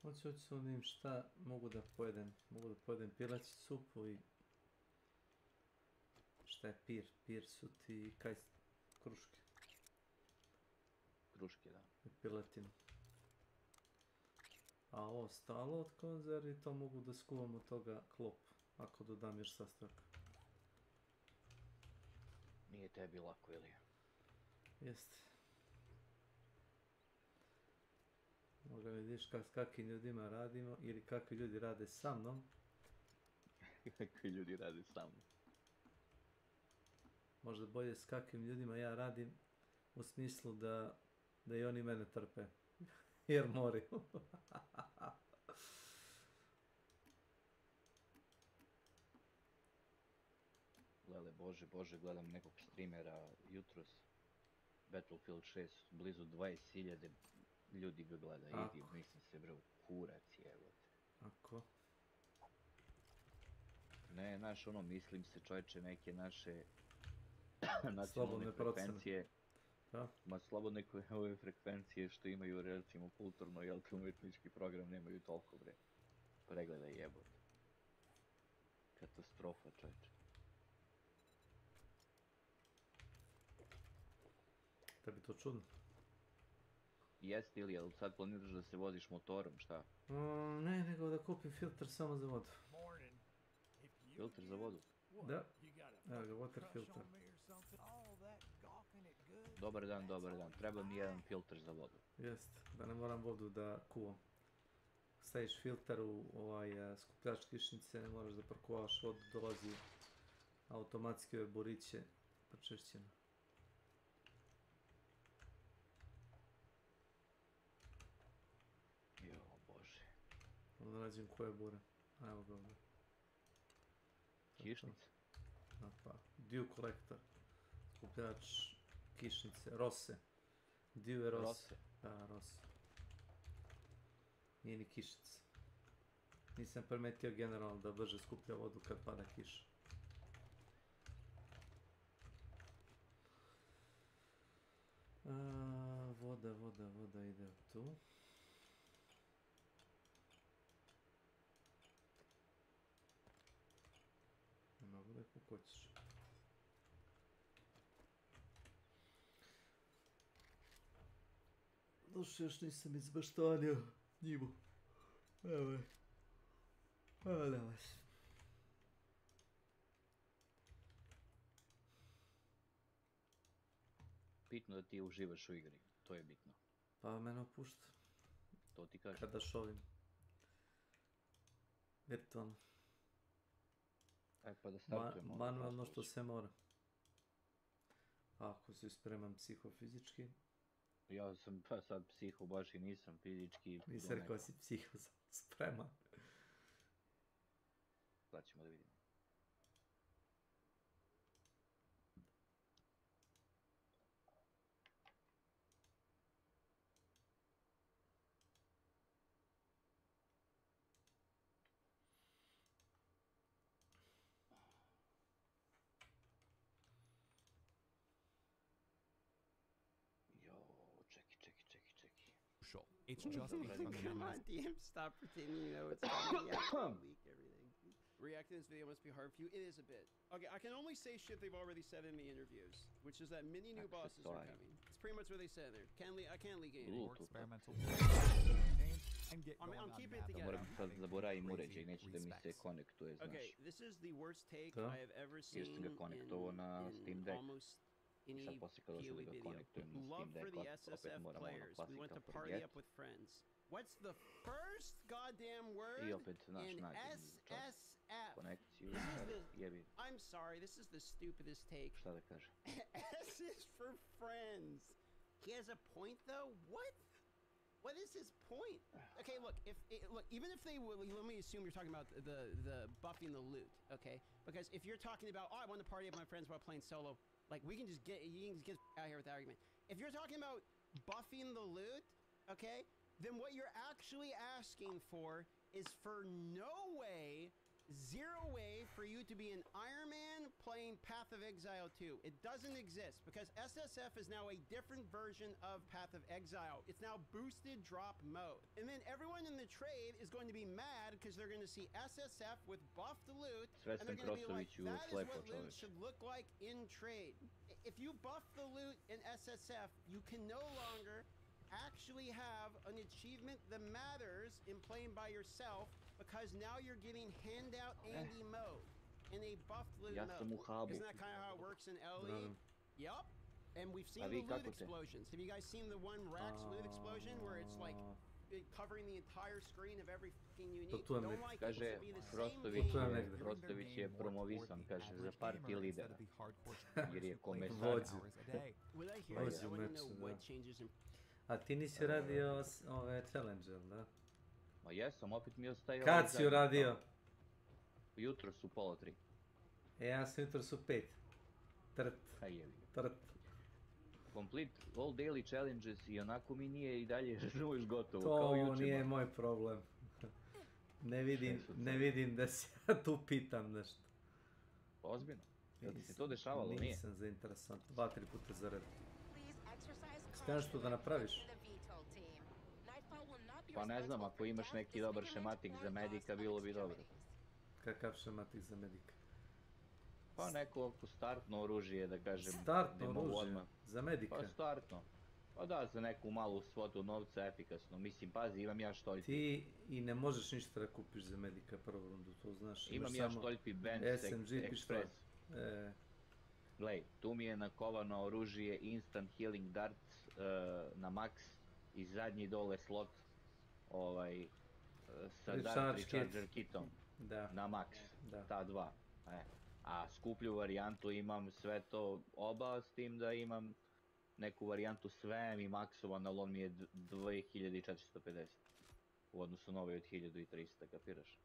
L: Hoću da vidim šta mogu da pojedem. Mogu da pojedem pileću supu i... Šta je pir? Pir su ti kruške.
D: Kruške, da.
L: I piletinu. A ovo ostalo od konzervi, to mogu da skuvam od toga klop, ako dodam još sastojaka.
D: Nije tebi lako, Ilija.
L: Jeste. Možda vidiš s kakvim ljudima radimo, ili kakvi ljudi rade sa mnom.
D: Kakvi ljudi rade sa mnom.
L: Možda bolje s kakvim ljudima ja radim, u smislu da i oni mene trpe. Jer moraju.
D: Lele, bože, gledam nekog streamera jutros. Battlefield 6, blizu 20.000 ljudi ga gleda. Idi, mislim se bre, u kurac jevote.
L: Ako?
D: Ne, mislim se čovječe neke naše nacionalne frekvencije. Ma slobodne ove frekvencije što imaju recimo kulturno i umetnički program nemaju toliko bre. Pregledaj jebote. Katastrofa čovječe.
L: Tebi to čudno?
D: Jeste ili, ali sad planiraš da se voziš motorom, šta?
L: Ne, nego da kupim filter samo za vodu.
D: Filter za vodu?
L: Da. Evo ga, water filter.
D: Dobar dan. Treba mi jedan filter za vodu.
L: Jeste, da ne moram vodu da kuvam. Staviš filter u skupljač kišnice, ne moraš da prokuvavaš vodu, dolazi automatski ove buriće pročišćeno.
D: Jo,
L: nađem koje bure. Evo ga ovdje.
D: Kišnice?
L: Pa, Dew Collector. Skupljač kišnice, rose. Dew je rose. Da, rose. Nije ni kišnice. Nisam primetio generalno da brže skuplja vodu kad pada kiša. Voda ide tu. Nema vode kako hoćeš. Došao još nisam izbaštanio njivu. Evo je. Evo da vas.
D: Bitno da ti uživaš u igri, to je bitno.
L: Pa mene opušta.
D: To ti kažem.
L: Kada šovim. Virtualno.
D: Aj pa da startujemo.
L: Manualno što se mora. Ako si spreman psihofizički.
D: Ja sam pa sad psiho, baš i nisam fizički.
L: Nisam rekao si psiho, spreman.
D: Sad ćemo da vidimo.
T: It's just a fundamental.
R: Come on, DM, stop pretending you know it's coming. Yeah, leak everything. Reacting to this video must be hard for you. It is a bit. Okay, I can only say shit they've already said in the interviews, which is that many new bosses are coming. It's pretty much what they said there. I can't leak anything.
T: More experimental and get going
R: I'm
T: on
R: keeping it
T: map.
R: together.
D: Moram sad zaboravim uređaj, neće da mi se konektuje, znaš.
R: Okay, this is the worst take
L: Da.
R: I have ever seen
D: Jer sam ga konektovao na Steam Deck.
R: almost
D: I
R: any
D: sad poslije kad došao da
R: PoE
D: ga
R: video.
D: konektujem na
R: Love
D: Steam
R: for
D: Deck,
R: the
D: opet
R: SSF
D: moram ono
R: players. We went to
D: klasika
R: party
D: forget.
R: up with friends. What's the first goddamn word
D: I opet, znaš,
R: in
D: nađem
R: SSF?
D: konekciju,
R: This is the-
D: jebi.
R: I'm sorry, this is the stupidest take.
D: Šta da kažem?
R: S is for friends. He has a point though. What is his point? Okay, look. Look, even if they would, let me assume you're talking about the buffing the loot. Okay, because if you're talking about, oh, I want to party with my friends while playing solo, like we can just get out here with that argument. If you're talking about buffing the loot, okay, then what you're actually asking for is for zero way for you to be an Iron Man playing Path of Exile 2. It doesn't exist because SSF is now a different version of Path of Exile. It's now boosted drop mode. And then everyone in the trade is going to be mad because they're going to see SSF with buffed loot and they're going to be like, that is what loot should look like in trade. If you buff the loot in SSF, you can no longer actually have an achievement that matters in playing by yourself because now you're getting handout Andy mode in a buffed loot mode. Isn't that kind of how it works in LE? Yup. And we've seen the loot explosions. Have you guys seen the one Rax loot explosion where it's like covering the entire screen of every fucking unique? Don't like it to be the same
D: Frostović je promovisan, kaže, za party lidera. Jer je komesar.
L: Vođu.
R: Would I hear that? I want to know what changes in...
L: A ti nisi radio ove challenge, da?
D: Ma jesam, opet mi ostaje...
L: Kad si uradio?
D: Jutro su 2:30.
L: Ja sam jutro su 5. Trt.
D: Complete all daily challenges i onako mi nije i dalje razumiješ gotovo.
L: To nije moj problem. Ne vidim da se ja tu pitam nešto.
D: Ozbiljno? Jel ti se to dešavalo, nije?
L: Nisam zainteresan, 2-3 puta za red. Skanaš to da napraviš?
D: Pa ne znam, ako imaš neki dobar šematik za medika, bilo bi dobro.
L: Kakav šematik za medika?
D: Pa neko startno oružje, da kažem.
L: Startno oružje? Za medika?
D: Pa startno. Pa da, za neku malu svotu novca efikasno. Mislim, pazi, imam ja štoljpi.
L: Ti i ne možeš ništa da kupiš za medika prvu rundu, to znaš.
D: Imam ja štoljpi Benz Express. Glej, tu mi je nakovano oružje Instant Healing Dart na max i zadnji dole slot sa Dart Recharger kitom na max, ta dva. A skuplju varijantu imam sve to oba, s tim da imam neku varijantu sve mi maksovan, ali on mi je 2450. U odnosu na ovaj od 1300, kapiraš?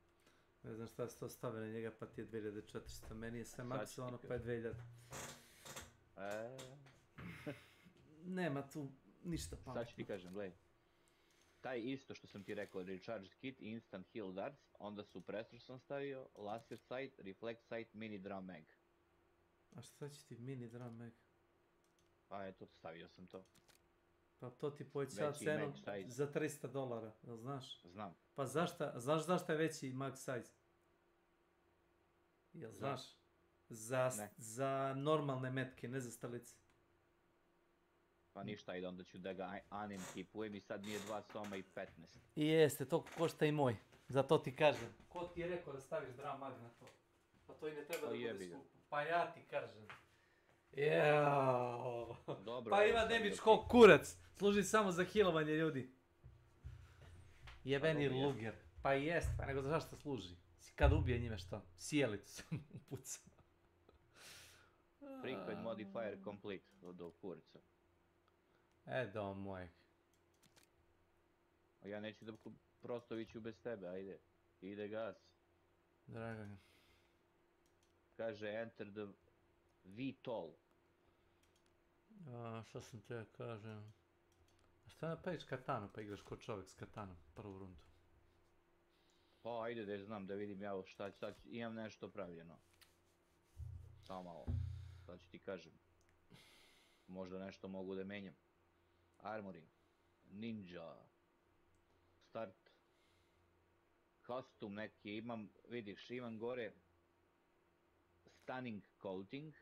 L: Ne znam šta se to stavi na njega, pa ti je 2400. Meni je sve maksovano, pa je 2000. Nema tu ništa pametno.
D: Sad ću ti kažem, gledaj. Taj isto što sam ti rekao, Recharged Kit, Instant Heal Darts, onda suppressor sam stavio, Laser Sight, Reflect Sight, Mini Drum Mag.
L: A šta će ti Mini Drum Mag?
D: Pa eto, stavio sam to.
L: Pa to ti povećava cenu za $300, jel znaš?
D: Znam.
L: Pa znaš zašto je veći max size? Jel znaš? Za normalne metke, ne za stalice.
D: Pa ništa, ajde, onda ću da ga untipujem i sad mi je 2 soma i 15.
L: I jeste, to košta i moj. Zato ti kažem. Ko ti je rekao da staviš drum mag na to? Pa to i ne treba da bude skupo. Pa ja ti kažem. Jao. Pa ima damage ko kurac. Služi samo za healovanje ljudi. Jebeni luger. Pa i jest, pa nego za zašto služi? Kad ubije njime šta? Sjelicu sam upucao.
D: Frequent modifier complete do kurca.
L: Do mojeg.
D: Ja neću da Prostoviću bez tebe, ajde. Ide gas.
L: Dragan.
D: Kaže enter the VTOL.
L: Šta sam te kažem? A šta napraviš katanu pa igraš ko čovjek s katanom prvu rundu?
D: Pa ajde da znam da vidim ja šta ću, sad imam nešto pravljeno. Samo malo, sad ću ti kažem. Možda nešto mogu da menjam. Armoring, Ninja, Start, Custom neki imam, vidiš imam gore Stunning Coating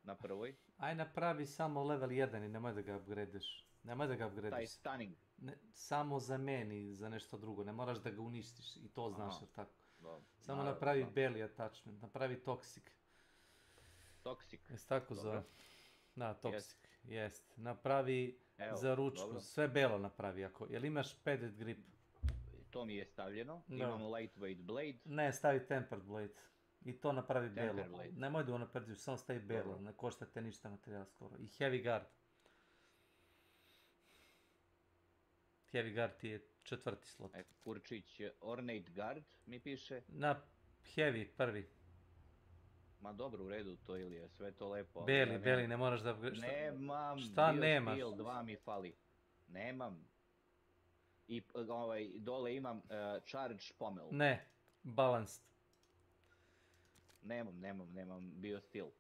D: na prvoj.
L: Aj napravi samo level 1 i nemoj da ga upgradeš. Nemoj da ga upgradeš.
D: Taj Stunning.
L: Samo za meni, za nešto drugo, ne moraš da ga uništiš i to znaš jer tako.
D: Dobro.
L: Samo napravi belly attachment, napravi toxic.
D: Toxic?
L: Jesi tako zove? Da, toxic, jest. Napravi za ručku, sve belo napravi ako, jel imaš padded grip?
D: To mi je stavljeno, imam lightweight blade.
L: Ne, stavi tempered blade. I to napravi belo. Nemoj da unaprediš, samo stavi belo, ne košta te ništa materijal skoro. I heavy guard. Heavy guard ti je 4. slot.
D: Kurčić, ornate guard mi piše.
L: Na heavy, prvi.
D: Ma dobro, u redu to ili je sve to lepo.
L: Beli, ne moraš da...
D: Nemam,
L: šta nemaš?
D: Steel 2 mi fali. Nemam. I dole imam charge pomel.
L: Ne, balanced.
D: Nemam biosteel.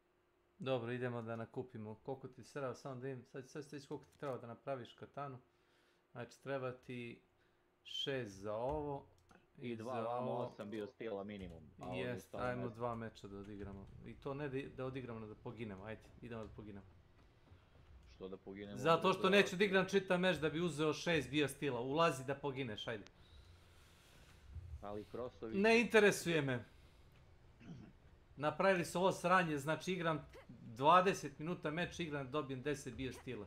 L: Dobro, idemo da nakupimo. Koliko ti treba, samo da vidim, sad stići koliko ti treba da napraviš katanu. Znači, treba ti 6 za ovo.
D: I 2 vamo 8 biosteela minimum.
L: Jest, ajmo 2 meča da odigramo. I to ne da odigramo, da poginemo. Ajde, idemo da poginemo.
D: Što da poginemo?
L: Zato što neću da igram čitav meč da bi uzeo 6 biosteela. Ulazi da pogineš, ajde.
D: Ali Krosović...
L: Ne interesuje me. Napravili su ovo sranje, znači igram 20 minuta meč, igram, dobijem 10 biosteela.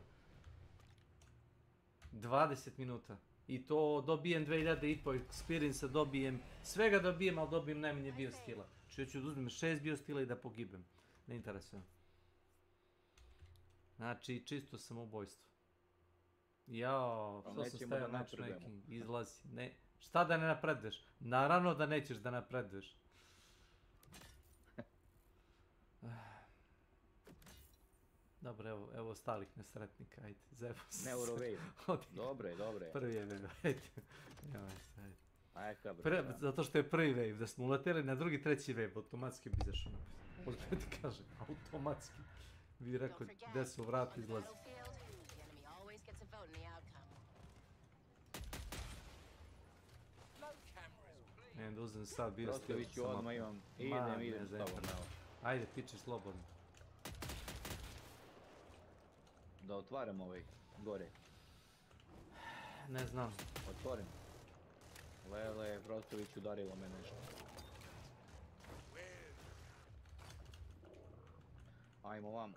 L: 20 minuta. I to dobijem 2000 experience, dobijem, svega dobijem, ali dobijem najmanje biostila. Znači ću da uzmem 6 biostila i da pogibem. Ne interesujem. Znači, čisto samoubojstvo. Jao, što sam stavio matchmaking, izlazi. Šta da ne napreduješ? Naravno da nećeš da napreduješ. Dobro, evo ostalih nesretnika, ajde, zebo se.
D: Neurowave, dobro je.
L: Prvi je wave, ajde.
D: Ajde.
L: Zato što je prvi wave, da smo uleteli na drugi, treći wave, automatski bi zašao napis. Možda ti kažem, automatski. Vi rekao, gde su vrat izlazi. Da uzem sad bio stil.
D: Prostoviću odmah imam, idem s tobom.
L: Ajde, piči slobodno.
D: Da otvaram ovaj gore.
L: Ne znam.
D: Otvorim. Lele, Prostović udarilo me nešto. Ajmo vam.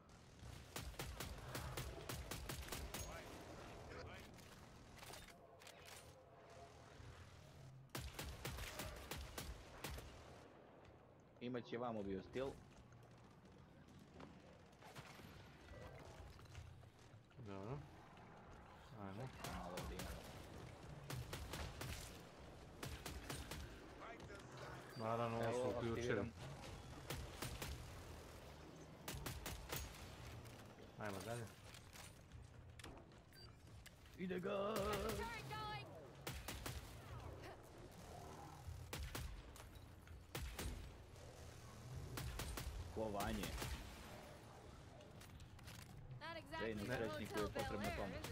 D: Imaće vamo bio stil.
L: Dobro. Ajmo.
D: Malo dinara.
L: Naravno, ovo su uključili. Ajmo dalje.
D: Ide ga! Kovanje. Trejni srećniku je potrebno pomoć.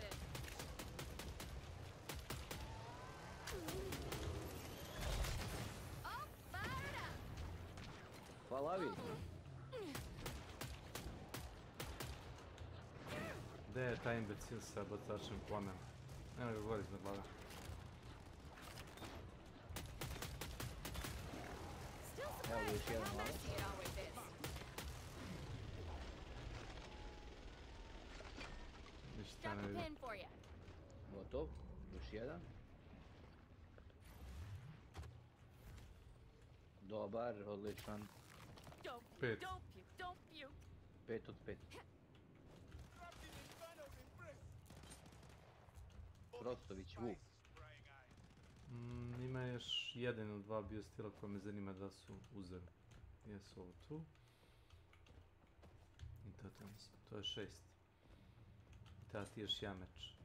D: Hvala vi.
L: Gde je taj imbecil sa bacačem plamena? Nema ga gore iznad glave.
D: Evo ga još jedan malo.
L: Ništa ne vidim.
D: Gotov, još jedan. Dobar, odličan.
L: 5.
D: 5 od 5. Frostović, Vuk.
L: Ima još jedan ili dva biostila koja me zanima da su uzeli. Jesu ovo tu. I to tamo smo. To je 6. I tada ti još jedan meč.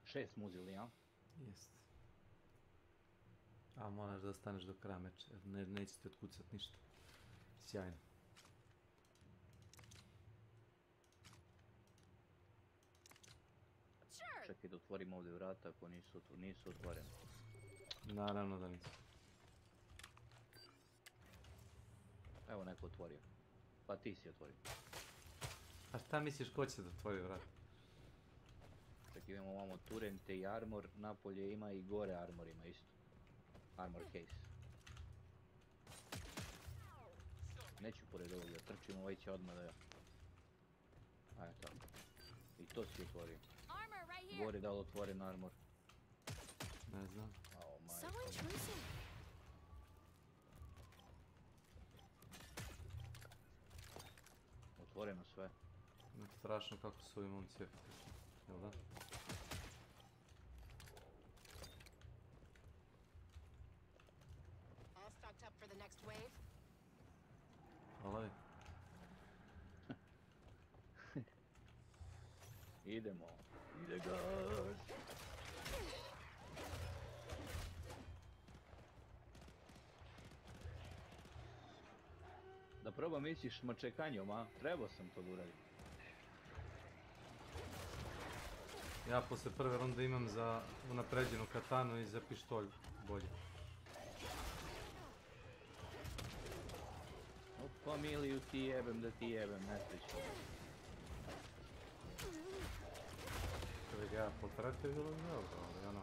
D: 6 smo uzeli, ja?
L: Jest. A moraš da staneš do kraja meča, jer neće ti otkucat ništa. Sjajno.
D: Čekaj da otvorim ovdje vrata ako nisu otvorene.
L: Naravno da nisu.
D: Evo neko otvorio. Pa ti si otvorio.
L: A šta misliš ko će da otvori vrat?
D: Čekaj, imamo ovamo turente i armor, napolje ima i gore armor ima isto. Armor case. Neću pored ovoga, trčim, ovaj će odmah da ja. Ajde tako. I to si otvorio. Gore da li otvoren armor?
L: Ne znam.
D: Otvoreno sve.
L: Strašno kako su ovi momci efikasni. Jel da? Hvala vi.
D: Idemo. Ide gas. Da probam ići šmačekanjom, a? Trebao sam to da uradim.
L: Ja posle prve runde imam za unapređenu katanu i za pištolj bolje.
D: O familiju ti jebem da ti jebem, nesrećno.
L: Kada ga ja potratio bilo bi dobro, ali ono...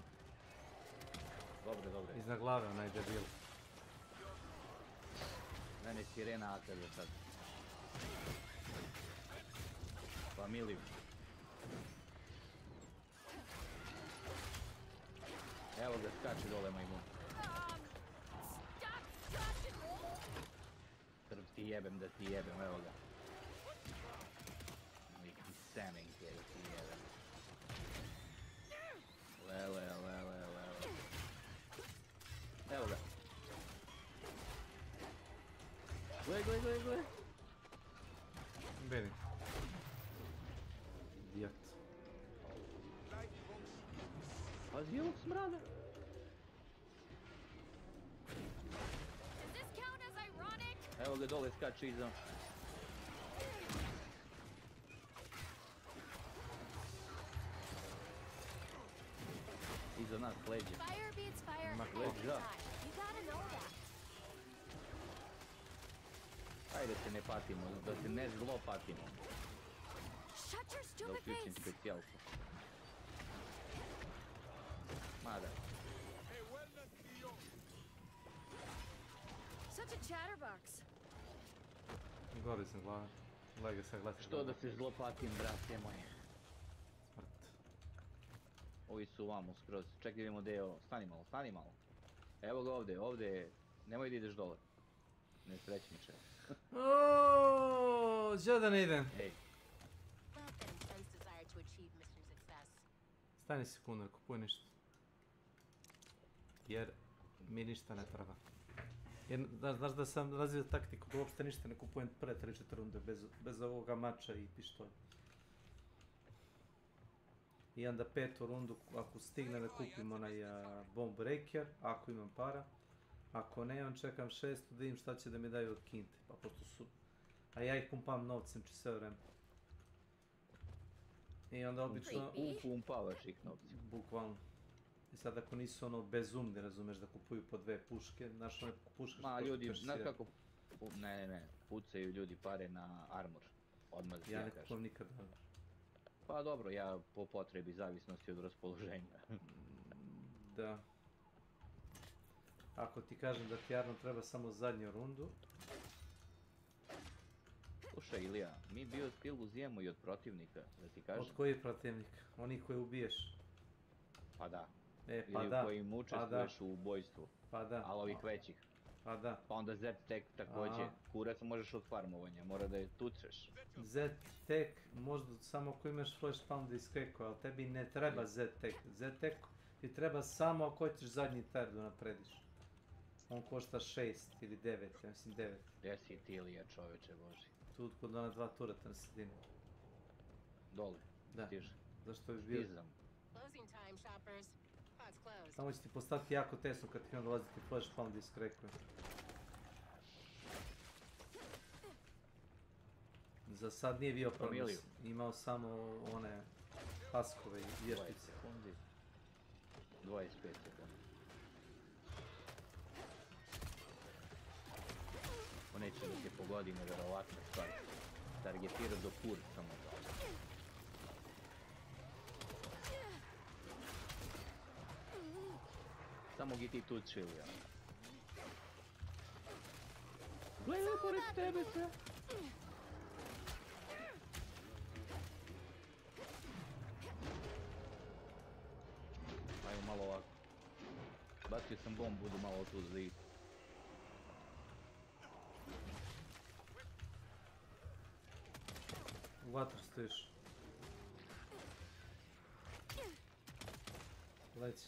D: Dobre, dobre.
L: Iznad glave onaj debil.
D: Mene sirena AT za sad. Familiju. Evo ga, skače dole majmun. Krv ti jebem da ti jebem, evo ga. Neki semenke da ti jebem. Lele. Evo ga. Gle.
L: Beni. Idiot.
D: Pazi ovog smrada. Evo ga dole skače iza. Iza nas leđe. Leđa. Ajde se ne patimo, da se ne zlo patimo. Da uključim specijalku. Mada.
Q: Such a chatterbox.
L: Gori sam glava. Lege se glasi.
D: Što da se zlo patim, brate moje?
L: Smrt.
D: Ovi su vamo skroz. Čekaj da vidimo gdje je ovo. Stani malo. Evo ga ovdje. Nemoj da ideš dole. Nesrećniče.
L: Oooo, gdje da ne idem?
D: Ej.
L: Stani sekundu, kupuj ništa. jer mi ništa ne treba. Jer, znaš da sam razvio taktiku da uopšte ništa ne kupujem pre 3-4 runde bez ovoga mača i pištolja. I onda 5. rundu, ako stigne da kupim onaj bomb breaker, ako imam para. Ako ne, on čekam 6. da vidim šta će da mi daju od kinte. Pa pošto su... A ja ih pumpam novcem sve vreme. I onda obično...
D: Pumpavaš ih novcem.
L: Bukvalno. I sad ako nisu ono bezumni, razumeš, da kupuju po 2 puške, znaš one puške što
D: ljudi, znaš kako... Ne, pucaju ljudi pare na armor. Odmah da ti ja kažem. Ja ne kupujem nikad armor. Pa dobro, ja po potrebi, zavisnosti od raspoloženja.
L: Da. Ako ti kažem da ti armor treba samo zadnju rundu...
D: Slušaj Ilija, mi bio skill uzijemo i od protivnika, da ti kažem.
L: Od koji protivnik? Oni koji ubiješ?
D: Pa da.
L: Pa
D: ili
L: da.
D: u kojim učestvuješ u ubojstvu.
L: Pa da.
D: Ali ovih većih.
L: Pa da.
D: Pa onda Z-Tech također. Kurac možeš od farmovanja, mora da je tučeš.
L: Z-Tech možda samo ako imaš flash pound i skeko, ali tebi ne treba Z-Tech. Z-Tech ti treba samo ako hoćeš zadnji tar da naprediš. On košta 6 ili 9, ja mislim 9.
D: Gdje si ti Ilija, čoveče boži?
L: Tu kod ona 2 tureta na sredini.
D: Dole?
L: Da.
D: Stiže?
L: Zašto je bio?
D: Stizam.
L: Samo će ti postati jako tesno kad ti onda dolaziti flash pound i skrekuje. Za sad nije bio problem, imao samo one haskove i vještice.
D: 25 sekundi. On neće da te pogodi nevjerovatna stvar. Targetira do pur samo. Samo gi ti tu čili, ja. Gledaj pored tebe se. Ajmo malo ovako. Bacio sam bombu, budu malo tu zid.
L: U vatru stojiš. Leci.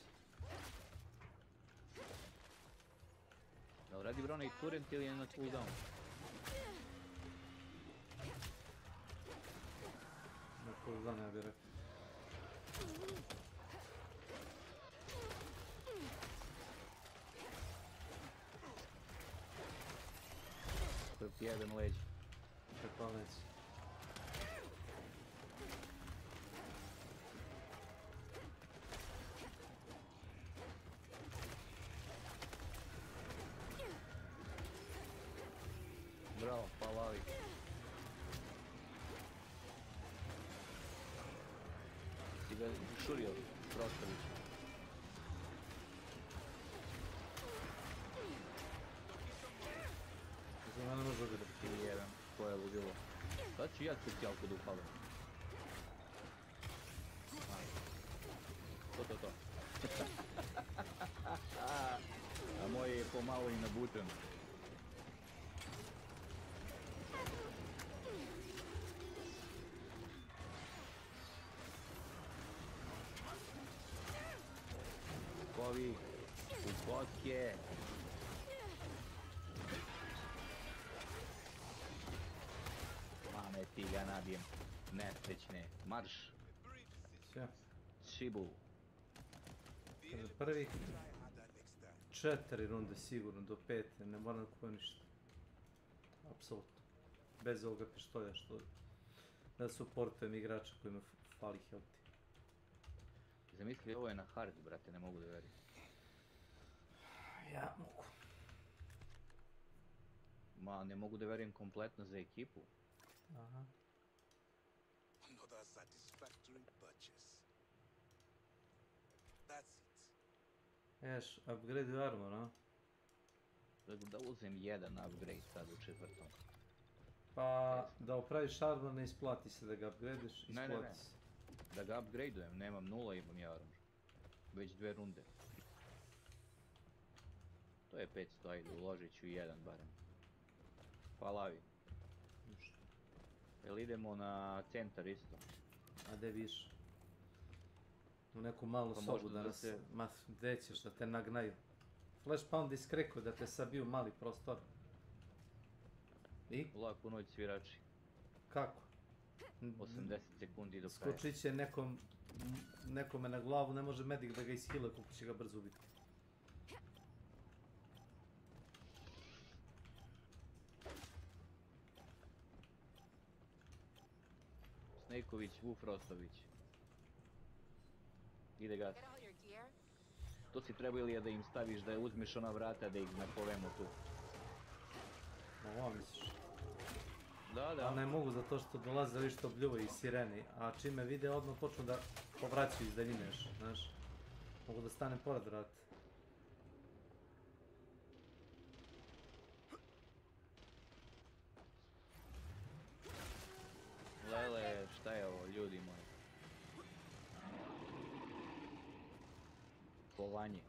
D: Da li radi Brona i Turent ili je na cooldown?
L: Na cooldown, ja bih rekao.
D: Koji ti jedan leđ.
L: Kako leđ.
D: Bravo, palavi. Si ga šurio, Frostović.
L: Za mene može biti.
D: Ili jedan, koje je ludilo. Sad ću ja specijalku da upalim. To. A moj je pomalo i nabutan. Kovi, u kotke. Mame ti ga nabijem. Nesrećne. Marš.
L: Sve.
D: Šibu.
L: Prvih 4 runde sigurno, do 5, ne moram da kupujem ništa. Apsolutno. Bez ovoga pištolja što da supportujem igrača kojima fali healthy.
D: Zamisli, ovo je na hard, brate, ne mogu da verim.
L: Ja mogu.
D: Ma, ne mogu da verim kompletno za ekipu.
L: Aha.
A: Another satisfactory purchase. That's it.
L: Eš, upgrade armor, a?
D: Da uzem jedan upgrade sad u 4.
L: Pa, da opraviš armor ne isplati se da ga upgradeš, isplati se.
D: Da ga upgradeujem, nemam 0, imam ja armor. Već 2 runde. To je 500, ajde, uložit ću jedan barem. Palavi. Jel idemo na centar isto?
L: A gdje više? U neku malu sobu da nas... Ma, gdje ćeš da te nagnaju? Flash pound iskreku da te sabiju mali prostor. I?
D: Laku noć svirači.
L: Kako?
D: 80 sekundi do kraja.
L: Skočit će nekome na glavu, ne može medik da ga ishile koliko će ga brzo ubiti.
D: Snakeović, S.W.Frostović. Ide gas. To si trebao ili da im staviš da uzmeš ona vrata da ih napovemo tu.
L: Ovo misliš?
D: Da.
L: Ali ne mogu zato što dolaze ovi što bljuvaju iz sireni, a čim me vide odmah počnu da povraćaju iz daljine još, znaš. Mogu da stanem pored vrata.
D: Lele, šta je ovo, ljudi moji? Povanje.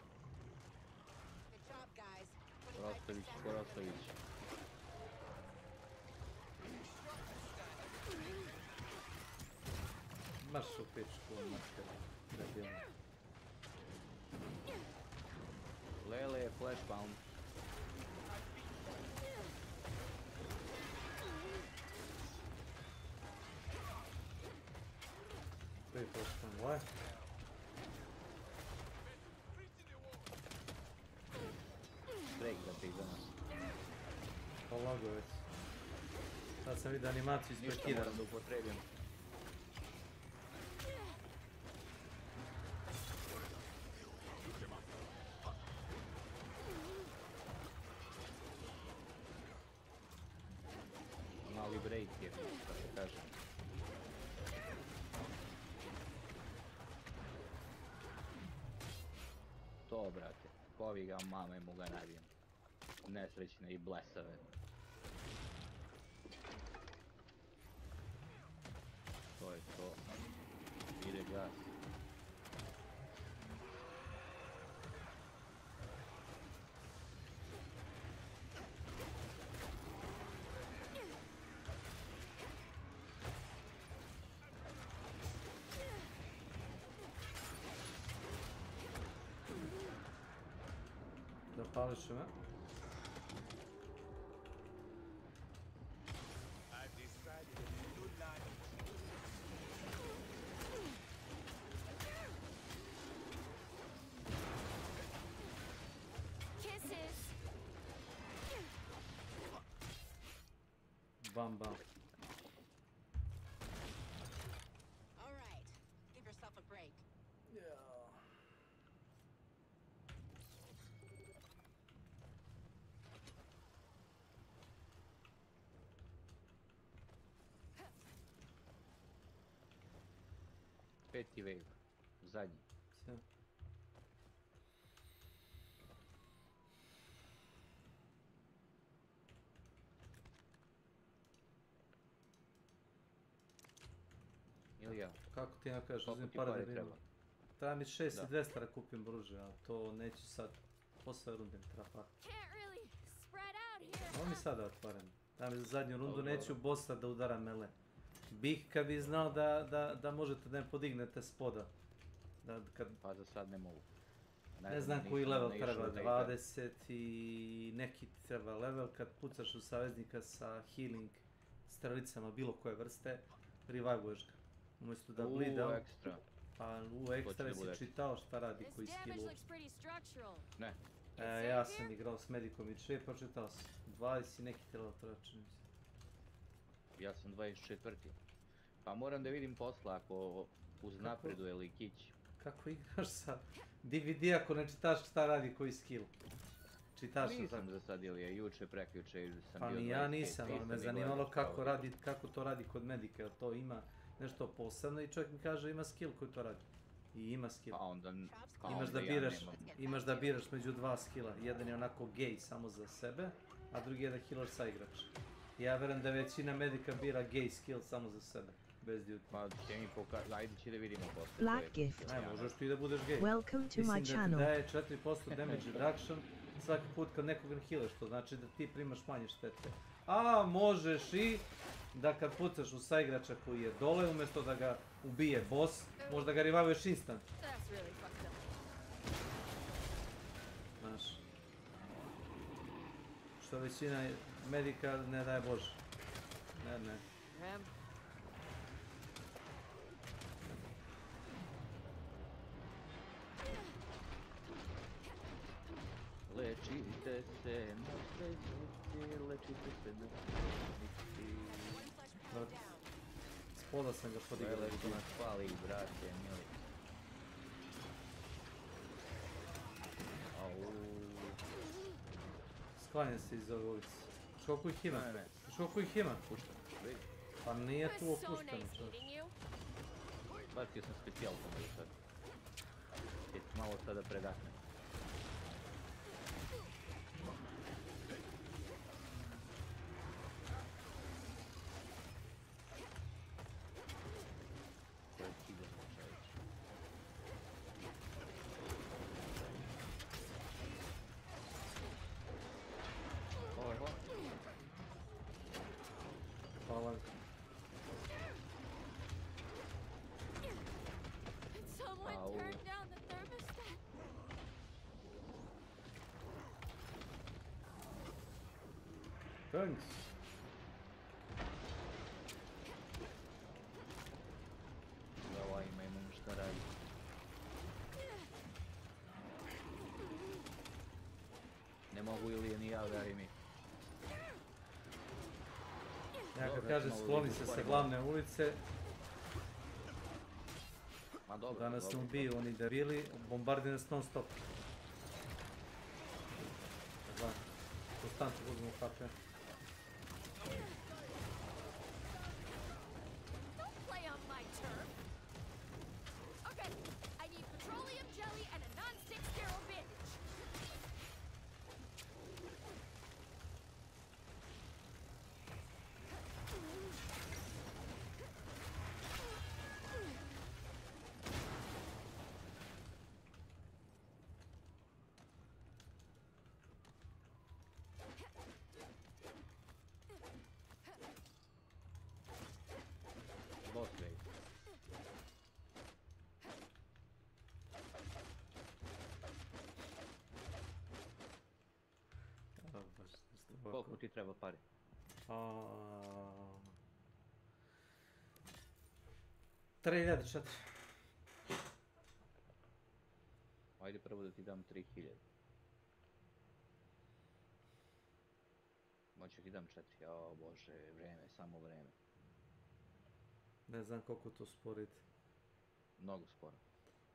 D: Frostović.
L: Marš u pičku, mater, debilno.
D: Lele, flash pound.
L: Koji flash pound, what?
D: Break da te iza nas.
L: Polago već. Sad sam vidio animaciju ispred
D: Ništa
L: kidara.
D: moram da upotrebim. Mali break je, da se kaže. To, brate, kovi ga mame mu ga nabijem. Nesrećne i blesave. To je to. Ide gas.
L: Zapališ me. Bam, bam.
G: All right, give yourself a break.
D: Peti wave. Zadnji.
L: Sve.
D: Ilija.
L: Kako ti ja kažeš, uzim pare da treba? Treba mi 6200 da kupim oružje, a to neću sad. Posle runde mi treba par. Ovo mi sada otvaram. Treba mi za zadnju rundu, neću bossa da udaram mele. Bih kad bi znao da možete da me podignete s poda.
D: Pa za sad ne mogu.
L: Ne znam koji level treba, 20 i neki treba level kad pucaš u saveznika sa healing strelicama bilo koje vrste, revivuješ ga. Umjesto da bleedao, pa u ekstra si čitao šta radi koji skill uopšte.
D: Ne.
L: Ja sam igrao s medikom i če, pa čitao sam 20 i neki level treba čini se.
D: Ja sam 24. Pa moram da vidim posla ako uznapreduje li kić.
L: Kako igraš sa DVD ako ne čitaš šta radi koji skill? Čitaš
D: nisam tako? Za sad ili je juče, prekjuče sam
L: pa
D: bio...
L: Pa ni ja nisam, ali me zanimalo kako to radi kod medika, jer to ima nešto posebno i čovjek mi kaže ima skill koji to radi. I ima skill.
D: Pa onda
L: imaš da biraš među dva skilla. Jedan je onako gay samo za sebe, a drugi je da healer sa igrač. Ja verujem da većina medika bira gay skill samo za sebe. Bez duty.
D: Pa će mi pokazati, ajde će da vidimo posle.
H: Black gift.
L: Ne, možeš ti da budeš gay.
H: Welcome to my channel.
L: Mislim da ti daje 4% damage reduction svaki put kad nekog healaš, što znači da ti primaš manje štete. A možeš i da kad pucaš u saigrača koji je dole, umjesto da ga ubije boss, možda ga revivuješ instant.
G: That's really fucked up.
L: Znaš. Što većina medika ne daje Bože. Ne.
G: Ram.
D: Lečite se na svećnici, lečite se na svećnici.
L: Spoda sam ga podigao.
D: Vele što nas pali, brate, mili. Au.
L: Sklanjam se iz ove ulice. Viš koliko ih ima? Viš koliko ih ima?
D: Puštam, vidi.
L: Pa nije tu opušteno, čovječ.
D: Platio sam specijal tamo još sad. Malo sada predahne.
L: Hvala.
G: Someone turned down the thermostat.
L: Thanks.
D: Давай, imamo šta radi. Ne mogu ili je ni ja, udari mi.
L: Ja kad kaže skloni se sa glavne ulice, da nas ne ubiju oni debili, bombardi nas non stop. Gledaj, konstantno budemo HP.
G: Don't play on my turf. Okay, I need petroleum jelly and a non-stick sterile bandage.
D: Boss wave. Koliko ti treba pare?
L: 3.400.
D: Ajde prvo da ti dam 3.000. Moću ti dam 4. Jao bože, vreme, samo vreme.
L: Ne znam koliko to sporit.
D: Mnogo sporo.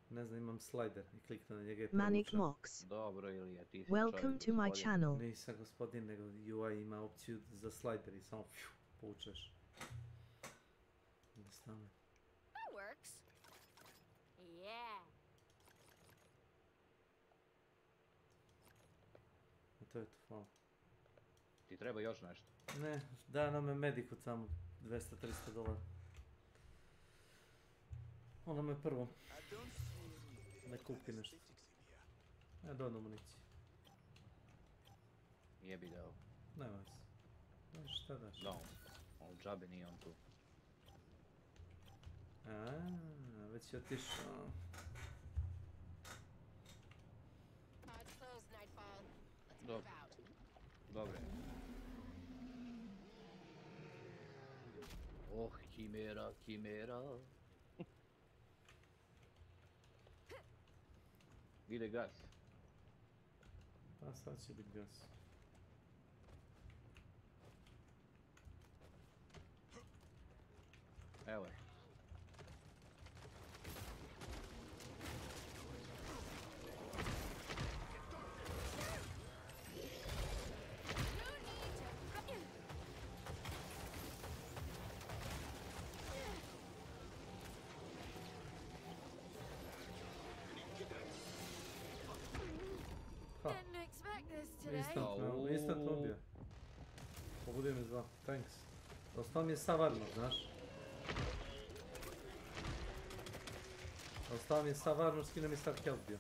L: Ne znam, imam slider i kliknu na njega i
H: Manic
L: provučem.
H: Mox.
D: Dobro, Ilija, ti si
H: Welcome
D: čovjek,
H: to my
D: gospodin.
H: channel.
L: Nisam gospodin, nego UI ima opciju za slider i samo povučeš. Jednostavno.
G: That works. Yeah.
L: A to je to, hvala.
D: Ti treba još nešto?
L: Ne, da nam je mediku tamo $200-300. Ono me prvo. Ne kupi nešto. Ja dodam municiju.
D: Jebi dao.
L: Ne vas. Znaš šta daš?
D: Da, on džabe nije on tu.
L: Već je otišao.
G: It's closed, Nightfall. Let's move
D: Dobro.
G: out.
D: Dobre. Oh, kimera, kimera. Ide gas.
L: Pa sad će biti gas.
D: Evo je.
G: Didn't expect this today.
L: Instant ubija. Pobudi me zva, thanks. Ostao mi je sav armor, znaš. Ostao mi je sav armor, skino mi sav health bio.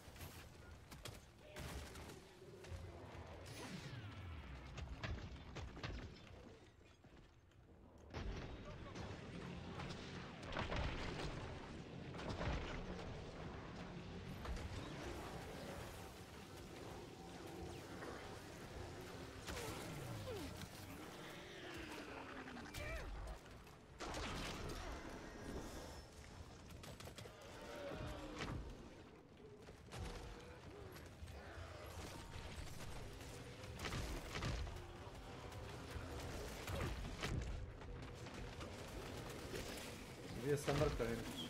L: Ja sam mrtav inače.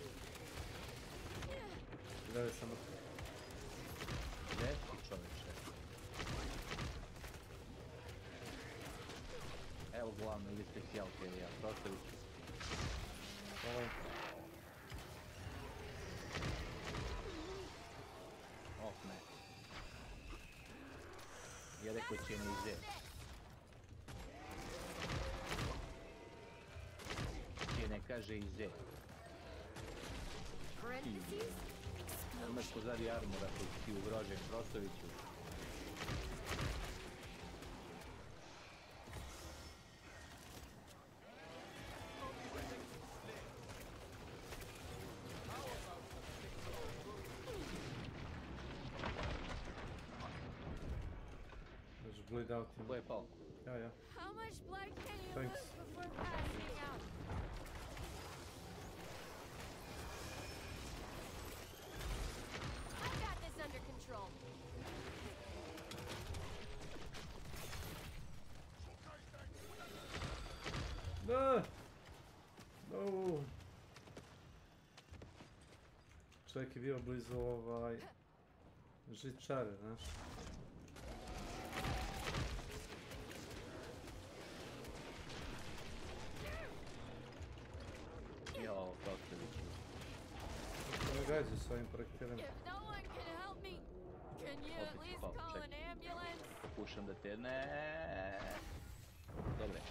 L: Da sam mrtav.
D: Gdje si čovječe? Evo glavno ili specijalke ili ja, Frostović. Oh ne. Jede ko će ne ize. Će ne kaže ize. Imaš pozadi armora koji ti ugrožen Frostoviću.
L: Bleed out.
D: Ko je pao?
L: Ja.
G: How much blood can you
L: Thanks.
G: lose before passing out? I got this under control.
L: Da! No! Čovjek je bio blizu žičare, znaš.
D: Jao, Frostoviću.
L: Ne gađa s ovim projektilima.
G: If no one can help me, can you at least call an ambulance?
D: Pokušam da te... Ne. Dobre.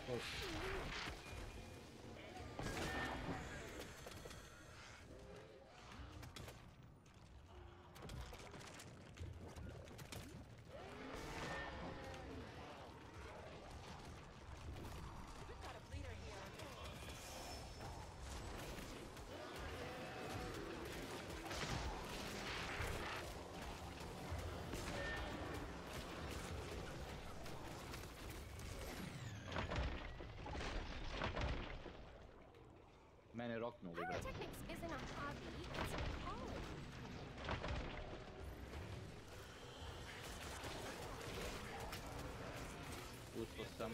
D: Mene roknuli, bre.
G: Pyrotechnics isn't a hobby, it's a calling.
D: Uspio sam.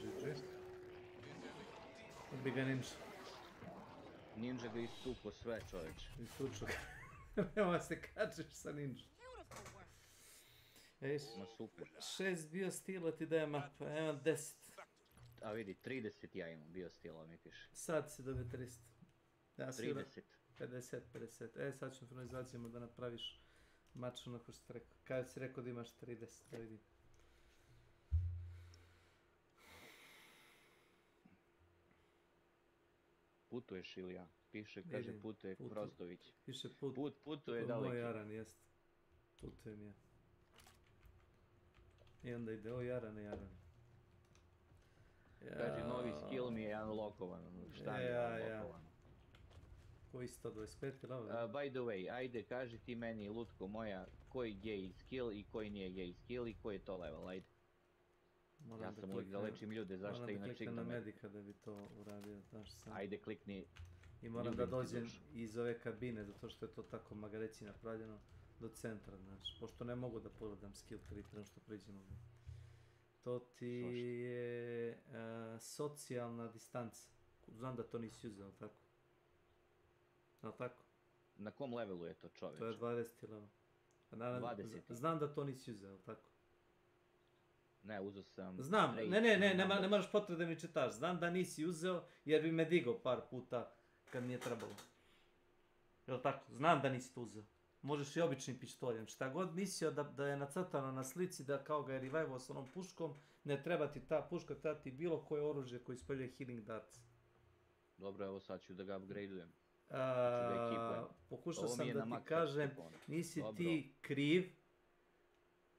L: GG. Odbi ga ninja.
D: Ninja ga istupo sve, čovječ.
L: Istuču ga. Nema se kačeš sa ninja. Ej,
D: Ma super.
L: 6 bio stila ti daje mapa, imam 10.
D: A vidi, 30 ja imam bio stila, mi piše.
L: Sad si dobio 300. Ja si
D: 30.
L: 50. Sad ću finalizacijama da napraviš mač onako što si rekao. Kada si rekao da imaš 30, da vidim.
D: Putuješ ili ja? Piše, kaže putuje Frostović.
L: Piše
D: putuje daleki.
L: Moj Aran, jest. Putujem ja. I onda ide, o Jarane.
D: Kaže, novi skill mi je unlockovan. Šta mi je unlockovan?
L: Koji 125 ili ovo?
D: By the way, ajde, kaži ti meni, lutko moja, koji gay skill i koji nije gay skill i koji je to level, ajde. Ja sam uvijek da lečim ljude, zašto inače
L: kliknem na medika da bi to uradio, znaš sam.
D: Ajde, klikni.
L: I moram da dođem iz ove kabine, zato što je to tako magareci napravljeno, do centra, znaš. Pošto ne mogu da pogledam skill tree, prema što priđem ovdje. To ti je socijalna distanca. Znam da to nisi uzeo, tako? Jel' tako?
D: Na kom levelu je to, čovječ?
L: To je 20 level.
D: 20.
L: Znam da to nisi uzeo, jel' tako?
D: Ne, uzeo sam...
L: Znam, ne moraš potrebe da mi čitaš. Znam da nisi uzeo jer bi me digao par puta kad mi je trebalo. Jel' tako? Znam da nisi to uzeo. Možeš i običnim pištoljem. Šta god mislio da je nacrtano na slici, da kao ga je revival s onom puškom, ne treba ti ta puška, treba ti bilo koje oružje koje ispaljuje healing darts.
D: Dobro, evo sad ću da ga upgradeujem.
L: Pokušao sam da ti kažem, nisi ti kriv,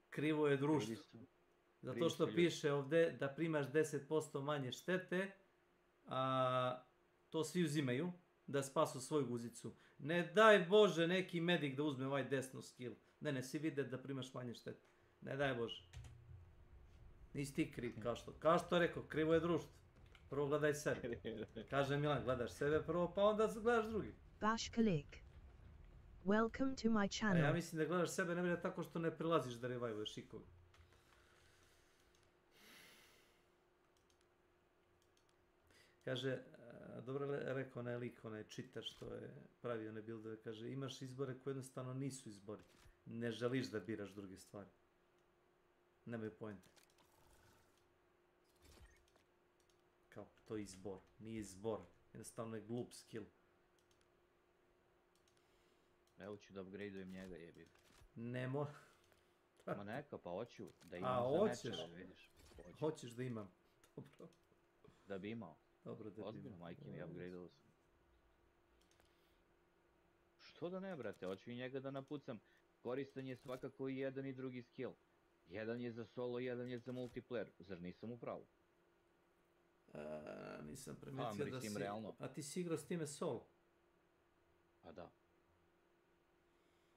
L: krivo je društvo. Zato što piše ovdje da primaš 10% manje štete, a to svi uzimaju, da spasu svoju guzicu. Ne daj Bože neki medik da uzme ovaj desno skill. Ne, svi vide da primaš manje štete. Ne daj Bože. Nisi ti kriv, kao što rekao, krivo je društvo. Prvo gledaj sebe. Kaže Milan, gledaš sebe prvo, pa onda gledaš drugi.
H: Bashkalik. Welcome to my channel.
L: Ja mislim da gledaš sebe ne tako što ne prilaziš da revivuješ ikoga. Kaže, dobro rekao onaj lik, onaj čita što je pravio one buildove, kaže, imaš izbore koji jednostavno nisu izbori. Ne želiš da biraš druge stvari. Nemaju pojente. Kao, to je izbor. Nije izbor. Jednostavno je glup skill.
D: Evo ću da upgradeujem njega, jebi.
L: Ne mora.
D: Ma neka, pa hoću da imam za mečeve, vidiš.
L: Hoćeš da imam. Dobro.
D: Da bi imao.
L: Dobro, da bi
D: ozbiljno,
L: imao.
D: majke mi, upgradeovao sam. Što da ne, brate, hoću i njega da napucam. Koristan je svakako i jedan i drugi skill. Jedan je za solo, jedan je za multiplayer. Zar nisam u pravu?
L: Nisam primetio da si...
D: realno.
L: A ti si igrao s time solo?
D: Pa da.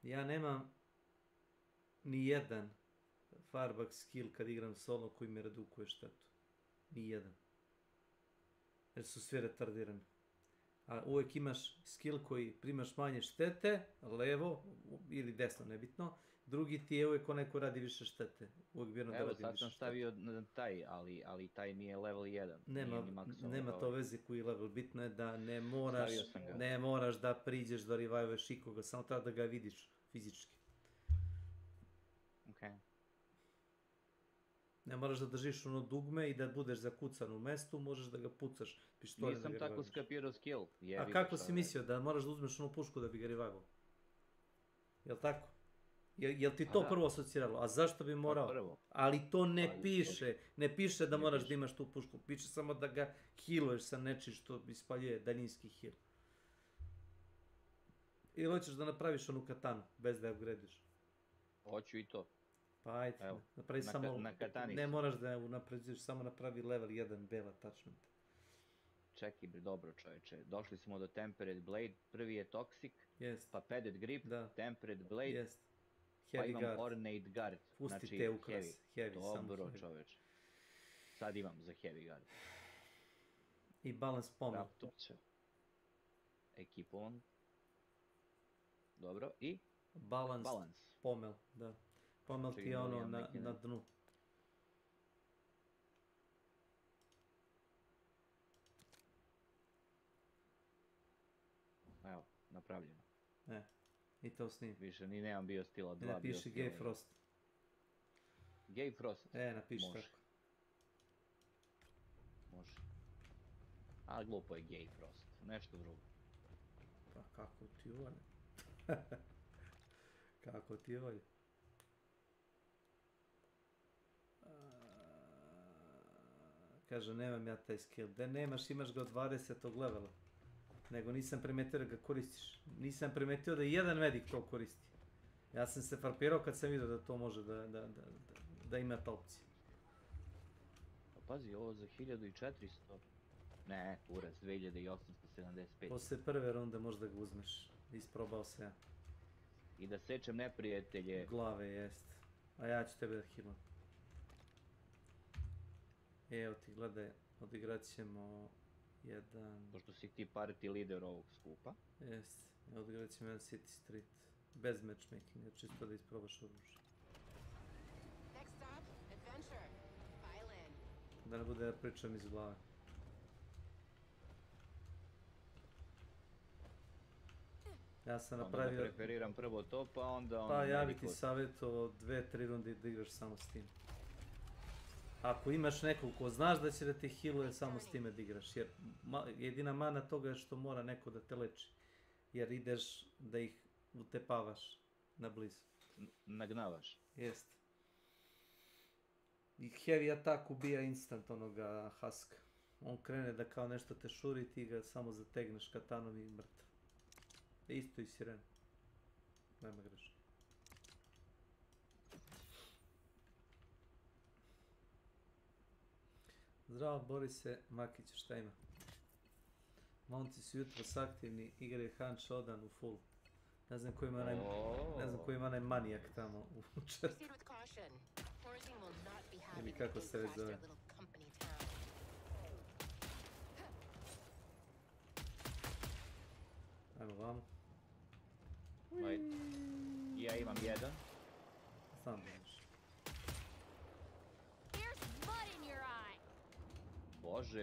L: Ja nemam ni jedan farbak skill kad igram solo koji mi redukuje štetu. Ni jedan. Jer su svi retardirani. A uvijek imaš skill koji primaš manje štete, levo ili desno, nebitno. Drugi ti je uvijek onaj ko radi više štete. Uvijek vjerno da radi više štete.
D: Evo, sad sam stavio na taj, ali taj mi je level 1.
L: Nema to veze koji je level. Bitno je da ne moraš da priđeš da revivuješ ikoga, samo treba da ga vidiš fizički.
D: Okej.
L: Ne moraš da držiš ono dugme i da budeš zakucan u mestu, možeš da ga pucaš pištoljem.
D: Nisam tako skapirao skill.
L: A kako si mislio, da moraš da uzmeš onu pušku da bi ga revivao? Jel' tako? Jel ti to prvo asociralo? A zašto bi morao? Ali to ne piše. Ne piše da moraš da imaš tu pušku. Piše samo da ga healuješ sa nečim što ispaljuje daljinski heal. Ili hoćeš da napraviš onu katanu, bez da je upgradeš?
D: Hoću i to.
L: Pa ajde, napravi samo... Ne moraš da je napređuješ, samo napravi level 1 bell attachment.
D: Čekaj, dobro čoveče. Došli smo do Tempered Blade. Prvi je Toxic, pa Padded Grip, Tempered Blade, pa imam Ornate Guard.
L: Pusti te ukras, heavy.
D: Dobro čoveče. Sad imam za Heavy Guard.
L: I balance pomel.
D: Ekipovan. Dobro, i?
L: Balance. Pomel, da. Pomel ti je ono na dnu.
D: Evo, napravljeno.
L: I to snim.
D: Više ni nemam bio stila 2.
L: Ne, piši Gay Frost.
D: Gay Frost?
L: Napiši tako.
D: Može. A glupo je Gay Frost. Nešto drugo.
L: Pa kako ti volje? Kako ti volje? Kaže, nemam ja taj skill. Da nemaš, imaš ga od 20. levela. Nego nisam primetio da ga koristiš. Nisam primetio da jedan medik to koristi. Ja sam se frapirao kad sam vidio da to može da ima ta opcija.
D: Pa pazi, ovo za 1400. Ne, kurac, 2875.
L: Posle prve runde možda ga uzmeš. Isprobao se ja.
D: I da sečem neprijatelje.
L: Glave, jest. A ja ću tebe da healam. Evo ti, gledaj, odigrat ćemo jedan...
D: Pošto si ti party lider ovog skupa.
L: Jest, odigrat ćemo jedan City Street. Bez matchmakinga, čisto da isprobaš oružje. Da ne bude da pričam iz glave. Ja sam napravio...
D: Onda da preferiram prvo to, pa onda...
L: Pa ja bi ti savjetovao 2-3 runde da igraš samo s tim. Ako imaš nekog ko znaš da će da te healuje, samo s time da igraš. Jer jedina mana toga je što mora neko da te leči. Jer ideš da ih utepavaš na blizu.
D: Nagnavaš.
L: Jest. I heavy attack ubija instant onoga Huska. On krene da kao nešto te šuri, ti ga samo zategneš katanom i mrtav. Isto i siren. Nema grešno. Zdravo Borise Makić, šta ima? Momci su jutros aktivni, igre Hunt Shodan u full. Ne znam ko ima onaj manijak tamo u četvrtu. Ili kako se već zove. Ajmo vamo.
D: Ja imam jedan.
L: Sam da imaš.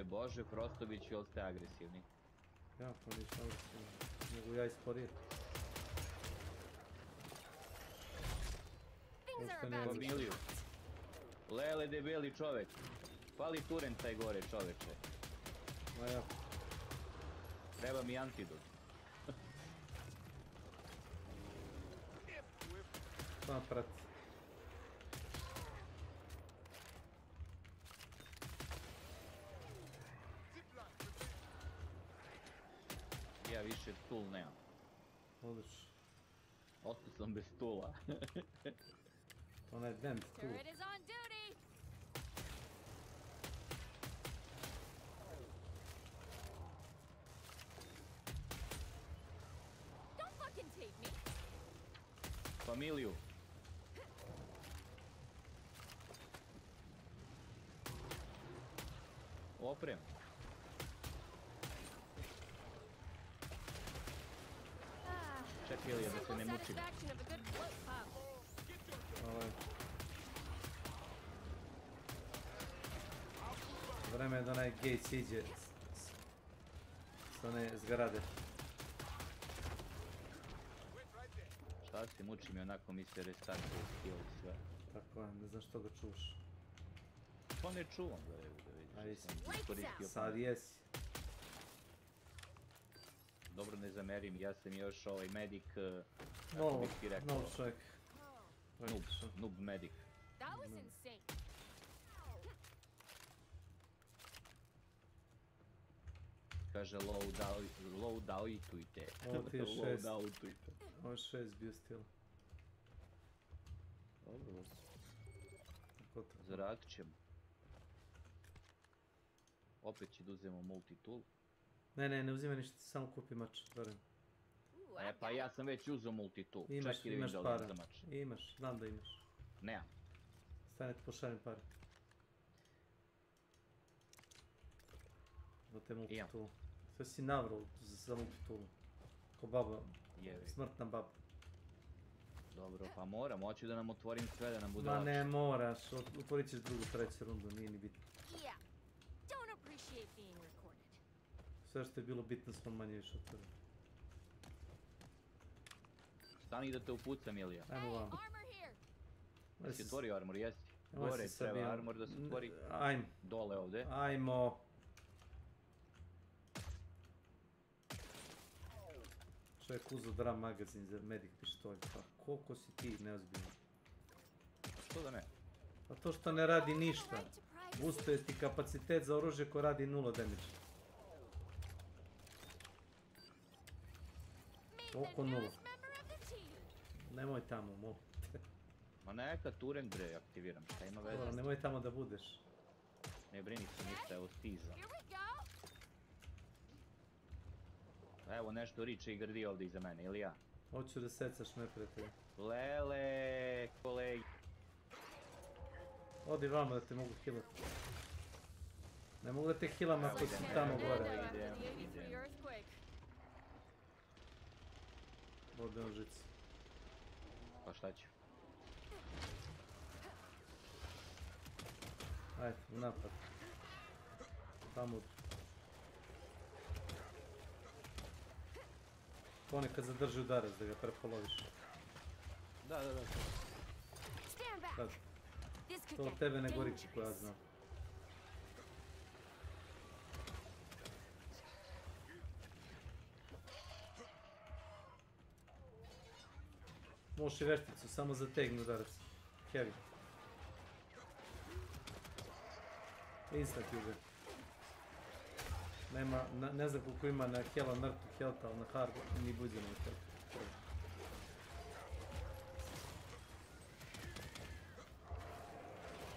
D: Bože, Frostović, jel ste agresivni?
L: Ja, pa nisam agresivni. Mogu ja isporijeti.
D: Familiju. Lele, debeli čovek. Pali turen taj gore, čoveče.
L: Ma ja.
D: Treba mi antidot.
L: Samo prati.
D: Ja više stul nemam.
L: Odlično.
D: Ostao sam bez stula.
L: Onaj vent tu.
G: Turret is on duty. Don't fucking tape me.
D: Familiju. Oprem. Čekaj li je da se ne mučim.
L: Vreme je da onaj Gates iđe s one zgrade.
D: Šta si mučim i onako mi se restartuje skill i sve.
L: Tako je, ne znam što ga čuvaš.
D: Pa ne čuvam da vidiš.
L: Sad jesi.
D: Dobro, ne zamerim, ja sam još medic,
L: Nov čovjek.
D: Noob medic.
G: That was insane.
D: Kaže loadoutujte.
L: Ovo ti je 6. Ovo je 6 bio stil.
D: Dobro. Zaradit ćemo. Opet će da uzemo multitool.
L: Ne uzimaj ništa, samo kupi mač, verujem.
D: Pa ja sam već uzeo multitool.
L: Imaš para. Imaš, znam da imaš.
D: Nemam.
L: Stane ti pošaljem pare. Do te multitool. Sve si navrlo za multitool. Ko baba, smrtna baba.
D: Dobro, pa moram, hoću da nam otvorim sve, da nam bude
L: Ma ne moraš, otvorit ćeš drugu, treću rundu, nije ni bitno. Sve što je bilo bitno smo manje više otvorili.
D: Stani da te upucam, Ilija.
L: Ajmo vam.
D: Jesi otvorio armor, jesi? Gore treba armor da se otvori.
L: Ajmo.
D: Dole ovde.
L: Ajmo. Čovjek uzeo drum magazin za medic pištolj. Pa koliko si ti neozbiljno?
D: Što da ne?
L: Pa to što ne radi ništa. Boostuje ti kapacitet za oružje koje radi 0 damage. Oko 0. Nemoj tamo, molim te.
D: Ma neka Turen bre aktiviram, šta ima veze?
L: Nemoj tamo da budeš.
D: Ne brini se ništa, evo stiža. Evo nešto riče i grdi ovdje iza mene, ili ja?
L: Hoću da secaš neprijatelja.
D: Lele, kolegi.
L: Odi vamo da te mogu healat. Ne mogu da te healam ako si tamo gore. Ode u žicu.
D: Pa šta ću?
L: Ajde, u napad. Tamo. Ponekad zadrži udarac da ga prepoloviš.
D: Da.
L: To od tebe ne gori kako ja znam. Možeš i vešticu, samo zategni udarac. Heavy. Instant uber. Nema, ne znam koliko ima na Hela mrtvu helta, ali na hardu ni buđe na helta.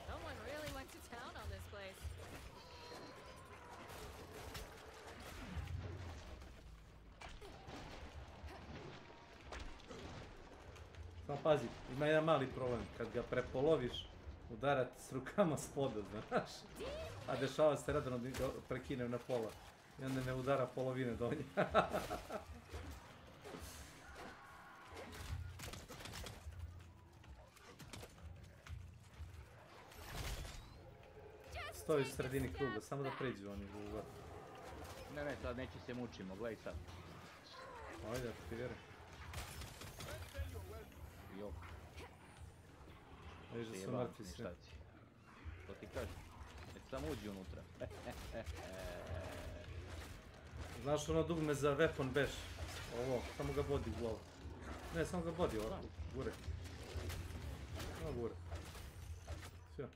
G: Someone really went to town on this place.
L: Samo pazi, ima jedan mali problem, kad ga prepoloviš, udarat s rukama spoda, znaš. A dešava se redano da ga prekinem na pola. I onda me udara polovine donje. stoji u sredini kruga, samo da pređu oni u vrh.
D: Ne, sad neće se mučimo, gledaj sad.
L: Ajde, ako ti vjerujem.
D: Jok.
L: Viš da su mrtvi svi.
D: To ti kažem. Već samo uđi unutra.
L: Znaš ono dugme za weapon bash? Ovo, samo ga bodi u glavu. Ne, samo ga bodi ovako, gure. Samo gure. Sve.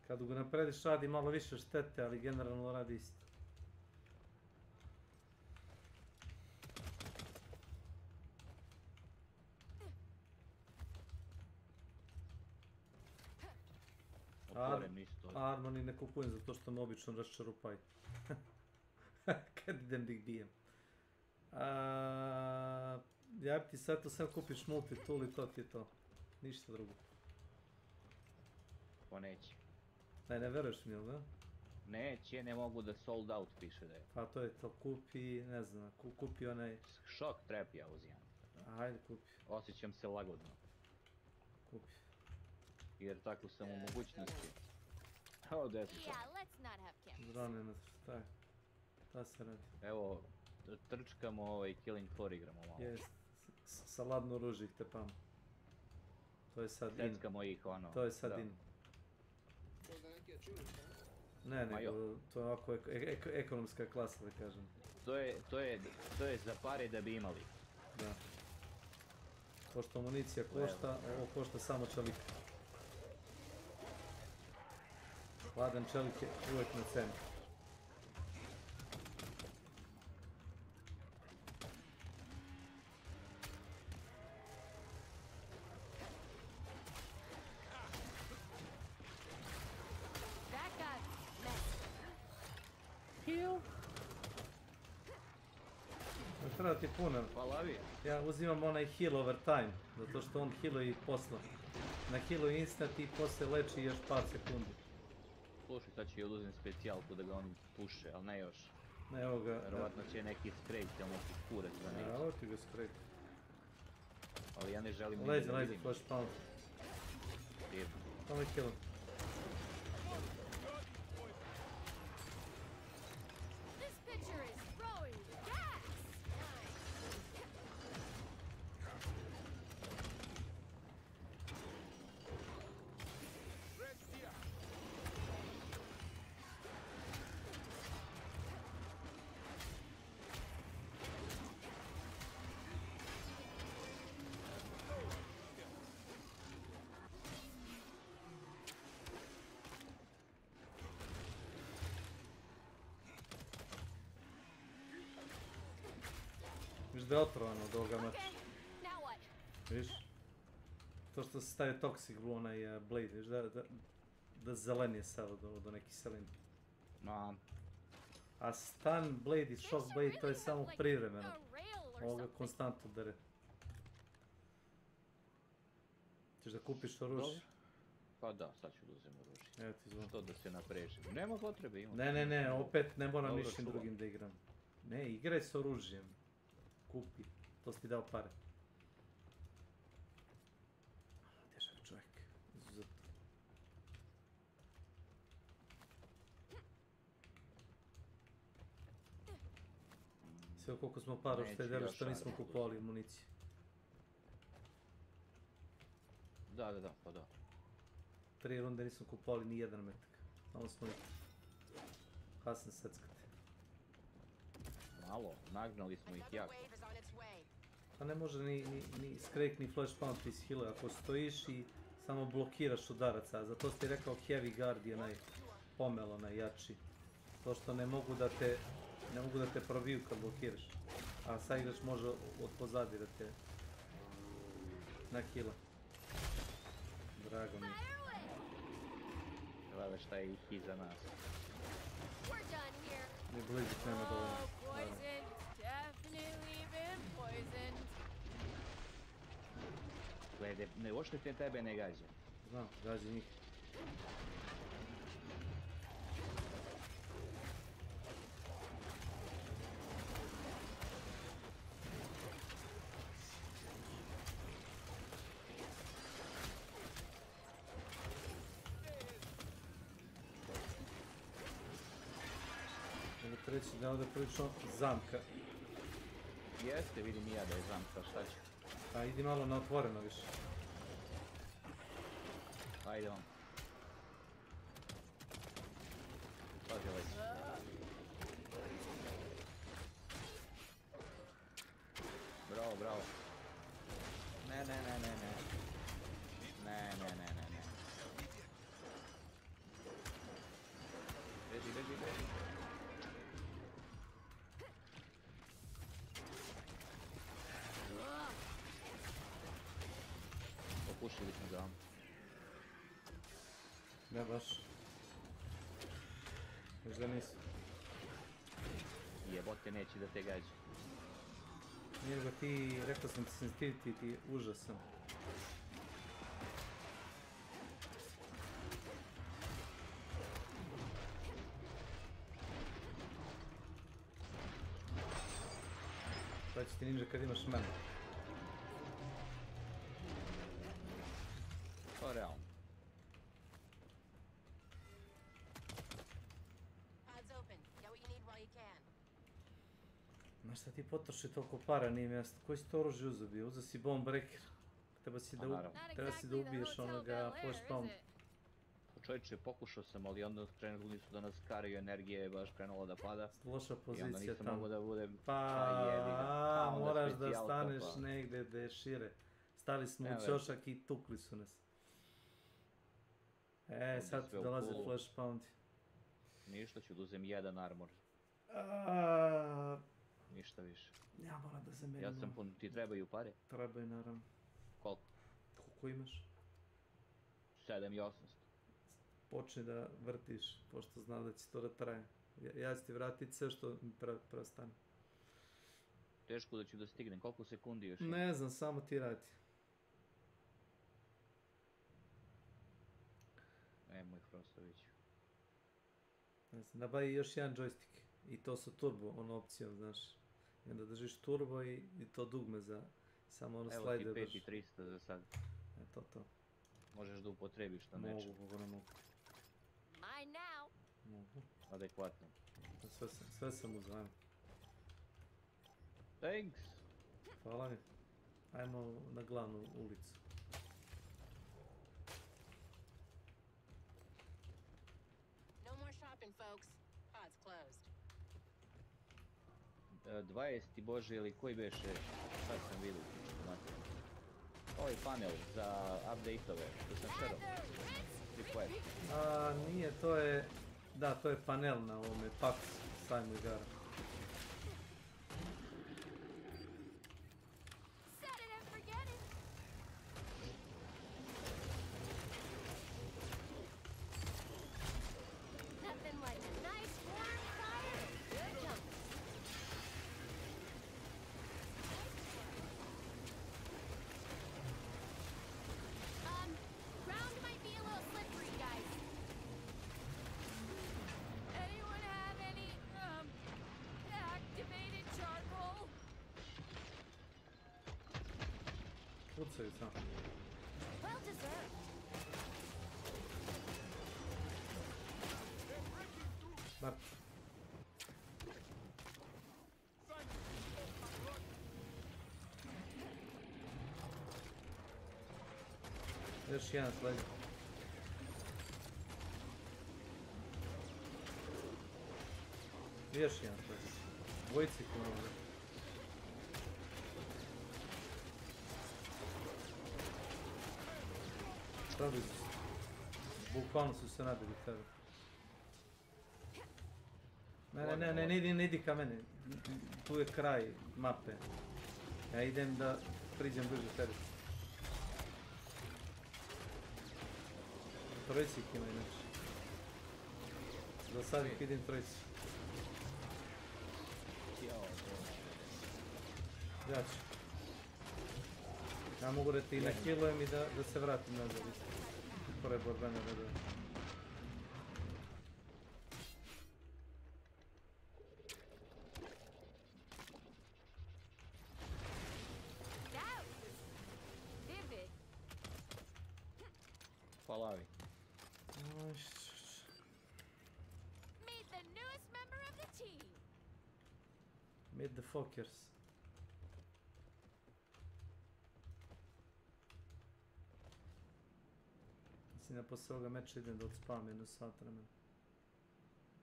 L: Kad ga naprediš radi malo više štete, ali generalno radi isto. Armoni ne kupujem zato što me obično raščarupaju. Kad idem da ih bijem. Ja bi ti sad to sam kupiš multi-tool i to ti je to. Ništa drugo.
D: Pa neće.
L: Ne veruješ mi, jel da?
D: Neće, ne mogu da sold out piše da je.
L: Pa to je to, kupi, ne znam, kupi onaj...
D: Shock trap ja uzimam.
L: Ajde, kupi.
D: Osjećam se lagodno.
L: Kupi.
D: Jer tako sam u mogućnosti. O, gdje si to?
L: Drone na šta je? Šta se radi?
D: Evo, trčkamo i killing floor igramo malo.
L: Jest, sa ladno oružje ih tepamo. To je sad in.
D: Seckamo ih ono.
L: To je sad in. Ne, nego to je ovako ekonomska klasa da kažem.
D: To je za pare da bi imali.
L: Da. Pošto amunicija košta, ovo košta samo čelika. Hladan čelik je uvijek na cenu. Treba ti puno. Ja uzimam onaj heal over time, zato što on healuje i posla. Na healuje instant i poslije leči još par sekundi.
D: Slušaj, sad ću oduzim specijalku da ga oni puše, ali ne još.
L: Ne, evo ga.
D: Verovatno će neki sprejt ili neki kurac da neće.
L: Evo ti ga sprejt.
D: Ali ja ne želim...
L: Lezi, flash pound. Samo kill. Viš da je otrovano od ovoga mača. Viš? To što se stavio toxic u onaj blade, viš da zelenije sav od neki selin.
D: No.
L: A stun blade i shock blade to je samo privremeno. Ovoga konstantno dere. Češ da kupiš oružje?
D: Pa da, sad ću da uzem oružje.
L: Evo ti zvon.
D: Što da se naprežim? Nema potrebe, imam.
L: Ne, opet ne moram ništa drugim da igram. Ne, igraj s oružjem. Kupi, to si ti dao pare. Težak čovjek, izuzetno. Sve koliko smo para uštedjeli što nismo kupovali municiju.
D: Da, pa da.
L: 3 runde nismo kupovali ni jedan metak. Samo smo ih kasne seckati.
D: Malo, nagnali smo ih jako.
L: Pa ne može ni scrake ni flash pound iz heal ako stojiš i samo blokiraš udaraca, a zato ti rekao heavy guard je pomelo najjači. To što ne mogu da te probiju kad blokiraš, a sad igrač može od pozadi da te nakila. Drago mi je.
D: Gleda šta je ih iza nas.
L: Ne blizit nema dovoljno.
D: Glede, uopšte tebe ne gađa.
L: Znam, gađa njih. reći da je ovdje prilično zamka.
D: Jeste, vidim i ja da je zamka, šta ću?
L: Pa idi malo na otvoreno više.
D: Ajde vam. Pazi ovaj. Bravo, bravo. Ne. Beži. Popušili smo ga.
L: Ne baš. Možda nisu.
D: Jebote, neće da te gađe.
L: Nije ga ti, rekao sam ti sensitivity ti užasan. Šta će ti ninja kad imaš mene?
D: Pa realno.
L: Znaš šta ti potroši toliko para, nije mjesto. Koji si to oružje uzeo bio? Uzeo si bomb breaker. Treba si da ubiješ onoga flashpound.
D: Čovječe, pokušao sam, ali onda krenuli su da nas karaju, energije je baš krenula da pada.
L: Loša pozicija tamo.
D: I onda nisam mogu da budem...
L: Pa, moraš da staneš negdje gdje je šire. Stali smo u ćošak i tukli su nas. Sad dolaze flashpound.
D: Ništa, ću da uzem jedan armor. Ništa više.
L: Ja moram da zamenim.
D: Ja sam pun, ti trebaju pare?
L: Trebaju, naravno.
D: Koliko?
L: Koliko imaš?
D: 7 i 800.
L: Počni da vrtiš, pošto znam da će to da traje. Ja ću ti vratiti sve što mi preostane.
D: Teško da ću da stignem, koliko sekundi još?
L: Ne znam, samo ti radi.
D: Moj Frostović.
L: Ne znam, nabavi još jedan joystick. I to sa turbo, ono opcijom, znaš. I onda držiš turbo i to dugme za samo ono slajde.
D: Evo ti 5300 za sad.
L: To.
D: Možeš da upotrebiš to nečem.
L: Mogu.
G: Mine now.
L: Mogu.
D: Adekvatno.
L: Sve sam uzvan.
D: Thanks.
L: Hvala mi. Ajmo na glavnu ulicu.
J: No more shopping, folks. Pod's closed.
D: 20. Bože, ili koji beše? Šta sam vidio? Ovaj panel za update-ove, što sam šerao.
L: Nije, to je... Da, to je panel na ovome PAX sajmu igara. Pucaju sam. Bar. Još jedan sledi. Još jedan sledi. Dvojici puno. Bukvalno su se nabili tebe. Ne idi ka mene. Tu je kraj mape. Ja idem da priđem bliže tebi. Trojici ih ima inače. Do sad ih vidim trojici. Ja ću. Ja mogu da ti nakillujem i da se vratim nazad isto. Pored borbene redove.
D: Palavi.
G: Meet the newest member of the team.
L: Meet the fuckers. Mislim da poslije ovoga meča idem da odspam jedno sat vremena.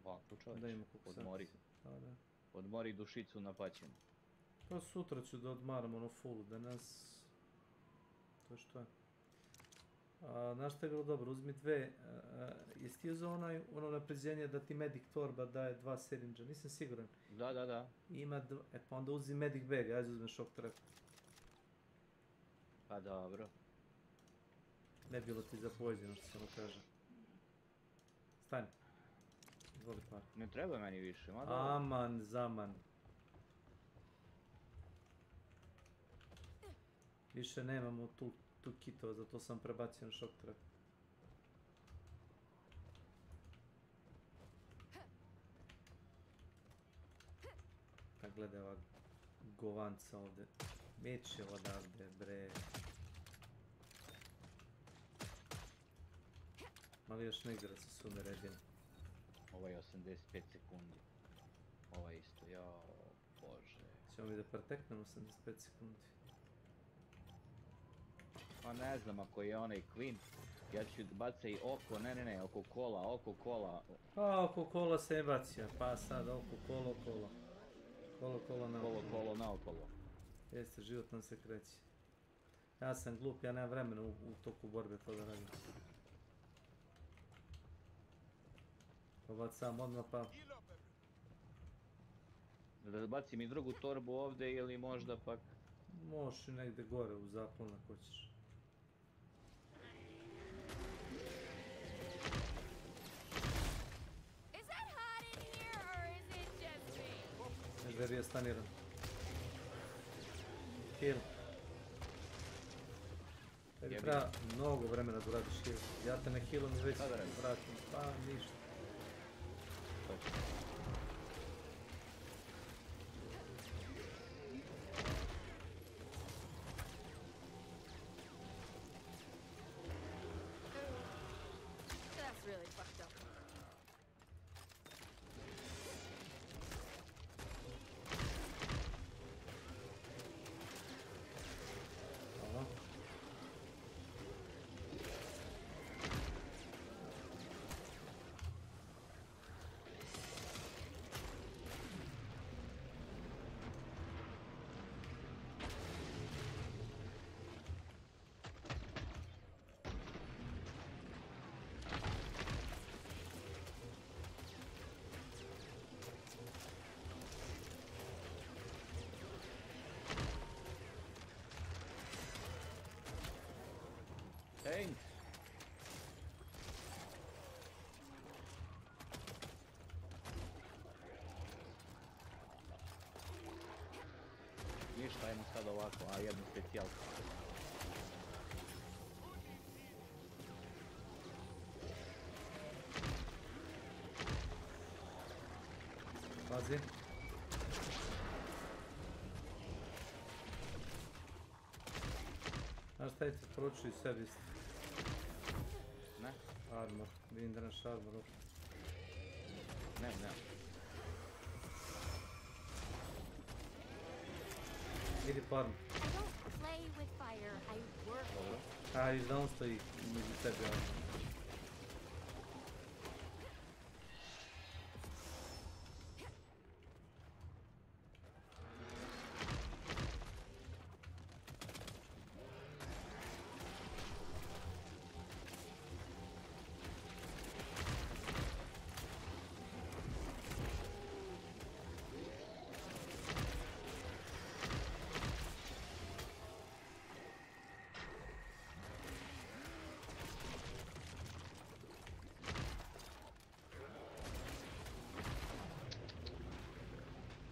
D: Ovako čovječ,
L: Da ima koliko
D: odmori.
L: Da.
D: Odmori dušicu na paćenju.
L: Pa sutra ću da odmaram ono full, danas... To što je. Znaš što je bilo dobro, uzmi dve, jesi ti uzao ono napređenje da ti medic torba daje 2 sirinđa, nisam siguran.
D: Da.
L: Ima pa onda uzmi medic bag, ajde uzme shock trap.
D: Pa dobro.
L: Ne bilo ti za poison, što se ono kaže. Stani. Izvoli par.
D: Ne treba meni više, ma dobro.
L: Aman, zaman. Više nemamo tu kitova, zato sam prebacio na shock trap. Pa gledaj ova govanca ovdje. Meće odavde, bre. Mali još negdje da se sume redin.
D: Ovo je 85 sekundi. Ovo je isto, jao, bože.
L: Ćemo mi da preteknemo 85 sekundi.
D: Pa ne znam, ako je onaj Queen, ja ću bacaj oko, ne, oko kola.
L: A, oko kola se je bacio, pa sad oko kola.
D: Kolo naokolo.
L: Jeste, život nam se kreće. Ja sam glup, ja nemam vremena u toku borbe to da radim. Pa bacam odmah pa...
D: Da bacim i drugu torbu ovdje ili možda pak...
L: Možeš i negdje gore u zaplon ako ćeš. Žeri je staniran. Heal. Tebi treba mnogo vremena da uradiš heal. Ja te ne healam i već vratim. Pa ništa.
G: That's really fucked up.
D: Thanks. Ništa, ajmo sad ovako, a jednu specijalku.
L: Pazi. Znaš šta je ti poručio i sebi isto?
D: Ne?
L: Armor, vidim da naš armor uopšte.
D: Ne.
L: Idi po armor. A, i da on stoji među tebi armor.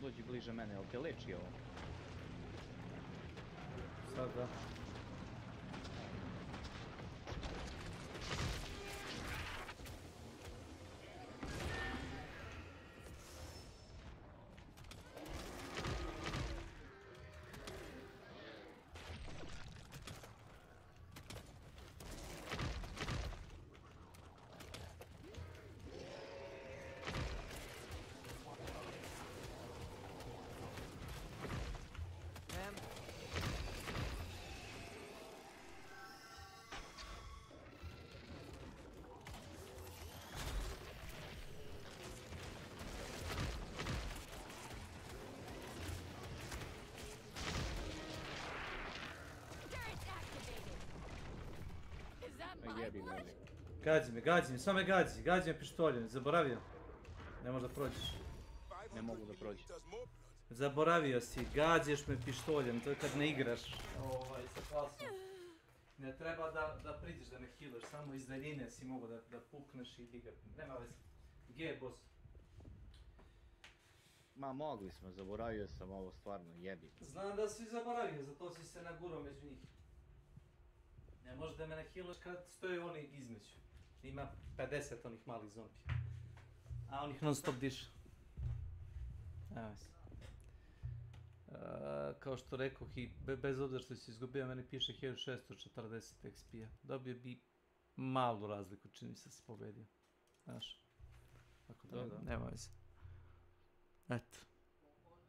D: Dođi bliže mene, jel te leči ovo?
L: Sad da. Gađi me, samo me gađi me pištoljem, zaboravio. Ne možeš da prođeš.
D: Ne mogu da prođem.
L: Zaboravio si, gađaš me pištoljem, to je kad ne igraš. Opasno. Ne treba da priđeš da me healaš, samo iz daljine si mogu da pukneš i digat. Nema veze. Gdje je boss?
D: Ma mogli smo, zaboravio sam ovo stvarno, jebi.
L: Znam da si zaboravio, zato si se nagurao među njih. Ne možeš da me ne healaš kad stoje oni između. Ima 50 onih malih zombija. A onih non stop diša. Evo se. Kao što rekoh i bez obzira što si izgubio, meni piše 1640 XP-a. Dobio bi malu razliku, čini se pobedio. Znaš? Tako da nema veze. Eto.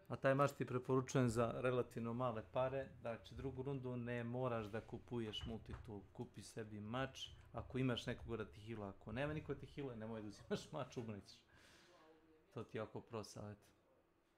L: A taj mač ti preporučujem za relativno male pare. Znači, drugu rundu ne moraš da kupuješ multitool. Kupi sebi mač. Ako imaš nekoga da ti hila, ako nema niko da ti hila, nemoj da uzimaš mač, umrećeš. To ti je oko pro savjet.